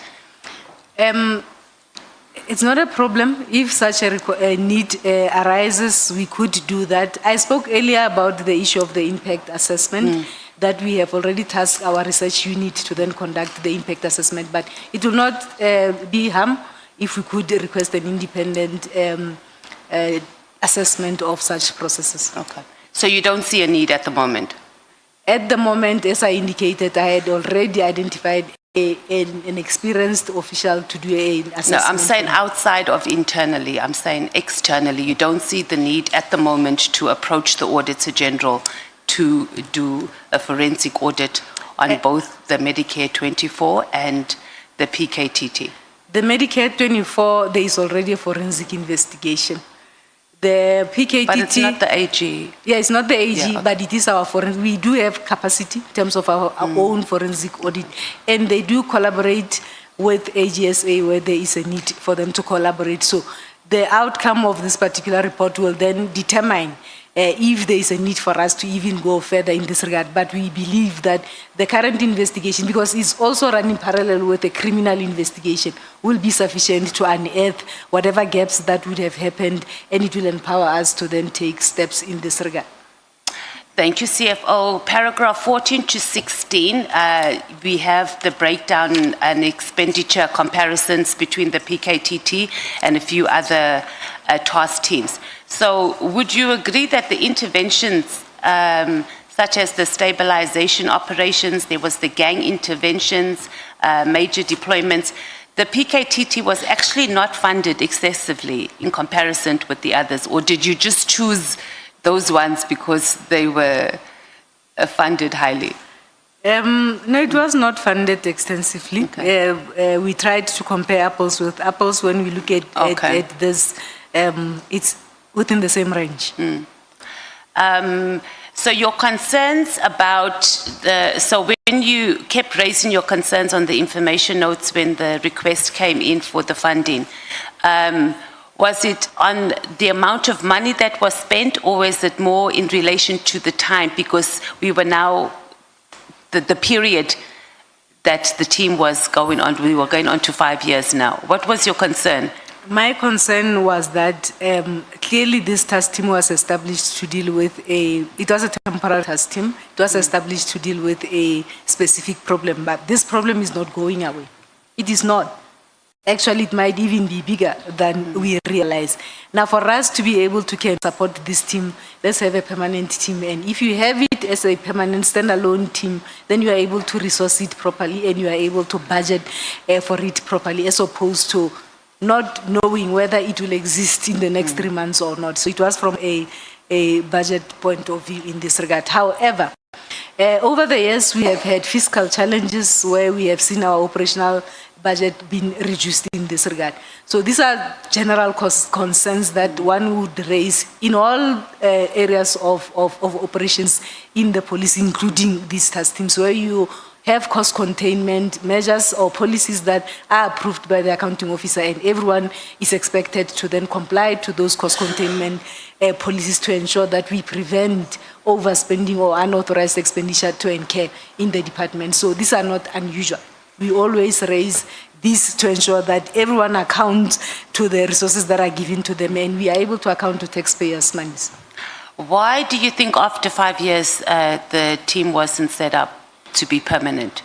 It's not a problem. If such a need arises, we could do that. I spoke earlier about the issue of the impact assessment, that we have already tasked our research unit to then conduct the impact assessment, but it will not be harm if we could request an independent assessment of such processes. Okay. So you don't see a need at the moment? At the moment, as I indicated, I had already identified an experienced official to do an assessment. No, I'm saying outside of internally. I'm saying externally. You don't see the need at the moment to approach the Auditor General to do a forensic audit on both the Medicare 24 and the PKTT. The Medicare 24, there is already a forensic investigation. The PKTT... But it's not the AG. Yeah, it's not the AG, Yeah, okay. but it is our forensic. We do have capacity in terms of our own forensic audit, and they do collaborate with AGSA where there is a need for them to collaborate. So the outcome of this particular report will then determine if there is a need for us to even go further in this regard. But we believe that the current investigation, because it's also running parallel with a criminal investigation, will be sufficient to unearth whatever gaps that would have happened, and it will empower us to then take steps in this regard. Thank you, CFO. Paragraph 14 to 16, we have the breakdown and expenditure comparisons between the PKTT and a few other task teams. So would you agree that the interventions, such as the stabilization operations, there was the gang interventions, major deployments, the PKTT was actually not funded excessively in comparison with the others, or did you just choose those ones because they were funded highly? No, it was not funded extensively. Okay. We tried to compare apples with apples. When we look at this, it's within the same range. So your concerns about so when you kept raising your concerns on the information notes when the request came in for the funding, was it on the amount of money that was spent, or was it more in relation to the time? Because we were now, the period that the team was going on, we were going on to 5 years now. What was your concern? My concern was that clearly this task team was established to deal with it was a temporary task team. It was established to deal with a specific problem, but this problem is not going away. It is not. Actually, it might even be bigger than we realize. Now, for us to be able to can support this team, let's have a permanent team. And if you have it as a permanent standalone team, then you are able to resource it properly and you are able to budget for it properly, as opposed to not knowing whether it will exist in the next 3 months or not. So it was from a budget point of view in this regard. However, over the years, we have had fiscal challenges where we have seen our operational budget being reduced in this regard. So these are general concerns that one would raise in all areas of operations in the police, including these task teams, where you have cost containment measures or policies that are approved by the accounting officer, and everyone is expected to then comply to those cost containment policies to ensure that we prevent overspending or unauthorized expenditure to incur in the department. So these are not unusual. We always raise this to ensure that everyone accounts to the resources that are given to them, and we are able to account to taxpayers' monies. Why do you think after 5 years the team wasn't set up to be permanent?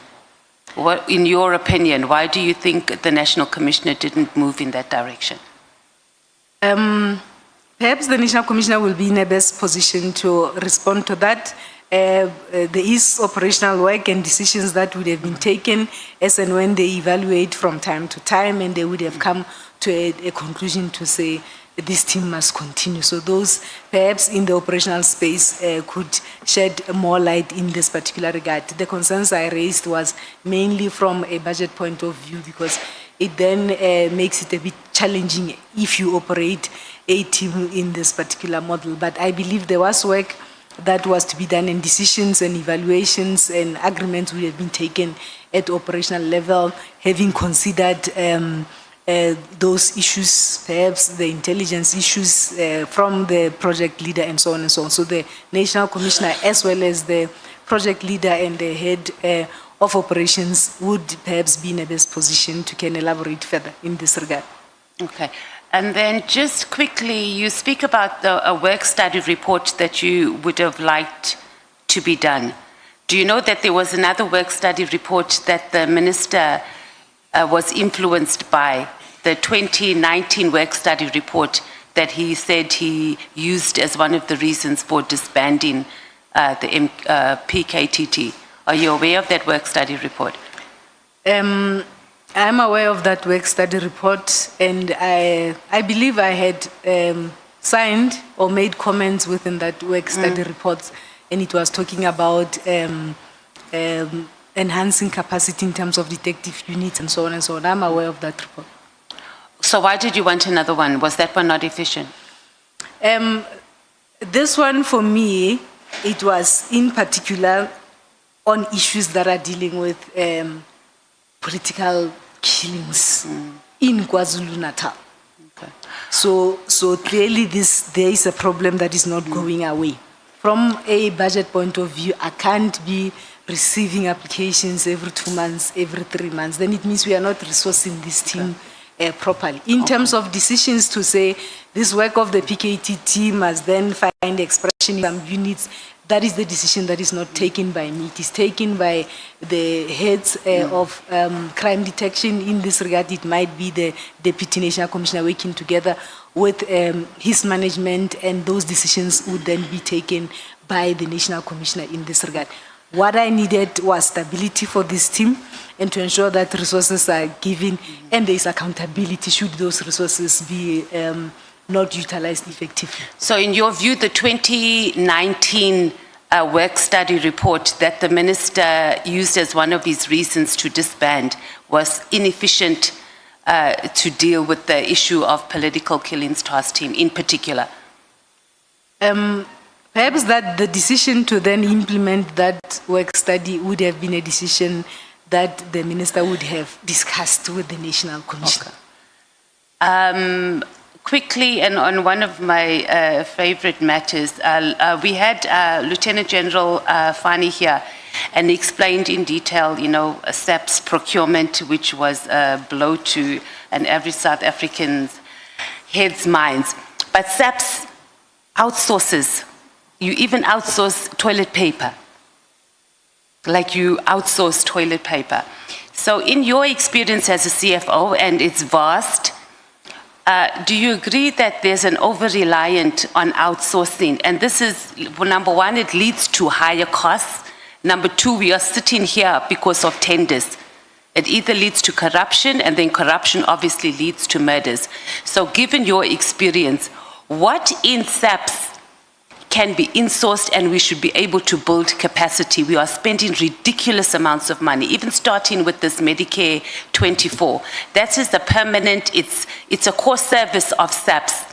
What, in your opinion, why do you think the National Commissioner didn't move in that direction? Perhaps the National Commissioner will be in a best position to respond to that. There is operational work and decisions that would have been taken as and when they evaluate from time to time, and they would have come to a conclusion to say this team must continue. So those perhaps in the operational space could shed more light in this particular regard. The concerns I raised was mainly from a budget point of view, because it then makes it a bit challenging if you operate a team in this particular model. But I believe there was work that was to be done, and decisions and evaluations and agreements would have been taken at operational level, having considered those issues, perhaps the intelligence issues from the project leader and so on and so on. So the National Commissioner, as well as the project leader and the head of operations, would perhaps be in a best position to can elaborate further in this regard. Okay. And then just quickly, you speak about a work study report that you would have liked to be done. Do you know that there was another work study report that the minister was influenced by, the 2019 work study report that he said he used as one of the reasons for disbanding the PKTT? Are you aware of that work study report? I'm aware of that work study report, and I believe I had signed or made comments within that work study report, and it was talking about enhancing capacity in terms of detective units and so on and so on. I'm aware of that report. So why did you want another one? Was that one not efficient? This one, for me, it was in particular on issues that are dealing with political killings in KwaZulu-Natal. Okay. So clearly there is a problem that is not going away. From a budget point of view, I can't be receiving applications every 2 months, every 3 months. Then it means we are not resourcing this team properly. In terms of decisions to say this work of the PKT team must then find expression in some units, that is the decision that is not taken by me. It is taken by the heads of crime detection. In this regard, it might be the Deputy National Commissioner working together with his management, and those decisions would then be taken by the National Commissioner in this regard. What I needed was stability for this team and to ensure that resources are given and there is accountability should those resources be not utilized effectively. So in your view, the 2019 work study report that the minister used as one of his reasons to disband was inefficient to deal with the issue of political killings task team in particular? Perhaps that the decision to then implement that work study would have been a decision that the minister would have discussed with the National Commissioner. Okay. Quickly, and on one of my favorite matters, we had Lieutenant General Fani here, and he explained in detail, SAP's procurement, which was a blow to an average South African's head's minds. But SAP's outsources. You even outsource toilet paper. Like you outsource toilet paper. So in your experience as a CFO, and it's vast, do you agree that there's an over-reliant on outsourcing? And this is, well, number one, it leads to higher costs. Number two, we are sitting here because of tenders. It either leads to corruption, and then corruption obviously leads to murders. So given your experience, what in SAPS can be insourced and we should be able to build capacity? We are spending ridiculous amounts of money, even starting with this Medicare 24. That is the permanent, it's a core service of SAPS.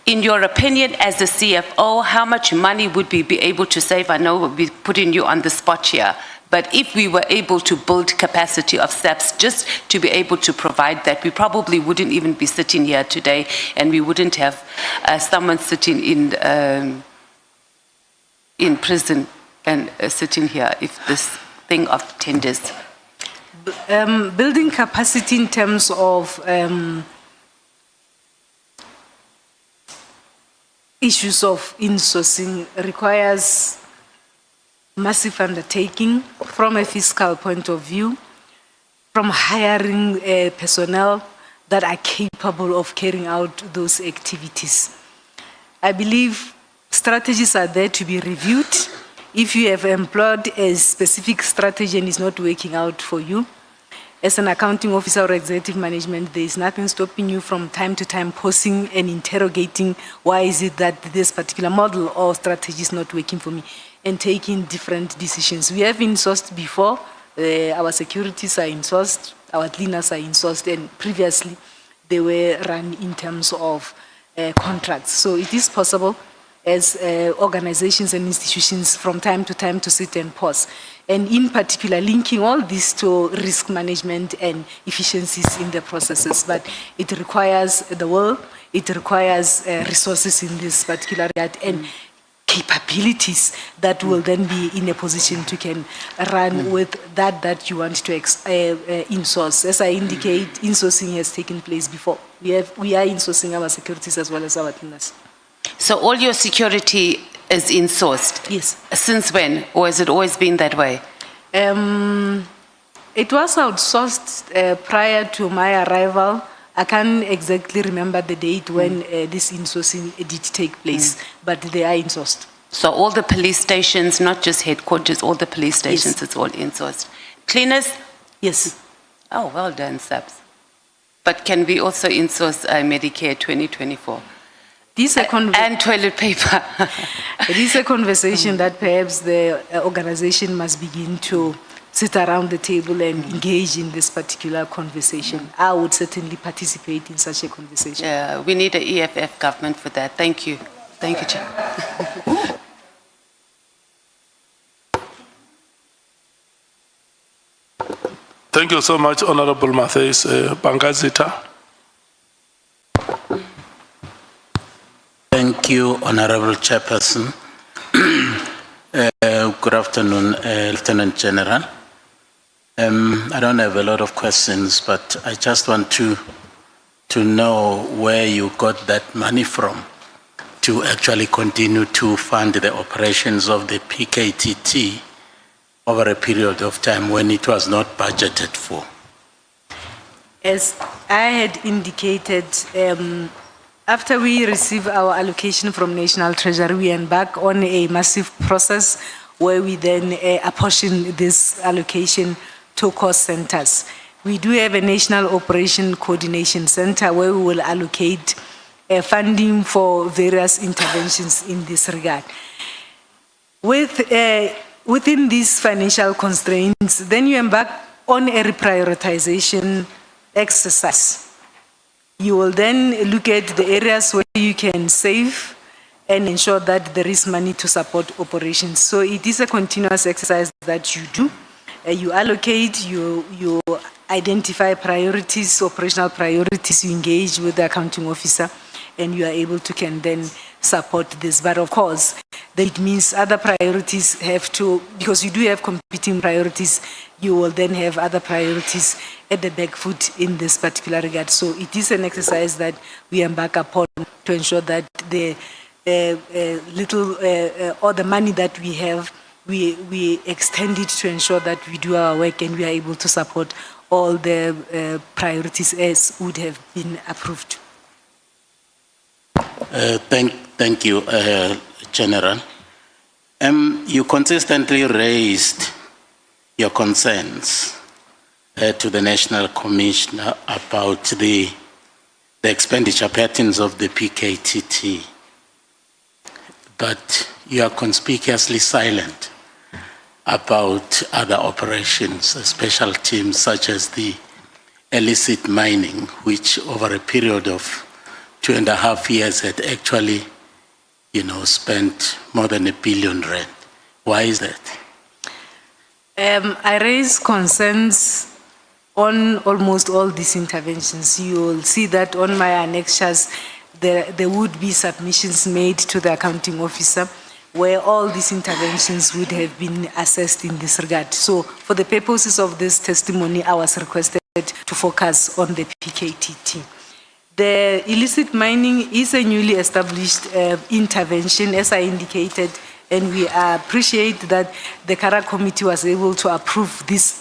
In your opinion, as the CFO, how much money would we be able to save? I know we're putting you on the spot here, but if we were able to build capacity of SAPS just to be able to provide that, we probably wouldn't even be sitting here today, and we wouldn't have someone sitting in prison and sitting here if this thing of tenders. Building capacity in terms of issues of insourcing requires massive undertaking from a fiscal point of view, from hiring personnel that are capable of carrying out those activities. I believe strategies are there to be reviewed. If you have employed a specific strategy and it's not working out for you, as an accounting officer or executive management, there is nothing stopping you from time to time pausing and interrogating why is it that this particular model or strategy is not working for me, and taking different decisions. We have insourced before, our securities are insourced, our cleaners are insourced, and previously they were run in terms of contracts. So it is possible as organizations and institutions from time to sit and pause. And in particular, linking all this to risk management and efficiencies in the processes. But it requires the will, it requires resources in this particular area, and capabilities that will then be in a position to can run with that you want to insource. As I indicate, insourcing has taken place before. We are insourcing our securities as well as our cleaners. So all your security is insourced? Yes. Since when? Or has it always been that way? It was outsourced prior to my arrival. I can't exactly remember the date when this insourcing did take place, but they are insourced. So all the police stations, not just headquarters, all the police stations, Yes. it's all insourced. Cleaners? Yes. Oh, well done, SAPS. But can we also insource Medicare 2024? And toilet paper. It is a conversation that perhaps the organization must begin to sit around the table and engage in this particular conversation. I would certainly participate in such a conversation. Yeah, we need an EFF government for that. Thank you. Thank you, Chair. Thank you so much, Honorable Matthijs Bangazita. Thank you, Honorable Chairperson. Good afternoon, Lieutenant General. I don't have a lot of questions, but I just want to know where you got that money from to actually continue to fund the operations of the PKTT over a period of time when it was not budgeted for. As I had indicated, after we receive our allocation from National Treasury, we embark on a massive process where we then apportion this allocation to cost centers. We do have a National Operation Coordination Center where we will allocate funding for various interventions in this regard. Within these financial constraints, then you embark on a reprioritization exercise. You will then look at the areas where you can save and ensure that there is money to support operations. So it is a continuous exercise that you do. You allocate, you identify priorities, operational priorities, you engage with the accounting officer, and you are able to can then support this. But of course, that means other priorities have to, because you do have competing priorities, you will then have other priorities at the back foot in this particular regard. So it is an exercise that we embark upon to ensure that the little or the money that we have we extend it to ensure that we do our work and we are able to support all the priorities as would have been approved. Thank you, General. You consistently raised your concerns to the National Commissioner about the expenditure patterns of the PKTT, but you are conspicuously silent about other operations, special teams such as the illicit mining, which over a period of 2.5 years had actually, spent more than R1 billion. Why is that? I raise concerns on almost all these interventions. You will see that on my annexures, there would be submissions made to the accounting officer where all these interventions would have been assessed in this regard. So for the purposes of this testimony, I was requested to focus on the PKTT. The illicit mining is a newly established intervention, as I indicated, and we appreciate that the CARA committee was able to approve these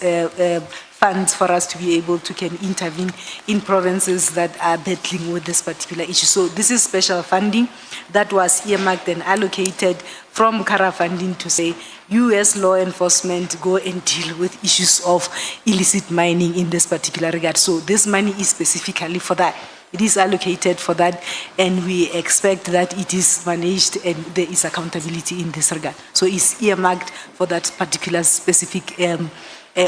funds for us to be able to can intervene in provinces that are battling with this particular issue. So this is special funding that was earmarked and allocated from CARA funding to say, US law enforcement go and deal with issues of illicit mining in this particular regard. So this money is specifically for that. It is allocated for that, and we expect that it is managed and there is accountability in this regard. So it's earmarked for that particular specific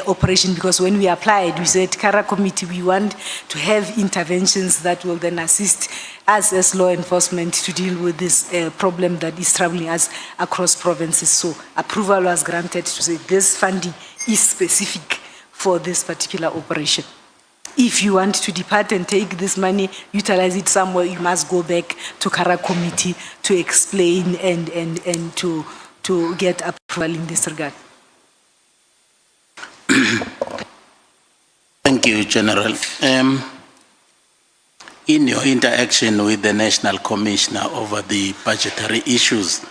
operation, because when we applied, we said, CARA committee, we want to have interventions that will then assist us as law enforcement to deal with this problem that is troubling us across provinces. So approval was granted to say this funding is specific for this particular operation. If you want to depart and take this money, utilize it somewhere, you must go back to CARA committee to explain and to get approval in this regard. Thank you, General. In your interaction with the National Commissioner over the budgetary issues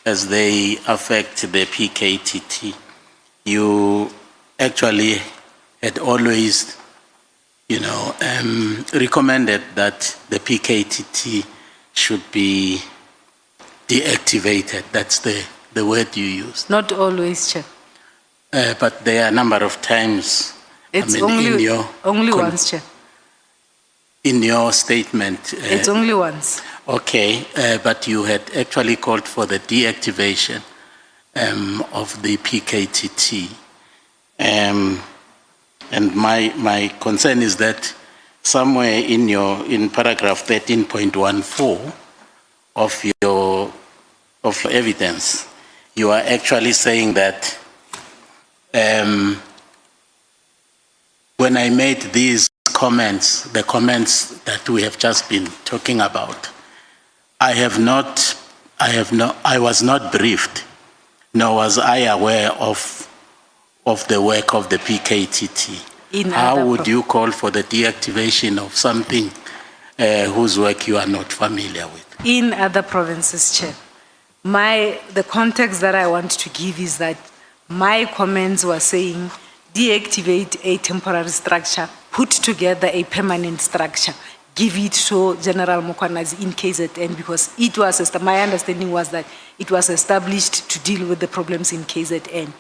as they affect the PKTT, you actually had always recommended that the PKTT should be deactivated. That's the word you used. Not always, Chair. But there are a number of times. It's only once, Chair. In your statement. It's only once. Okay, but you had actually called for the deactivation of the PKTT. And my concern is that somewhere in paragraph 13.14 of evidence, you are actually saying that when I made these comments, the comments that we have just been talking about, I was not briefed, nor was I aware of the work of the PKTT. How would you call for the deactivation of something whose work you are not familiar with? In other provinces, Chair. The context that I want to give is that my comments were saying deactivate a temporary structure, put together a permanent structure, give it to General Mokwanazi in KZN, because it was, my understanding was that it was established to deal with the problems in KZN.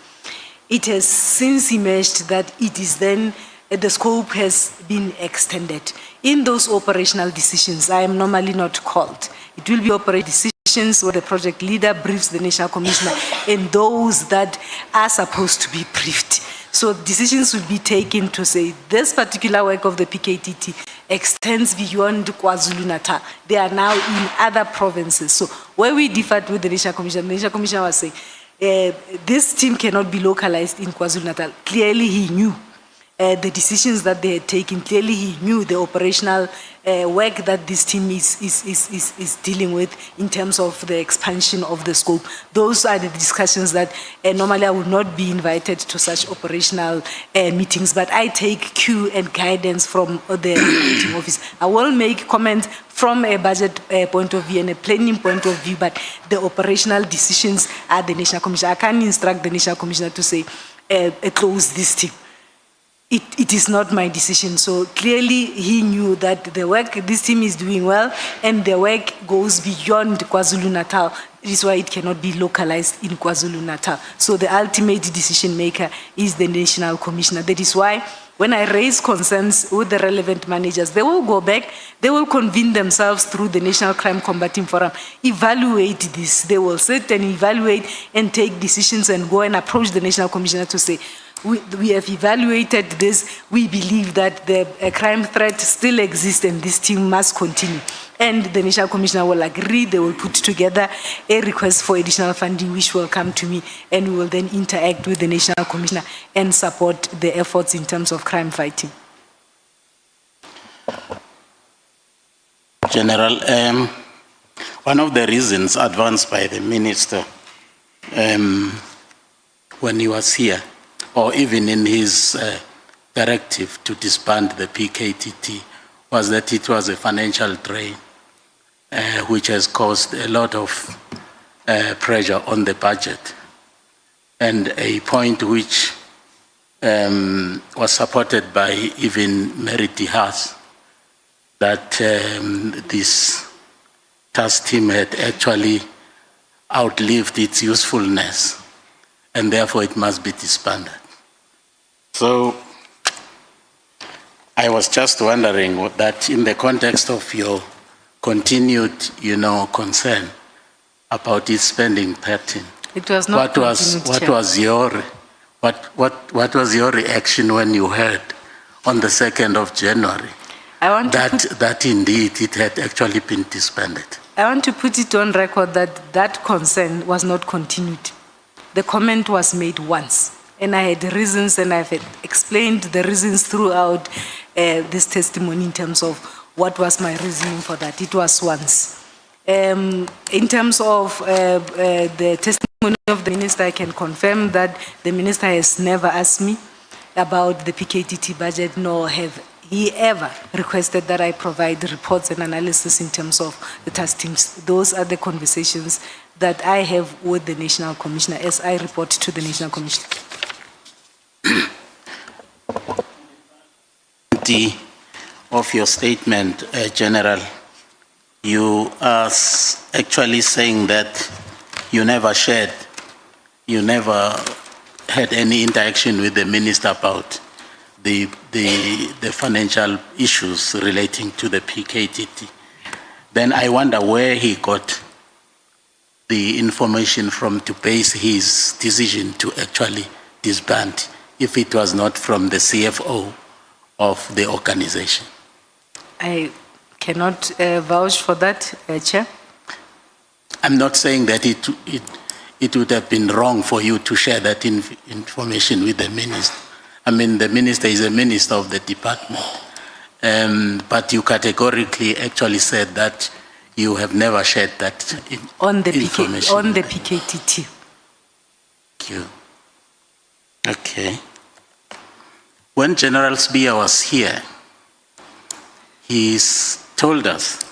It has since emerged that it is then, the scope has been extended. In those operational decisions, I am normally not called. It will be operational decisions where the project leader briefs the National Commissioner and those that are supposed to be briefed. So decisions will be taken to say this particular work of the PKTT extends beyond KwaZulu-Natal. They are now in other provinces. So where we differed with the National Commissioner was saying, this team cannot be localized in KwaZulu-Natal. Clearly he knew. the decisions that they had taken. Clearly, he knew the operational work that this team is dealing with in terms of the expansion of the scope. Those are the discussions that normally I would not be invited to such operational meetings, but I take cue and guidance from the team office. I will make comments from a budget point of view and a planning point of view, but the operational decisions are the National Commissioner. I can't instruct the National Commissioner to say, close this team. It is not my decision. So clearly he knew that the work this team is doing well and the work goes beyond KwaZulu-Natal. This is why it cannot be localized in KwaZulu-Natal. So the ultimate decision maker is the National Commissioner. That is why when I raise concerns with the relevant managers, they will go back, they will convene themselves through the National Crime Combating Forum, evaluate this. They will sit and evaluate and take decisions and go and approach the National Commissioner to say, we have evaluated this. We believe that the crime threat still exists and this team must continue. And the National Commissioner will agree. They will put together a request for additional funding, which will come to me, and we will then interact with the National Commissioner and support the efforts in terms of crime fighting. General, one of the reasons advanced by the minister when he was here, or even in his directive to disband the PKTT, was that it was a financial drain, which has caused a lot of pressure on the budget. And a point which was supported by even Mary Haas, that this task team had actually outlived its usefulness, and therefore it must be disbanded. So I was just wondering that in the context of your continued, concern about its spending pattern, it was not what was your reaction when you heard on the 2nd of January that indeed it had actually been disbanded? I want to put it on record that that concern was not continued. The comment was made once, and I had reasons, and I've explained the reasons throughout this testimony in terms of what was my reasoning for that. It was once. In terms of the testimony of the minister, I can confirm that the minister has never asked me about the PKTT budget, nor have he ever requested that I provide reports and analysis in terms of the task teams. Those are the conversations that I have with the National Commissioner as I report to the National Commissioner. Of your statement, General, you are actually saying that you never had any interaction with the minister about the financial issues relating to the PKTT. Then I wonder where he got the information from to base his decision to actually disband, if it was not from the CFO of the organization. I cannot vouch for that, Chair. I'm not saying that it would have been wrong for you to share that information with the minister. I mean, the minister is a minister of the department. But you categorically actually said that you have never shared that information. On the PKTT. Thank you. Okay. When General Sbiya was here, he told us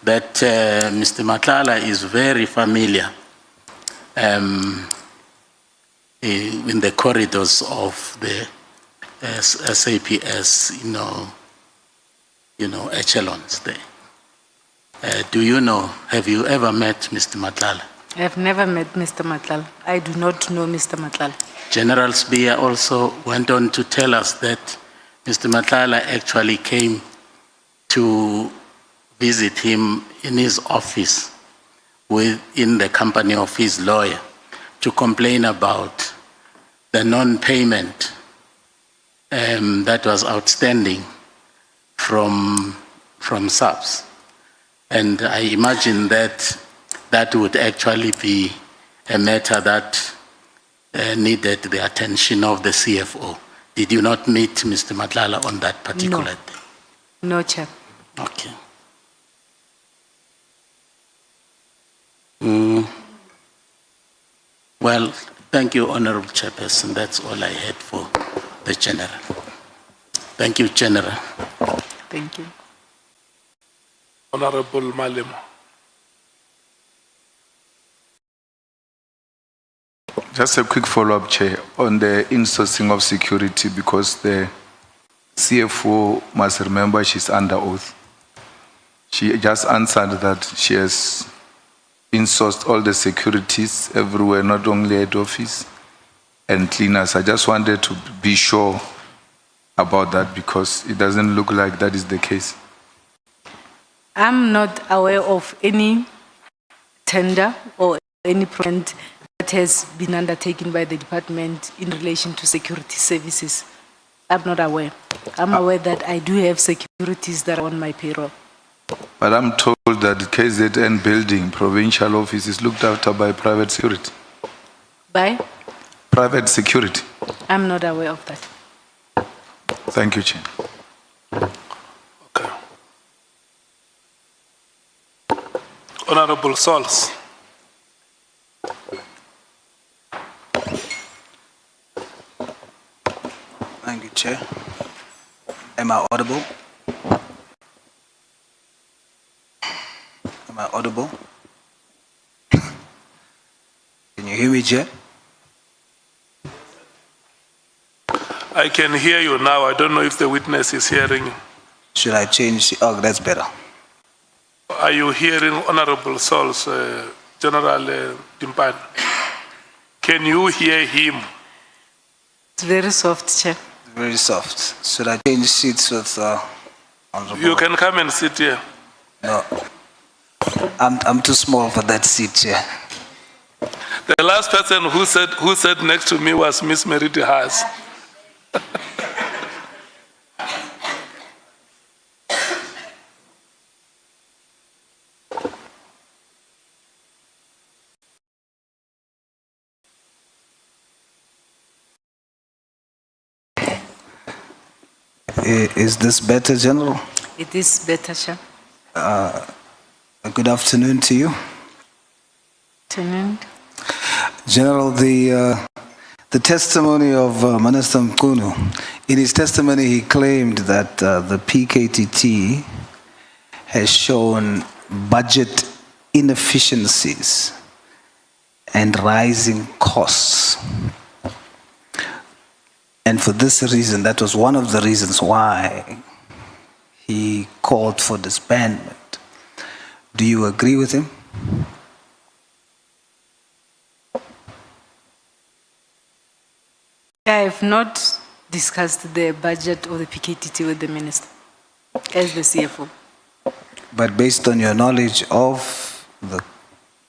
that Mr. Matlala is very familiar in the corridors of the SAPS, echelons there. Do you know, have you ever met Mr. Matlala? I have never met Mr. Matlala. I do not know Mr. Matlala. General Sbiya also went on to tell us that Mr. Matlala actually came to visit him in his office in the company of his lawyer to complain about the non-payment that was outstanding from SAPS. And I imagine that would actually be a matter that needed the attention of the CFO. Did you not meet Mr. Matlala on that particular day? No, Chair. Okay. Well, thank you, Honorable Chairperson. That's all I had for the General. Thank you, General. Thank you. Honorable Malema. Just a quick follow-up, Chair, on the insourcing of security, because the CFO must remember she's under oath. She just answered that she has insourced all the securities everywhere, not only at office and cleaners. I just wanted to be sure about that because it doesn't look like that is the case. I'm not aware of any tender or any project that has been undertaken by the department in relation to security services. I'm not aware. I'm aware that I do have securities that are on my payroll. But I'm told that the KZN building, provincial office, is looked after by private security. By? Private security. I'm not aware of that. Thank you, Chair. Okay. Honorable Sols. Thank you, Chair. Am I audible? Am I audible? Can you hear me, Chair? I can hear you now. I don't know if the witness is hearing you. Should I change? Oh, that's better. Are you hearing Honorable Sols, General Dimpane? Can you hear him? It's very soft, Chair. Very soft. Should I change seats with Honorable? You can come and sit here. No. I'm too small for that seat, Chair. The last person who sat next to me was Miss Meriti Haas. Is this better, General? It is better, Chair. Good afternoon to you. Afternoon. General, the testimony of Minister Mkunu, in his testimony he claimed that the PKTT has shown budget inefficiencies and rising costs. And for this reason, that was one of the reasons why he called for disbandment. Do you agree with him? I have not discussed the budget of the PKTT with the minister as the CFO. But based on your knowledge of the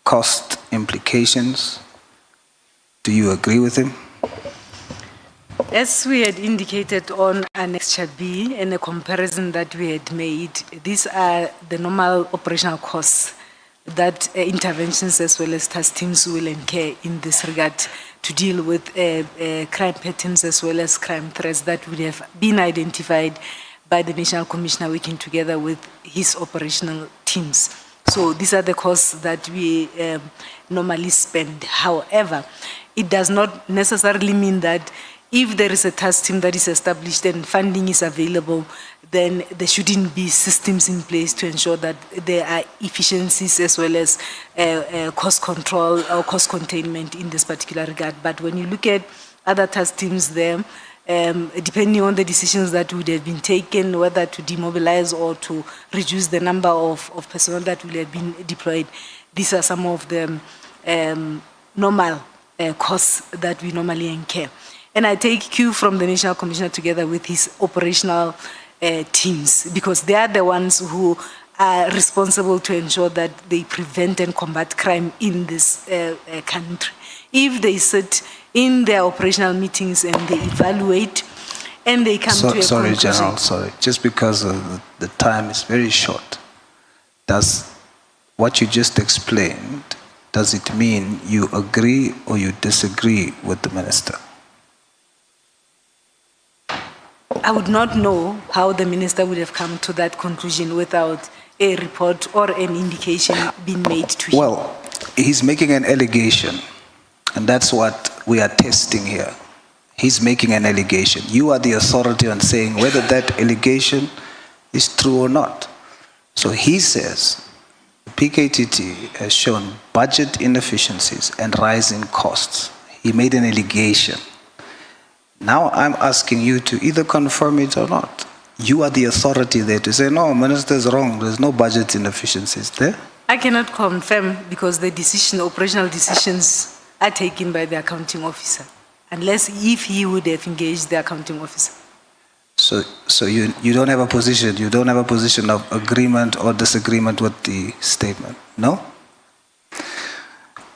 cost implications, do you agree with him? As we had indicated on Annexure B and a comparison that we had made, these are the normal operational costs that interventions as well as task teams will incur in this regard to deal with crime patterns as well as crime threats that would have been identified by the National Commissioner working together with his operational teams. So these are the costs that we normally spend. However, it does not necessarily mean that if there is a task team that is established and funding is available, then there shouldn't be systems in place to ensure that there are efficiencies as well as cost control or cost containment in this particular regard. But when you look at other task teams there, depending on the decisions that would have been taken, whether to demobilize or to reduce the number of personnel that will have been deployed, these are some of the normal costs that we normally incur. And I take cue from the National Commissioner together with his operational teams, because they are the ones who are responsible to ensure that they prevent and combat crime in this country. If they sit in their operational meetings and they evaluate and they come to a Sorry, conclusion. General, sorry. Just because the time is very short, does what you just explained, does it mean you agree or you disagree with the minister? I would not know how the minister would have come to that conclusion without a report or an indication being made to him. Well, he's making an allegation, and that's what we are testing here. He's making an allegation. You are the authority on saying whether that allegation is true or not. So he says, PKTT has shown budget inefficiencies and rising costs. He made an allegation. Now I'm asking you to either confirm it or not. You are the authority there to say, no, minister's wrong, there's no budget inefficiencies there. I cannot confirm because the decision, operational decisions are taken by the accounting officer, unless if he would have engaged the accounting officer. So you don't have a position, you don't have a position of agreement or disagreement with the statement, no?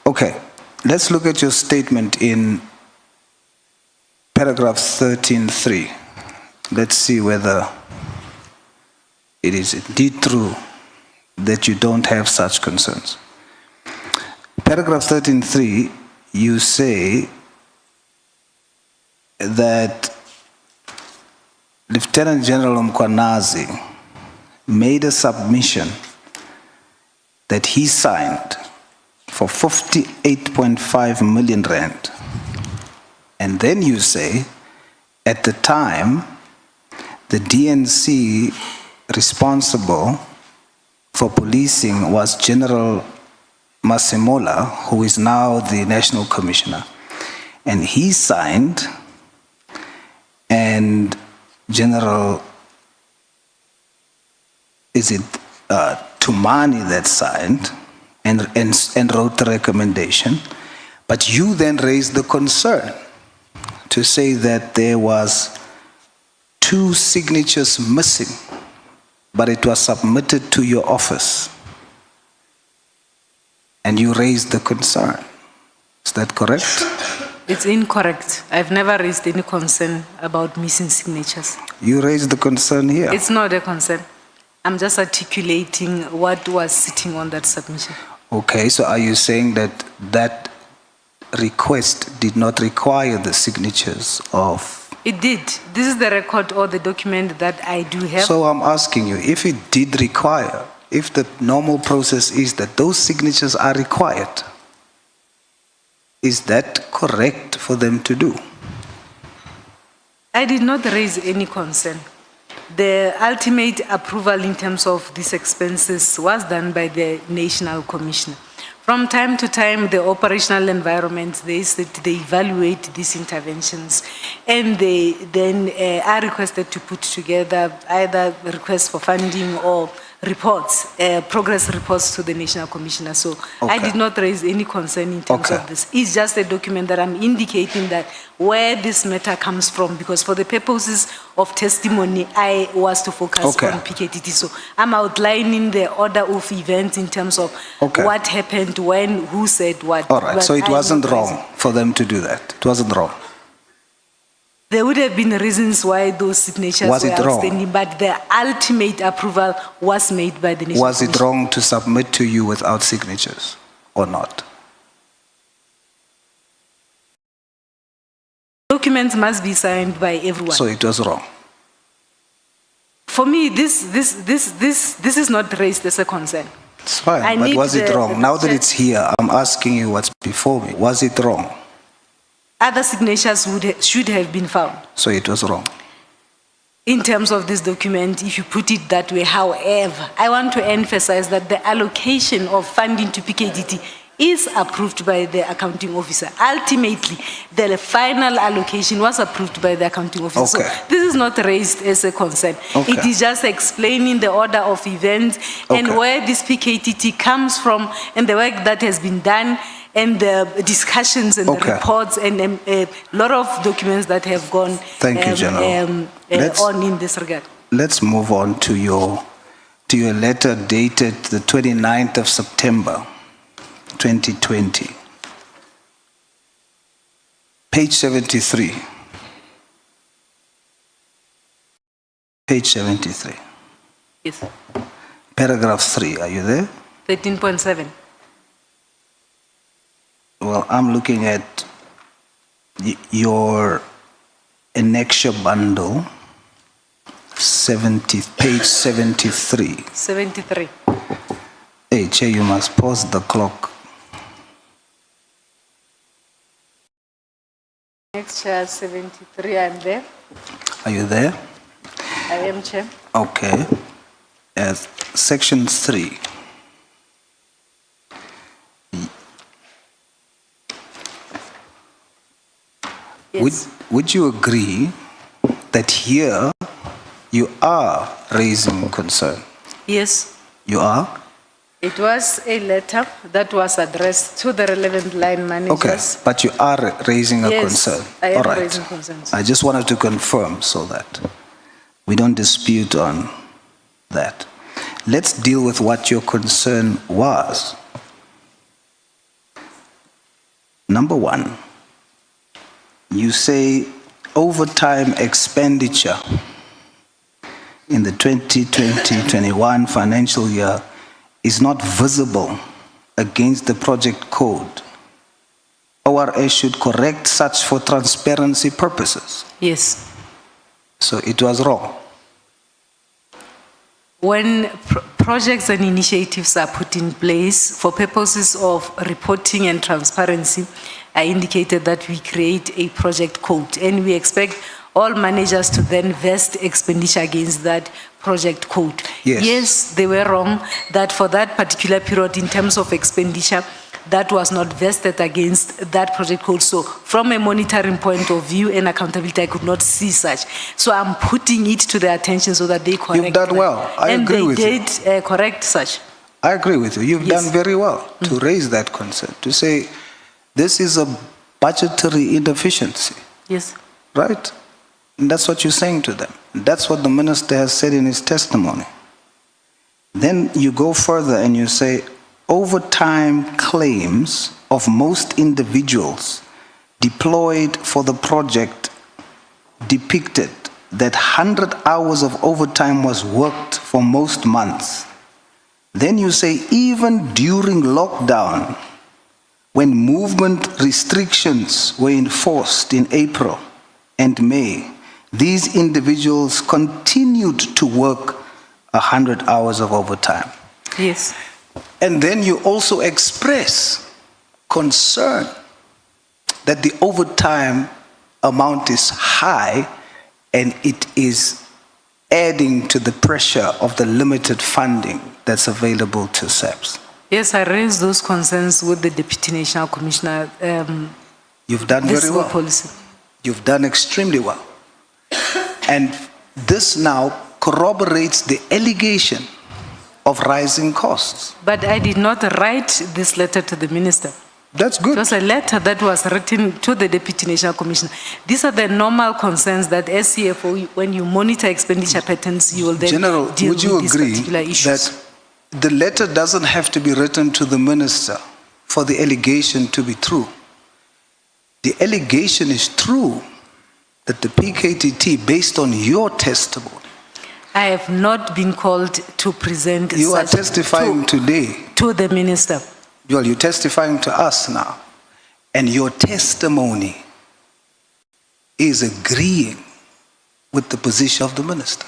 Okay, let's look at your statement in paragraph 13.3. Let's see whether it is indeed true that you don't have such concerns. Paragraph 13.3, you say that Lieutenant General Mkwanazi made a submission that he signed for 58.5 million rand. And then you say, at the time, the DNC responsible for policing was General Masimola, who is now the National Commissioner. And he signed, and General, is it Tumani that signed and wrote the recommendation, but you then raised the concern to say that there was 2 signatures missing, but it was submitted to your office, and you raised the concern. Is that correct? It's incorrect. I've never raised any concern about missing signatures. You raised the concern here. It's not a concern. I'm just articulating what was sitting on that submission. Okay, so are you saying that that request did not require the signatures of... It did. This is the record or the document that I do have. So I'm asking you, if it did require, if the normal process is that those signatures are required, is that correct for them to do? I did not raise any concern. The ultimate approval in terms of these expenses was done by the National Commissioner. From time to time, the operational environment, they evaluate these interventions, and they then are requested to put together either requests for funding or reports, progress reports to the National Commissioner. So Okay. I did not raise any concern in terms of this. It's just a document that I'm indicating that where this matter comes from, because for the purposes of testimony, I was to focus on PKTT. So I'm outlining the order of events in terms of what happened, when, who said what. All right, But so it I'm wasn't not wrong raising- for them to do that. It wasn't wrong. There would have been reasons why those signatures Was were it wrong? outstanding, but the ultimate approval was made by the National Was it Commission. wrong to submit to you without signatures or not? Documents must be signed by everyone. So it was wrong. For me, this is not raised as a concern. It's fine, I but need was it the- wrong? Now that it's here, I'm asking you what's before me. Was it wrong? Other signatures should have been found. So it was wrong. In terms of this document, if you put it that way, however, I want to emphasize that the allocation of funding to PKTT is approved by the accounting officer. Ultimately, the final allocation was approved by the accounting officer. Okay. So this is not raised as a concern. Okay. It is just explaining the order of events and where this PKTT comes from and the work that has been done and the discussions and the reports and a lot of documents that have gone Thank you, General. Let's- on in this regard. Let's move on to your letter dated the 29th of September, 2020. Page 73. Page 73. Yes. Paragraph 3, are you there? 13.7. Well, I'm looking at your annexure bundle page 73. 73. Hey, Chair, you must pause the clock. Next, Chair, 73, I'm there. Are you there? I am, Chair. Okay. As section 3. Yes. Would you agree that here you are raising concern? Yes. You are? It was a letter that was addressed to the relevant line Okay, managers. but you are raising a Yes, concern. I am All right. raising concerns. I just wanted to confirm so that we don't dispute on that. Let's deal with what your concern was. Number one, you say overtime expenditure in the 2020-21 financial year is not visible against the project code. ORS should correct such for transparency purposes. Yes. So it was wrong. When projects and initiatives are put in place for purposes of reporting and transparency, I indicated that we create a project code and we expect all managers to then vest expenditure against that project code. Yes. Yes, they were wrong that for that particular period in terms of expenditure, that was not vested against that project code. So from a monitoring point of view and accountability, I could not see such. So I'm putting it to their attention so that they correct. You've done well. I agree with you. And they did correct such. I agree with you. You've Yes. done very well to raise that concern, to say this is a budgetary inefficiency, Yes. right? And that's what you're saying to them. That's what the minister has said in his testimony. Then you go further and you say overtime claims of most individuals deployed for the project depicted that 100 hours of overtime was worked for most months. Then you say even during lockdown, when movement restrictions were enforced in April and May, these individuals continued to work 100 hours of overtime. Yes. And then you also express concern that the overtime amount is high and it is adding to the pressure of the limited funding that's available to SAPS. Yes, I raised those concerns with the Deputy National Commissioner. You've done This very whole well. policy. You've done extremely well. And this now corroborates the allegation of rising costs. But I did not write this letter to the minister. That's good. It was a letter that was written to the Deputy National Commissioner. These are the normal concerns that as CFO, when you monitor expenditure patterns, you will then General, deal would you with these agree particular issues. that the letter doesn't have to be written to the minister for the allegation to be true? The allegation is true that the PKTT, based on your testimony, I have not been called to present you are such testifying today. to the minister. Well, you're testifying to us now, and your testimony is agreeing with the position of the minister.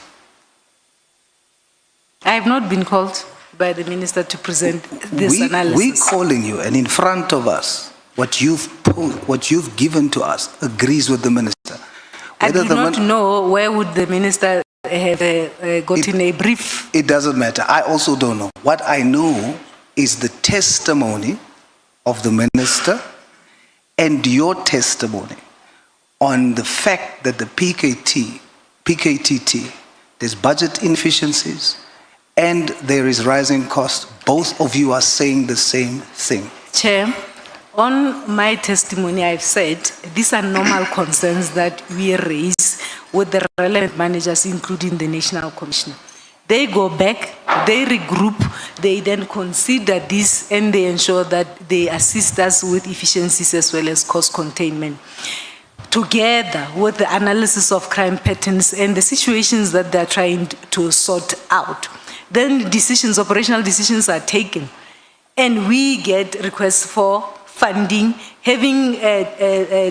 I have not been called by the minister to present this analysis. We're calling you, and in front of us, what you've given to us agrees with the minister. I Whether do the not min- know where would the minister have gotten a brief. It doesn't matter. I also don't know. What I know is the testimony of the minister and your testimony on the fact that the PKTT, there's budget inefficiencies and there is rising cost. Both of you are saying the same thing. Chair, on my testimony, I've said these are normal concerns that we raise with the relevant managers, including the National Commissioner. They go back, they regroup, they then consider this and they ensure that they assist us with efficiencies as well as cost containment. Together with the analysis of crime patterns and the situations that they're trying to sort out, then decisions, operational decisions are taken. And we get requests for funding, having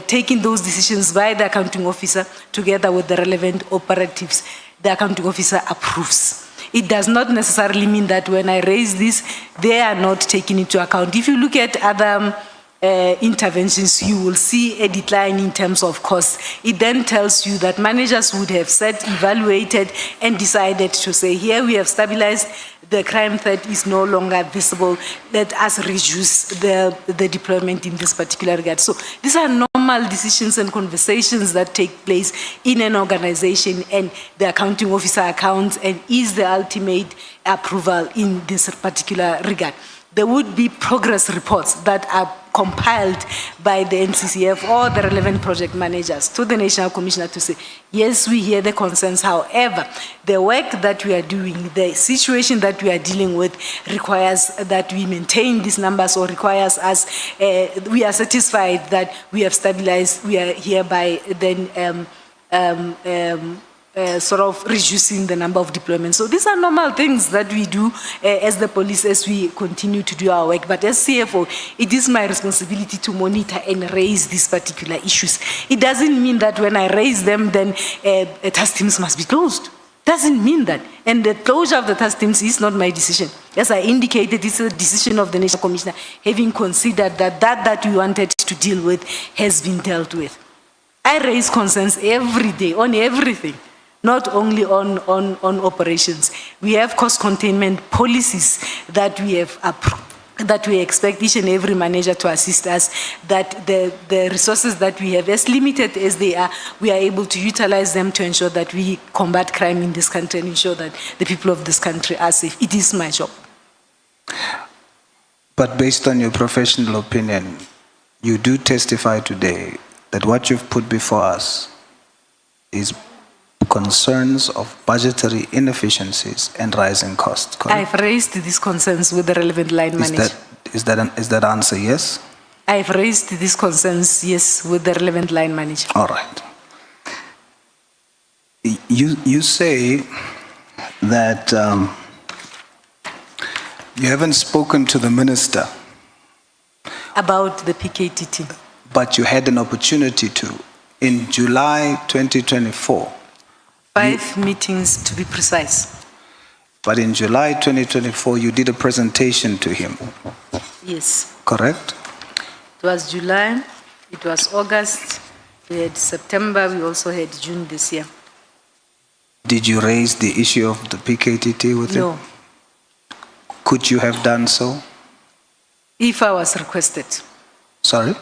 taken those decisions by the accounting officer together with the relevant operatives. the accounting officer approves. It does not necessarily mean that when I raise this, they are not taken into account. If you look at other interventions, you will see a decline in terms of costs. It then tells you that managers would have set, evaluated, and decided to say, here we have stabilized, the crime threat is no longer visible, let us reduce the deployment in this particular regard. So these are normal decisions and conversations that take place in an organization, and the accounting officer accounts and is the ultimate approval in this particular regard. There would be progress reports that are compiled by the NCCF or the relevant project managers to the National Commissioner to say, yes, we hear the concerns. However, the work that we are doing, the situation that we are dealing with requires that we maintain these numbers, or requires us, we are satisfied that we have stabilized, we are hereby then sort of reducing the number of deployments. So these are normal things that we do as the police as we continue to do our work. But as CFO, it is my responsibility to monitor and raise these particular issues. It doesn't mean that when I raise them, then task teams must be closed. Doesn't mean that. And the closure of the task teams is not my decision. As I indicated, it's a decision of the National Commissioner, having considered that we wanted to deal with has been dealt with. I raise concerns every day on everything, not only on operations. We have cost containment policies that we have approved, that we expect each and every manager to assist us, that the resources that we have, as limited as they are, we are able to utilize them to ensure that we combat crime in this country and ensure that the people of this country are safe. It is my job. But based on your professional opinion, you do testify today that what you've put before us is concerns of budgetary inefficiencies and rising costs, correct? I've raised these concerns with the relevant line manager. Is that answer yes? I've raised these concerns, yes, with the relevant line manager. All right. You say that you haven't spoken to the minister about the PKTT. But you had an opportunity to. In July 2024. 5 meetings to be precise. But in July 2024, you did a presentation to him. Yes. Correct? It was July, it was August, we had September, we also had June this year. Did you raise the issue of the PKTT with him? No. Could you have done so? If I was requested. Sorry?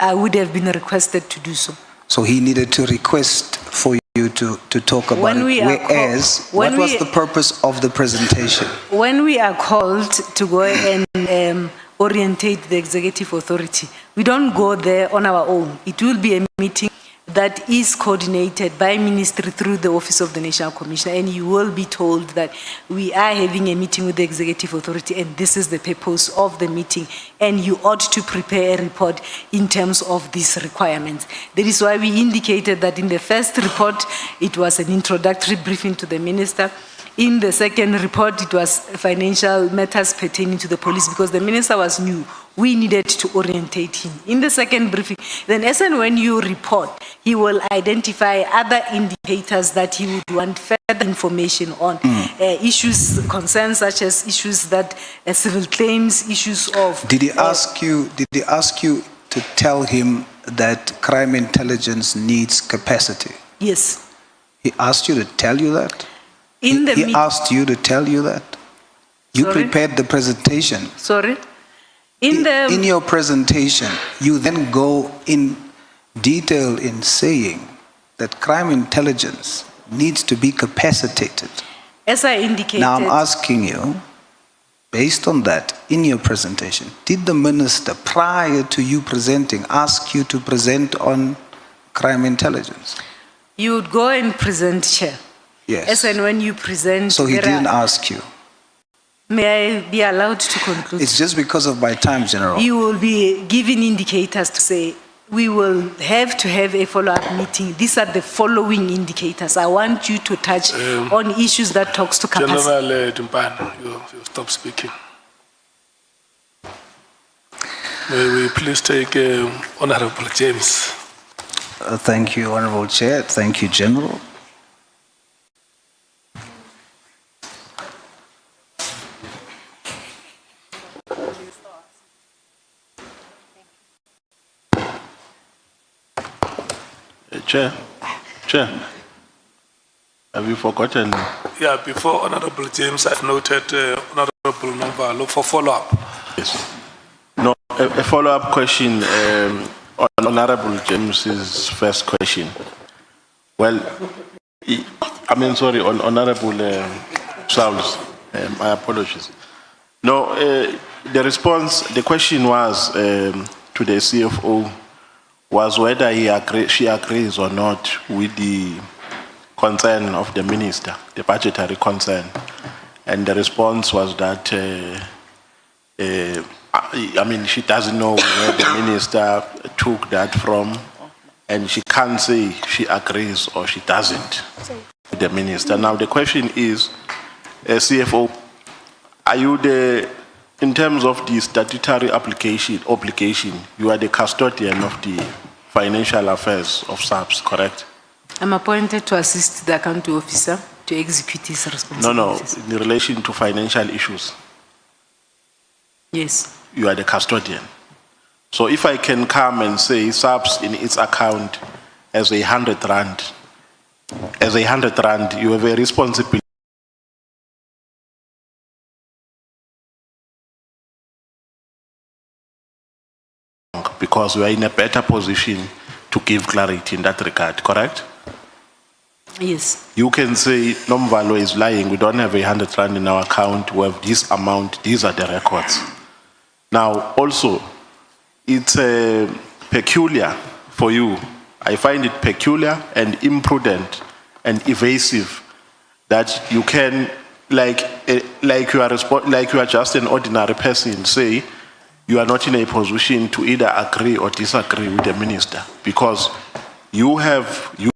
I would have been requested to do so. So he needed to request for you to talk about When it. we are Whereas, what was the purpose of the presentation? When we are called to go and orientate the executive authority, we don't go there on our own. It will be a meeting that is coordinated by ministry through the Office of the National Commissioner, and you will be told that we are having a meeting with the executive authority and this is the purpose of the meeting, and you ought to prepare a report in terms of these requirements. That is why we indicated that in the first report, it was an introductory briefing to the minister. In the second report, it was financial matters pertaining to the police, because the minister was new. We needed to orientate him. In the second briefing, then as and when you report, he will identify other indicators that he would want further information on. Issues, concerns such as issues that civil claims, issues of... Did he ask you to tell him that crime intelligence needs capacity? Yes. He asked you to tell you that? He asked you to tell you that? You Sorry? prepared the presentation. Sorry? In your presentation, you then go in detail in saying that crime intelligence needs to be capacitated. As I indicated... Now I'm asking you, based on that, in your presentation, did the minister, prior to you presenting, ask you to present on crime intelligence? You would go and present, Chair. Yes. As and when you present... So he didn't ask you? May I be allowed to conclude? It's just because of my time, General. You will be given indicators to say, we will have to have a follow-up meeting. These are the following indicators. I want you to touch on issues that talks to capacity. General Dimpane, you stop speaking. May we please take Honorable James. Thank you, Honorable Chair. Thank you, General. Chair, have you forgotten? Yeah, before Honorable James, I've noted Honorable Novalo for follow-up. Yes. No, a follow-up question on Honorable James's first question. Well, on Honorable Charles, my apologies. No, the response, the question was to the CFO was whether she agrees or not with the concern of the minister, the budgetary concern. And the response was that, she doesn't know where the minister took that from, and she can't say she agrees or she doesn't with the minister. Now the question is, CFO, are you in terms of the statutory obligation, you are the custodian of the financial affairs of SAPS, correct? I'm appointed to assist the accounting officer to execute his responsibilities. No, in relation to financial issues. Yes. You are the custodian. So if I can come and say SAPS in its account as 100 rand, you have a responsibility because we are in a better position to give clarity in that regard, correct? Yes. You can say Nomvalo is lying, we don't have 100 rand in our account, we have this amount, these are the records. Now also, it's peculiar for you. I find it peculiar and imprudent and evasive that you can, like you are just an ordinary person, say you are not in a position to either agree or disagree with the minister because you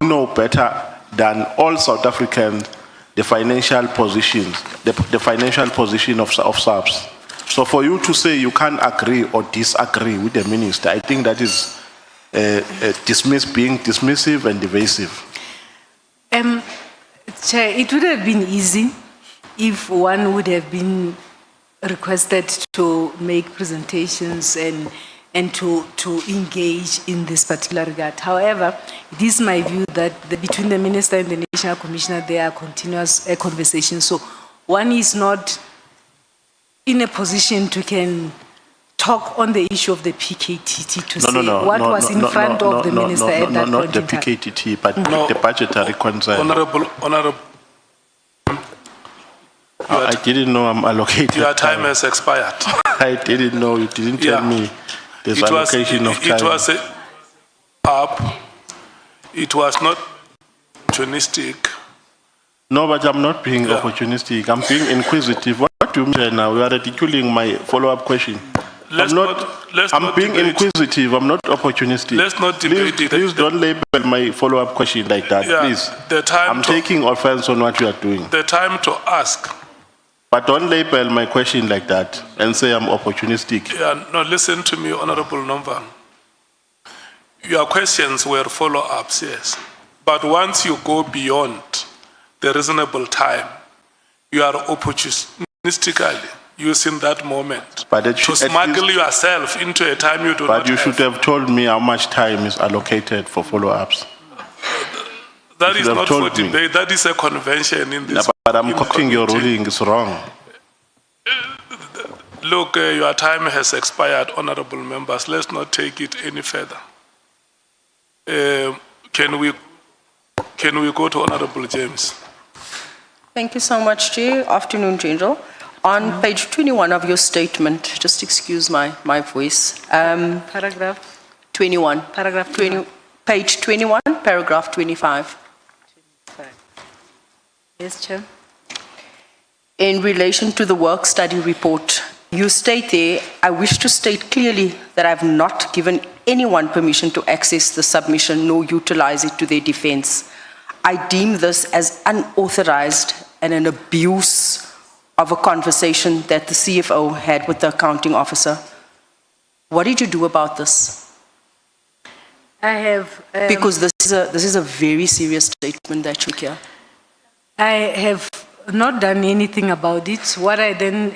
know better than all South Africans the financial positions, the financial position of SAPS. So for you to say you can't agree or disagree with the minister, I think that is being dismissive and evasive. Chair, it would have been easy if one would have been requested to make presentations and to engage in this particular regard. However, it is my view that between the minister and the national commissioner, there are continuous conversations. So one is not in a position to can talk on the issue of the PKTT to say what was in front of the minister at that point in time. Not the PKTT, but the budgetary concern. Honorable. I didn't know I'm allocated. Your time has expired. I didn't know, you didn't tell me there's allocation of time. It was it was not opportunistic. No, but I'm not being opportunistic. I'm being inquisitive. What do you mean now? You are ridiculing my follow-up question. I'm being inquisitive. I'm not opportunistic. Let's not debate it. Please don't label my follow-up question like that, please. I'm taking offense on what you are doing. The time to ask. But don't label my question like that and say I'm opportunistic. Yeah, no, listen to me, Honorable Nomvan. Your questions were follow-ups, yes. But once you go beyond the reasonable time, you are opportunistically using that moment to smuggle yourself into a time you do not have. But you should have told me how much time is allocated for follow-ups. That is not for debate, that is a convention in this. But I'm quoting your ruling is wrong. Look, your time has expired, honorable members. Let's not take it any further. Can we go to Honorable James? Thank you so much, Chair. Afternoon, General. On page 21 of your statement, just excuse my voice. Paragraph? 21. Paragraph 20. Page 21, paragraph 25. Yes, Chair. In relation to the work study report, you state there, I wish to state clearly that I have not given anyone permission to access the submission nor utilize it to their defense. I deem this as unauthorized and an abuse of a conversation that the CFO had with the accounting officer. What did you do about this? I have... because this is a very serious statement that you hear. I have not done anything about it. What I then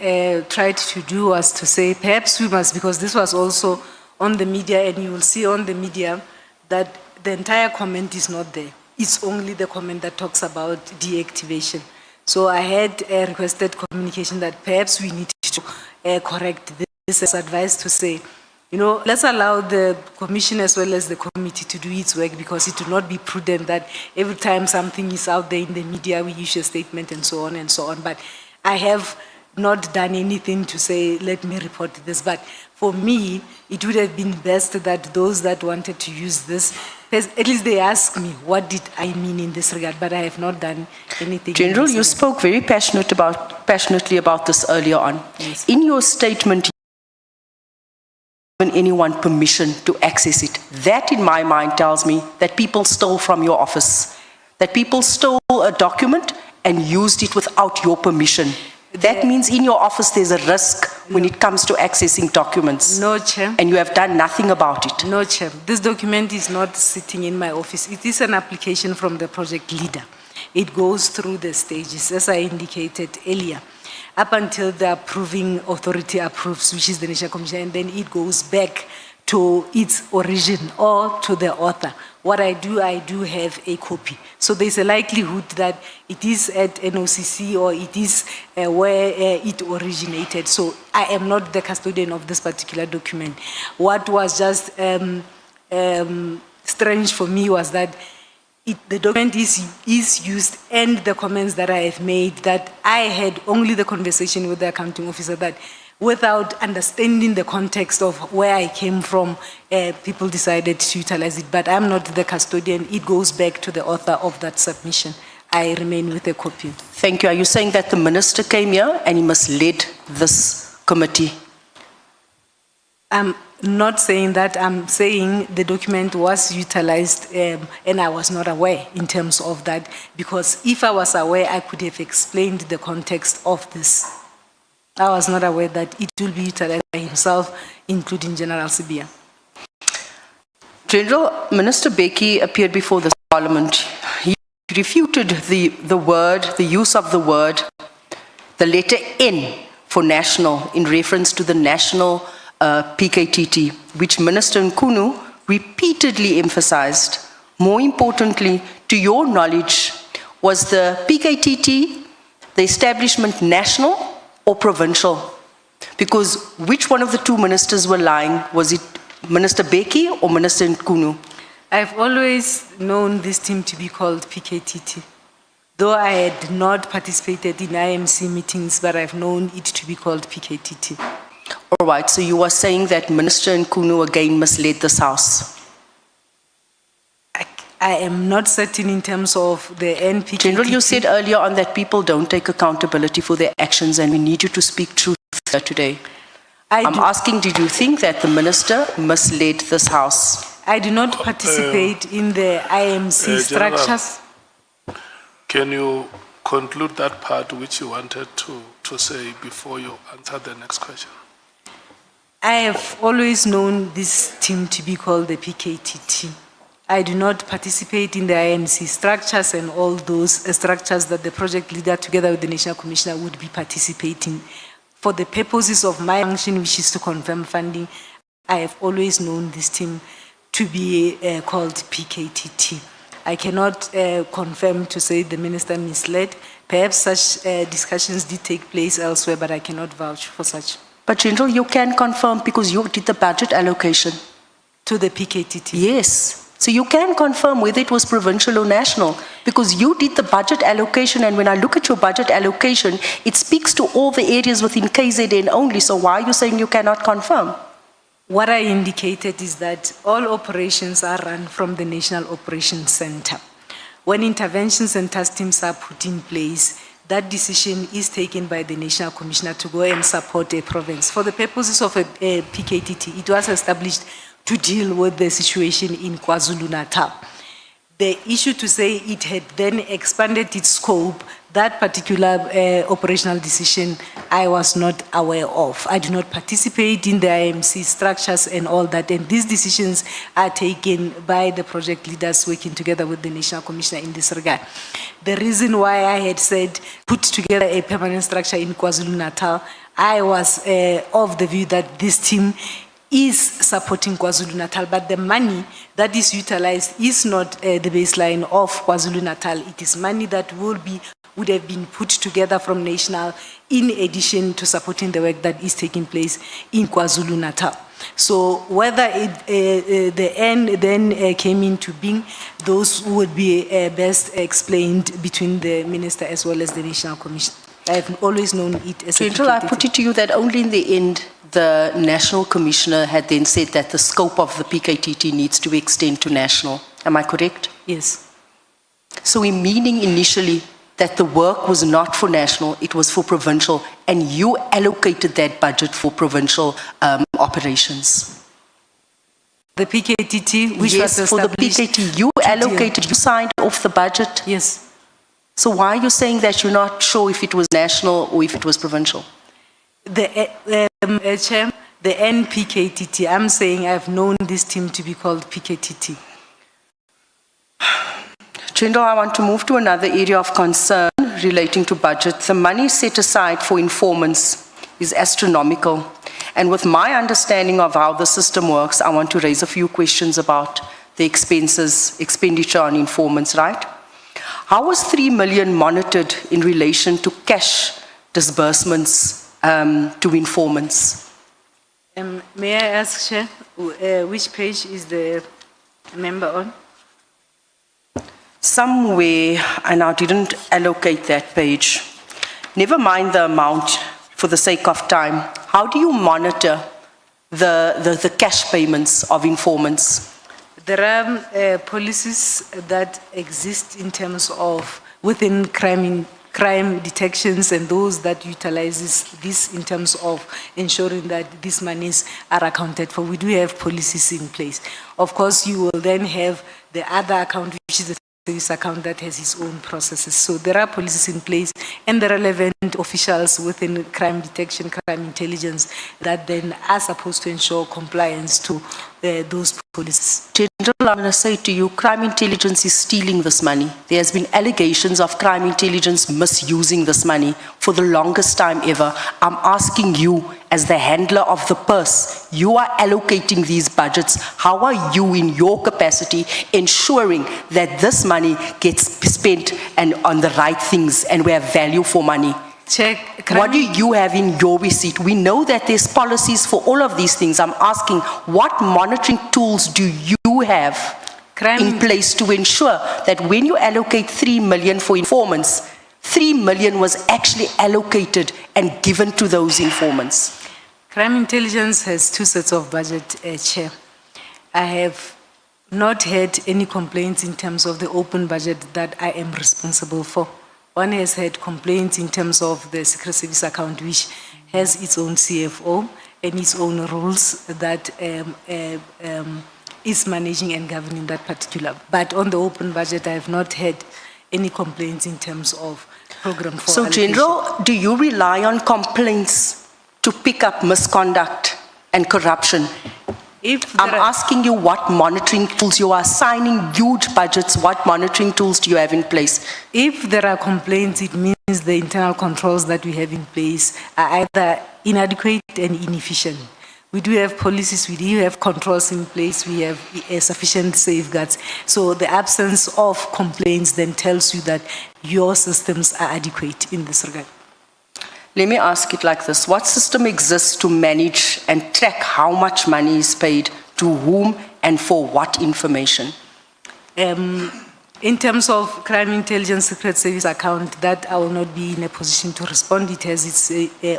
tried to do was to say, perhaps we must, because this was also on the media, and you will see on the media that the entire comment is not there. It's only the comment that talks about deactivation. So I had requested communication that perhaps we need to correct this as advised to say, you know, let's allow the commission as well as the committee to do its work, because it will not be prudent that every time something is out there in the media, we issue a statement and so on and so on. But I have not done anything to say, let me report this. But for me, it would have been best that those that wanted to use this, at least they ask me, what did I mean in this regard? But I have not done anything. General, you spoke very passionately about this earlier on. Yes. In your statement, given anyone permission to access it. That, in my mind, tells me that people stole from your office, that people stole a document and used it without your permission. That means in your office there's a risk when it comes to accessing documents. No, Chair. And you have done nothing about it. No, Chair. This document is not sitting in my office. It is an application from the project leader. It goes through the stages, as I indicated earlier, up until the approving authority approves, which is the National Commission, and then it goes back to its origin or to the author. What I do have a copy. So there's a likelihood that it is at NOCC or it is where it originated. So I am not the custodian of this particular document. What was just strange for me was that the document is used, and the comments that I have made, that I had only the conversation with the accounting officer, that without understanding the context of where I came from, people decided to utilize it. But I'm not the custodian. It goes back to the author of that submission. I remain with a copy. Thank you. Are you saying that the minister came here and he misled this committee? I'm not saying that. I'm saying the document was utilized and I was not aware in terms of that, because if I was aware, I could have explained the context of this. I was not aware that it will be utilized by himself, including General Sibia. General, Minister Beki appeared before this parliament. He refuted the use of the word, the letter N for national, in reference to the national PKTT, which Minister Nkunu repeatedly emphasized. More importantly, to your knowledge, was the PKTT, the establishment, national or provincial? Because which one of the two ministers were lying? Was it Minister Beki or Minister Nkunu? I've always known this team to be called PKTT. Though I had not participated in IMC meetings, but I've known it to be called PKTT. All right, so you are saying that Minister Nkunu again misled this House? I am not certain in terms of the NPKTT. General, you said earlier on that people don't take accountability for their actions, and we need you to speak truth here today. I'm asking, did you think that the minister misled this House? I do not participate in the IMC structures. General, can you conclude that part which you wanted to say before you answer the next question? I have always known this team to be called the PKTT. I do not participate in the IMC structures and all those structures that the project leader together with the National Commissioner would be participating. For the purposes of my function, which is to confirm funding, I have always known this team to be called PKTT. I cannot confirm to say the minister misled. Perhaps such discussions did take place elsewhere, but I cannot vouch for such. But General, you can confirm because you did the budget allocation. To the PKTT? Yes. So you can confirm whether it was provincial or national, because you did the budget allocation, and when I look at your budget allocation, it speaks to all the areas within KZN only. So why are you saying you cannot confirm? What I indicated is that all operations are run from the National Operations Center. When interventions and task teams are put in place, that decision is taken by the National Commissioner to go and support a province. For the purposes of a PKTT, it was established to deal with the situation in KwaZulu-Natal. The issue to say it had then expanded its scope, that particular operational decision, I was not aware of. I do not participate in the IMC structures and all that, and these decisions are taken by the project leaders working together with the National Commissioner in this regard. The reason why I had said put together a permanent structure in KwaZulu-Natal, I was of the view that this team is supporting KwaZulu-Natal, but the money that is utilized is not the baseline of KwaZulu-Natal. It is money that would have been put together from national in addition to supporting the work that is taking place in KwaZulu-Natal. So whether the end then came into being, those would be best explained between the minister as well as the National Commission. I have always known it as General, I put it to you that only in the end, the National Commissioner had then said that the scope of the PKTT needs to extend to national. Am I correct? Yes. So in meaning initially that the work was not for national, it was for provincial, and you allocated that budget for provincial operations. The PKTT, which yes, was for the established PKT, you allocated, you signed off the budget. Yes. So why are you saying that you're not sure if it was national or if it was provincial? The Chair, the NPKTT, I'm saying I've known this team to be called PKTT. General, I want to move to another area of concern relating to budget. The money set aside for informants is astronomical. And with my understanding of how the system works, I want to raise a few questions about the expenditure on informants, right? How was 3 million monitored in relation to cash disbursements to informants? May I ask, Chair, which page is the member on? Somewhere, and I didn't allocate that page. Never mind the amount for the sake of time. How do you monitor the cash payments of informants? There are policies that exist in terms of within crime detections and those that utilizes this in terms of ensuring that these monies are accounted for. We do have policies in place. Of course, you will then have the other account, which is the service account that has its own processes. So there are policies in place and the relevant officials within crime detection, crime intelligence that then are supposed to ensure compliance to those policies. General, I'm going to say to you, crime intelligence is stealing this money. There has been allegations of crime intelligence misusing this money for the longest time ever. I'm asking you, as the handler of the purse, you are allocating these budgets. How are you in your capacity ensuring that this money gets spent and on the right things and we have value for money? Check. What do you have in your receipt? We know that there's policies for all of these things. I'm asking, what monitoring tools do you have in place to ensure that when you allocate 3 million for informants, 3 million was actually allocated and given to those informants? Crime intelligence has 2 sets of budget, Chair. I have not had any complaints in terms of the open budget that I am responsible for. One has had complaints in terms of the Secret Service account, which has its own CFO and its own rules that is managing and governing that particular. But on the open budget, I have not had any complaints in terms of program for So, allocation. General, do you rely on complaints to pick up misconduct and corruption? I'm asking you what monitoring tools you are assigning huge budgets. What monitoring tools do you have in place? If there are complaints, it means the internal controls that we have in place are either inadequate and inefficient. We do have policies, we do have controls in place, we have sufficient safeguards. So the absence of complaints then tells you that your systems are adequate in this regard. Let me ask it like this. What system exists to manage and track how much money is paid to whom and for what information? In terms of crime intelligence secret service account, that I will not be in a position to respond. It has its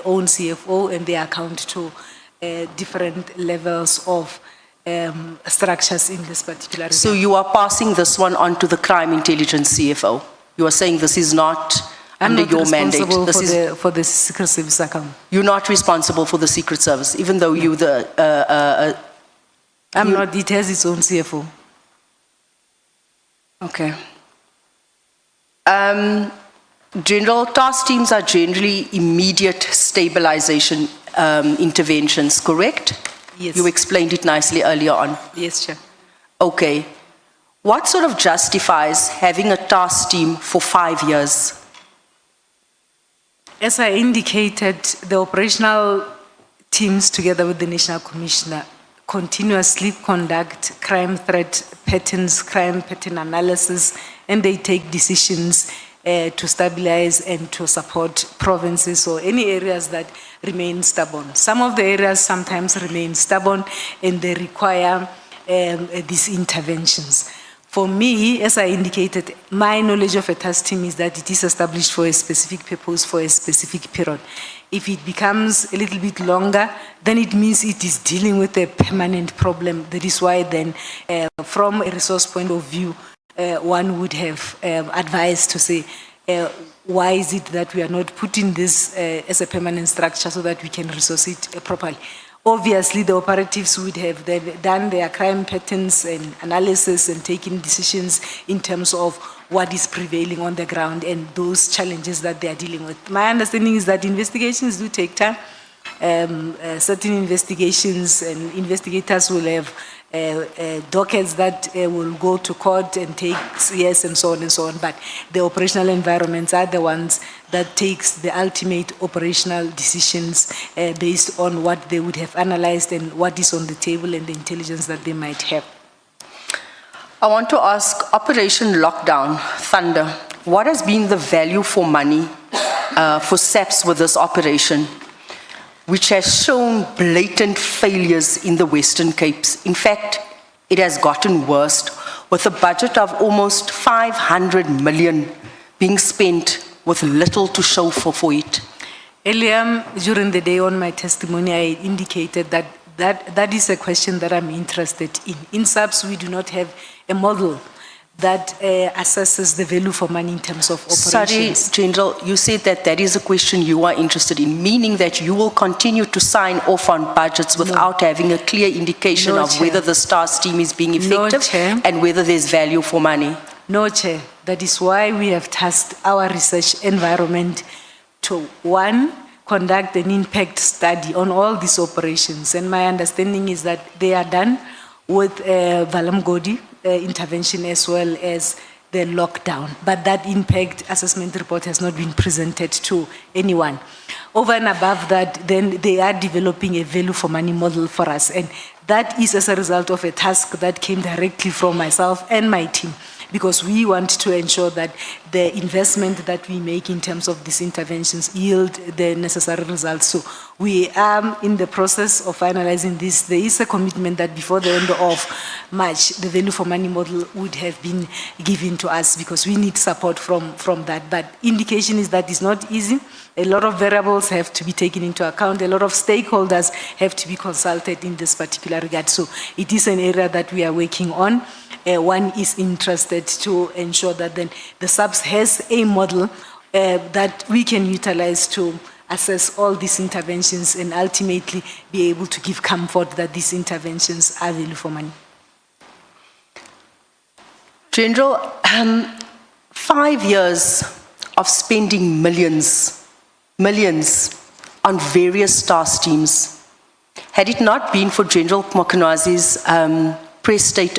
own CFO and they account to different levels of structures in this particular. So you are passing this one on to the crime intelligence CFO. You are saying this is not under your mandate. I'm not responsible for the secret service account. You're not responsible for the secret service, even though you the. I'm not. It has its own CFO. Okay. General, task teams are generally immediate stabilization interventions, correct? Yes. You explained it nicely earlier on. Yes, Chair. Okay. What sort of justifies having a task team for 5 years? As I indicated, the operational teams together with the National Commissioner continuously conduct crime threat patterns, crime pattern analysis, and they take decisions to stabilize and to support provinces or any areas that remain stubborn. Some of the areas sometimes remain stubborn and they require these interventions. For me, as I indicated, my knowledge of a task team is that it is established for a specific purpose, for a specific period. If it becomes a little bit longer, then it means it is dealing with a permanent problem. That is why then, from a resource point of view, one would have advised to say, why is it that we are not putting this as a permanent structure so that we can resource it properly? Obviously, the operatives would have then done their crime patterns and analysis and taken decisions in terms of what is prevailing on the ground and those challenges that they are dealing with. My understanding is that investigations do take time. Certain investigations and investigators will have dockets that will go to court and take years and so on and so on, but the operational environments are the ones that takes the ultimate operational decisions based on what they would have analyzed and what is on the table and the intelligence that they might have. I want to ask Operation Lockdown, Thunder, what has been the value for money for SAPS with this operation, which has shown blatant failures in the Western Capes? In fact, it has gotten worse, with a budget of almost 500 million being spent with little to show for it. Earlier, during the day on my testimony, I indicated that is a question that I'm interested in. In SAPS, we do not have a model that assesses the value for money in terms of operations. Sorry, General, you said that is a question you are interested in, meaning that you will continue to sign off on budgets without having a clear indication of whether the STARS team is being effective and whether there's value for money. No, Chair. That is why we have tasked our research environment to, one, conduct an impact study on all these operations. And my understanding is that they are done with Valamgodi intervention as well as the lockdown. But that impact assessment report has not been presented to anyone. Over and above that, then they are developing a value for money model for us. And that is as a result of a task that came directly from myself and my team, because we want to ensure that the investment that we make in terms of these interventions yield the necessary results. So we are in the process of finalizing this. There is a commitment that before the end of March, the value for money model would have been given to us, because we need support from that. But indication is that it's not easy. A lot of variables have to be taken into account. A lot of stakeholders have to be consulted in this particular regard. So it is an area that we are working on. One is interested to ensure that then the SAPS has a model that we can utilize to assess all these interventions and ultimately be able to give comfort that these interventions are value for money. General, 5 years of spending millions on various STARS teams. Had it not been for General Mokonazi's press state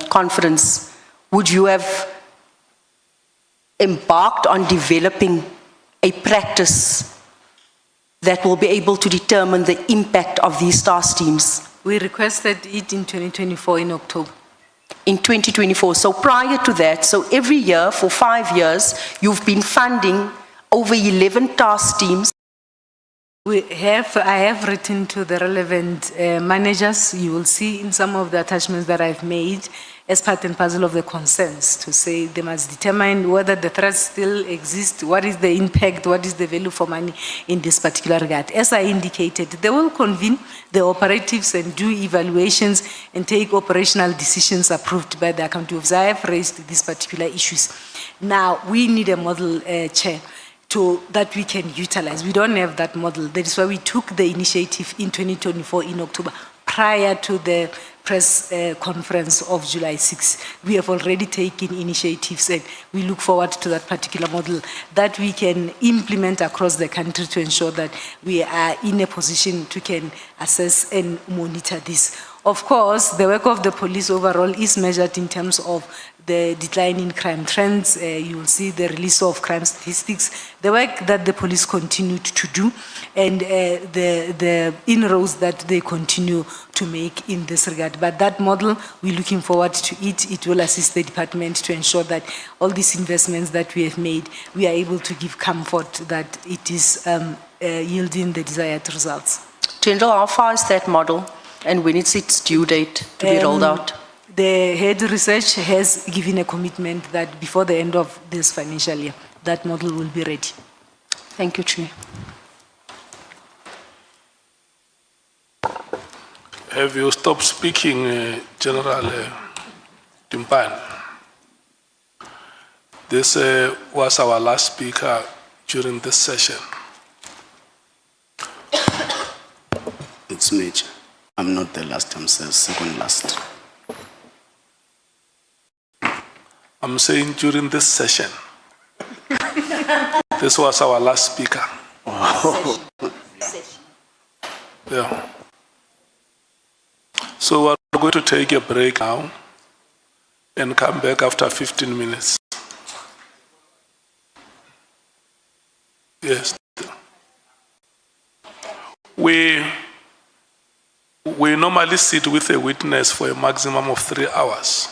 conference, would you have embarked on developing a practice that will be able to determine the impact of these STARS teams? We requested it in 2024 in October. In 2024, so prior to that, so every year for 5 years, you've been funding over 11 task teams. I have written to the relevant managers. You will see in some of the attachments that I've made as part and parcel of the concerns to say they must determine whether the threats still exist, what is the impact, what is the value for money in this particular regard. As I indicated, they will convene the operatives and do evaluations and take operational decisions approved by the accounting officer. I have raised these particular issues. Now, we need a model, Chair, that we can utilize. We don't have that model. That is why we took the initiative in 2024 in October, prior to the press conference of July 6. We have already taken initiatives and we look forward to that particular model that we can implement across the country to ensure that we are in a position to can assess and monitor this. Of course, the work of the police overall is measured in terms of the decline in crime trends. You will see the release of crime statistics, the work that the police continued to do, and the inroads that they continue to make in this regard. But that model, we're looking forward to it. It will assist the department to ensure that all these investments that we have made, we are able to give comfort that it is yielding the desired results. General, how far is that model and when is its due date to be rolled out? The head research has given a commitment that before the end of this financial year, that model will be ready. Thank you, Chair. Have you stopped speaking, General Dimpane? This was our last speaker during this session. It's me, Chair. I'm not the last, I'm the second last. I'm saying during this session. This was our last speaker. Yeah. So we're going to take a break now and come back after 15 minutes. Yes. We normally sit with a witness for a maximum of 3 hours,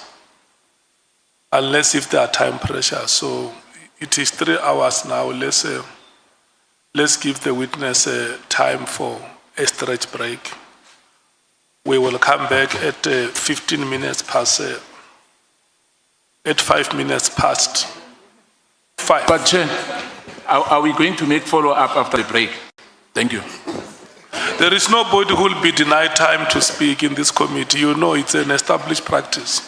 unless if there are time pressure. So it is 3 hours now. Let's give the witness time for a stretch break. We will come back at 15 minutes past, at 5 minutes past 5. But Chair, are we going to make follow-up after the break? Thank you. There is nobody who will be denied time to speak in this committee. You know, it's an established practice.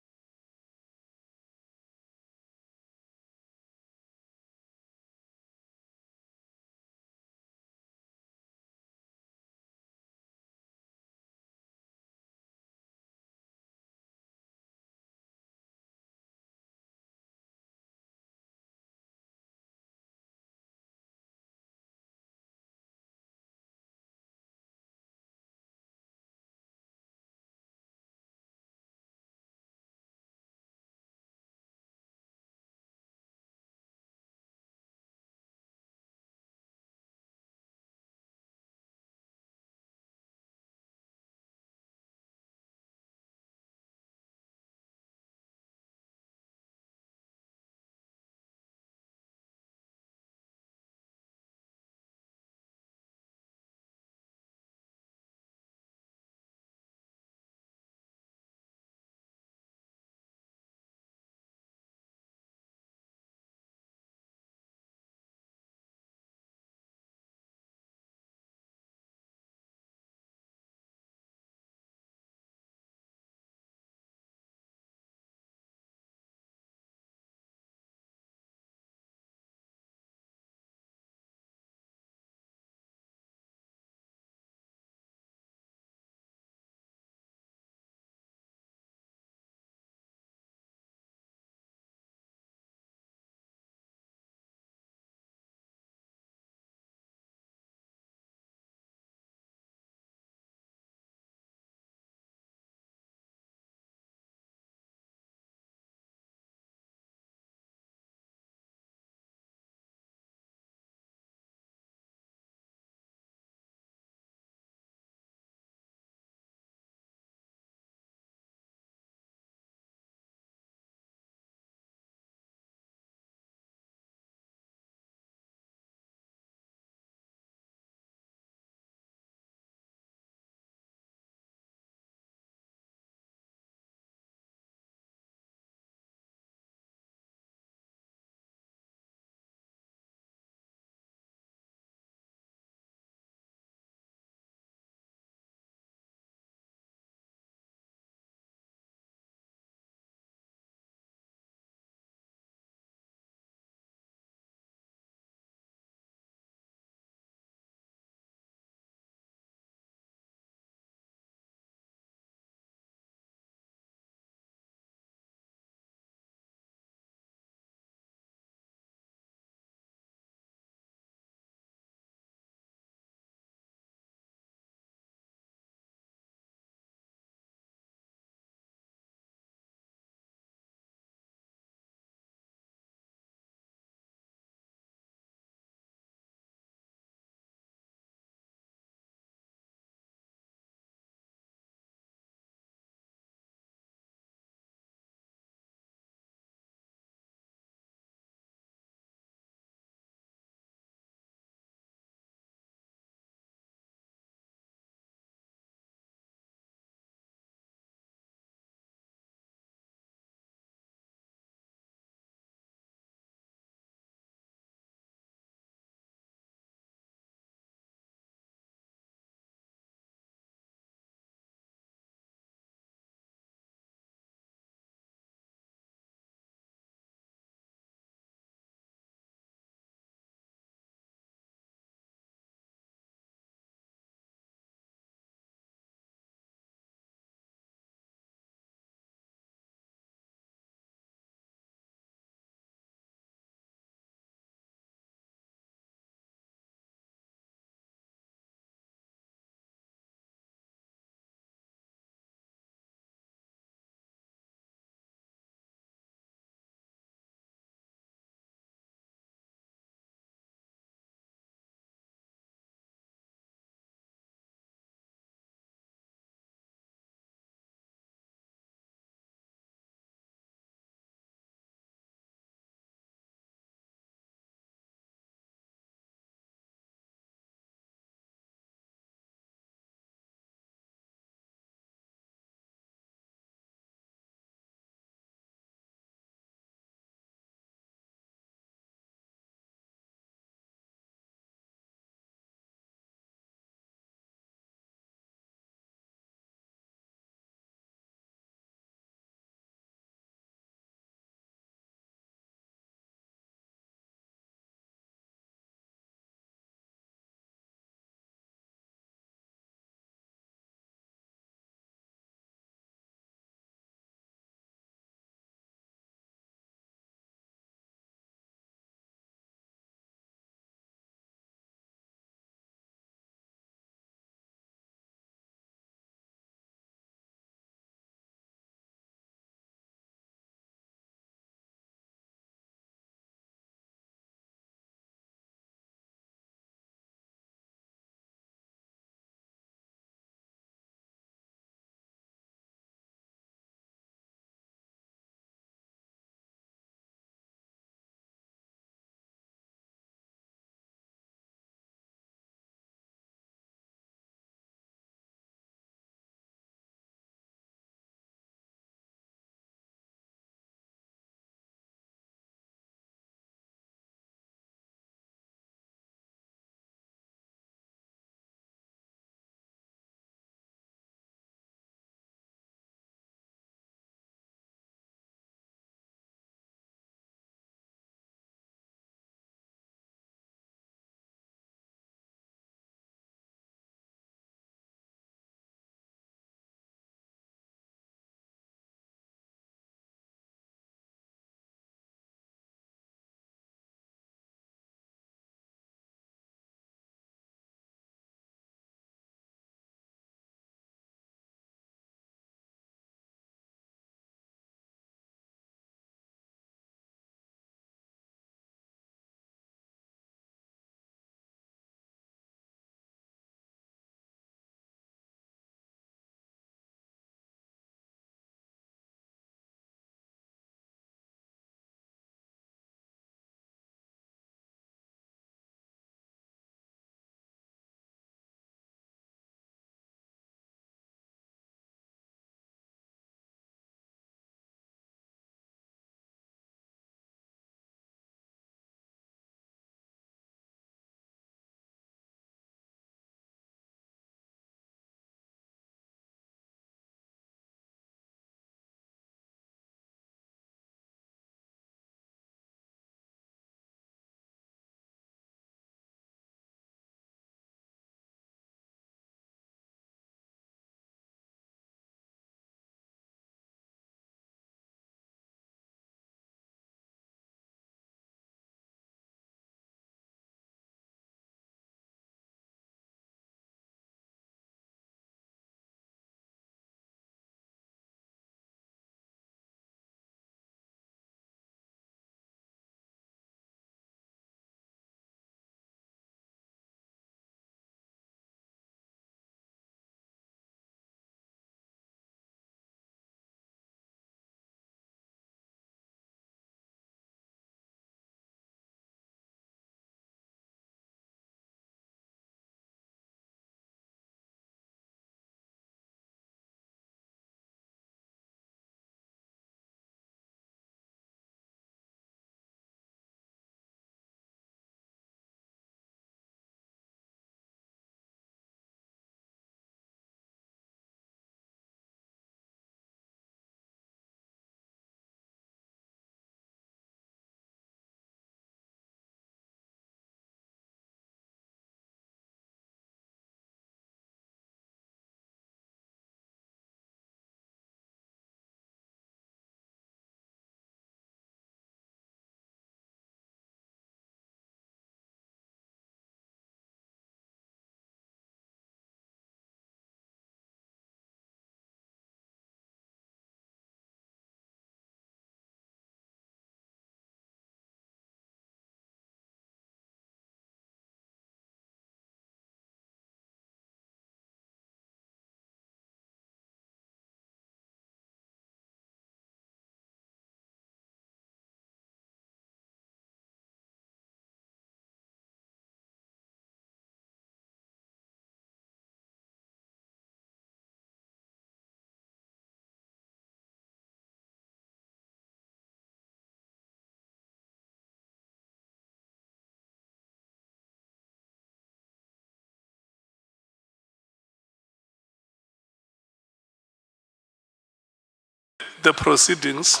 the proceedings.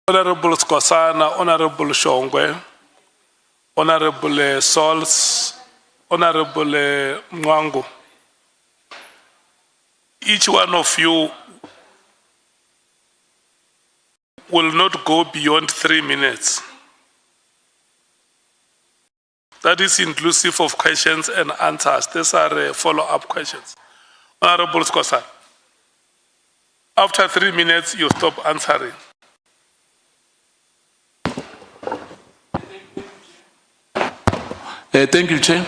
Honorable Skosana, Honorable Shongwe, Honorable Sols, Honorable Mwango. Each one of you will not go beyond 3 minutes. That is inclusive of questions and answers. These are follow-up questions. Honorable Skosana, after 3 minutes, you stop answering. Thank you, Chair.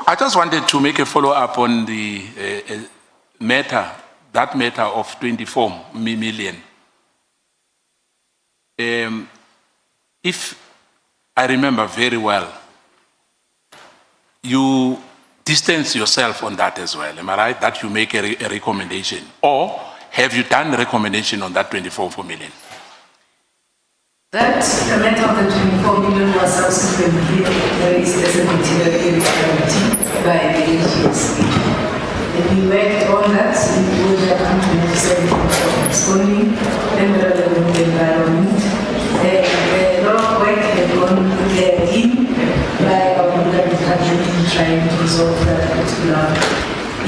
I just wanted to make a follow-up on the matter of 24 million. If I remember very well, you distance yourself on that as well, am I right? That you make a recommendation, or have you done a recommendation on that 24 million? That amount of the 24 million was subsequently raised as a material irregularity by the agency. And we worked on that with the accountability of responding and the relevant environment. A lot of work had gone in by our legal department in trying to resolve that particular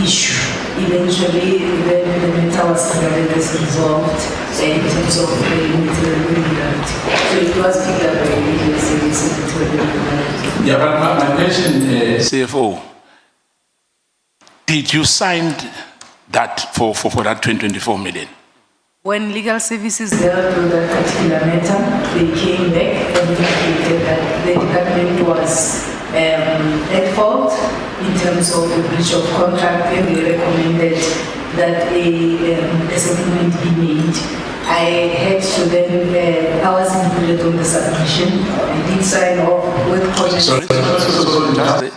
issue. Eventually, when the matter was regarded as resolved in terms of the material irregularity. So it was picked up by the agency as a material irregularity. Yeah, but my question, CFO, did you sign that for that 2024 million? When legal services dealt with that particular matter, they came back and indicated that the department was at fault in terms of the breach of contract, and they recommended that a settlement be made. I had to then, I was included on the submission. I did sign off with comments. Sorry,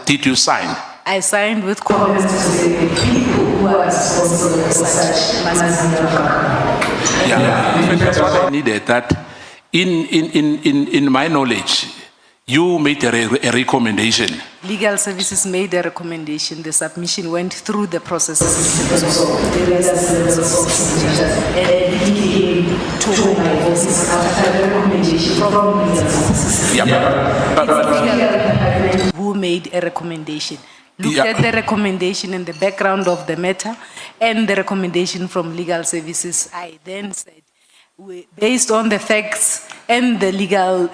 did you sign? I signed with comments to say the people who are responsible for such must be accountable. Yeah, that's what I needed. That in my knowledge, you made a recommendation. Legal services made a recommendation. The submission went through the processes. And it came to my office after the recommendation from legal services. Yeah, who made a recommendation. Looked at the recommendation and the background of the matter and the recommendation from legal services. I then said, based on the facts and the legal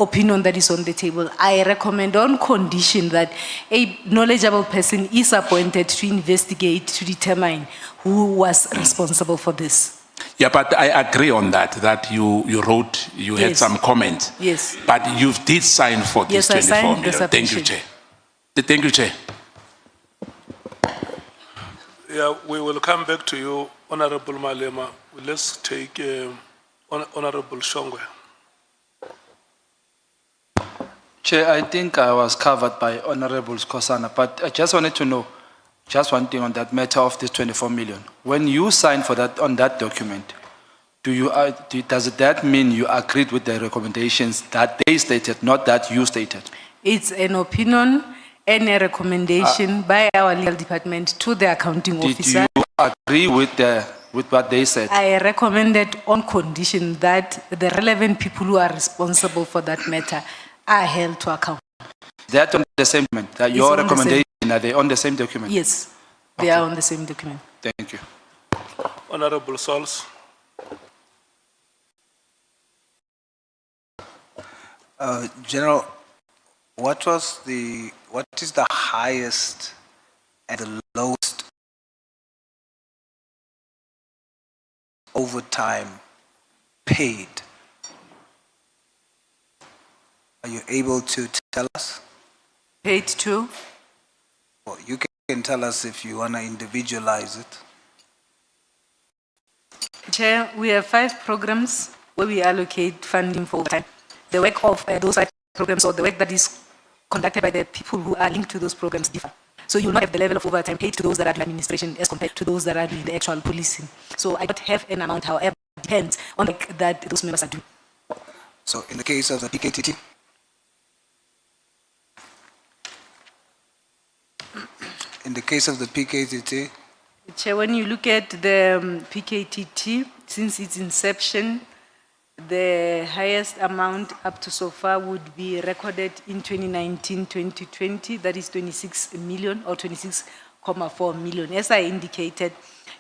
opinion that is on the table, I recommend on condition that a knowledgeable person is appointed to investigate, to determine who was responsible for this. Yeah, but I agree on that you wrote, you had some comments. Yes. But you did sign for this Yes, I 24 signed the million. Thank you, submission. Chair. Thank you, Chair. Yeah, we will come back to you, Honorable Malema. Let's take Honorable Shongwe. Chair, I think I was covered by Honorable Skosana, but I just wanted to know, just one thing on that matter of this 24 million. When you signed for that, on that document, does that mean you agreed with the recommendations that they stated, not that you stated? It's an opinion and a recommendation by our legal department to the accounting officer. Did you agree with what they said? I recommended on condition that the relevant people who are responsible for that matter are held to account. That on the same document, that It's your on the recommendation, are they on the same document? Yes, they are on the same document. Thank you. Honorable Sols. General, what is the highest and the lowest overtime paid? Are you able to tell us? Paid to? Well, you can tell us if you want to individualize it. Chair, we have 5 programs where we allocate funding for overtime. The work of those 5 programs or the work that is conducted by the people who are linked to those programs differ. So you will not have the level of overtime paid to those that are doing administration as compared to those that are doing the actual policing. So I don't have an amount, however, it depends on the work that those members are doing. So in the case of the PKTT, in the case of the PKTT, Chair, when you look at the PKTT, since its inception, the highest amount up to so far would be recorded in 2019-2020, that is 26 million or 26.4 million. As I indicated,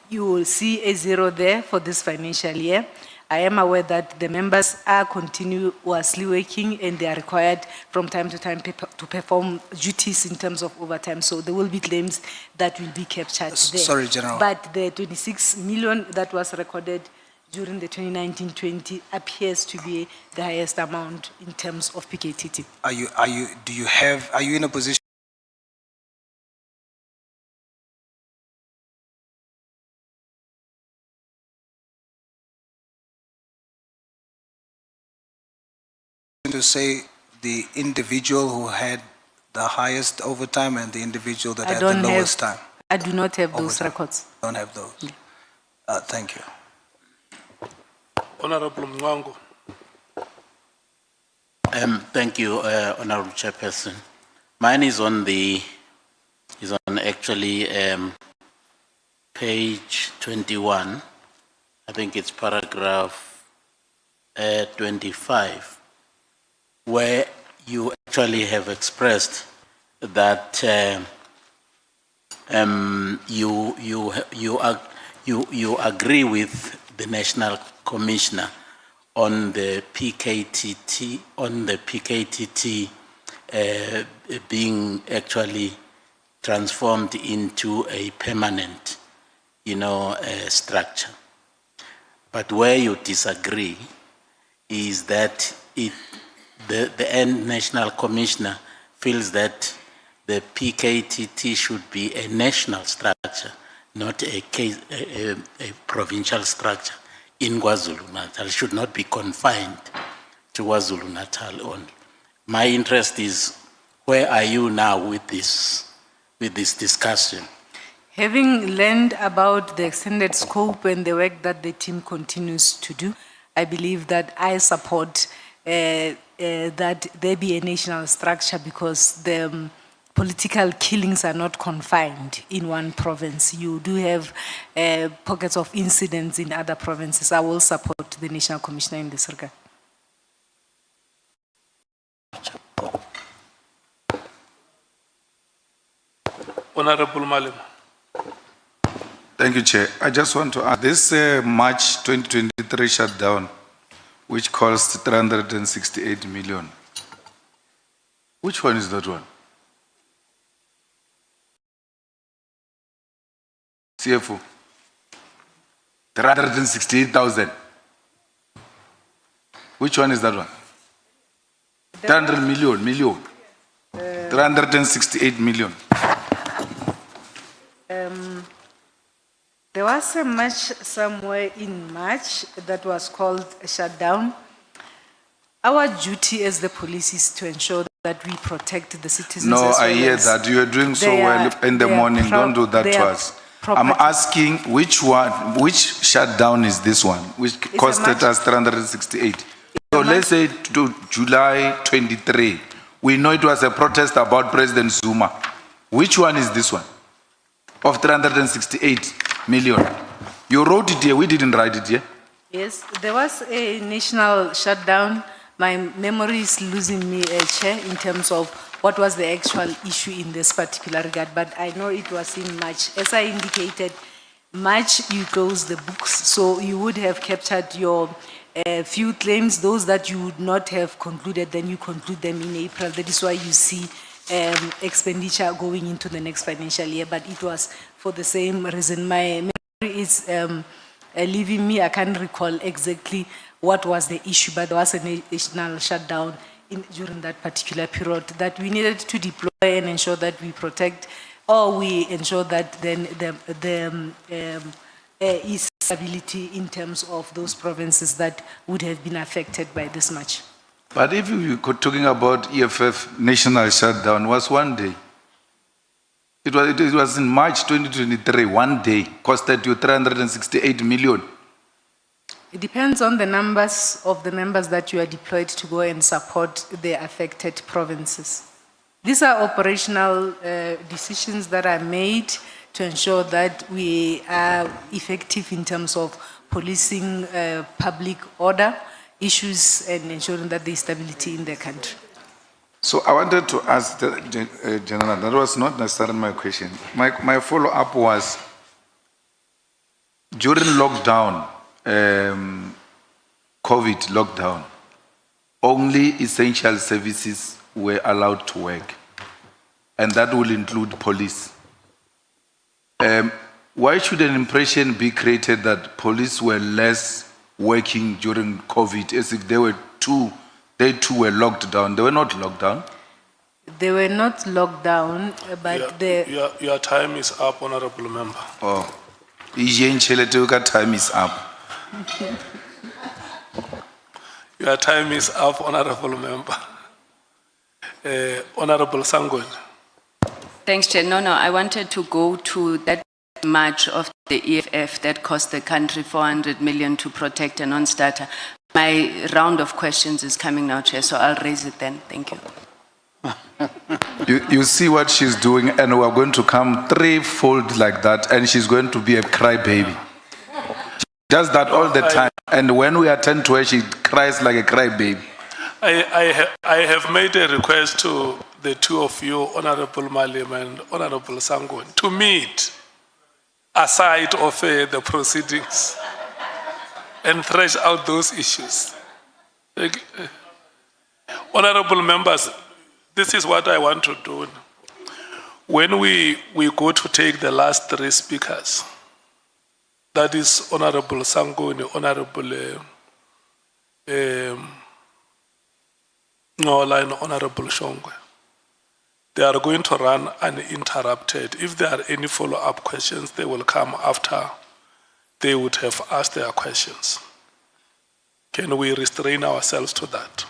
you will see a 0 there for this financial year. I am aware that the members are continuously working and they are required from time to time to perform duties in terms of overtime. So there will be claims that will be captured there. Sorry, General. But the 26 million that was recorded during the 2019-20 appears to be the highest amount in terms of PKTT. are you in a position to say the individual who had the highest overtime and the individual that had the lowest time? I do not have those Overtime. records. Don't have those. Thank you. Honorable Mwango. Thank you, Honorable Chairperson. Mine is on actually page 21. I think it's paragraph 25, where you actually have expressed that you agree with the National Commissioner on the PKTT being actually transformed into a permanent, structure. But where you disagree is that the National Commissioner feels that the PKTT should be a national structure, not a provincial structure in KwaZulu-Natal. Should not be confined to KwaZulu-Natal only. My interest is, where are you now with this discussion? Having learned about the extended scope and the work that the team continues to do, I believe that I support that there be a national structure, because the political killings are not confined in one province. You do have pockets of incidents in other provinces. I will support the National Commissioner in this regard. Honorable Malema. Thank you, Chair. I just want to add this March 2023 shutdown, which cost 368 million. Which one is that one? CFO. 368,000. Which one is that one? 300 million. 368 million. There was a match somewhere in March that was called a shutdown. Our duty as the police is to ensure that we protect the citizens. No, as I well hear as that. You are doing so their- well in the their morning. Don't do that their to us. I'm property. asking which shutdown is this one, which a costed March- us 368. So let's say to July 23. We know it was a protest about President Zuma. Which one is this one? Of 368 million. You wrote it here, we didn't write it here. Yes, there was a national shutdown. My memory is losing me, Chair, in terms of what was the actual issue in this particular regard, but I know it was in March. As I indicated, March you close the books, so you would have captured your few claims. Those that you would not have concluded, then you conclude them in April. That is why you see expenditure going into the next financial year, but it was for the same reason. My memory is leaving me. I can't recall exactly what was the issue, but there was a national shutdown during that particular period that we needed to deploy and ensure that we protect or we ensure that then is stability in terms of those provinces that would have been affected by this much. But if you were talking about EFF national shutdown, was one day. It was in March 2023, one day, costed you 368 million. It depends on the numbers of the members that you are deployed to go and support the affected provinces. These are operational decisions that are made to ensure that we are effective in terms of policing public order issues and ensuring that there is stability in the country. So I wanted to ask the General, that was not necessarily my question. My follow-up was, during lockdown, COVID lockdown, only essential services were allowed to work, and that will include police. Why should an impression be created that police were less working during COVID, as if they too were locked down? They were not locked down. They were not locked down, but Your time is up, Honorable Member. Oh, time is up. Your time is up, Honorable Member. Honorable Sangoni. Thanks, Chair. No, I wanted to go to that march of the EFF that cost the country 400 million to protect a non-starter. My round of questions is coming now, Chair, so I'll raise it then. Thank you. You see what she's doing, and we're going to come threefold like that, and she's going to be a crybaby. Does that all the time, and when we attend to her, she cries like a crybaby. I have made a request to the two of you, Honorable Malim and Honorable Sangoni, to meet aside of the proceedings and thresh out those issues. Honorable members, this is what I want to do. When we go to take the last three speakers, that is Honorable Sangoni, Honorable Nola and Honorable Shongwe, they are going to run uninterrupted. If there are any follow-up questions, they will come after they would have asked their questions. Can we restrain ourselves to that?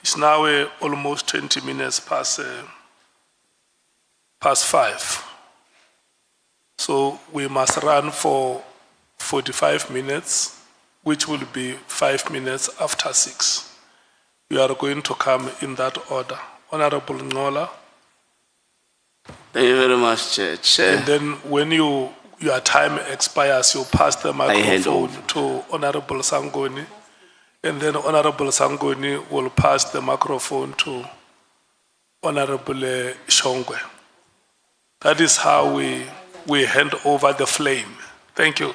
It's now almost 20 minutes past 5. So we must run for 45 minutes, which will be 5 minutes after 6. We are going to come in that order. Honorable Ngola. Thank you very much, Chair. And then when your time expires, you pass the microphone to Honorable Sangoni. And then Honorable Sangoni will pass the microphone to Honorable Shongwe. That is how we hand over the flame. Thank you.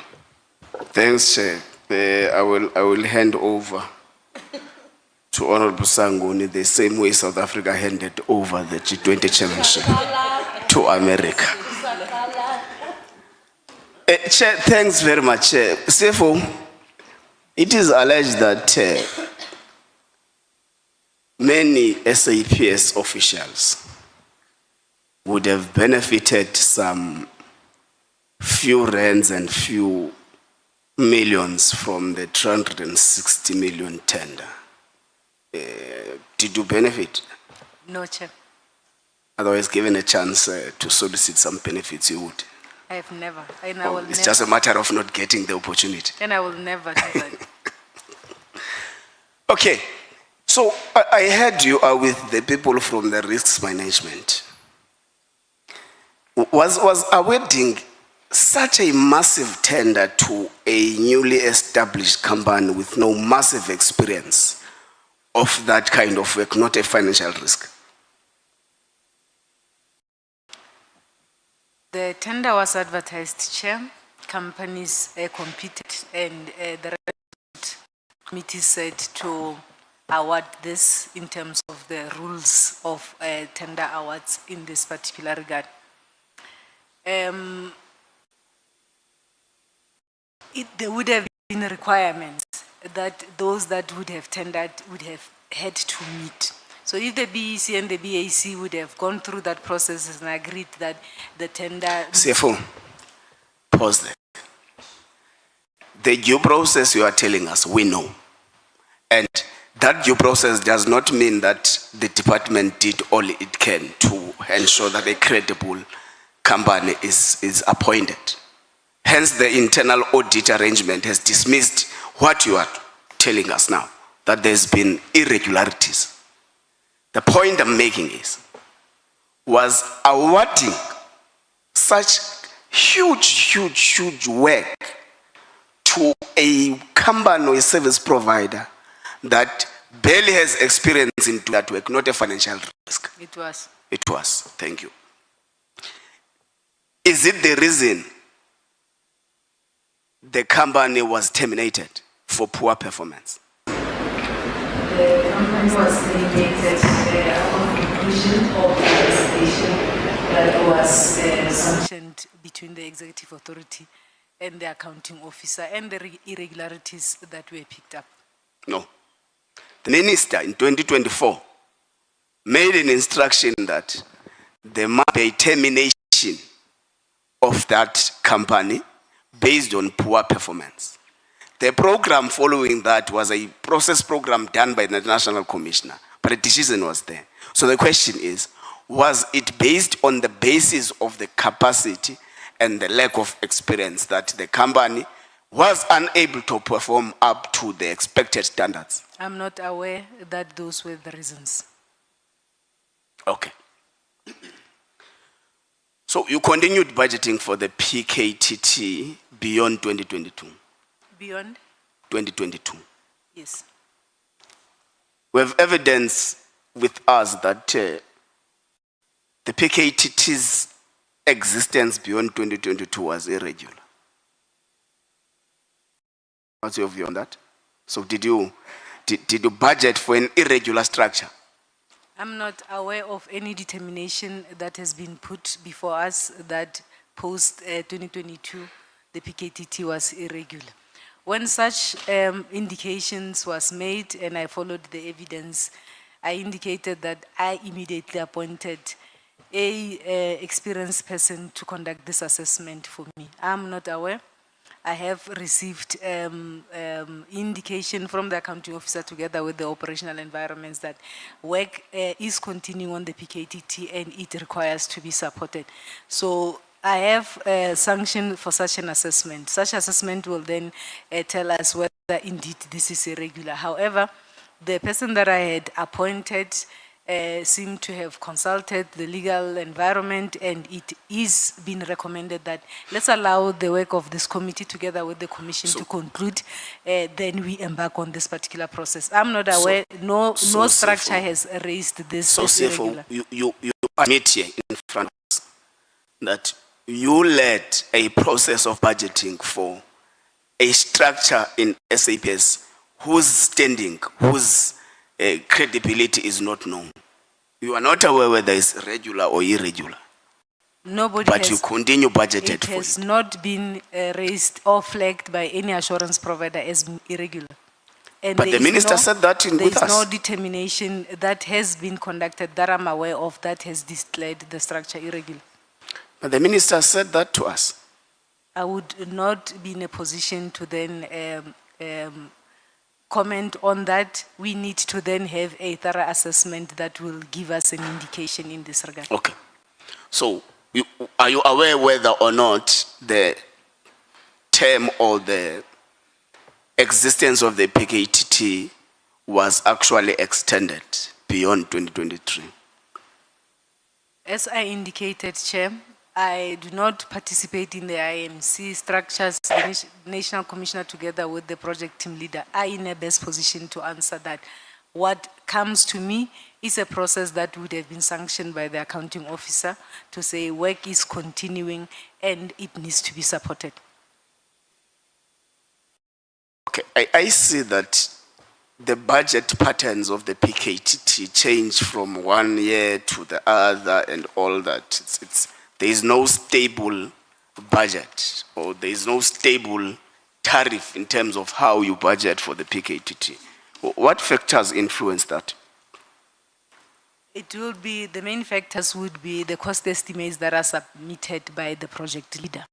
Thanks, Chair. I will hand over to Honorable Sangoni the same way South Africa handed over the G20 Championship to America. Chair, thanks very much. CFO, it is alleged that many SAPS officials would have benefited some few rands and few millions from the 260 million tender. Did you benefit? No, Chair. Otherwise, given a chance to solicit some benefits, you would. I have never. And I will It's never. just a matter of not getting the opportunity. And I will never do that. Okay, so I heard you are with the people from the risks management. Was awarding such a massive tender to a newly established company with no massive experience of that kind of work not a financial risk? The tender was advertised, Chair. Companies competed, and the committee said to award this in terms of the rules of tender awards in this particular regard. There would have been requirements that those that would have tendered would have had to meet So if the BEC and the BAC would have gone through that process and agreed that the tender... CFO, pause there. The due process you are telling us, we know. And that due process does not mean that the department did all it can to ensure that a credible company is appointed. Hence, the internal audit arrangement has dismissed what you are telling us now, that there's been irregularities. The point I'm making was awarding such huge work to a company or a service provider that barely has experience into that work, not a financial risk. It was. It was. Thank you. Is it the reason the company was terminated for poor performance? The company was terminated upon conclusion of the investigation that was sanctioned between the executive authority and the accounting officer and the irregularities that were picked up. No. The minister in 2024 made an instruction that there must be a termination of that company based on poor performance. The program following that was a process program done by the National Commissioner, but a decision was there. So the question is, was it based on the basis of the capacity and the lack of experience that the company was unable to perform up to the expected standards? I'm not aware that those were the reasons. Okay. So you continued budgeting for the PKTT beyond 2022? Beyond? 2022. Yes. We have evidence with us that the PKTT's existence beyond 2022 was irregular. What's your view on that? So did you budget for an irregular structure? I'm not aware of any determination that has been put before us that post 2022 the PKTT was irregular. When such indications was made and I followed the evidence, I indicated that I immediately appointed a experienced person to conduct this assessment for me. I'm not aware. I have received indication from the accounting officer together with the operational environments that work is continuing on the PKTT and it requires to be supported. So I have sanctioned for such an assessment. Such assessment will then tell us whether indeed this is irregular. However, the person that I had appointed seem to have consulted the legal environment, and it is being recommended that let's allow the work of this committee together with the commission to conclude, then we embark on this particular process. I'm not aware, no structure has raised this. So as irregular. you admit here in front of us that you led a process of budgeting for a structure in SAPS whose standing, whose credibility is not known. You are not aware whether it's regular or irregular. Nobody but has, you continue budgeted it for has it. not been raised or flagged by any assurance provider as irregular. And But there the is minister said that there with is no us. determination that has been conducted that I'm aware of that has declared the structure irregular. But the minister said that to us. I would not be in a position to then comment on that. We need to then have a thorough assessment that will give us an indication in this regard. Okay. So, are you aware whether or not the term or the existence of the PKTT was actually extended beyond 2023? As I indicated, Chair, I do not participate in the IMC structures. The National Commissioner together with the project team leader are in a best position to answer that. What comes to me is a process that would have been sanctioned by the accounting officer to say work is continuing and it needs to be supported. Okay, I see that the budget patterns of the PKTT change from one year to the other and all that. There is no stable budget or there is no stable tariff in terms of how you budget for the PKTT. What factors influence that? It will be, the main factors would be the cost estimates that are submitted by the project leader.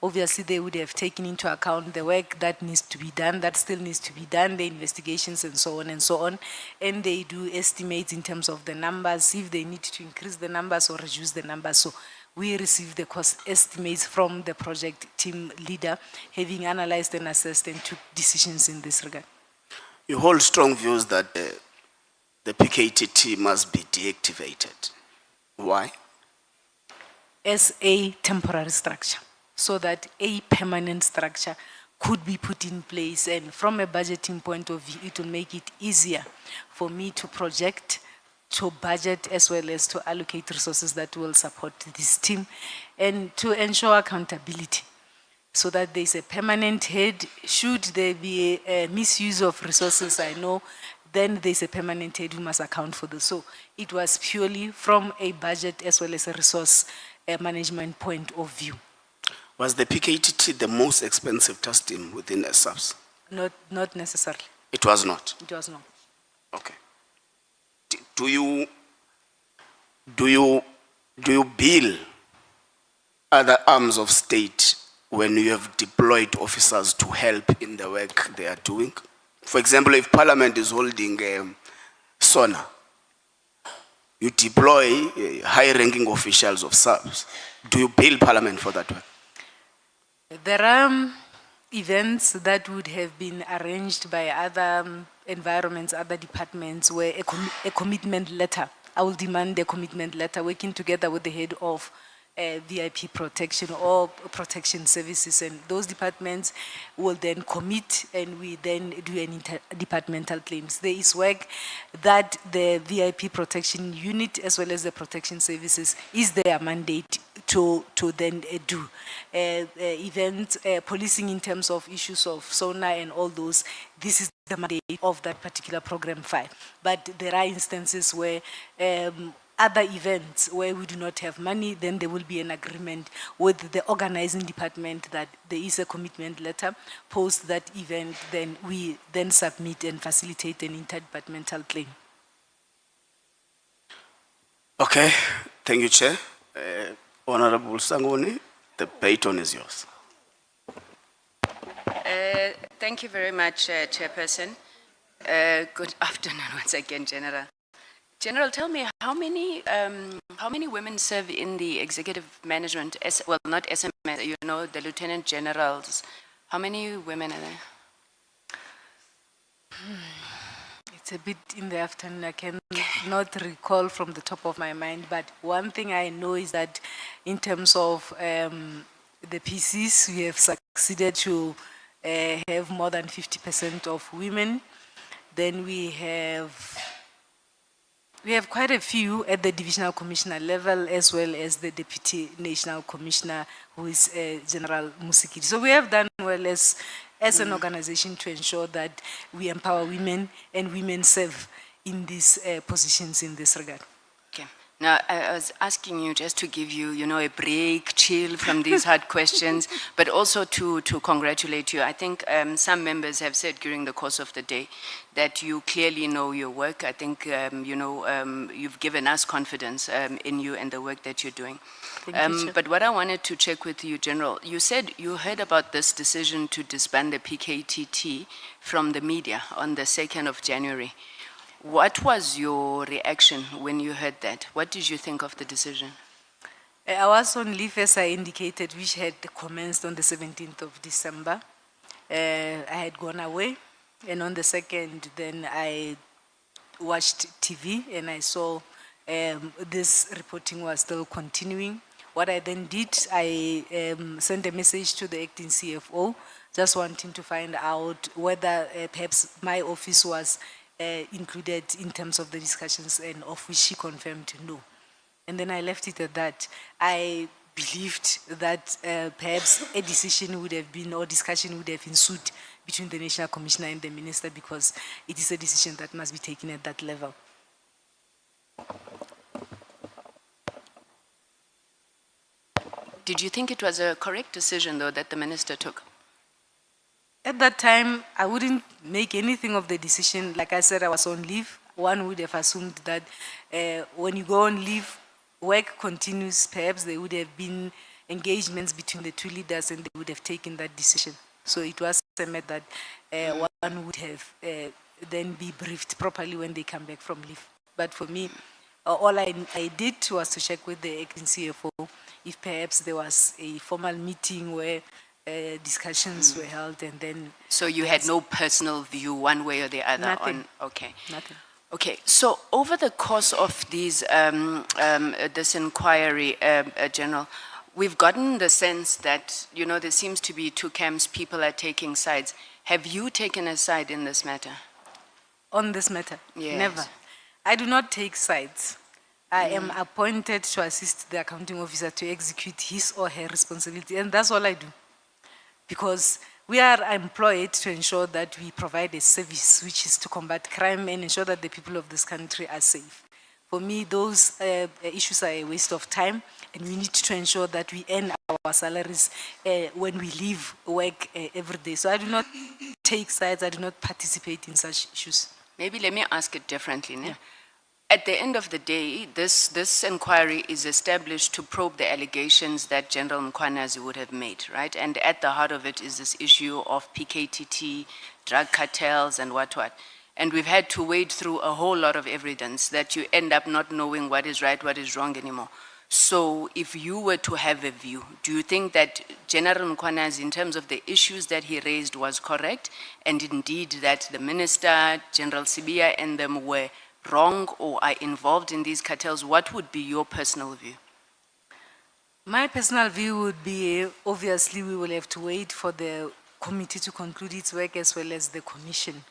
Obviously, they would have taken into account the work that needs to be done, that still needs to be done, the investigations and so on and so on. And they do estimates in terms of the numbers, if they need to increase the numbers or reduce the numbers. So we receive the cost estimates from the project team leader, having analyzed and assessed and took decisions in this regard. You hold strong views that the PKTT must be deactivated. Why? As a temporary structure, so that a permanent structure could be put in place. And from a budgeting point of view, it will make it easier for me to project, to budget, as well as to allocate resources that will support this team and to ensure accountability, so that there's a permanent head. Should there be a misuse of resources, I know, then there's a permanent head who must account for this. So it was purely from a budget as well as a resource management point of view. Was the PKTT the most expensive task team within the SAPS? Not necessarily. It was not. It was not. Okay. Do you bill other arms of state when you have deployed officers to help in the work they are doing? For example, if Parliament is holding SONA, you deploy high-ranking officials of SAPS. Do you bill Parliament for that work? There are events that would have been arranged by other environments, other departments, where a commitment letter, I will demand a commitment letter working together with the head of VIP protection or protection services, and those departments will then commit, and we then do an interdepartmental claims. There is work that the VIP protection unit as well as the protection services is their mandate to then do. Events, policing in terms of issues of SONA and all those, this is the mandate of that particular program 5. But there are instances where other events where we do not have money, then there will be an agreement with the organizing department that there is a commitment letter. Post that event, then we then submit and facilitate an interdepartmental claim. Okay, thank you, Chair. Honorable Sangoni, the baton is yours. Thank you very much, Chairperson. Good afternoon once again, General. General, tell me how many women serve in the executive management? Well, not SMS. You know, the lieutenant generals. How many women are there? It's a bit in the afternoon. I cannot recall from the top of my mind. But one thing I know is that in terms of the PCs, we have succeeded to have more than 50% of women. Then we have quite a few at the divisional commissioner level, as well as the deputy national commissioner, who is General Mosiliki. So we have done well as an organization to ensure that we empower women and women serve in these positions in this regard. Okay. Now, I was asking you just to give you, a break, chill from these hard questions, but also to congratulate you. I think some members have said during the course of the day that you clearly know your work. I think, you've given us confidence in you and the work that you're doing. Thank you, Chair. But what I wanted to check with you, General, you said you heard about this decision to disband the PKTT from the media on the 2nd of January. What was your reaction when you heard that? What did you think of the decision? I was on leave, as I indicated, which had commenced on the 17th of December. I had gone away, and on the 2nd, then I watched TV, and I saw this reporting was still continuing. What I then did, I sent a message to the acting CFO, just wanting to find out whether perhaps my office was included in terms of the discussions, and of which she confirmed no. And then I left it at that. I believed that perhaps a decision would have been, or discussion would have ensued between the National Commissioner and the Minister, because it is a decision that must be taken at that level. Did you think it was a correct decision, though, that the Minister took? At that time, I wouldn't make anything of the decision. Like I said, I was on leave. one would have assumed that when you go on leave, work continues. Perhaps there would have been engagements between the two leaders and they would have taken that decision. So it was a matter that one would have then be briefed properly when they come back from leave. But for me, all I did was to check with the acting CFO if perhaps there was a formal meeting where discussions were held and then. So you had no personal view one way or the other Nothing. on, okay. Nothing. Okay, so over the course of these, this inquiry, General, we've gotten the sense that, you know, there seems to be two camps, people are taking sides. Have you taken a side in this matter? On this matter? Yes. Never. I do not take sides. I am appointed to assist the accounting officer to execute his or her responsibility, and that's all I do. Because we are employed to ensure that we provide a service which is to combat crime and ensure that the people of this country are safe. For me, those issues are a waste of time, and we need to ensure that we earn our salaries when we leave work every day. So I do not take sides, I do not participate in such issues. Maybe let me ask it differently. Ne? At the end of the day, this inquiry is established to probe the allegations that General Mkhwanazi would have made, right? And at the heart of it is this issue of PKTT, drug cartels and what. And we've had to wade through a whole lot of evidence that you end up not knowing what is right, what is wrong anymore. So if you were to have a view, do you think that General Mkhwanazi, in terms of the issues that he raised, was correct? And indeed that the minister, General Sibia, and them were wrong or are involved in these cartels? What would be your personal view? My personal view would be, obviously, we will have to wait for the committee to conclude its work as well as the commission.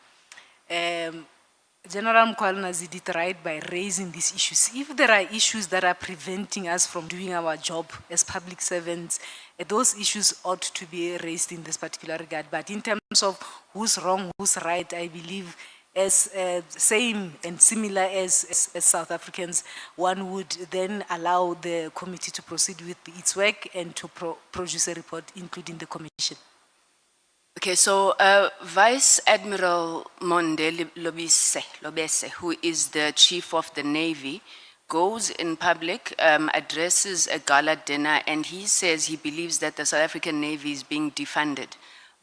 General Mkhwanazi did right by raising these issues. If there are issues that are preventing us from doing our job as public servants, those issues ought to be raised in this particular regard. But in terms of who's wrong, who's right, I believe as same and similar as South Africans, one would then allow the committee to proceed with its work and to produce a report, including the commission. Okay, so Vice Admiral Monde Lobese, who is the Chief of the Navy, goes in public, addresses a gala dinner, and he says he believes that the South African Navy is being defunded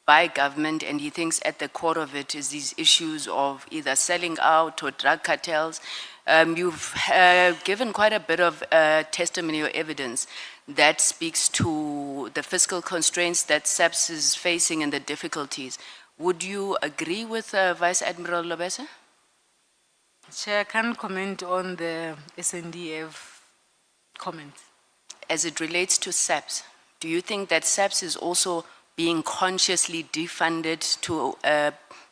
by government, and he thinks at the core of it is these issues of either selling out or drug cartels. You've given quite a bit of testimony or evidence that speaks to the fiscal constraints that SAPS is facing and the difficulties. Would you agree with Vice Admiral Lobese? Chair, I can't comment on the SNDF comment. As it relates to SAPS, do you think that SAPS is also being consciously defunded to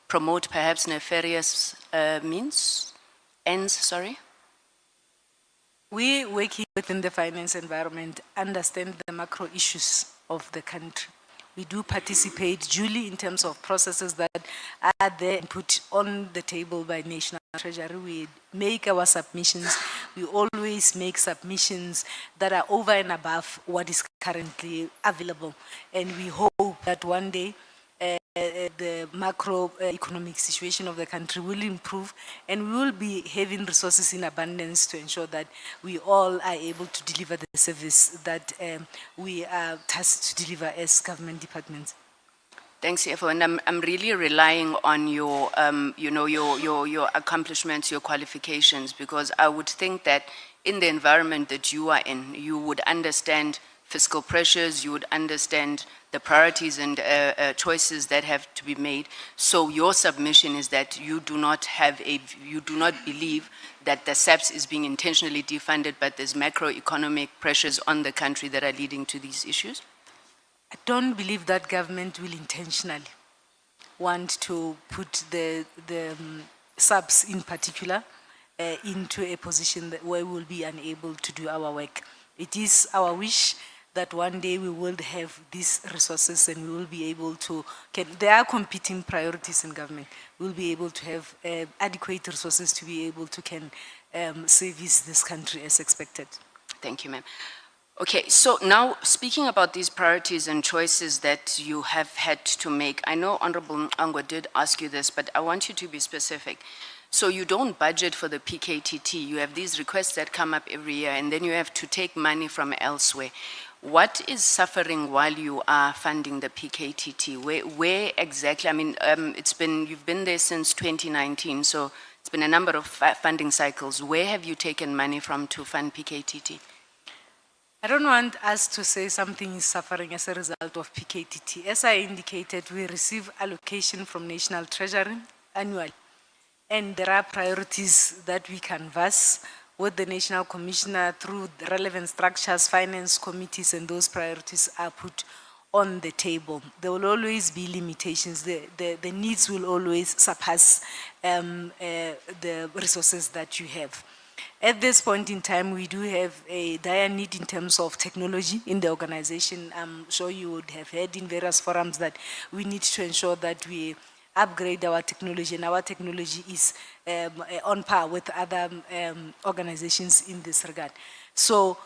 promote perhaps nefarious ends? We working within the finance environment understand the macro issues of the country. We do participate duly in terms of processes that are there and put on the table by National Treasury. We make our submissions. We always make submissions that are over and above what is currently available. And we hope that one day the macroeconomic situation of the country will improve and we will be having resources in abundance to ensure that we all are able to deliver the service that we are tasked to deliver as government departments. Thanks, CFO. And I'm really relying on your, your accomplishments, your qualifications, because I would think that in the environment that you are in, you would understand fiscal pressures, you would understand the priorities and choices that have to be made. So your submission is that you do not believe that the SAPS is being intentionally defunded, but there's macroeconomic pressures on the country that are leading to these issues? I don't believe that government will intentionally want to put the SAPS in particular into a position that where we will be unable to do our work. It is our wish that one day we will have these resources and we will be able to, there are competing priorities in government. We'll be able to have adequate resources to be able to service this country as expected. Thank you, ma'am. Okay, so now speaking about these priorities and choices that you have had to make, I know Honorable Angwa did ask you this, but I want you to be specific. So you don't budget for the PKTT. You have these requests that come up every year, and then you have to take money from elsewhere. What is suffering while you are funding the PKTT? Where exactly? I mean, you've been there since 2019, so it's been a number of funding cycles. Where have you taken money from to fund PKTT? I don't want us to say something is suffering as a result of PKTT. As I indicated, we receive allocation from National Treasury annually. And there are priorities that we canvass with the National Commissioner through the relevant structures, finance committees, and those priorities are put on the table. There will always be limitations. The needs will always surpass the resources that you have. At this point in time, we do have a dire need in terms of technology in the organization. I'm sure you would have heard in various forums that we need to ensure that we upgrade our technology, and our technology is on par with other organizations in this regard. So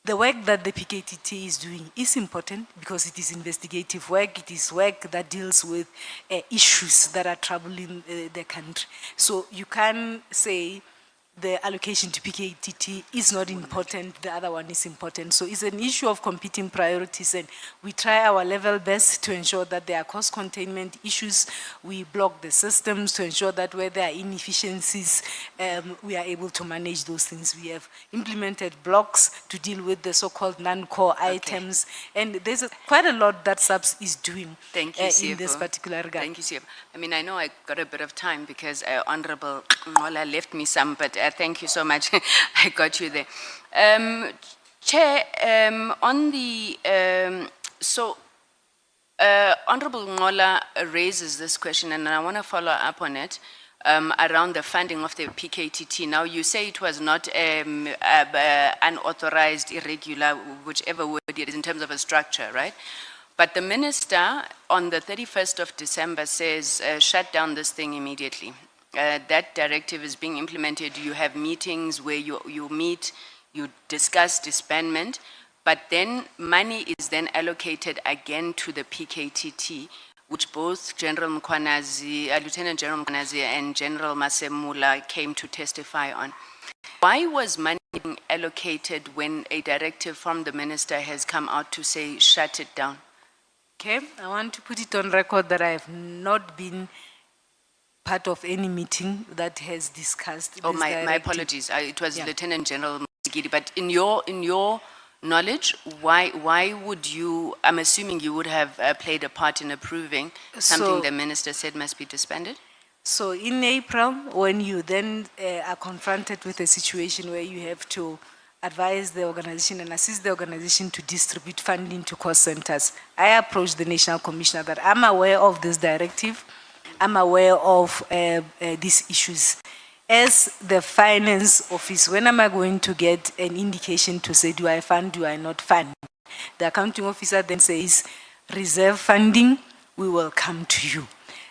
the work that the PKTT is doing is important because it is investigative work, it is work that deals with issues that are troubling the country. So you can say the allocation to PKTT is not important, the other one is important. So it's an issue of competing priorities, and we try our level best to ensure that there are cost containment issues. We block the systems to ensure that where there are inefficiencies, we are able to manage those things. We have implemented blocks to deal with the so-called non-core items, and there's quite a lot that SAPS is doing Thank you, in this CFO. particular regard. Thank you, CFO. I mean, I know I got a bit of time because Honorable Ngola left me some, but thank you so much. I got you there. Chair, on the, Honorable Ngola raises this question, and I want to follow up on it around the funding of the PKTT. Now, you say it was not unauthorized, irregular, whichever word it is in terms of a structure, right? But the minister on the 31st of December says, shut down this thing immediately. That directive is being implemented. You have meetings where you meet, you discuss disbandment, but then money is then allocated again to the PKTT, which both General Mkhwanazi, Lieutenant General Mkhwanazi and General Masemula came to testify on. Why was money being allocated when a directive from the minister has come out to say, shut it down? Okay, I want to put it on record that I have not been part of any meeting that has discussed Oh, this my directive. apologies. It was Lieutenant General Mosiliki. But in your knowledge, why would you, I'm assuming you would have played a part in approving something So- the minister said must be disbanded? So in April, when you then are confronted with a situation where you have to advise the organization and assist the organization to distribute funding to cost centers, I approached the National Commissioner that I'm aware of this directive, I'm aware of these issues. As the finance office, when am I going to get an indication to say, do I fund, do I not fund? The accounting officer then says, reserve funding, we will come to you.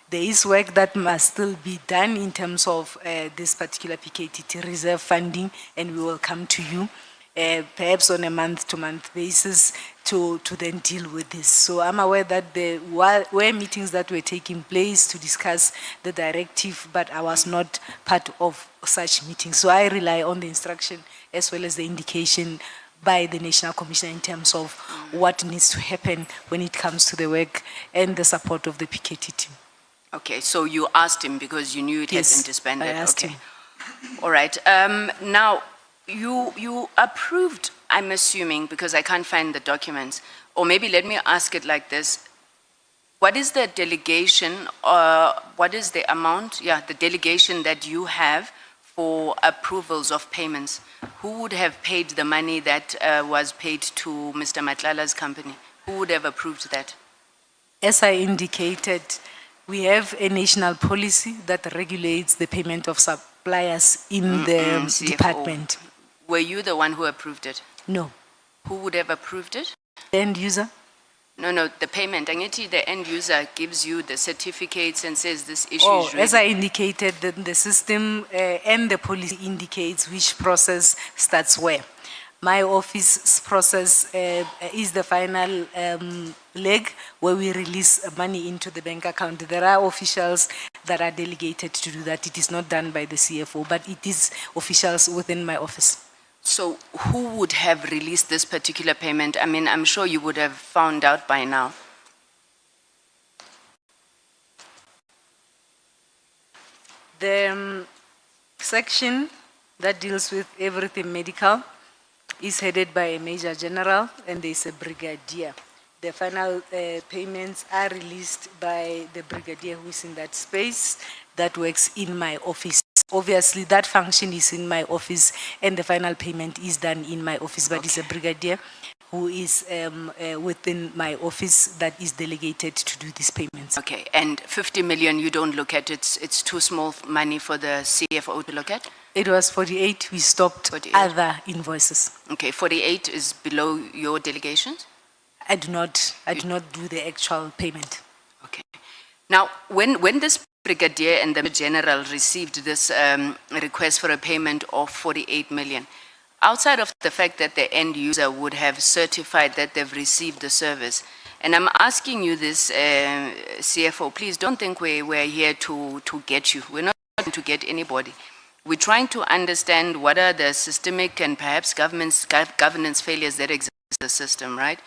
There is work that must still be done in terms of this particular PKTT reserve funding, and we will come to you, perhaps on a month-to-month basis to then deal with this. So I'm aware that there were meetings that were taking place to discuss the directive, but I was not part of such meetings. So I rely on the instruction as well as the indication by the National Commissioner in terms of what needs to happen when it comes to the work and the support of the PKTT. Okay, so you asked him because you knew it had been disbanded. I asked Okay. him. All right. Now, you approved, I'm assuming, because I can't find the documents, or maybe let me ask it like this. What is the delegation, what is the amount, the delegation that you have for approvals of payments? Who would have paid the money that was paid to Mr. Matlala's company? Who would have approved that? As I indicated, we have a national policy that regulates the payment of suppliers in the CFO. department. Were you the one who approved it? No. Who would have approved it? The end user? No, the payment. The end user gives you the certificates and says this issue is ready. As I indicated, the system and the policy indicates which process starts where. my office's process is the final leg where we release money into the bank account. There are officials that are delegated to do that. It is not done by the CFO, but it is officials within my office. So who would have released this particular payment? I mean, I'm sure you would have found out by now. The section that deals with everything medical is headed by a Major General and there's a Brigadier. The final payments are released by the Brigadier who is in that space that works in my office. Obviously, that function is in my office and the final payment is done in my office, but it's a Brigadier who is within my office that is delegated to do these payments. Okay, and 50 million you don't look at, it's too small money for the CFO to look at? It was 48, we stopped 48. other invoices. Okay, 48 is below your delegations? I do not do the actual payment. Okay. Now, when this Brigadier and the General received this request for a payment of 48 million, outside of the fact that the end user would have certified that they've received the service, and I'm asking you this, CFO, please don't think we're here to get you. We're not trying to get anybody. We're trying to understand what are the systemic and perhaps governance failures that exist in the system, right?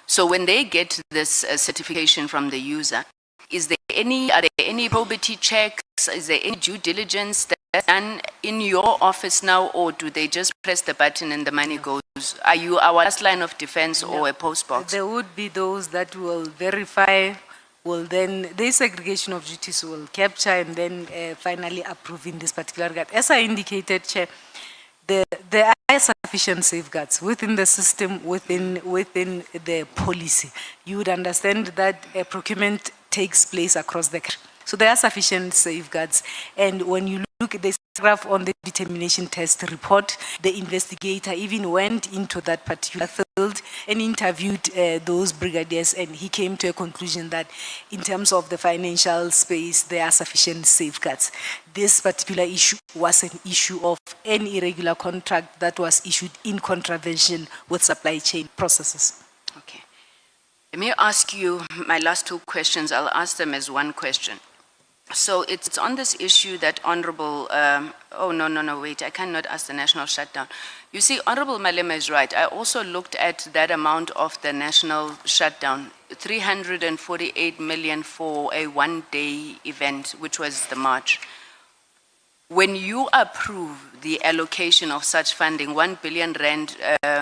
So when they get this certification from the user, are there any probity checks? Is there any due diligence that's done in your office now, or do they just press the button and the money goes? Are you our last line of defense or a post box? There would be those that will verify, will then, the segregation of duties will capture and then finally approve in this particular regard. As I indicated, Chair, there are sufficient safeguards within the system, within the policy. You would understand that procurement takes place across the country. So there are sufficient safeguards. And when you look at this graph on the determination test report, the investigator even went into that particular field and interviewed those brigadiers, and he came to a conclusion that in terms of the financial space, there are sufficient safeguards. This particular issue was an issue of an irregular contract that was issued in contravention with supply chain processes. Okay. Let me ask you my last two questions. I'll ask them as one question. So it's on this issue that Honorable, wait, I cannot ask the national shutdown. You see, Honorable Malema is right. I also looked at that amount of the national shutdown, 348 million for a one-day event, which was the March. When you approve the allocation of such funding, 1 billion rand,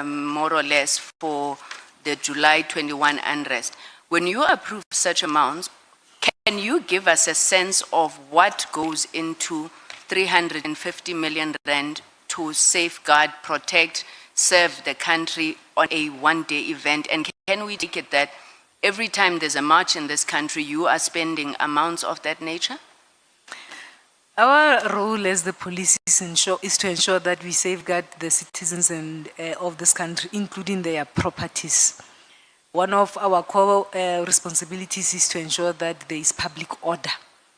more or less, for the July 21 unrest, when you approve such amounts, can you give us a sense of what goes into 350 million rand to safeguard, protect, serve the country on a one-day event? And can we take it that every time there's a march in this country, you are spending amounts of that nature? Our role as the police is to ensure that we safeguard the citizens of this country, including their properties. One of our core responsibilities is to ensure that there is public order.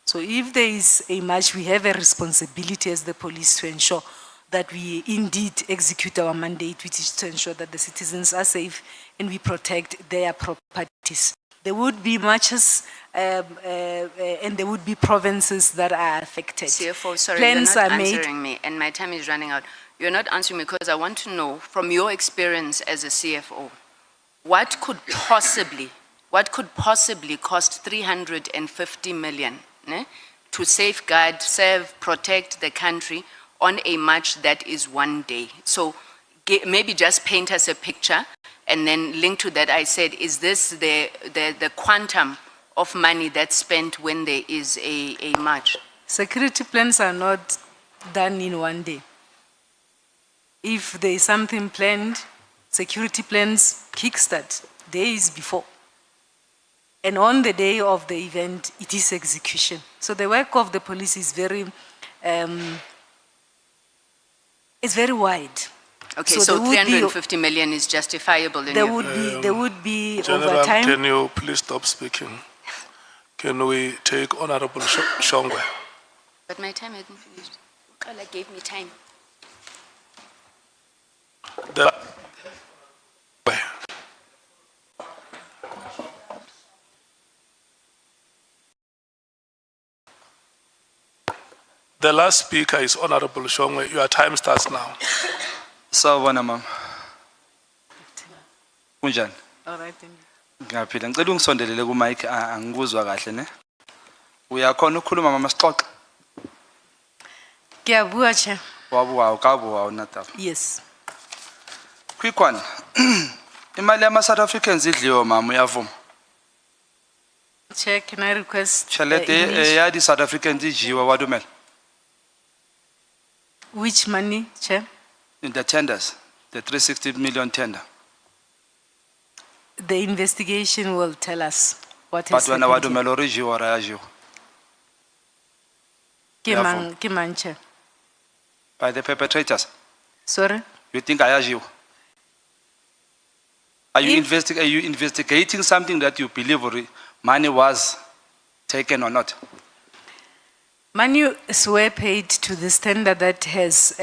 So if there is a march, we have a responsibility as the police to ensure that we indeed execute our mandate, which is to ensure that the citizens are safe and we protect their properties. There would be marches and there would be provinces that are affected. CFO, sorry, Plans you're not are made. answering me, and my time is running out. You're not answering me because I want to know, from your experience as a CFO, what could possibly cost 350 million to safeguard, serve, protect the country on a march that is one day? So maybe just paint us a picture and then link to that. I said, is this the quantum of money that's spent when there is a march? Security plans are not done in one day. If there is something planned, security plans kickstart days before. And on the day of the event, it is execution. So the work of the police is very wide. Okay, so 350 million is justifiable in your view? There would be General, overtime. can you please stop speaking? Can we take Honorable Shongwe? But my time hasn't finished. Ola gave me time. The last speaker is Honorable Shongwe. Your time starts now. Sawubona mama. Kunjani? All right, thank you. Ngiyaphila. Ngicela ungisondelele ku mic angikuzwa kahle ne. Uyakhona ukukhuluma mama sixoxe. Ngiyabua, Chair. Wabuwa ukabuwa unataba. Yes. Quick one. Imali yama South Africans idliwe mama uyavuma. Chair, can I request? Chelete ya di South Africans idliwe wadumela. Which money, Chair? In the tenders, the 360 million tender. The investigation will tell us what has But when happened. wadumela orijiwe or ayajiwe. Ke mang, Chair? By the perpetrators. Sorry? You think ayajiwe? Are you investigating something that you believe money was taken or not? Money were paid to this tender that has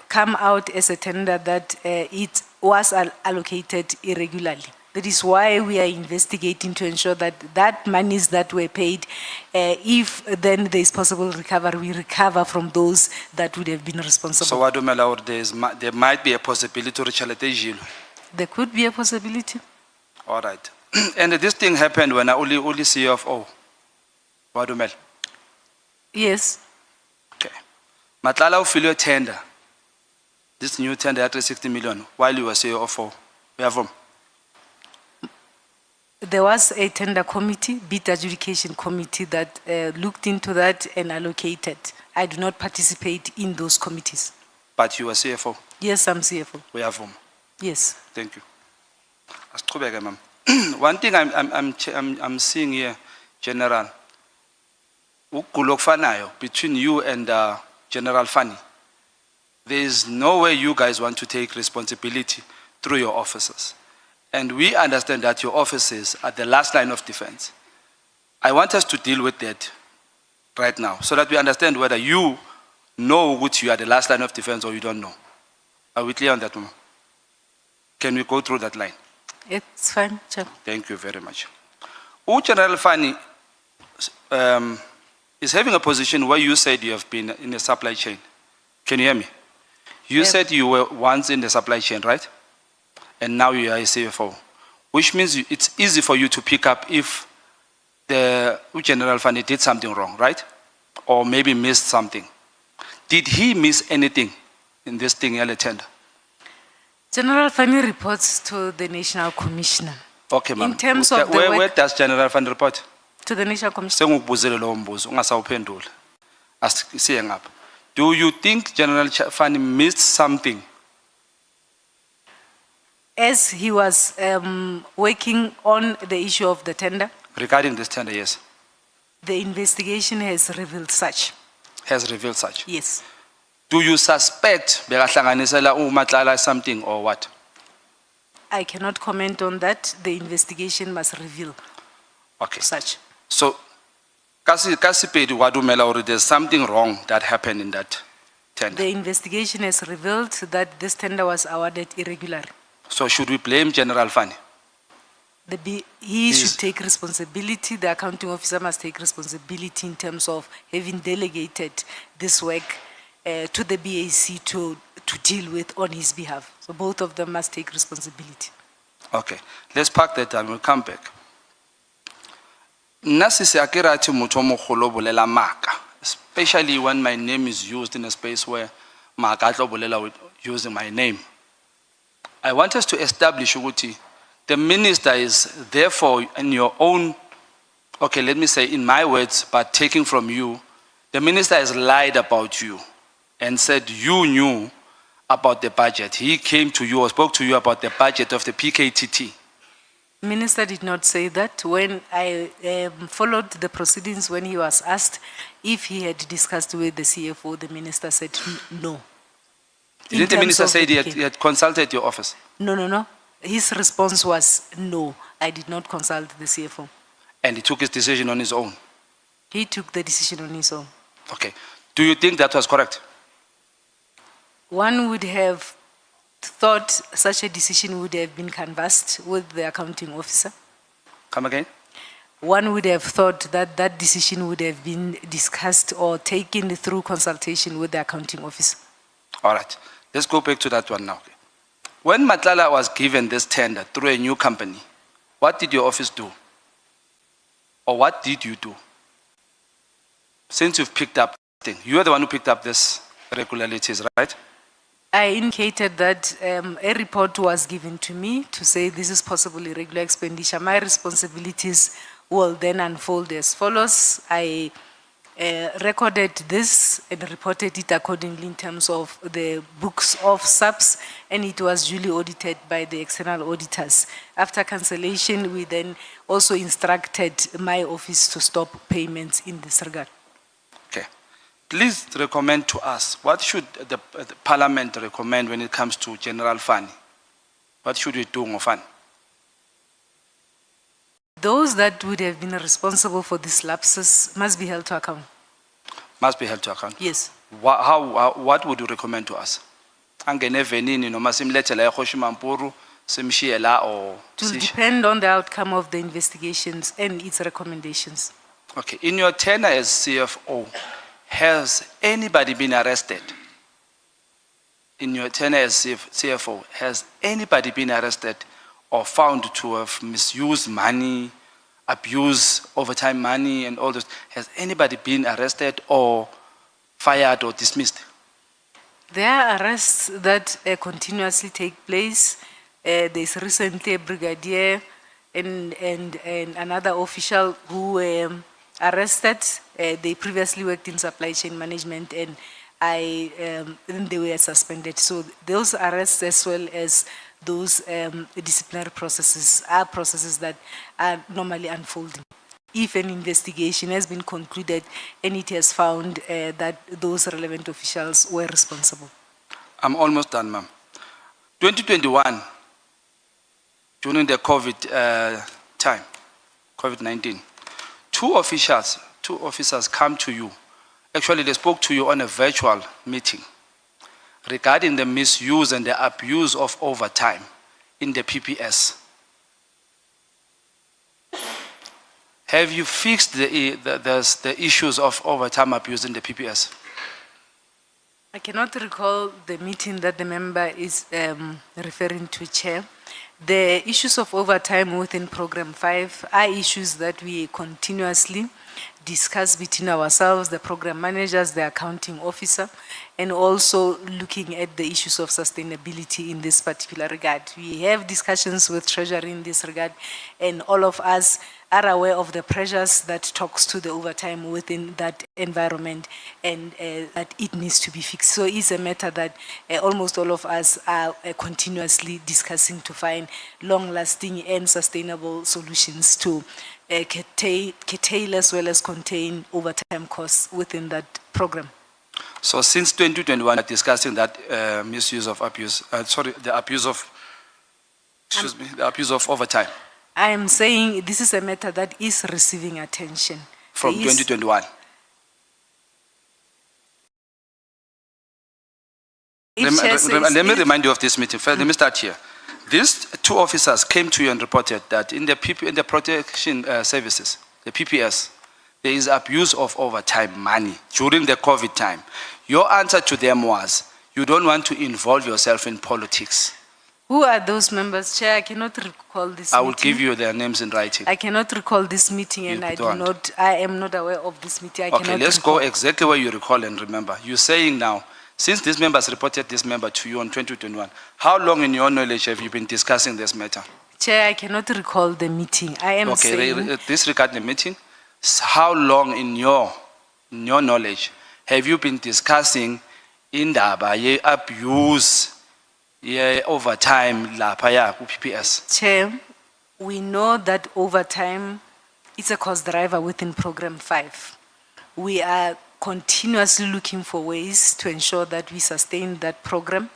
come out as a tender that it was allocated irregularly. That is why we are investigating to ensure that that monies that were paid, if then there is possible recovery, we recover from those that would have been responsible. So wadumela or there might be a possibility to reach. There could be a possibility. All right. And this thing happened when I only CFO. Wadumela. Yes. Okay. Matlala ufile tender. This new tender at 360 million while you were CFO. We have There was a tender committee, bid adjudication committee that looked into that and allocated. I do not participate in those committees. But you were CFO. Yes, I'm CFO. We have Yes. Thank you. Asiqhubeke ma'am. One thing I'm seeing here, General, ukugula okufanayo between you and General Fanny. There is no way you guys want to take responsibility through your officers. And we understand that your officers are the last line of defense. I want us to deal with that right now so that we understand whether you know which you are the last line of defense or you don't know. Are we clear on that, ma'am? Can we go through that line? It's fine, Chair. Thank you very much. General Fanny is having a position where you said you have been in the supply chain. Can you hear me? You said you were once in the supply chain, right? And now you are a CFO, which means it's easy for you to pick up if the General Fanny did something wrong, right? Or maybe missed something. Did he miss anything in this thing, early tender? General Fanny reports to the National Commissioner. Okay, ma'am. In terms of the where work does General Fanny report? to the National Commissioner. Sengukubuzele lowo mbuzo ungasawuphendula. Asiye ngapha. Do you think General Fanny missed something? As he was working on the issue of the tender, Regarding this tender, yes. the investigation has revealed such. Has revealed such. Yes. Do you suspect bekahlanganisela uMatlala something or what? I cannot comment on that. The investigation must reveal Okay. such. So, Kasipedi wadumela or there's something wrong that happened in that tender. The investigation has revealed that this tender was awarded irregularly. So should we blame General Fanny? He should take responsibility, the accounting officer must take responsibility in terms of having delegated this work to the BAC to deal with on his behalf. So both of them must take responsibility. Okay, let's park that and we'll come back. Nasisi akirati muthu o mogolo o bolela maka, especially when my name is used in a space where maka a tlo bolela with using my name. I want us to establish ukuthi the minister is therefore in your own, okay, let me say in my words, but taking from you, the minister has lied about you and said you knew about the budget. He came to you or spoke to you about the budget of the PKTT. Minister did not say that. When I followed the proceedings, when he was asked if he had discussed with the CFO, the minister said no. Didn't the minister say he had consulted your office? No. His response was no. I did not consult the CFO. And he took his decision on his own? He took the decision on his own. Okay. Do you think that was correct? One would have thought such a decision would have been canvassed with the accounting officer. Come again? one would have thought that that decision would have been discussed or taken through consultation with the accounting officer. All right, let's go back to that one now. When Matlala was given this tender through a new company, what did your office do? Or what did you do? Since you've picked up thing, you are the one who picked up this irregularities, right? I indicated that a report was given to me to say this is possible irregular expenditure. My responsibilities will then unfold as follows. I recorded this and reported it accordingly in terms of the books of subs, and it was duly audited by the external auditors. After cancellation, we then also instructed my office to stop payments in this regard. Okay. Please recommend to us, what should the Parliament recommend when it comes to general fund? What should we do, Ngofan? Those that would have been responsible for these lapses must be held to account. Must be held to account? Yes. What would you recommend to us? Angene venini noma simlethele eKhoshi Mampuru, simshiye la or It will depend on the outcome of the investigations and its recommendations. Okay, in your tenure as CFO, has anybody been arrested? In your tenure as CFO, has anybody been arrested or found to have misused money, abused overtime money and all those? Has anybody been arrested or fired or dismissed? There are arrests that continuously take place. There's recently a brigadier and another official who were arrested. They previously worked in supply chain management, and then they were suspended. So those arrests, as well as those disciplinary processes, are processes that are normally unfolding. If an investigation has been concluded and it has found that those relevant officials were responsible. I'm almost done, ma'am. 2021, during the COVID time, COVID-19, two officers come to you. Actually, they spoke to you on a virtual meeting regarding the misuse and the abuse of overtime in the PPS. Have you fixed the issues of overtime abuse in the PPS? I cannot recall the meeting that the member is referring to, Chair. The issues of overtime within Program 5 are issues that we continuously discuss between ourselves, the program managers, the accounting officer, and also looking at the issues of sustainability in this particular regard. We have discussions with Treasury in this regard, and all of us are aware of the pressures that talks to the overtime within that environment, and that it needs to be fixed. So it's a matter that almost all of us are continuously discussing to find long-lasting and sustainable solutions to curtail as well as contain overtime costs within that program. So since 2021, we're discussing that misuse of abuse, the abuse of overtime. I am saying this is a matter that is receiving attention. From There is- 2021. Let me remind you of this meeting. First, let me start here. These two officers came to you and reported that in the protection services, the PPS, there is abuse of overtime money during the COVID time. Your answer to them was, you don't want to involve yourself in politics. Who are those members, Chair? I cannot recall this I will meeting. give you their names in writing. I cannot recall this meeting, and You don't. I am not aware of this meeting. I Okay, cannot let's recall. go exactly where you recall and remember. You're saying now, since these members reported this member to you on 2021, how long in your knowledge have you been discussing this matter? Chair, I cannot recall the meeting. I am Okay, saying, disregard the meeting. How long in your knowledge have you been discussing indaba ye abuse ye overtime lapha ya ku PPS? Chair, we know that overtime is a cost driver within Program 5. We are continuously looking for ways to ensure that we sustain that program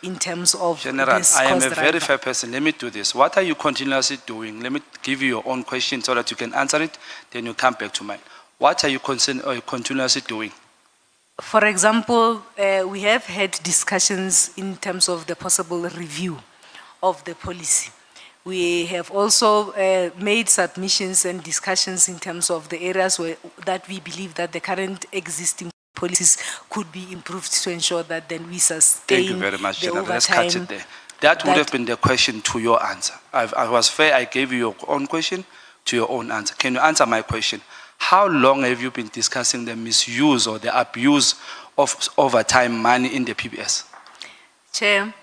in terms of General, this I am cost a driver. very fair person. Let me do this. What are you continuously doing? Let me give you your own question so that you can answer it, then you come back to mine. What are you continuously doing? For example, we have had discussions in terms of the possible review of the policy. We have also made submissions and discussions in terms of the areas that we believe that the current existing policies could be improved to ensure that then we sustain Thank you very much, the General. Let's cut overtime. it there. That would that- have been the question to your answer. I was fair, I gave you your own question to your own answer. Can you answer my question? How long have you been discussing the misuse or the abuse of overtime money in the PBS? Chair,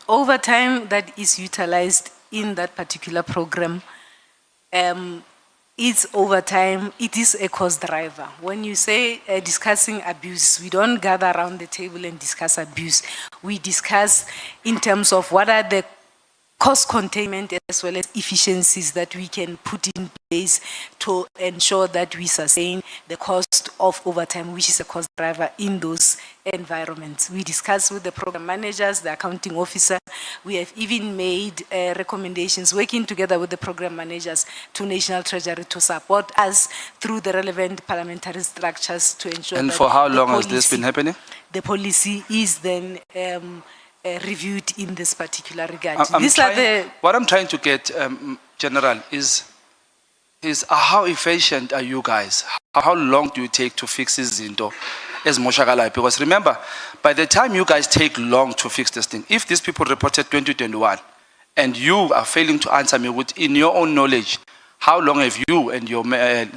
overtime that is utilized in that particular program, it's overtime, it is a cost driver. When you say discussing abuse, we don't gather around the table and discuss abuse. We discuss in terms of what are the cost containment as well as efficiencies that we can put in place to ensure that we sustain the cost of overtime, which is a cost driver in those environments. We discuss with the program managers, the accounting officer. We have even made recommendations working together with the program managers to National Treasury to support us through the relevant parliamentary structures to ensure And that for how the long has this policy- been happening? The policy is then reviewed in this particular regard. I'm These are the what I'm trying to get, General, is how efficient are you guys? How long do you take to fix this into as Moshagalai? Because remember, by the time you guys take long to fix this thing, if these people reported 2021 and you are failing to answer me in your own knowledge, how long have you and your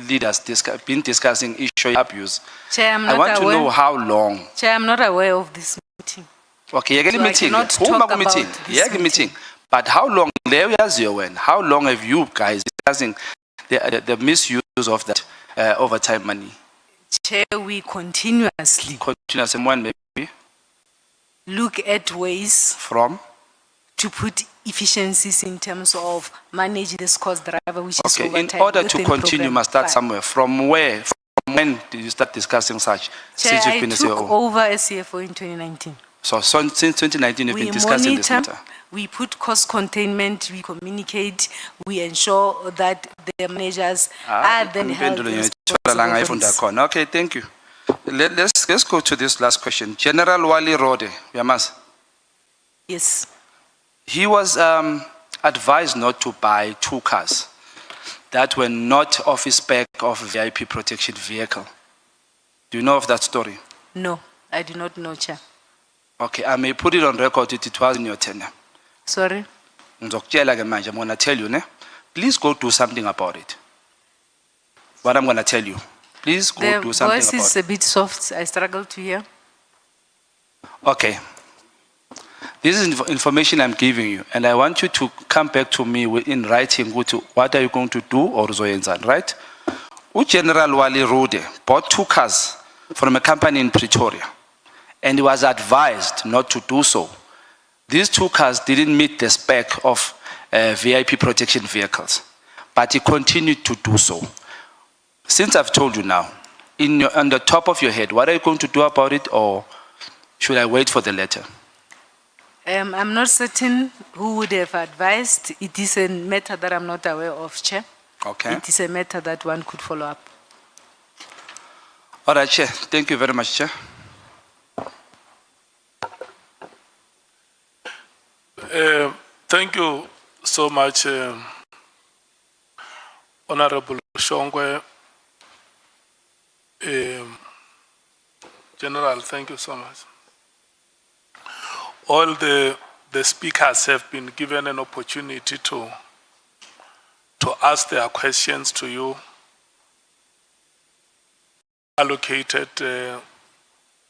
leaders been discussing issue abuse? Chair, I'm I not want to aware. know how long. Chair, I'm not aware of this meeting. Okay, you get So a I meeting. cannot Who talk ma- about meeting? this Yeah, meeting. But how long? How long have you guys discussing the misuse of that overtime money? Chair, we continuously Continuous and one maybe look at ways from. to put efficiencies in terms of manage this cost driver, which is Okay, in overtime. order to within continue, program must start five. somewhere. From where? From when did you start discussing such? Chair, Since you've I been a took CEO. over as CFO in 2019. So since 2019, you've We been discussing this monitor, matter. we put cost containment, we communicate, we ensure that the managers are then held Impendulo responsible ngiyayithola for ngayifunda this. khona. Okay, thank you. Let's go to this last question. General Wali Rode, Yamas. Yes. He was advised not to buy 2 cars that were not office spec of VIP protection vehicle. Do you know of that story? No, I do not know, Chair. Okay, I may put it on record. It was in your tenure. Sorry. Ngizokutshela ke manje, I'm going to tell you, ne? Please go do something about it. What I'm going to tell you. Please go The do something voice about is it. a bit soft. I struggle to hear. Okay. This is information I'm giving you, and I want you to come back to me in writing. What are you going to do or zoyenzan, right? General Wali Rode bought 2 cars from a company in Pretoria, and he was advised not to do so. These 2 cars didn't meet the spec of VIP protection vehicles, but he continued to do so. Since I've told you now, on the top of your head, what are you going to do about it, or should I wait for the letter? I'm not certain who would have advised. It is a matter that I'm not aware of, Chair. Okay. It is a matter that one could follow up. All right, Chair. Thank you very much, Chair. Thank you so much, Honorable Shongwe. General, thank you so much. All the speakers have been given an opportunity to ask their questions to you. Allocated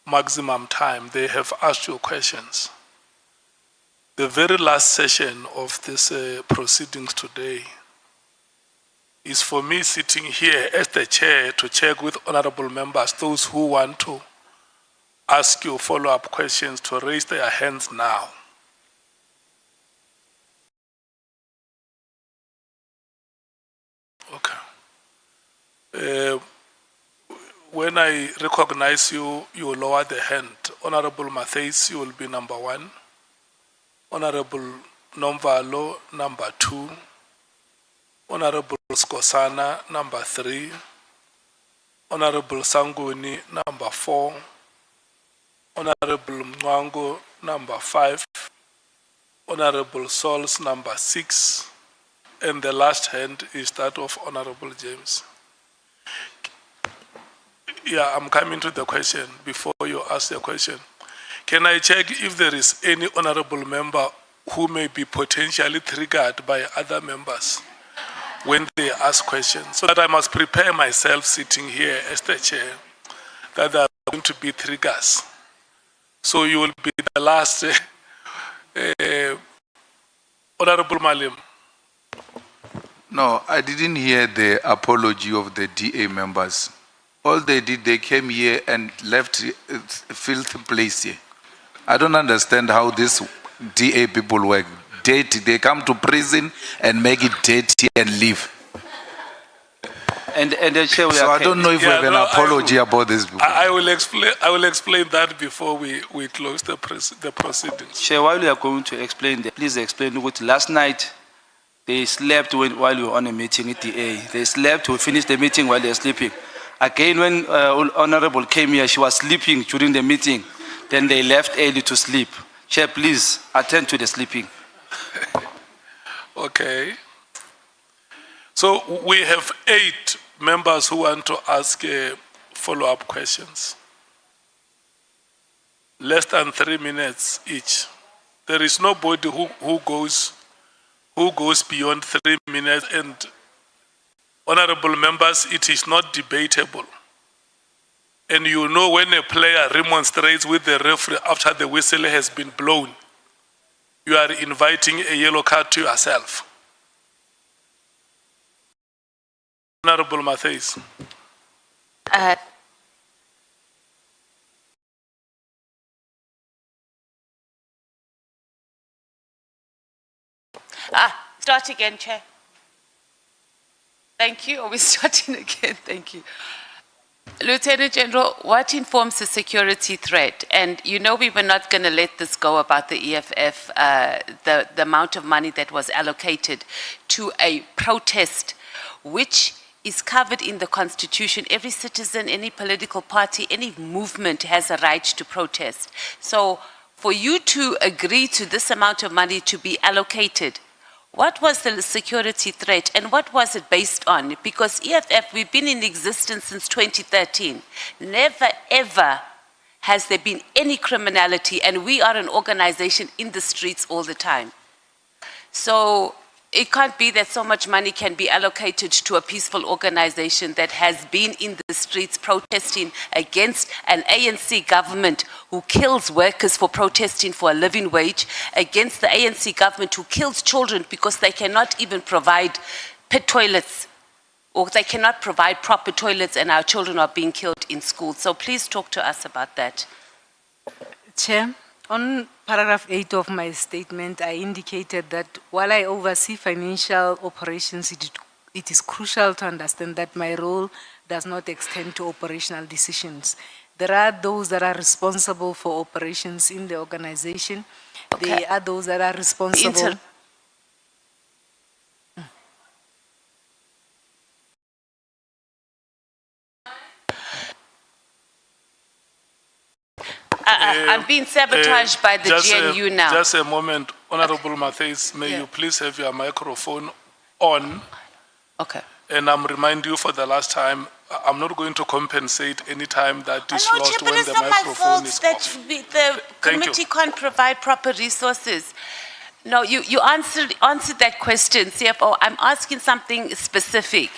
maximum time, they have asked you questions. The very last session of this proceedings today is for me sitting here as the chair to check with honorable members, those who want to ask you follow-up questions, to raise their hands now. Okay. When I recognize you, you lower the hand. Honorable Matthews, you will be number 1. Honorable Nomvalo, number 2. Honorable Skosana, number 3. Honorable Sanguni, number 4. Honorable Mwango, number 5. Honorable Sols, number 6. and the last hand is that of Honorable James. Yeah, I'm coming to the question before you ask the question. Can I check if there is any honorable member who may be potentially triggered by other members when they ask questions? So that I must prepare myself sitting here as the chair, that there are going to be triggers. So you will be the last, Honorable Malim. No, I didn't hear the apology of the DA members. All they did, they came here and left a filthy place here. I don't understand how these DA people work. Dirty, they come to prison and make it dirty and leave. And the chair, we So are I don't know if we have an apology about this. I will explain that before we close the proceedings. Chair, while you are going to explain, please explain what last night they slept while you were on a meeting at DA. They slept to finish the meeting while they're sleeping. Again, when Honorable came here, she was sleeping during the meeting. Then they left early to sleep. Chair, please attend to the sleeping. Okay. So we have 8 members who want to ask follow-up questions. Less than 3 minutes each. There is nobody who goes beyond 3 minutes, and honorable members, it is not debatable. And you know when a player remonstrates with the referee after the whistle has been blown, you are inviting a yellow card to yourself. Honorable Matthews. Start again, Chair. Thank you. Are we starting again? Thank you. Lieutenant General, what informs the security threat? And you know we were not going to let this go about the EFF, the amount of money that was allocated to a protest, which is covered in the Constitution. Every citizen, any political party, any movement has a right to protest. So for you to agree to this amount of money to be allocated, what was the security threat and what was it based on? Because EFF, we've been in existence since 2013. Never ever has there been any criminality, and we are an organization in the streets all the time. So it can't be that so much money can be allocated to a peaceful organization that has been in the streets protesting against an ANC government who kills workers for protesting for a living wage, against the ANC government who kills children because they cannot even provide pit toilets, or they cannot provide proper toilets, and our children are being killed in school. So please talk to us about that. Chair, on paragraph 8 of my statement, I indicated that while I oversee financial operations, it is crucial to understand that my role does not extend to operational decisions. There are those that are responsible for operations in the organization. Okay. There are those that are responsible. I'm being sabotaged by the GNU now. Just a moment, Honorable Matthews, may you please have your microphone on? Okay. And I'm reminding you for the last time, I'm not going to compensate any time that is I know, lost Chair, but when it's the not my microphone fault is that off. the Thank committee you. can't provide proper resources. No, you answered that question, CFO. I'm asking something specific.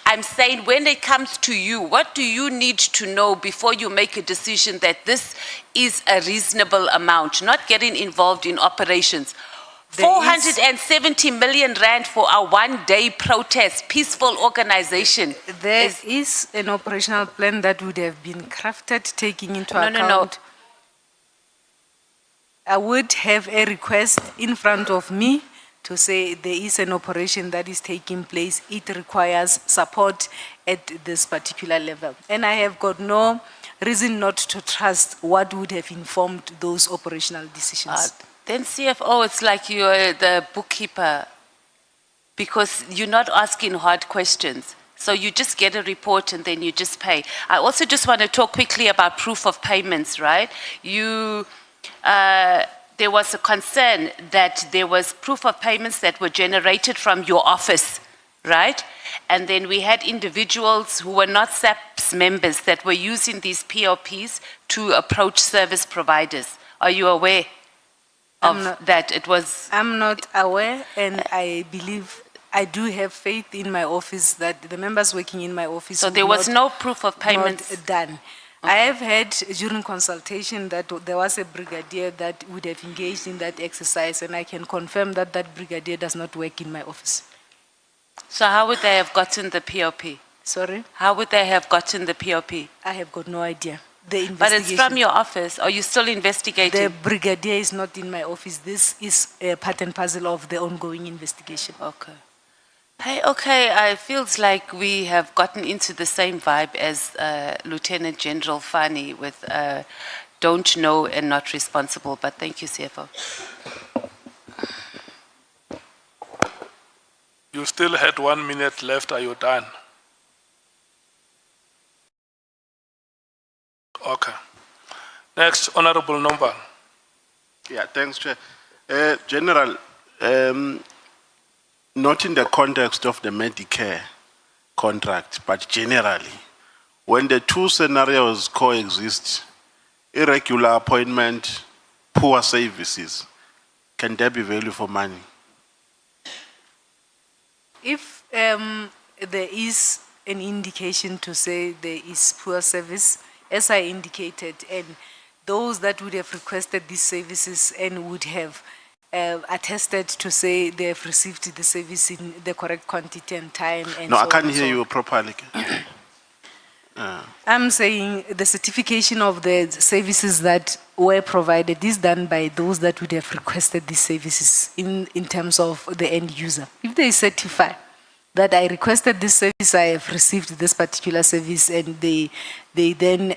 I'm saying when it comes to you, what do you need to know before you make a decision that this is a reasonable amount, not getting involved in operations? 470 million rand for a one-day protest, peaceful organization. There is an operational plan that would have been crafted taking into account. No. I would have a request in front of me to say there is an operation that is taking place. It requires support at this particular level. And I have got no reason not to trust what would have informed those operational decisions. Then CFO, it's like you're the bookkeeper because you're not asking hard questions. So you just get a report and then you just pay. I also just want to talk quickly about proof of payments, right? there was a concern that there was proof of payments that were generated from your office, right? And then we had individuals who were not SAPS members that were using these POPs to approach service providers. Are you aware of that? It was... I'm not aware, and I believe, I do have faith in my office that the members working in my office. So would there was not- no proof of payments? not done. I have heard during consultation that there was a brigadier that would have engaged in that exercise, and I can confirm that that brigadier does not work in my office. So how would they have gotten the POP? Sorry? How would they have gotten the POP? I have got no idea. The But it's investigation- from your office. Are you still investigating? The brigadier is not in my office. This is a part and parcel of the ongoing investigation. Okay. Hey, okay, it feels like we have gotten into the same vibe as Lieutenant General Fani with don't know and not responsible, but thank you, CFO. You still had 1 minute left. Are you done? Okay. Next, Honorable Number. Yeah, thanks, Chair. General, not in the context of the Medicare contract, but generally, when the two scenarios coexist, irregular appointment, poor services, can there be value for money? If there is an indication to say there is poor service, as I indicated, and those that would have requested these services and would have attested to say they have received the service in the correct quantity and time and No, so I can't on and hear so you on. properly. I'm saying the certification of the services that were provided is done by those that would have requested these services in terms of the end user. If they certify that I requested this service, I have received this particular service, and they then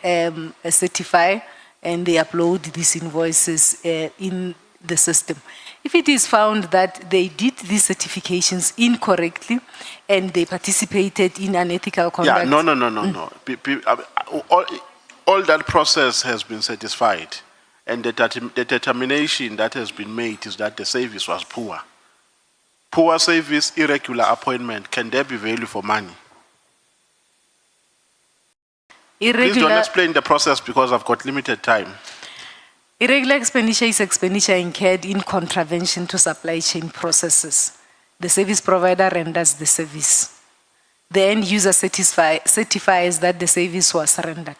certify and they upload these invoices in the system. If it is found that they did these certifications incorrectly and they participated in unethical conduct. Yeah, no. All that process has been satisfied, and the determination that has been made is that the service was poor. Poor service, irregular appointment, can there be value for money? Please don't explain the process because I've got limited time. Irregular expenditure is expenditure incurred in contravention to supply chain processes. The service provider renders the service. The end user certifies that the service was rendered.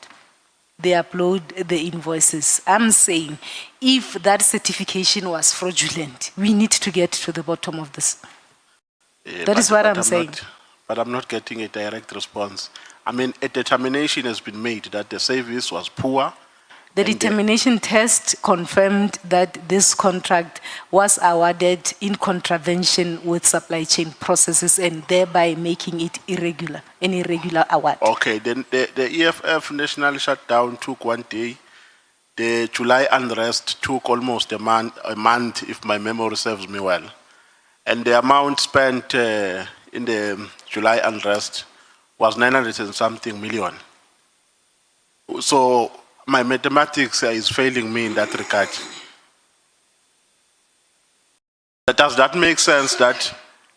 They upload the invoices. I'm saying if that certification was fraudulent, we need to get to the bottom of this. That is what I'm saying. But I'm not getting a direct response. I mean, a determination has been made that the service was poor. The determination test confirmed that this contract was awarded in contravention with supply chain processes and thereby making it irregular, an irregular award. Okay, then the EFF national shutdown took 1 day. The July unrest took almost a month, if my memory serves me well. And the amount spent in the July unrest was 900 and something million. So my mathematics is failing me in that regard. Does that make sense that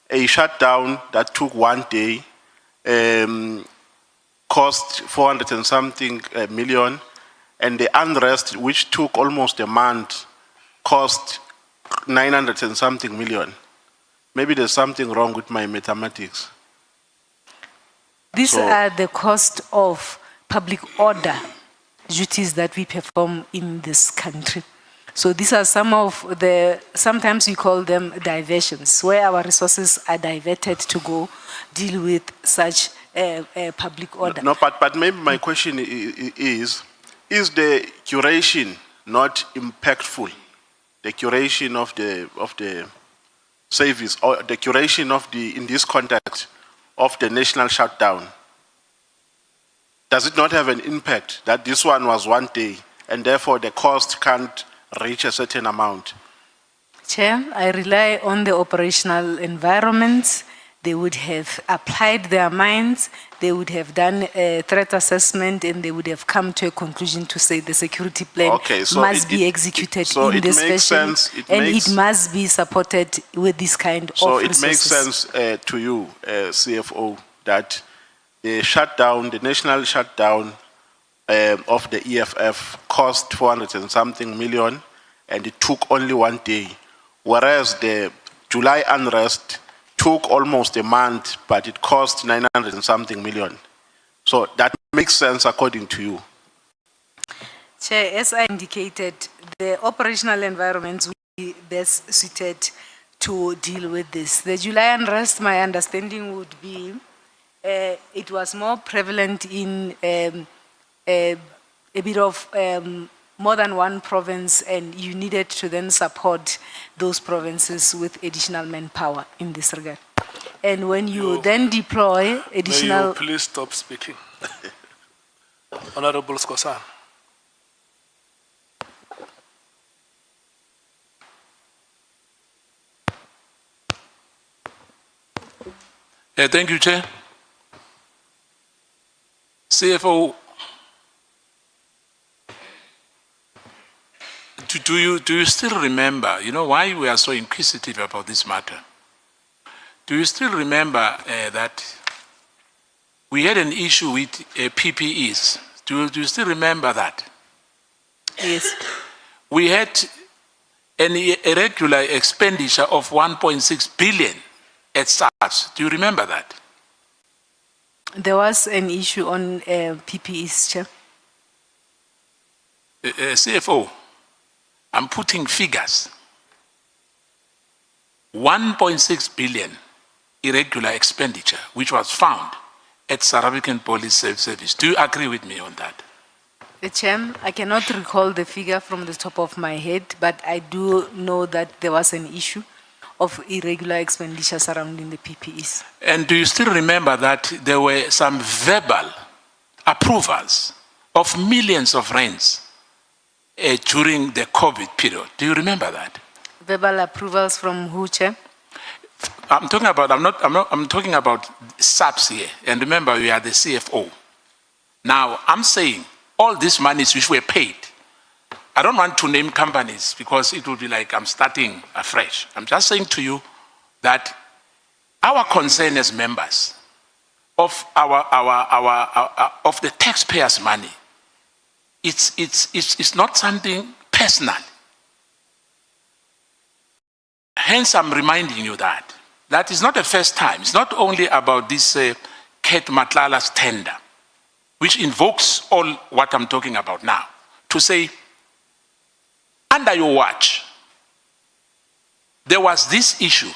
a shutdown that took 1 day cost 400 and something million, and the unrest, which took almost a month, cost 900 and something million? Maybe there's something wrong with my mathematics. These are the cost of public order duties that we perform in this country. So these are some of the, sometimes we call them diversions, where our resources are diverted to go deal with such public order. No, but maybe my question is the curation not impactful? The curation of the service, or the curation of the, in this context, of the national shutdown, does it not have an impact that this one was 1 day and therefore the cost can't reach a certain amount? Chair, I rely on the operational environment they would have applied their minds, they would have done a threat assessment, and they would have come to a conclusion to say the security plan Okay, so must be executed so in it this makes fashion, sense- it and makes- it must be supported with this kind So of it resources. makes sense to you, CFO, that the shutdown, the national shutdown of the EFF cost 400 and something million, and it took only 1 day, whereas the July unrest took almost a month, but it cost 900 and something million. So that makes sense according to you. Chair, as I indicated, the operational environments will be best suited to deal with this. The July unrest, my understanding would be, it was more prevalent in a bit of more than one province, and you needed to then support those provinces with additional manpower in this regard. And when you then deploy May additional... you please stop speaking? Honorable Skosan. Thank you, Chair. CFO, do you still remember, you know why we are so inquisitive about this matter? Do you still remember that we had an issue with PPEs? Do you still remember that? Yes. We had an irregular expenditure of 1.6 billion at SARS. Do you remember that? There was an issue on PPEs, Chair. CFO, I'm putting figures. 1.6 billion irregular expenditure, which was found at South African Police Service. Do you agree with me on that? Chair, I cannot recall the figure from the top of my head, but I do know that there was an issue of irregular expenditure surrounding the PPEs. And do you still remember that there were some verbal approvals of millions of rands during the COVID period? Do you remember that? Verbal approvals from who, Chair? I'm talking about, I'm talking about SAPS here. And remember, we are the CFO. Now, I'm saying all these monies which were paid, I don't want to name companies because it would be like I'm starting afresh. I'm just saying to you that our concern as members of of the taxpayers' money, it's not something personal. Hence, I'm reminding you that that is not the first time. It's not only about this Kate Matlala's tender, which invokes all what I'm talking about now, to say, under your watch, there was this issue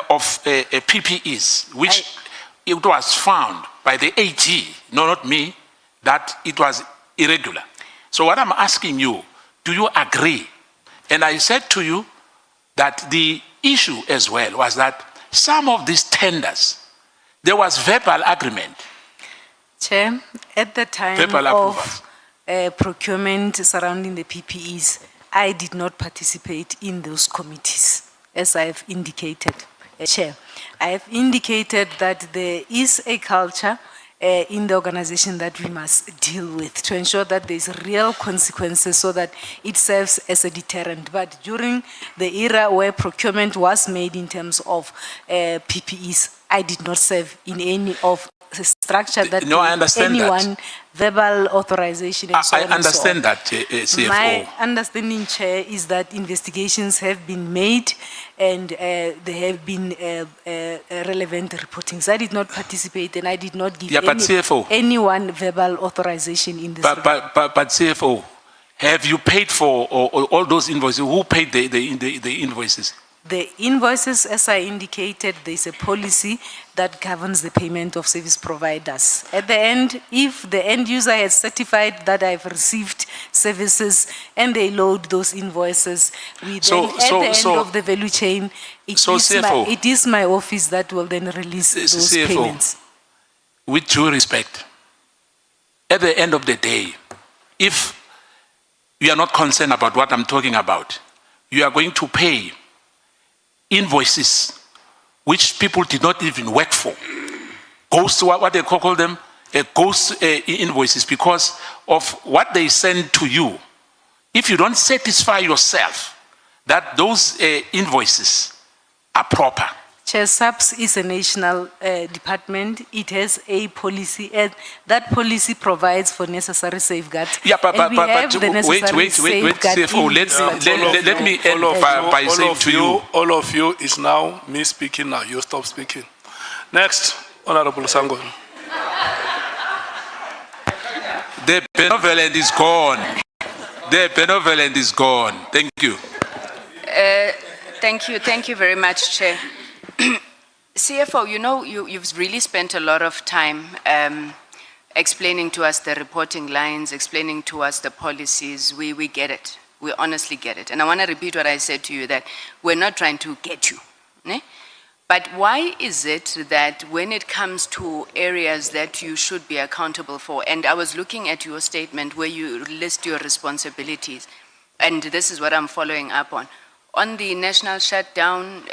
of PPEs, which it was found by the AG, no, not me, that it was irregular. So what I'm asking you, do you agree? And I said to you that the issue as well was that some of these tenders, there was verbal agreement. Chair, at the time Verbal of procurement surrounding the PPEs, I did not participate in those committees, as I have indicated, Chair. I have indicated that there is a culture in the organization that we must deal with to ensure that there's real consequences so that it serves as a deterrent. But during the era where procurement was made in terms of PPEs, I did not serve in any of the structure that No, I understand anyone that. verbal authorization and so I on and so understand on. that, CFO. My understanding, Chair, is that investigations have been made and there have been relevant reportings. I did not participate and I did not give Yeah, but CFO. anyone verbal authorization in this. But CFO, have you paid for all those invoices? Who paid the invoices? The invoices, as I indicated, there's a policy that governs the payment of service providers. At the end, if the end user has certified that I've received services and they load those invoices, we then, at the end of the value chain, it is my office that will then release those CFO, payments. With due respect, at the end of the day, if you are not concerned about what I'm talking about, you are going to pay invoices which people did not even work for. Ghost, what they call them, ghost invoices, because of what they send to you. If you don't satisfy yourself that those invoices are proper. Chair, SAPS is a national department. It has a policy, and that policy provides for necessary safeguards. Yeah, but And we have the necessary wait, safeguard CFO, in let me end by saying to you. All of you is now me speaking now. You stop speaking. Next, Honorable Sangon. The benevolent is gone. The benevolent is gone. Thank you. Thank you very much, Chair. CFO, you know, you've really spent a lot of time explaining to us the reporting lines, explaining to us the policies. We get it. We honestly get it. And I want to repeat what I said to you, that we're not trying to get you. Ne? But why is it that when it comes to areas that you should be accountable for, and I was looking at your statement where you list your responsibilities, and this is what I'm following up on the national shutdown,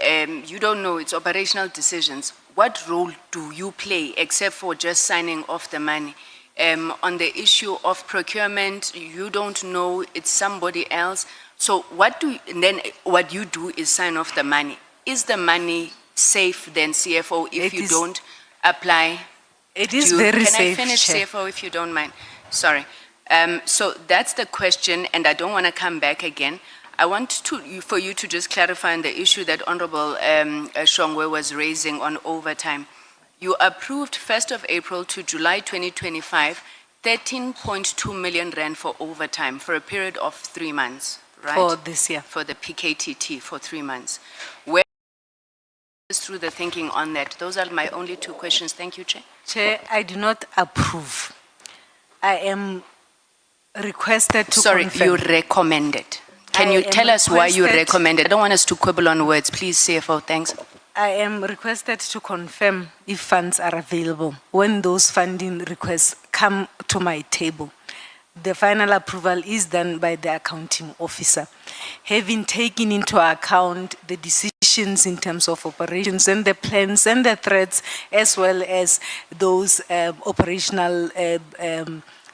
you don't know, it's operational decisions. What role do you play except for just signing off the money? On the issue of procurement, you don't know, it's somebody else. So what you do is sign off the money. Is the money safe then, CFO, if you don't apply? It is very safe, Can I finish, Chair. CFO, if you don't mind? Sorry. So that's the question, and I don't want to come back again. I want for you to just clarify on the issue that Honorable Shongwe was raising on overtime. You approved 1st of April to July 2025, 13.2 million rand for overtime for a period of 3 months, right? For this year. For the PKTT for 3 months. Where is through the thinking on that? Those are my only 2 questions. Thank you, Chair. Chair, I do not approve. I am requested to Sorry, confirm. you recommended. Can I you am tell us why you requested- recommended? I don't want us to quibble on words. Please, CFO, thanks. I am requested to confirm if funds are available when those funding requests come to my table. The final approval is done by the accounting officer. Having taken into account the decisions in terms of operations and the plans and the threats, as well as those operational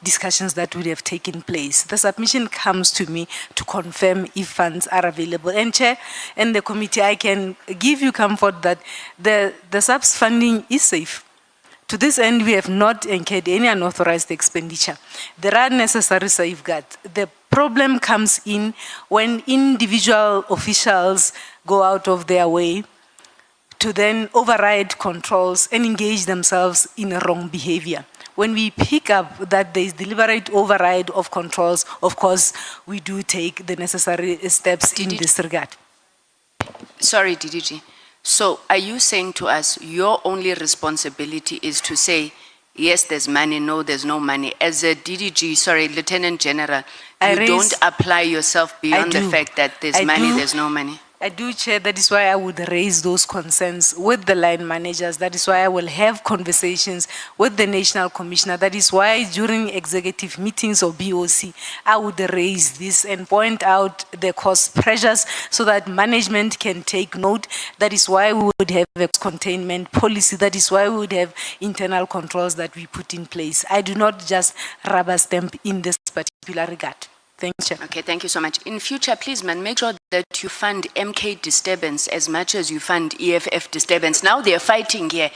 discussions that would have taken place. The submission comes to me to confirm if funds are available. And Chair, and the committee, I can give you comfort that the SAPS funding is safe. To this end, we have not incurred any unauthorized expenditure. There are necessary safeguards. The problem comes in when individual officials go out of their way to then override controls and engage themselves in a wrong behavior. When we pick up that there is deliberate override of controls, of course, we do take the necessary steps in this regard. Sorry, DDG. So are you saying to us, your only responsibility is to say, yes, there's money, no, there's no money. As a DDG, sorry, Lieutenant General, you don't apply yourself beyond the fact that there's money, there's no money? I do, Chair. That is why I would raise those concerns with the line managers. That is why I will have conversations with the National Commissioner. That is why during executive meetings or BOC, I would raise this and point out the cost pressures so that management can take note. That is why we would have a containment policy. That is why we would have internal controls that we put in place. I do not just rubber stamp in this particular regard. Thank you. Okay, thank you so much. In future, please, man, make sure that you fund MK disturbance as much as you fund EFF disturbance. Now they're fighting here,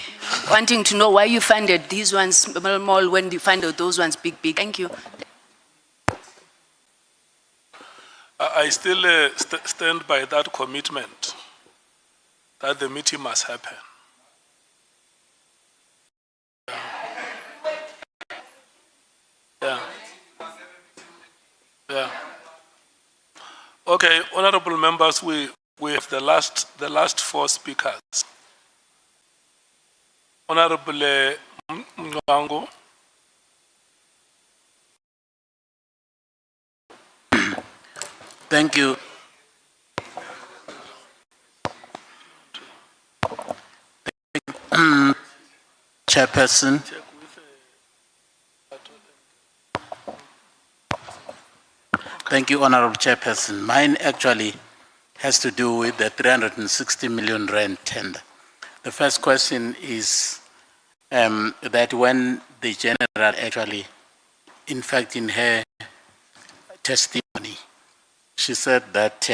wanting to know why you funded these ones small when you funded those ones big. Thank you. I still stand by that commitment that the meeting must happen. Yeah. Yeah. Okay, honorable members, we have the last 4 speakers. Honorable Mwango. Thank you. Chairperson. Thank you, Honorable Chairperson. Mine actually has to do with the 360 million rand tender. The first question is that when the general actually, in fact, in her testimony, she said that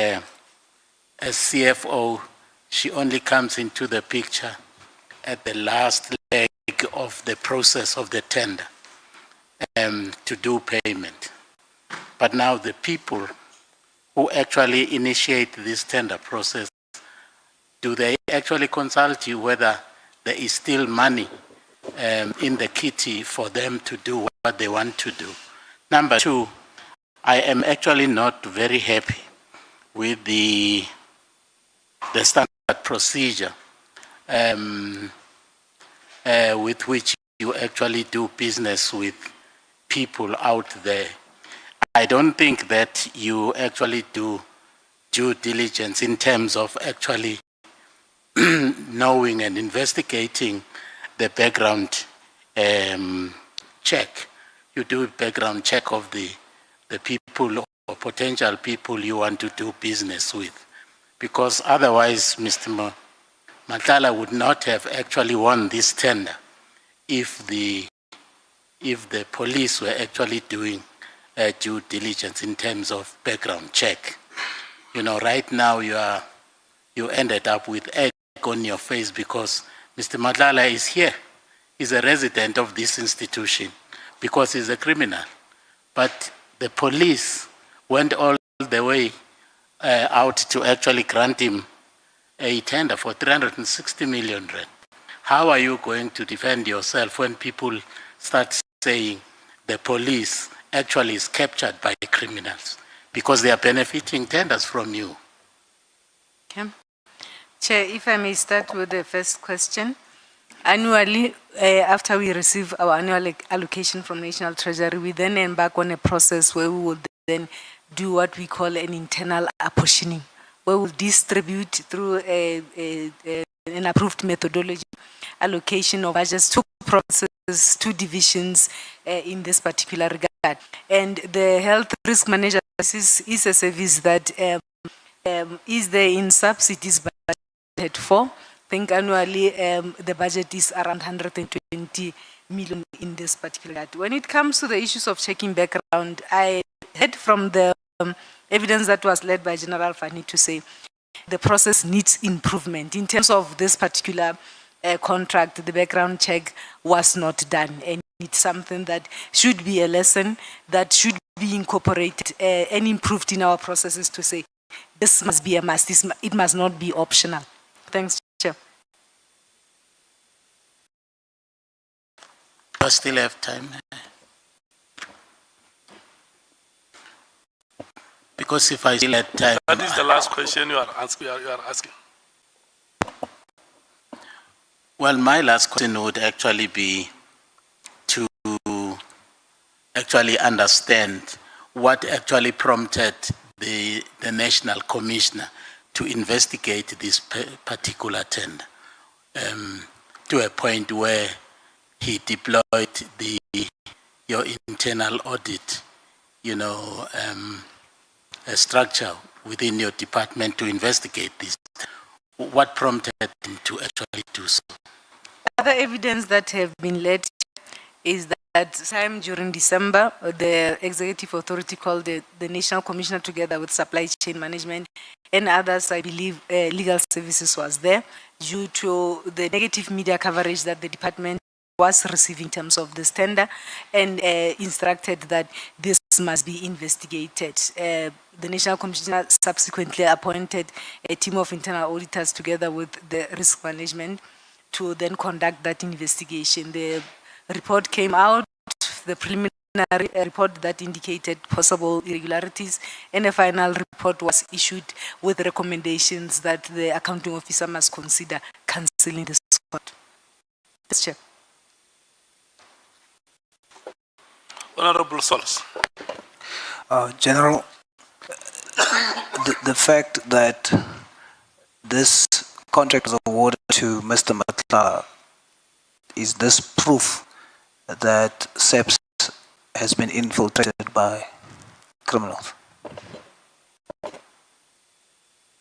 as CFO, she only comes into the picture at the last leg of the process of the tender to do payment. But now the people who actually initiate this tender process, do they actually consult you whether there is still money in the kitty for them to do what they want to do? Number two, I am actually not very happy with the standard procedure with which you actually do business with people out there. I don't think that you actually do due diligence in terms of actually knowing and investigating the background check. You do a background check of the people or potential people you want to do business with. Because otherwise, Mr. Matala would not have actually won this tender if the police were actually doing due diligence in terms of background check. You know, right now you ended up with egg on your face because Mr. Matala is here. He's a resident of this institution because he's a criminal. But the police went all the way out to actually grant him a tender for 360 million rand. How are you going to defend yourself when people start saying the police actually is captured by criminals because they are benefiting tenders from you? Okay. Chair, if I may start with the first question. Annually, after we receive our annual allocation from National Treasury, we then embark on a process where we will then do what we call an internal apportioning, where we'll distribute through an approved methodology allocation of budgets to processes, to divisions in this particular regard. And the health risk manager is a service that is there in subsidies budgeted for. I think annually the budget is around 120 million in this particular regard. When it comes to the issues of checking background, I heard from the evidence that was led by General Fani to say the process needs improvement. In terms of this particular contract, the background check was not done, and it's something that should be a lesson that should be incorporated and improved in our processes to say this must be a must, it must not be optional. Thanks, Chair. I still have time. Because if I still had time... That is the last question you are asking. Well, my last question would actually be to actually understand what actually prompted the National Commissioner to investigate this particular tender to a point where he deployed your internal audit, a structure within your department to investigate this. What prompted him to actually do so? Other evidence that have been led is that time during December, the executive authority called the National Commissioner together with supply chain management and others, I believe legal services was there due to the negative media coverage that the department was receiving in terms of this tender, and instructed that this must be investigated. The National Commissioner subsequently appointed a team of internal auditors together with the risk management to then conduct that investigation. The report came out, the preliminary report that indicated possible irregularities, and a final report was issued with recommendations that the accounting officer must consider cancelling this court. Mr. Chair. Honorable Solis. General, the fact that this contract was awarded to Mr. Matla, is this proof that SEPS has been infiltrated by criminals?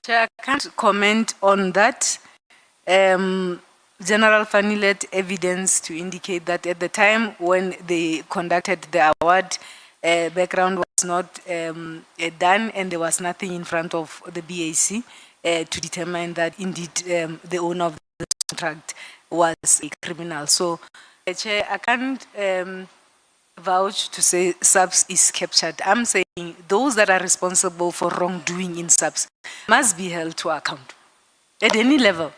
Chair, I can't comment on that. General Funny led evidence to indicate that at the time when they conducted the award, background was not done and there was nothing in front of the BAC to determine that indeed the owner of the contract was a criminal. So, Chair, I can't vouch to say SAPS is captured. I'm saying those that are responsible for wrongdoing in SAPS must be held to account at any level,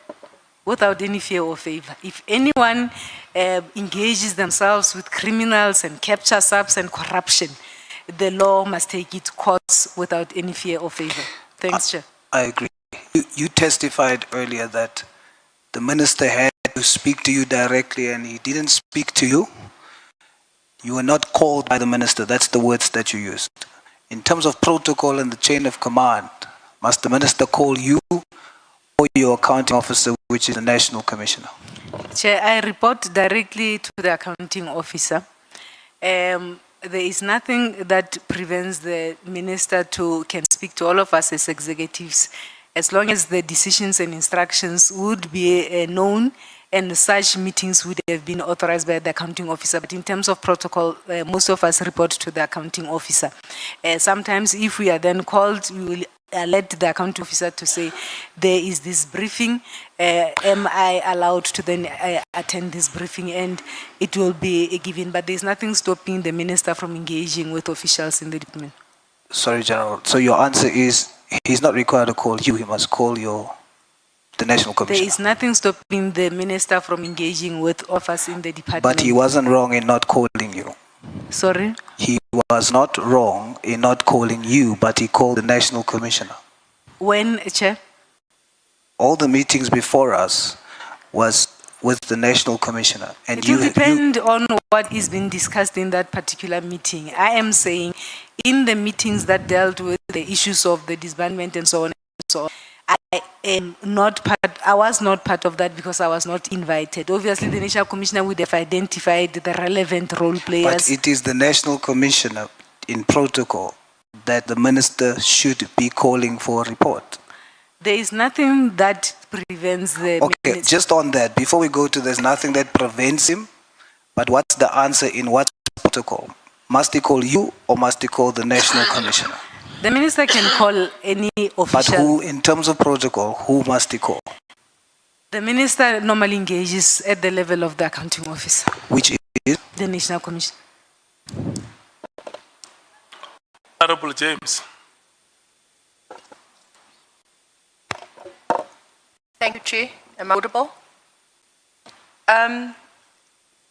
without any fear or favor. If anyone engages themselves with criminals and capture SAPS and corruption, the law must take its course without any fear or favor. Thanks, Chair. I agree. You testified earlier that the minister had to speak to you directly and he didn't speak to you. You were not called by the minister. That's the words that you used. In terms of protocol and the chain of command, must the minister call you or your accounting officer, which is the national commissioner? Chair, I report directly to the accounting officer. There is nothing that prevents the minister can speak to all of us as executives, as long as the decisions and instructions would be known and such meetings would have been authorized by the accounting officer. But in terms of protocol, most of us report to the accounting officer. Sometimes if we are then called, we will alert the accounting officer to say, there is this briefing, am I allowed to then attend this briefing, and it will be given. But there's nothing stopping the minister from engaging with officials in the department. Sorry, General. So your answer is he's not required to call you, he must call the national commissioner. There is nothing stopping the minister from engaging with officers in the department. But he wasn't wrong in not calling you. Sorry? He was not wrong in not calling you, but he called the national commissioner. When, Chair? All the meetings before us was with the national commissioner. And It will depend on what is being discussed in that particular meeting. I am saying in the meetings that dealt with the issues of the disbandment and so on and so on, I was not part of that because I was not invited. Obviously, the National Commissioner would have identified the relevant role players. But it is the national commissioner in protocol that the minister should be calling for a report. There is nothing that prevents the Okay, minister. just on that, before we go to there's nothing that prevents him, but what's the answer in what protocol? Must he call you or must he call the national commissioner? The minister can call any official. But who, in terms of protocol, who must he call? The minister normally engages at the level of the accounting officer. Which is? The National Commission. Honorable James. Thank you, Chair. Am I audible?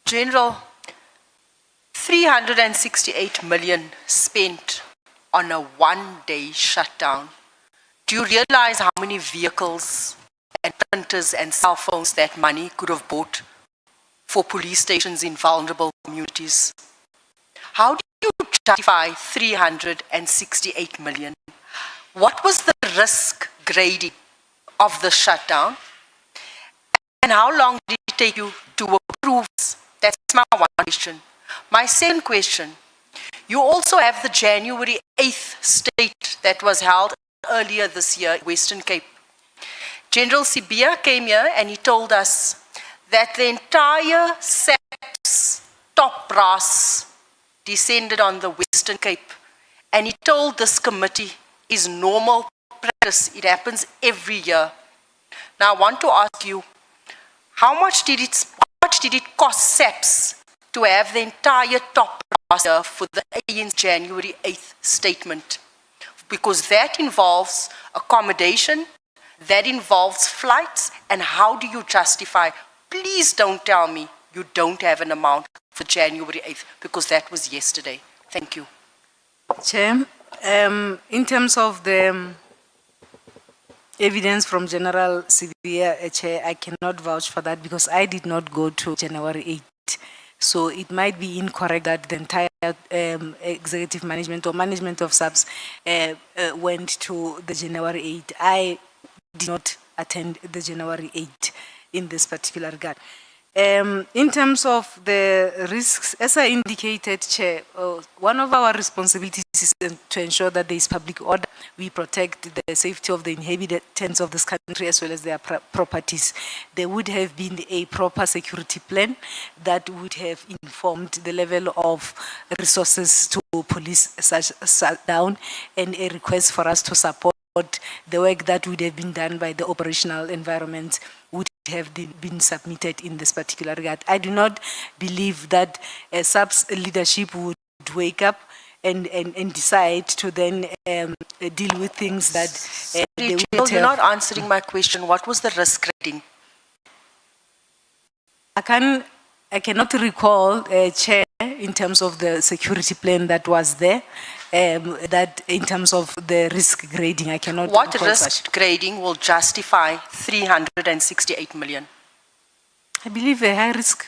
General, 368 million spent on a one-day shutdown. Do you realize how many vehicles and printers and cell phones that money could have bought for police stations in vulnerable communities? How do you justify 368 million? What was the risk grading of the shutdown? And how long did it take you to approve this? That's my one question. My second question, you also have the January 8th state that was held earlier this year in Western Cape. General Sibia came here and he told us that the entire SAPS top brass descended on the Western Cape. And he told this committee is normal practice. It happens every year. Now I want to ask you, how much did it cost SAPS to have the entire top brass here for the ANC January 8th statement? Because that involves accommodation, that involves flights, and how do you justify? Please don't tell me you don't have an amount for January 8th, because that was yesterday. Thank you. Chair, in terms of the evidence from General Sibia, Chair, I cannot vouch for that because I did not go to January 8th. So it might be incorrect that the entire executive management or management of SAPS went to the January 8th. I did not attend the January 8th in this particular regard. In terms of the risks, as I indicated, Chair, one of our responsibilities is to ensure that there is public order. We protect the safety of the inhabitants of this country as well as their properties. There would have been a proper security plan that would have informed the level of resources to police such down, and a request for us to support the work that would have been done by the operational environment would have been submitted in this particular regard. I do not believe that SAP's leadership would wake up and decide to then deal with things that they would Jill, you're have. not answering my question. What was the risk rating? I cannot recall, Chair, in terms of the security plan that was there, that in terms of the risk grading, I cannot What recall risk such. grading will justify 368 million? I believe a high risk.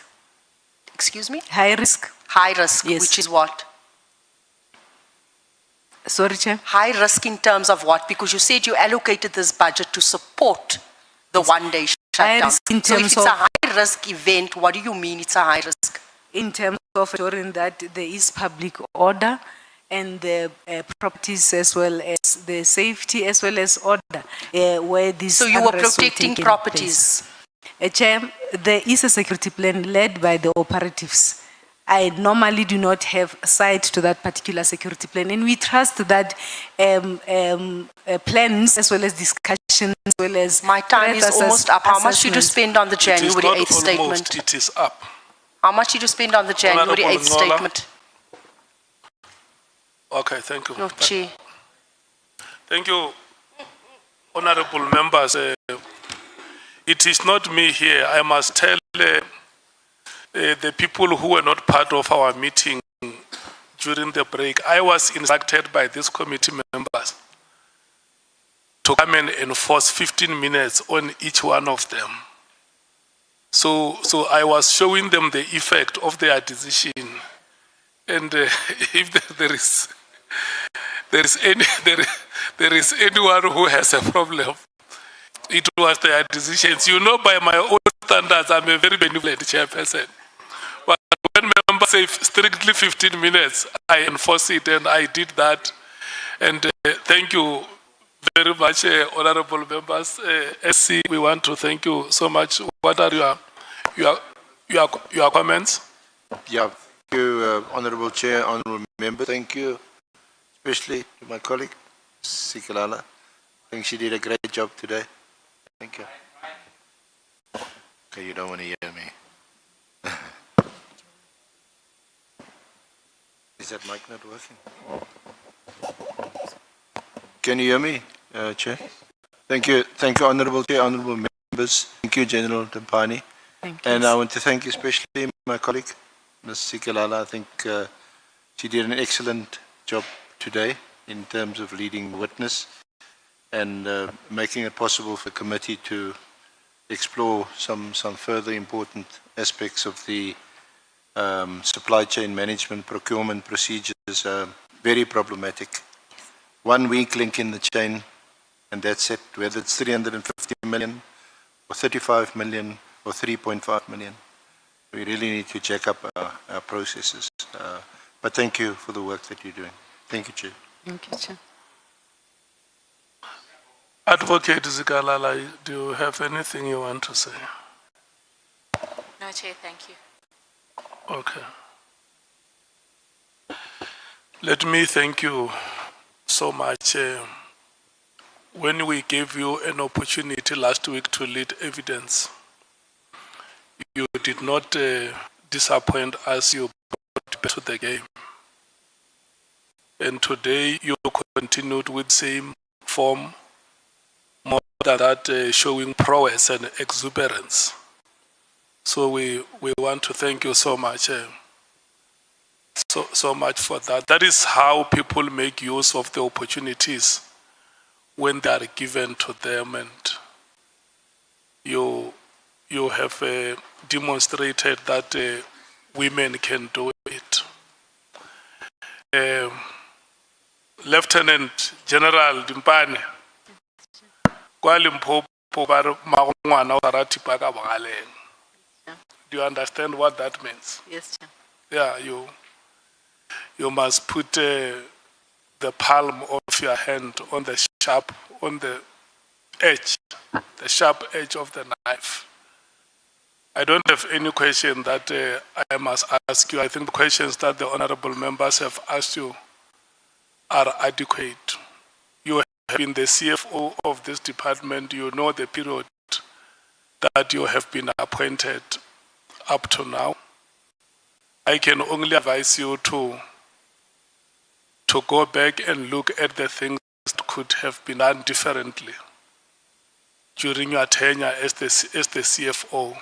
Excuse me? High risk. High risk, Yes. which is what? Sorry, Chair. High risk in terms of what? Because you said you allocated this budget to support the one-day shutdown. risk in So if terms it's a of- high-risk event, what do you mean it's a high risk? In terms of ensuring that there is public order and the properties as well as the safety as well as order where these So you were unrest will protecting take properties? place. Chair, there is a security plan led by the operatives. I normally do not have sight to that particular security plan, and we trust that plans as well as discussions as well as My time is threat almost up. How much did you assessments- spend on the January 8th Almost, statement? it is up. How much did you spend on the January Honourable 8th Ngola. statement? Okay, thank you. No, Chair. Thank you, honorable members. It is not me here. I must tell the people who were not part of our meeting during the break. I was instructed by these committee members to come and enforce 15 minutes on each one of them. So I was showing them the effect of their decision. And if there is anyone who has a problem, it was their decisions. You know, by my own standards, I'm a very benevolent chairperson. But when members say strictly 15 minutes, I enforce it, and I did that. And thank you very much, honorable members. SC, we want to thank you so much. What are your comments? Yeah, thank you, Honorable Chair, Honorable Member. Thank you, especially to my colleague, Sikalala. I think she did a great job today. Thank you. Okay, you don't want to hear me. Is that mic not working? Can you hear me, Chair? Thank you, Honorable Chair, Honorable Members. Thank you, General Dimpane. Thank you. And I want to thank especially my colleague, Ms. Sikalala. I think she did an excellent job today in terms of leading witness and making it possible for the committee to explore some further important aspects of the supply chain management procurement procedures. Very problematic. One weak link in the chain, and that's it, whether it's 350 million or 35 million or 3.5 million. We really need to check up our processes. But thank you for the work that you're doing. Thank you, Chair. Thank you, Chair. Advocate Zikalala, do you have anything you want to say? No, Chair, thank you. Okay. Let me thank you so much. When we gave you an opportunity last week to lead evidence, you did not disappoint us. You brought back to the game. And today you continued with same form, more than that, showing prowess and exuberance. So we want to thank you so much, so much for that. That is how people make use of the opportunities when they are given to them, and you have demonstrated that women can do it. Lieutenant General Dimpane, kwa Limpopo ba re ngwana o sa rate pa ka bogaleng. Do you understand what that means? Yes, Chair. Yeah, you must put the palm of your hand on the edge, the sharp edge of the knife. I don't have any question that I must ask you. I think the questions that the honorable members have asked you are adequate. You have been the CFO of this department. You know the period that you have been appointed up to now. I can only advise you to go back and look at the things that could have been done differently during your tenure as the CFO,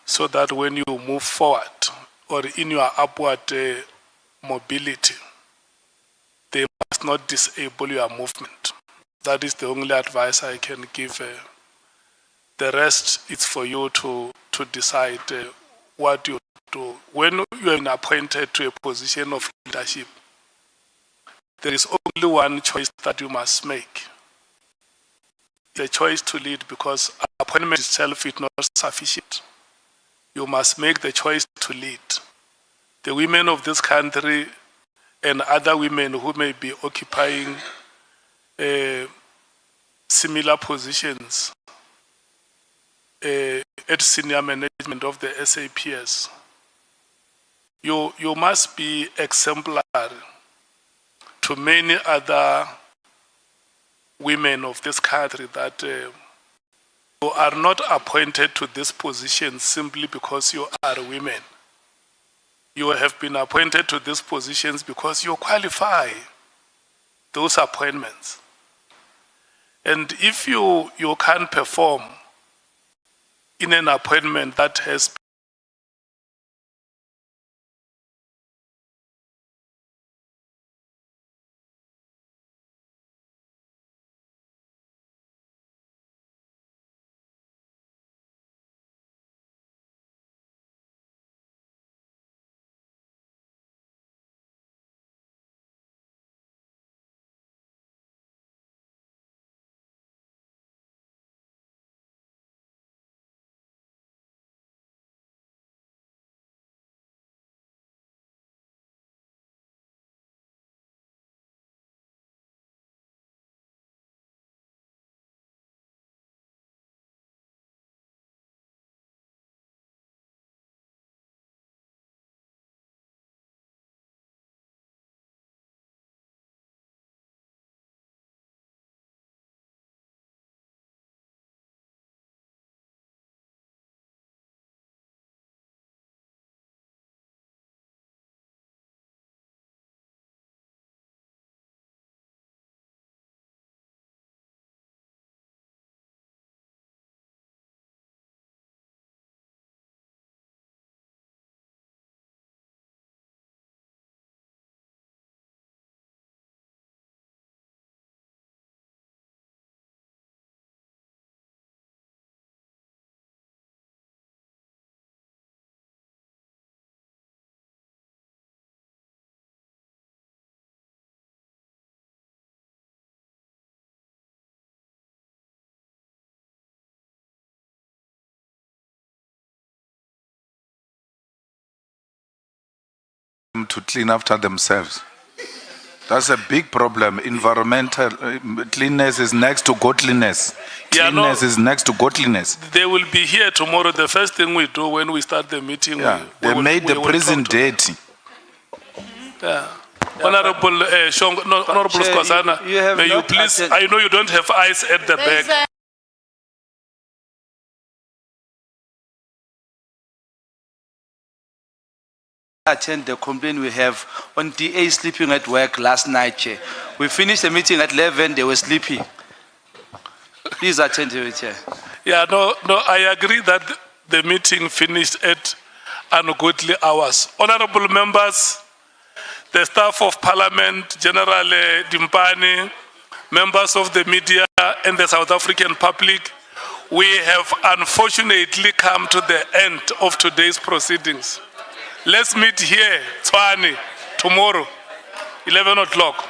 so that when you move forward or in your upward mobility, they must not disable your movement. That is the only advice I can give. The rest is for you to decide what you do. When you are appointed to a position of leadership, there is only one choice that you must make. The choice to lead, because appointment itself is not sufficient. You must make the choice to lead. The women of this country and other women who may be occupying similar positions at senior management of the SAPS, you must be exemplary to many other women of this country that you are not appointed to this position simply because you are women. You have been appointed to these positions because you qualify those appointments. And if you can't perform in an appointment that has to clean after themselves. That's a big problem. Environmental cleanness is next to godliness. Cleanness is next to godliness. they will be here tomorrow. The first thing we do when we start the meeting, They made the prison dirty. Yeah. Honorable Honorable Skwasana, may you please, I know you don't have eyes at the back. Attend the complaint we have on DA sleeping at work last night, Chair. We finished the meeting at 11, they were sleeping. Please attend to it, Chair. Yeah, no, I agree that the meeting finished at ungodly hours. Honorable members, the staff of Parliament, General Dimpane, members of the media and the South African public, we have unfortunately come to the end of today's proceedings. Let's meet here, Tshwane, tomorrow, 11 o'clock.